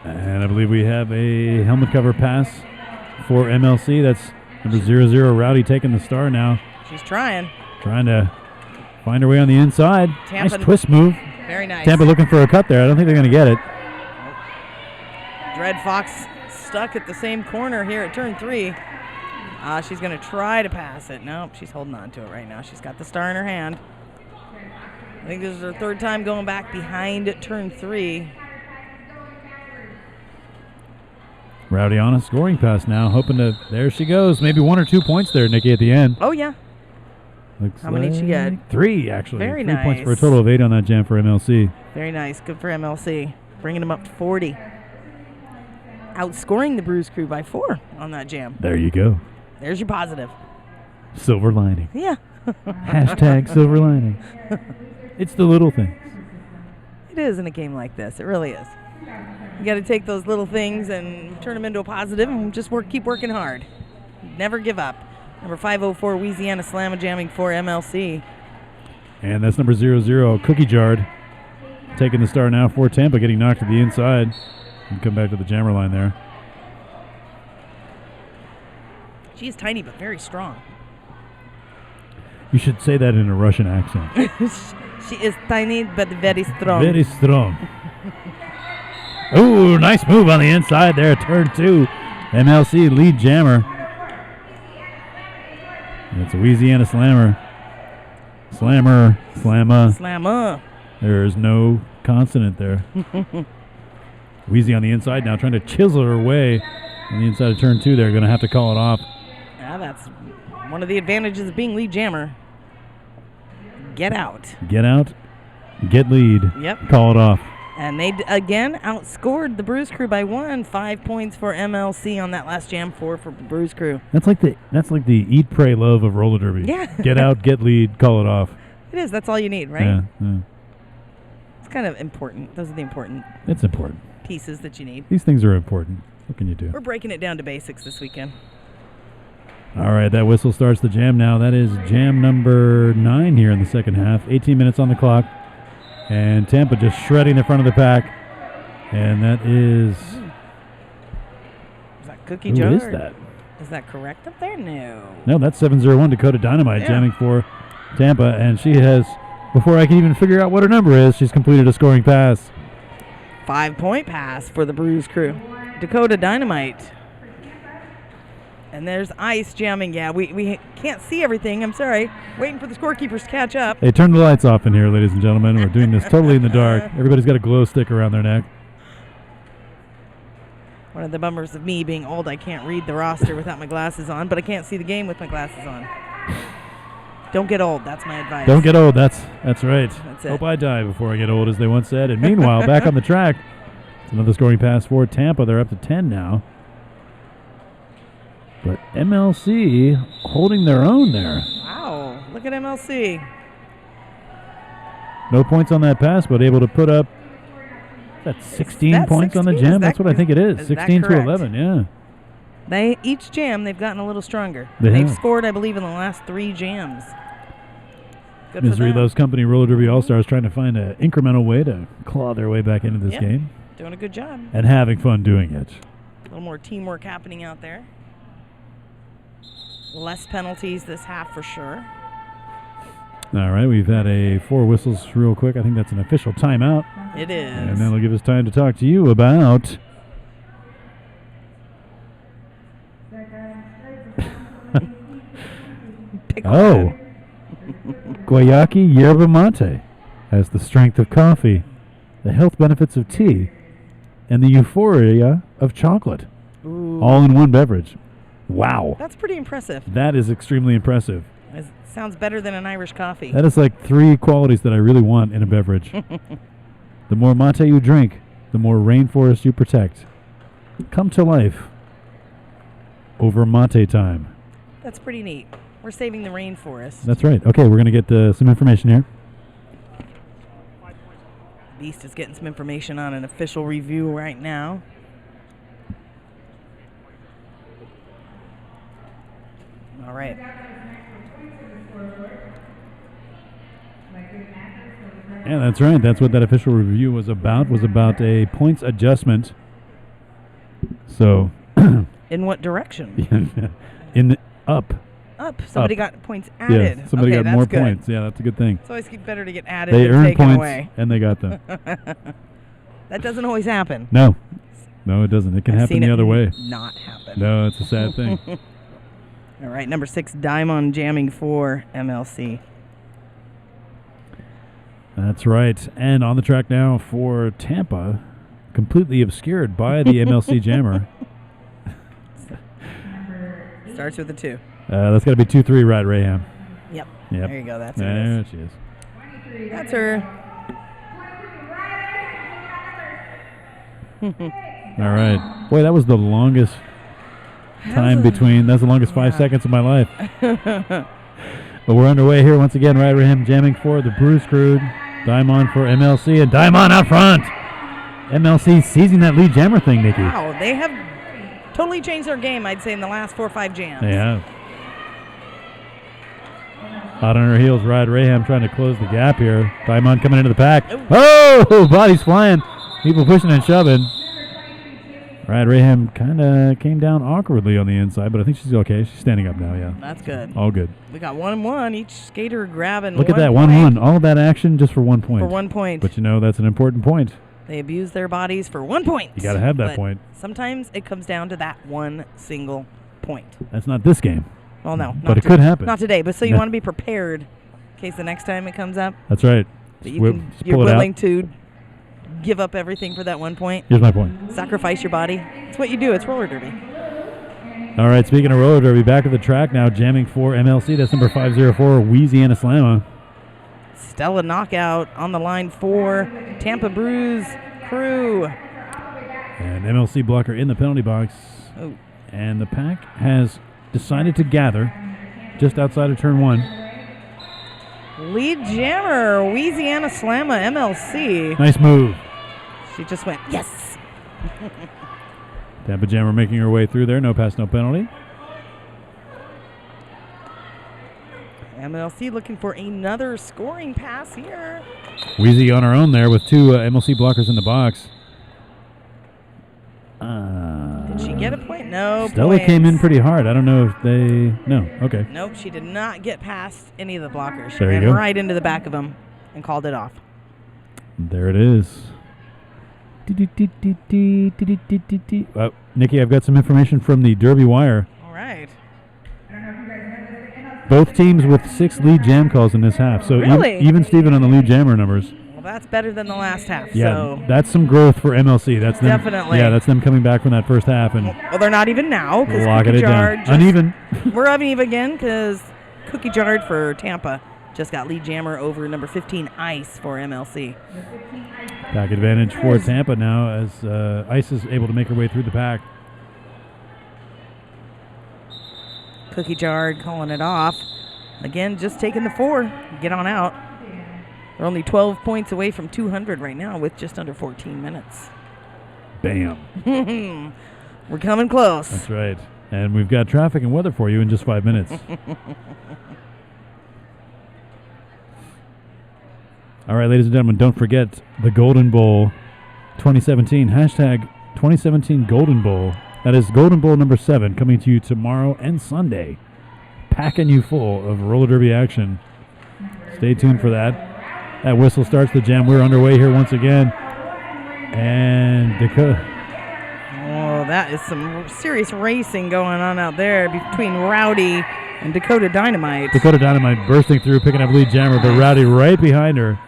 And I believe we have a helmet cover pass for MLC. That's number 00, Rowdy, taking the star now. She's trying. Trying to find her way on the inside. Tampa, nice twist move. Very nice. Tampa looking for a cut there. I don't think they're going to get it. Dread Fox stuck at the same corner here at turn 3. She's going to try to pass it. Nope, she's holding on to it right now. She's got the star in her hand. I think this is her 3rd time going back behind at turn 3. Rowdy on a scoring pass now, hoping to, there she goes. Maybe 1 or 2 points there, Nikki, at the end. Oh, yeah. Looks How many did she get? 3, actually. Very 3 nice. points for a total of 8 on that jam for MLC. Very nice. Good for MLC. Bringing them up to 40. Outscoring the Bruise Crew by 4 on that jam. There you go. There's your positive. Silver lining. Yeah. Hashtag silver lining. It's the little things. It is in a game like this. It really is. You got to take those little things and turn them into a positive and just keep working hard. Never give up. Number 504, Louisiana Slamma jamming for MLC. And that's number 00, Cookie Jard. Taking the star now for Tampa, getting knocked to the inside. And come back to the jammer line there. She is tiny but very strong. You should say that in a Russian accent. She is tiny but very strong. Very strong. Ooh, nice move on the inside there, turn 2. MLC lead jammer. It's Louisiana Slammer. Slammer. Slamma. Slamma. There's no consonant there. Wheezy on the inside now, trying to chisel her way on the inside of turn 2. They're going to have to call it off. Yeah, that's one of the advantages of being lead jammer. Get out. Get out. Get lead. Yep. Call it off. And they again outscored the Bruise Crew by 1. 5 points for MLC on that last jam. 4 for the Bruise Crew. That's like the eat, pray, love of roller derby. Yeah. Get out, get lead, call it off. It is. That's all you need, right? Yeah. It's kind of important. Those are the important. It's important. Pieces that you need. These things are important. What can you do? We're breaking it down to basics this weekend. All right, that whistle starts the jam now. That is jam number 9 here in the second half. 18 minutes on the clock. And Tampa just shredding the front of the pack. And that is... Is that Cookie Jar? Who is that? Is that correct up there? No. No, that's 701 Dakota Dynamite jamming for Tampa. And she has, before I can even figure out what her number is, she's completed a scoring pass. 5-point pass for the Bruise Crew. Dakota Dynamite. And there's Ice jamming. Yeah, we can't see everything. I'm sorry. Waiting for the scorekeepers to catch up. Hey, turn the lights off in here, ladies and gentlemen. We're doing this totally in the dark. Everybody's got a glow stick around their neck. One of the bummers of me being old, I can't read the roster without my glasses on, but I can't see the game with my glasses on. Don't get old. That's my advice. Don't get old. That's right. That's it. Hope I die before I get old, as they once said. And meanwhile, back on the track, it's another scoring pass for Tampa. They're up to 10 now. But MLC holding their own there. Wow. Look at MLC. No points on that pass, but able to put up, that's 16 points 16? on the jam. That's what I think it is. 16 to 11, yeah. Each jam, they've gotten a little stronger. They've They've scored, I believe, in the last 3 jams. Good Misery for them. Loves Company Roller Derby All-Stars trying to find an incremental way to claw their way back into this game. Doing a good job. and having fun doing it. A little more teamwork happening out there. Less penalties this half for sure. All right, we've had 4 whistles real quick. I think that's an official timeout. It is. And that'll give us time to talk to you about Guayaki Yerba Mate has the strength of coffee, the health benefits of tea, and the euphoria of chocolate. Ooh. All in one beverage. Wow. That's pretty impressive. That is extremely impressive. It sounds better than an Irish coffee. That is like 3 qualities that I really want in a beverage. The more mate you drink, the more rainforest you protect. Come to life over mate time. That's pretty neat. We're saving the rainforest. That's right. Okay, we're going to get some information here. Beast is getting some information on an official review right now. All right. Yeah, that's right. That's what that official review was about a points adjustment. So. In what direction? In the up. Up. Somebody got points added. Yeah, somebody got more good. points. Yeah, that's a good thing. It's always better to get added they than earned taken points away. And they got them. That doesn't always happen. No, it doesn't. It can happen the other way. Not happen. No, it's a sad thing. All right, number 6, Diamond jamming for MLC. That's right. And on the track now for Tampa, completely obscured by the MLC jammer. Starts with a 2. That's got to be 2-3 right, Raham. Yep. Yep. There you go. That's there she is. That's her. All right. Boy, that was the longest time between. That's the longest 5 seconds of my life. But we're underway here once again. Right, Raham jamming for the Brews Crew. Diamond for MLC, and Diamond out front. MLC seizing that lead jammer thing, Nikki. Wow, they have totally changed their game, I'd say, in the last 4 or 5 jams. They have. Hot on her heels, Ride Raham trying to close the gap here. Diamond coming into the pack. Ooh. Oh, bodies flying. People pushing and shoving. Ride Raham kind of came down awkwardly on the inside, but I think she's okay. She's standing up now, yeah. That's good. All good. We got 1-1. Each skater grabbing Look at that, 1 1-1. All of that action just for 1 point. For 1 point. But you know, that's an important point. They abuse their bodies for 1 point. You got to have that But point. Sometimes it comes down to that one single point. That's not this game. Well, no. But it could happen. Not today, but so you want to be prepared in case the next time it comes up. That's right. That you're willing to give up everything for that 1 point. Here's my point. Sacrifice your body. It's what you do. It's roller derby. All right, speaking of roller derby, back to the track now, jamming for MLC. That's number 504, Louisiana Slamma. Stella knockout on the line for Tampa Brews Crew. And MLC blocker in the penalty box. Oh. And the pack has decided to gather just outside of turn 1. Lead jammer, Louisiana Slamma, MLC. Nice move. She just went, yes. Tampa jammer making her way through there. No pass, no penalty. MLC looking for another scoring pass here. Wheezy on her own there with 2 MLC blockers in the box. Did she get a point? No. Stella points. came in pretty hard. I don't know if they... No, okay. Nope, she did not get past any of the blockers. She There you ran go. right into the back of them and called it off. There it is. Nikki, I've got some information from the Derby Wire. All right. Both teams with 6 lead jam calls in this half. So Really? even Steven on the lead jammer numbers. Well, that's better than the last half. Yeah, So. that's some growth for MLC. That's them, Definitely. Yeah, that's them coming back from that first half and Well, they're not even now because locking Cookie it Jar down. Uneven. We're uneven again because Cookie Jarred for Tampa just got lead jammer over number 15 Ice for MLC. Pack advantage for Tampa now as Ice is able to make her way through the pack. Cookie Jarred calling it off. Again, just taking the 4. Get on out. They're only 12 points away from 200 right now with just under 14 minutes. Bam. We're coming close. That's right. And we've got traffic and weather for you in just 5 minutes. All right, ladies and gentlemen, don't forget the Golden Bowl 2017. Hashtag 2017 Golden Bowl. That is Golden Bowl number 7 coming to you tomorrow and Sunday. Packing you full of roller derby action. Stay tuned for that. That whistle starts the jam. We're underway here once again. And Dakota. Oh, that is some serious racing going on out there between Rowdy and Dakota Dynamite. Dakota Dynamite bursting through, picking up lead jammer, but Rowdy right behind her.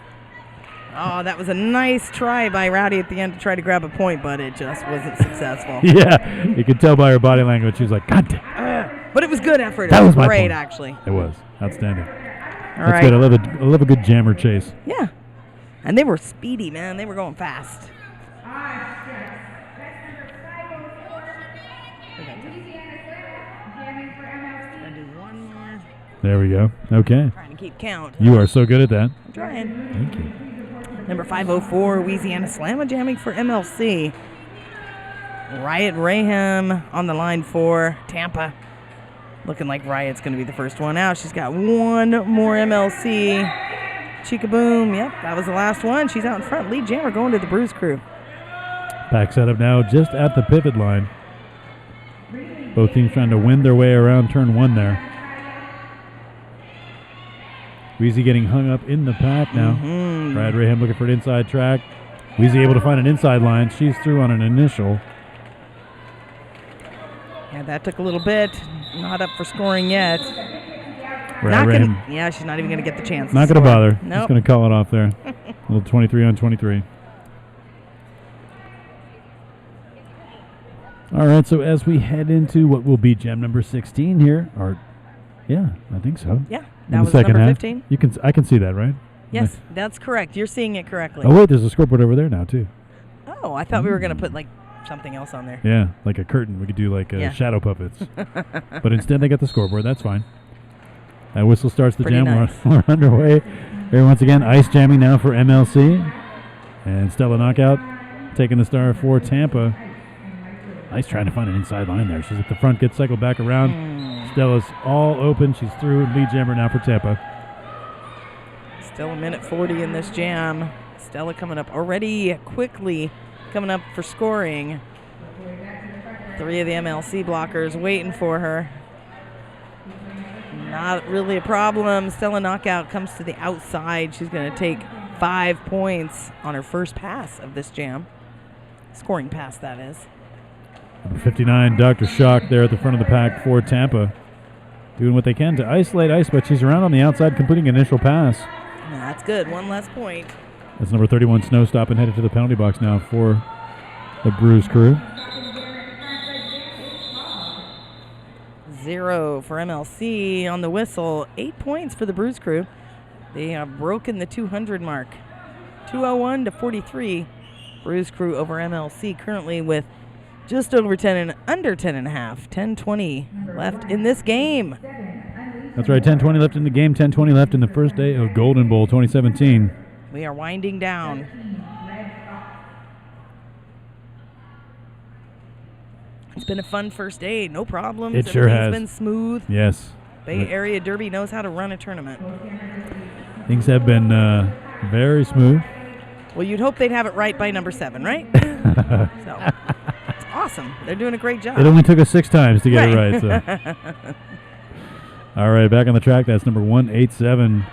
Oh, that was a nice try by Rowdy at the end to try to grab a point, but it just wasn't successful. Yeah, you could tell by her body language. She was like, God damn. But it was good effort. That was my great, point. actually. It was. Outstanding. All That's right. good. I love a good jammer chase. Yeah. And they were speedy, man. They were going fast. There we go. Okay. Trying to keep count. You are so good at that. I'm trying. Thank you. Number 504, Louisiana Slamma jamming for MLC. Riot Raham on the line for Tampa. Looking like Riot's going to be the first one out. She's got one more MLC. Chica Boom. Yep, that was the last one. She's out in front. Lead jammer going to the Bruise Crew. Pack setup now just at the pivot line. Both teams trying to win their way around turn 1 there. Wheezy getting hung up in the pack now. Riot Raham looking for an inside track. Wheezy able to find an inside line. She's through on an initial. Yeah, that took a little bit. Not up for scoring yet. Yeah, she's not even going to get the chance. Not going to bother. Nope. Just going to call it off there. A little 23 on 23. All right, so as we head into what will be jam number 16 here, or yeah, I think so. Yeah, in that the was second number half. 15. I can see that, right? Yes, that's correct. You're seeing it correctly. Oh wait, there's a scoreboard over there now too. Oh, I thought we were going to put like something else on there. Yeah, like a curtain. We could do like shadow puppets. But instead they got the scoreboard. That's fine. That whistle starts the Pretty jam. nice. We're underway. Here once again, ice jamming now for MLC. And Stella Knockout taking the star for Tampa. Ice trying to find an inside line there. She's at the front, gets cycled back around. Stella's all open. She's through. Lead jammer now for Tampa. Still a minute 40 in this jam. Stella coming up already quickly, coming up for scoring. 3 of the MLC blockers waiting for her. Not really a problem. Stella Knockout comes to the outside. She's going to take 5 points on her first pass of this jam. Scoring pass, that is. Number 59, Dr. Shock there at the front of the pack for Tampa. Doing what they can to isolate Ice, but she's around on the outside completing initial pass. That's good. One less point. That's number 31, Snow Stop, and headed to the penalty box now for the Bruise Crew. 0 for MLC on the whistle. 8 points for the Bruise Crew. They have broken the 200 mark. 201 to 43. Bruise Crew over MLC currently with just over 10 and under 10 and a half. 10-20 left in this game. That's right, 10-20 left in the game, 10-20 left in the first day of Golden Bowl 2017. We are winding down. It's been a fun first day, no problems. It sure has. Everything's been smooth. Yes. Bay Area Derby knows how to run a tournament. Things have been very smooth. Well, you'd hope they'd have it right by number 7, right? So, it's awesome. They're doing a great job. It only took us 6 times to get it right. So. All right, back on the track. That's number 187.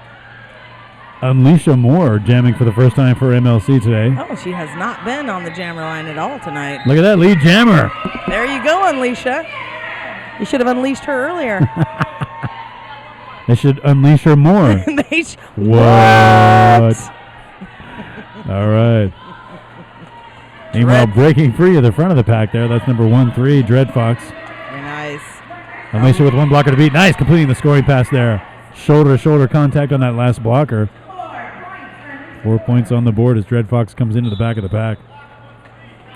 Alicia Moore jamming for the first time for MLC today. Oh, she has not been on the jammer line at all tonight. Look at that lead jammer. There you go, Alicia. You should have unleashed her earlier. They should unleash her more. What? All right. Meanwhile, breaking free of the front of the pack there. That's number 13, Dread Fox. Very nice. Alicia with one blocker to beat. Nice, completing the scoring pass there. Shoulder-to-shoulder contact on that last blocker. 4 points on the board as Dread Fox comes into the back of the pack.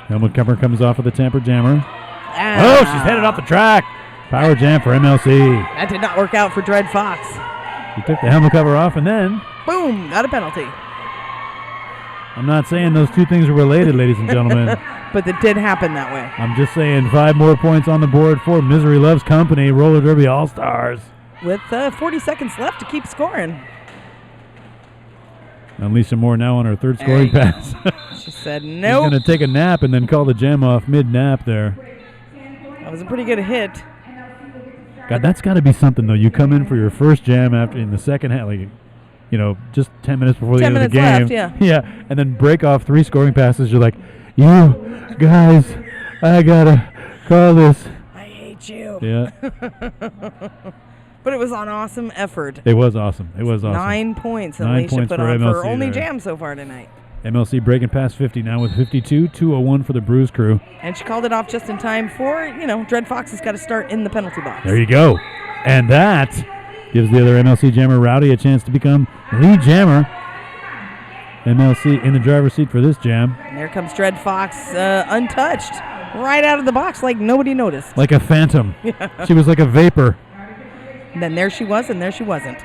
Helmut cover comes off of the Tampa jammer. Oh, she's headed off the track. Power jam for MLC. That did not work out for Dread Fox. She took the helmet cover off and then... Boom, got a penalty. I'm not saying those two things are related, ladies and gentlemen. But it did happen that way. I'm just saying 5 more points on the board for Misery Loves Company, Roller Derby All-Stars. With 40 seconds left to keep scoring. Alicia Moore now on her third scoring pass. She said She's nope. going to take a nap and then call the jam off mid-nap there. That was a pretty good hit. God, that's got to be something, though. You come in for your first jam after in the second half, like, just 10 minutes before the end of the game. 10 minutes left, yeah. Yeah, and then break off 3 scoring passes. You're like, you guys, I got to call this. I hate you. Yeah. But it was an awesome effort. It was awesome. 9 points that 9 Alicia points put for on for her MLC only there. jam so far tonight. MLC breaking past 50 now with 52, 201 for the Bruise Crew. And she called it off just in time for, Dread Fox has got to start in the penalty box. There you go. And that gives the other MLC jammer, Rowdy, a chance to become lead jammer. MLC in the driver's seat for this jam. And there comes Dread Fox untouched, right out of the box like nobody noticed. Like a phantom. She was like a vapor. And then there she was, and there she wasn't.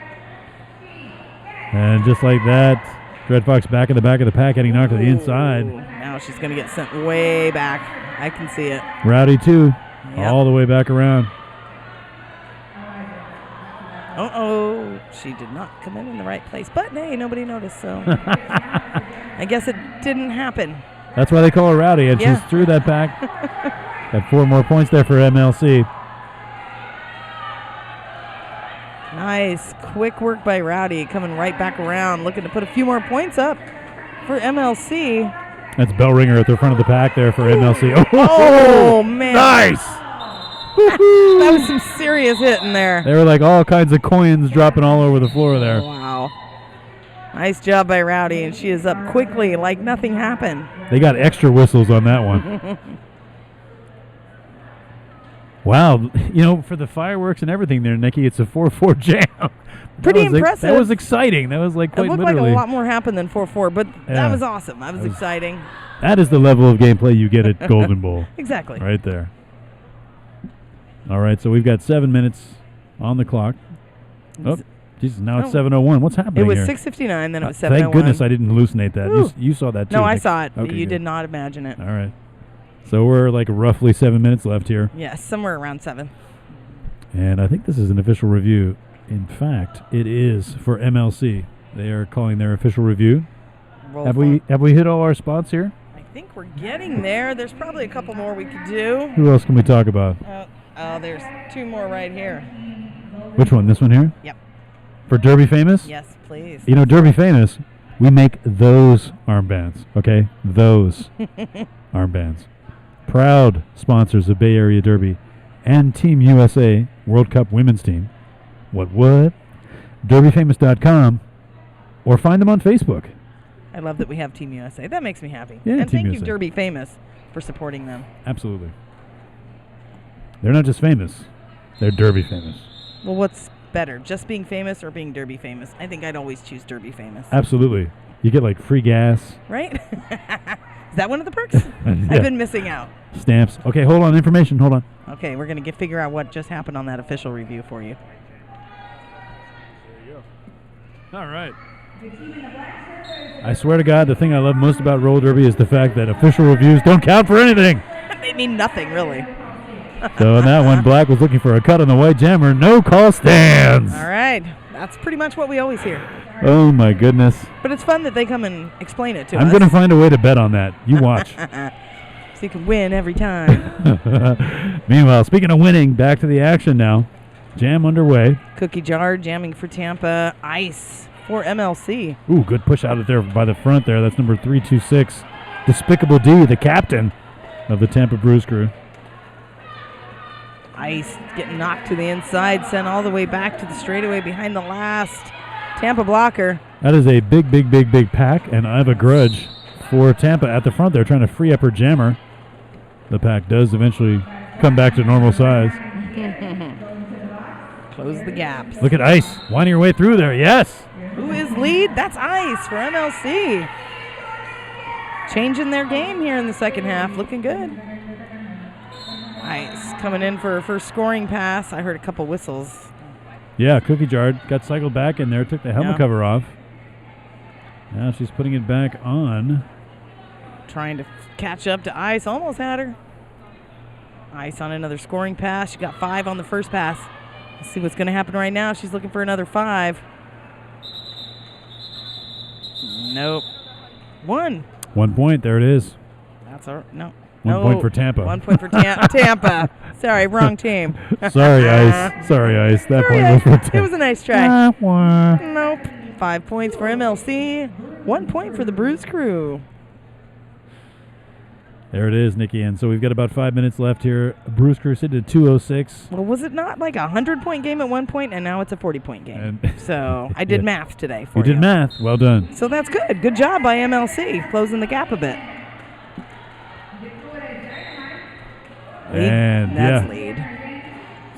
And just like that, Dread Fox back in the back of the pack, getting knocked to the inside. Now she's going to get sent way back. I can see it. Rowdy, too, Yep. all the way back around. Uh-oh. She did not come in the right place. But, hey, nobody noticed, so I guess it didn't happen. That's why they call her Rowdy, and Yeah. she's through that pack. Got 4 more points there for MLC. Nice. Quick work by Rowdy, coming right back around, looking to put a few more points up for MLC. That's bell ringer at the front of the pack there for MLC. Oh, man. Nice! That was some serious hitting there. There were like all kinds of coins dropping all over the floor there. Wow. Nice job by Rowdy, and she is up quickly like nothing happened. They got extra whistles on that one. Wow, for the fireworks and everything there, Nikki, it's a 4-4 jam. Pretty impressive. That was exciting. That was like quite It looked literally. like a lot more happened than 4-4, but Yeah. that was awesome. That was exciting. That is the level of gameplay you get at Golden Bowl. Exactly. Right there. All right, so we've got 7 minutes on the clock. Oh, Jesus, now it's 7:01. What's happening It was here? 6:59, then it was 7:01. Thank goodness I didn't hallucinate that. Woo. You saw that too. No, I Nick. saw it. Okay, You good. did not imagine it. All right. So we're like roughly 7 minutes left here. Yes, somewhere around 7. And I think this is an official review. In fact, it is for MLC. They are calling their official review. Have we hit all our spots here? I think we're getting there. There's probably a couple more we could do. Who else can we talk about? There's 2 more right here. Which one? This one here? Yep. For Derby Famous? Yes, please. Derby Famous, we make those armbands, okay? Those armbands. Proud sponsors of Bay Area Derby and Team USA World Cup Women's Team. What? DerbyFamous.com, or find them on Facebook. I love that we have Team USA. That makes me happy. Yeah, and Team thank you, USA. Derby Famous, for supporting them. Absolutely. They're not just famous, they're Derby Famous. Well, what's better, just being famous or being Derby Famous? I think I'd always choose Derby Famous. Absolutely. You get like free gas. Right? Is that one of the perks? I've been missing out. Stamps. Okay, hold on. Information. Hold on. Okay, we're going to figure out what just happened on that official review for you. There you go. All right. I swear to God, the thing I love most about roller derby is the fact that official reviews don't count for anything. They mean nothing, really. So in that one, Black was looking for a cut on the white jammer. No call stands. All right. That's pretty much what we always hear. Oh, my goodness. But it's fun that they come and explain it to us. I'm going to find a way to bet on that. You watch. So you can win every time. Meanwhile, speaking of winning, back to the action now. Jam underway. Cookie Jar jamming for Tampa. Ice for MLC. Ooh, good push out of there by the front there. That's number 326. Despicable D, the captain of the Tampa Bruise Crew. Ice getting knocked to the inside, sent all the way back to the straightaway behind the last Tampa blocker. That is a big, big, big, big pack, and I have a grudge for Tampa at the front there, trying to free up her jammer. The pack does eventually come back to normal size. Close the gaps. Look at Ice winding her way through there. Yes. Who is lead? That's Ice for MLC. Changing their game here in the second half. Looking good. Ice coming in for her first scoring pass. I heard a couple whistles. Yeah, Cookie Jar got cycled back in there, took the helmet cover off. Now she's putting it back on. Trying to catch up to Ice. Almost had her. Ice on another scoring pass. She got 5 on the first pass. Let's see what's going to happen right now. She's looking for another 5. Nope. 1. 1 point. There it is. That's our no. 1 point for Tampa. 1 point for Tampa. Sorry, wrong team. Sorry, Ice. Sorry, Ice. That point was for Tampa. It was a nice try. Nope. 5 points for MLC. 1 point for the Bruise Crew. There it is, Nikki. And so we've got about 5 minutes left here. Bruce Crew sitting at 206. Well, was it not like a 100-point game at one point, and now it's a 40-point game? So I did math today for you. You did math. Well done. So that's good. Good job by MLC, closing the gap a bit. And That's yeah, lead.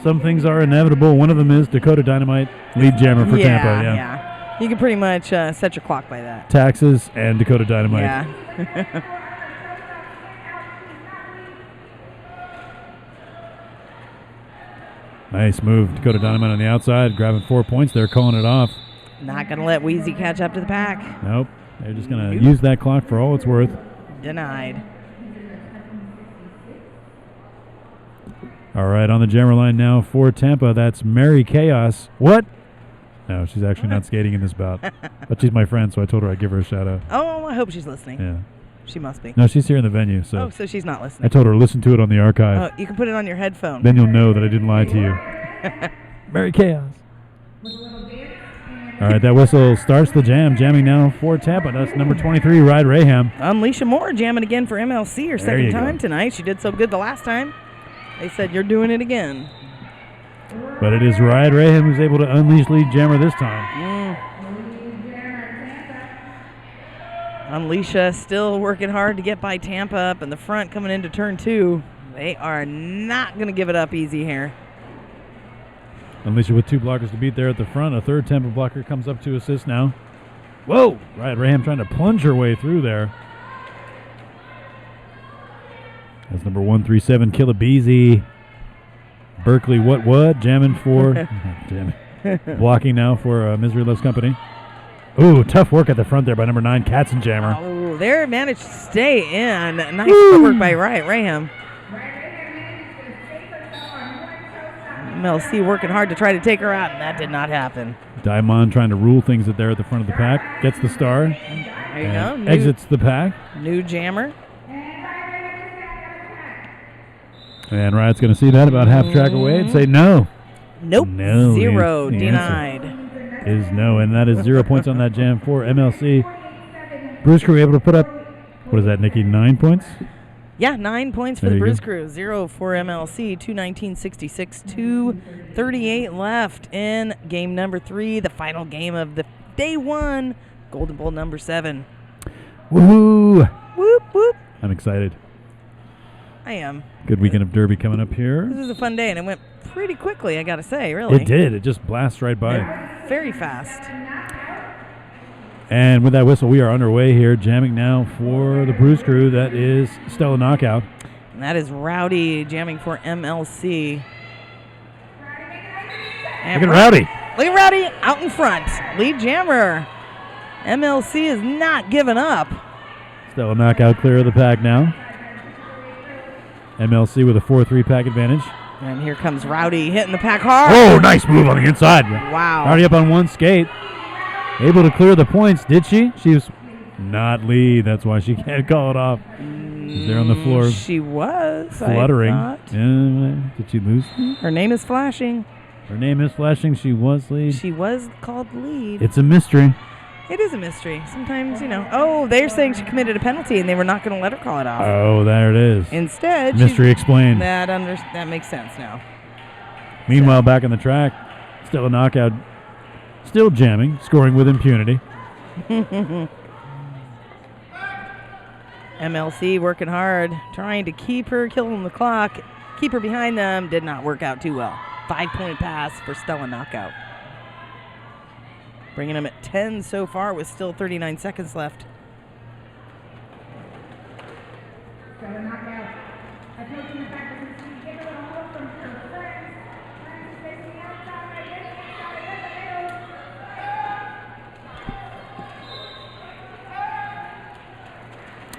some things are inevitable. One of them is Dakota Dynamite, lead jammer for Tampa. Yeah. You can pretty much set your clock by that. Taxes and Dakota Dynamite. Yeah. Nice move. Dakota Dynamite on the outside, grabbing 4 points. They're calling it off. Not going to let Wheezy catch up to the pack. Nope. They're just going to use that clock for all it's worth. Denied. All right, on the jammer line now for Tampa, that's Mary Chaos. What? No, she's actually not skating in this bout. But she's my friend, so I told her I'd give her a shout out. Oh, I hope she's listening. Yeah. She must be. No, she's here in the venue. So. Oh, so she's not listening. I told her, listen to it on the archive. Oh, you can put it on your headphone. Then you'll know that I didn't lie to you. Mary Chaos. All right, that whistle starts the jam. Jamming now for Tampa. That's number 23, Ride Raham. Alicia Moore jamming again for MLC, her second time go. tonight. She did so good the last time. They said, you're doing it again. But it is Ride Raham who's able to unleash lead jammer this time. Alicia still working hard to get by Tampa up in the front coming into turn 2. They are not going to give it up easy here. Alicia with 2 blockers to beat there at the front. A third Tampa blocker comes up to assist now. Whoa! Ride Raham trying to plunge her way through there. That's number 137, Killabeezy. Berkeley, what? Jamming for... damn it. Blocking now for Misery Loves Company. Ooh, tough work at the front there by number 9, Katzenjammer. Oh, there managed to stay in. Nice work by Riot Raham. MLC working hard to try to take her out, and that did not happen. Diamond trying to rule things there at the front of the pack. Gets the star. There you go. Exits the pack. New jammer. And Riot's going to see that about half track away and say no. Nope. No. 0. The Denied. Is no, and that is 0 points on that jam for MLC. Bruce Crew able to put up, what is that, Nikki, 9 points? Yeah, 9 points for There the you Bruise go. Crew. 0 for MLC. 2:19.66. 2:38 left in game number 3, the final game of the day 1. Golden Bowl number 7. Woohoo! Whoop, whoop. I'm excited. I am. Good weekend of Derby coming up here. This was a fun day, and it went pretty quickly, I got to say, really. It did. It just blasts right by. Very fast. And with that whistle, we are underway here, jamming now for the Bruce Crew. That is Stella Knockout. And that is Rowdy jamming for MLC. And Look at Rowdy. Look at Rowdy out in front. Lead jammer. MLC is not giving up. Stella Knockout clear of the pack now. MLC with a 4-3 pack advantage. And here comes Rowdy hitting the pack hard. Oh, nice move on the inside. Wow. Rowdy up on one skate. Able to clear the points, did she? She was not lead. That's why she can't call it off. She's there on the floor. She was. Fluttering. I thought. Did she lose? Her name is flashing. Her name is flashing. She was lead. She was called lead. It's a mystery. It is a mystery. Sometimes, oh, they're saying she committed a penalty and they were not going to let her call it off. Oh, there it is. Instead, mystery explained. That makes sense now. Meanwhile, back on the track, Stella Knockout still jamming, scoring with impunity. MLC working hard, trying to keep her, killing the clock, keep her behind them. Did not work out too well. 5-point pass for Stella Knockout. Bringing them at 10 so far with still 39 seconds left.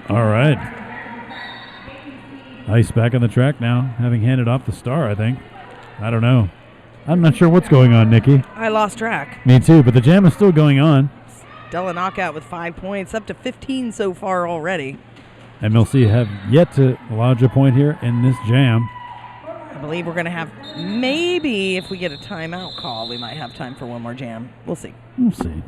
All right. Ice back on the track now, having handed off the star, I think. I don't know. I'm not sure what's going on, Nikki. I lost track. Me too, but the jam is still going on. Della Knockout with 5 points, up to 15 so far already. MLC have yet to lodge a point here in this jam. I believe we're going to have, maybe if we get a timeout call, we might have time for one more jam. We'll see. We'll see.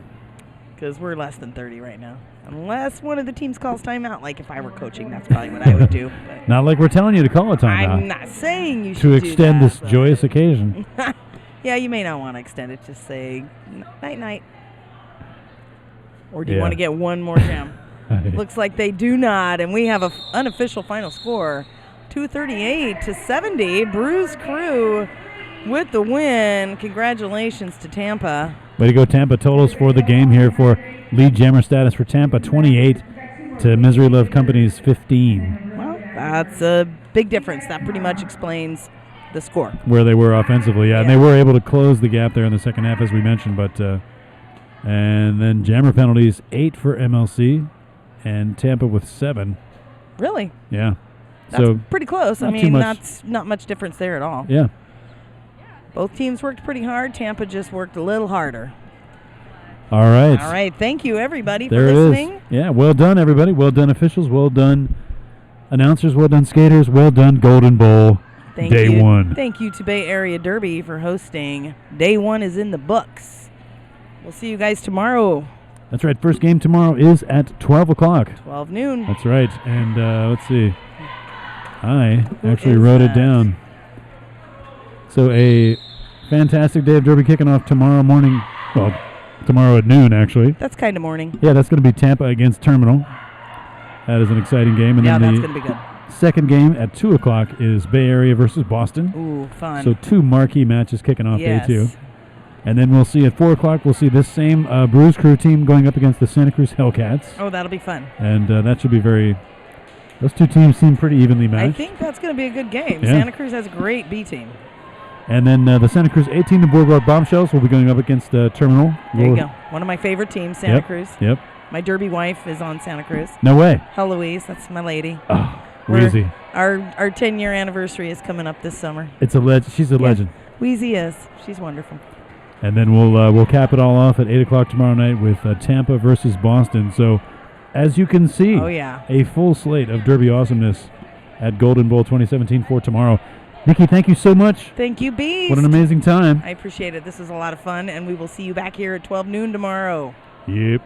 Because we're less than 30 right now. Unless one of the teams calls timeout. Like if I were coaching, that's probably what I would do. But Not like we're telling you to call a timeout. I'm not saying you should to do extend that, this but joyous occasion. Yeah, you may not want to extend it. Just say night-night. Or do you Yeah. want to get one more jam? Looks like they do not, and we have an unofficial final score. 238-70. Bruise Crew with the win. Congratulations to Tampa. Way to go, Tampa. Totals for the game here for lead jammer status for Tampa, 28 to Misery Love Company's 15. Well, that's a big difference. That pretty much explains the score. Where they were offensively, yeah. And they were able to close the gap there in the second half, as we mentioned. But and then jammer penalties, 8 for MLC, and Tampa with 7. Really? Yeah. That's so pretty close. I not too mean, much. that's not much difference there at all. Yeah. Both teams worked pretty hard. Tampa just worked a little harder. All right. All right. Thank you, everybody, There for it listening. is. Yeah, well done, everybody. Well done, officials. Well done, announcers. Well done, skaters. Well done, Golden Bowl. Thank Day you. 1. Thank you to Bay Area Derby for hosting. Day 1 is in the books. We'll see you guys tomorrow. That's right. First game tomorrow is at 12 o'clock. 12 noon. That's right. And let's see. I actually wrote it down. So a fantastic day of Derby kicking off tomorrow morning. Well, tomorrow at noon, actually. That's kind of morning. Yeah, that's going to be Tampa against Terminal. That is an exciting game. And Yeah, then that's the gonna be good. second game at 2 o'clock is Bay Area versus Boston. Ooh, fun. So 2 marquee matches kicking off Yes. day 2. And then we'll see at 4 o'clock, we'll see this same Bruise Crew team going up against the Santa Cruz Hellcats. Oh, that'll be fun. And that should be very... Those 2 teams seem pretty evenly matched. I think that's going to be a good game. Yeah. Santa Cruz has a great B team. And then the Santa Cruz 18 and Boulevard Bombshells will be going up against Terminal. There you go. One of my favorite teams, Santa Yep, Cruz. yep. My Derby wife is on Santa Cruz. No way. Heloise, that's my lady. Oh, Wheezy. Our 10-year anniversary is coming up this summer. It's a legend. She's a legend. Wheezy is. She's wonderful. And then we'll cap it all off at 8 o'clock tomorrow night with Tampa versus Boston. So, as you can see, Oh, yeah. a full slate of Derby awesomeness at Golden Bowl 2017 for tomorrow. Nikki, thank you so much. Thank you, Beast. What an amazing time. I appreciate it. This was a lot of fun, and we will see you back here at 12 noon tomorrow. Yep.